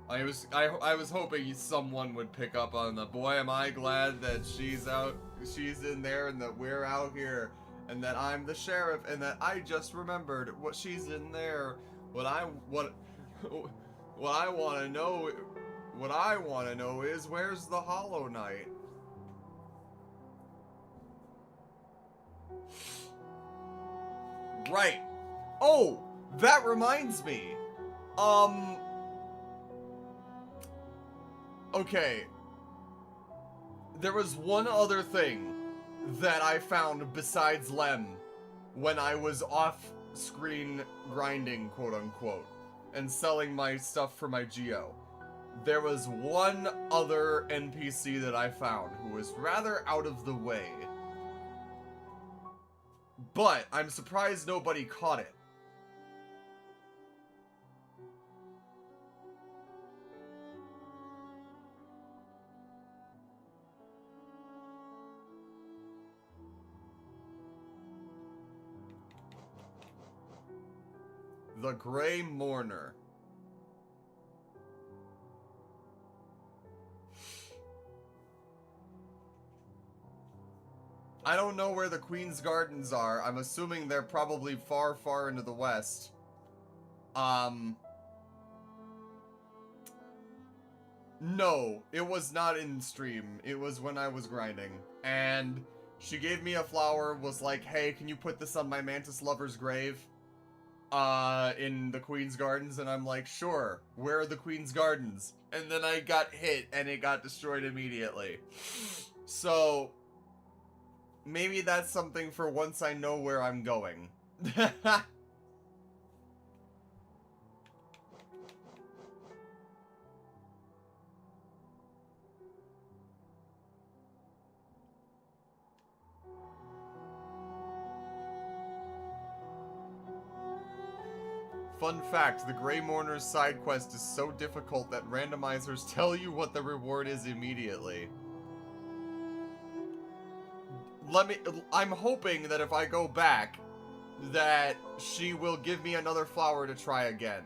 I was hoping someone would pick up on the boy am I glad that she's in there and that we're out here and that I'm the sheriff and that I just remembered what she's in there. What I want to know is where's the Hollow Knight? Right. Oh, that reminds me. Okay. There was one other thing that I found besides Lem when I was off-screen grinding, quote-unquote, and selling my stuff for my Geo. There was one other NPC that I found who was rather out of the way. But I'm surprised nobody caught it. The Grey Mourner. I don't know where the Queen's Gardens are. I'm assuming they're probably far, far into the west. No, it was not in stream. It was when I was grinding. And she gave me a flower, was like, hey, can you put this on my Mantis Lover's grave? In the Queen's Gardens, and I'm like, sure, where are the Queen's Gardens? And then I got hit, and it got destroyed immediately. So, maybe that's something for once I know where I'm going. Fun fact, the Grey Mourner's side quest is so difficult that randomizers tell you what the reward is immediately. I'm hoping that if I go back, that she will give me another flower to try again.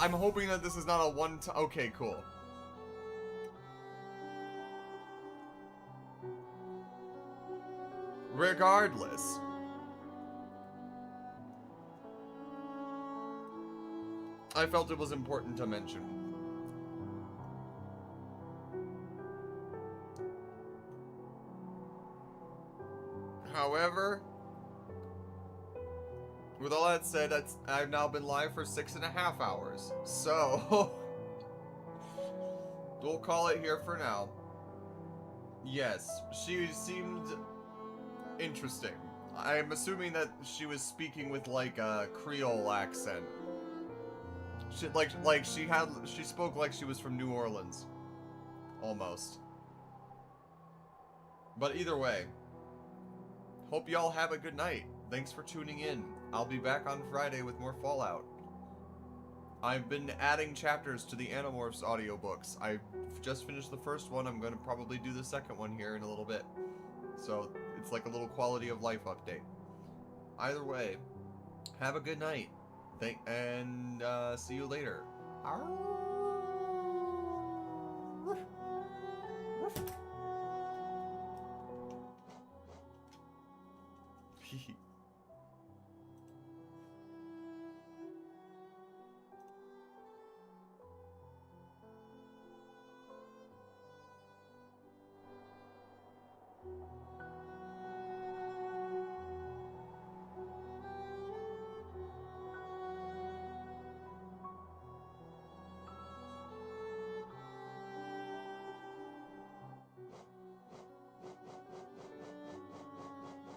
I'm hoping that this is not a one-time... Okay, cool. Regardless. I felt it was important to mention. However, with all that said, I've now been live for 6.5 hours. So, we'll call it here for now. Yes, she seemed interesting. I'm assuming that she was speaking with like a Creole accent. She spoke like she was from New Orleans. Almost. But either way, hope y'all have a good night. Thanks for tuning in. I'll be back on Friday with more Fallout. I've been adding chapters to the Animorphs audiobooks. I've just finished the first one. I'm going to probably do the second one here in a little bit. So, it's like a little quality of life update. Either way, have a good night. And see you later. Hee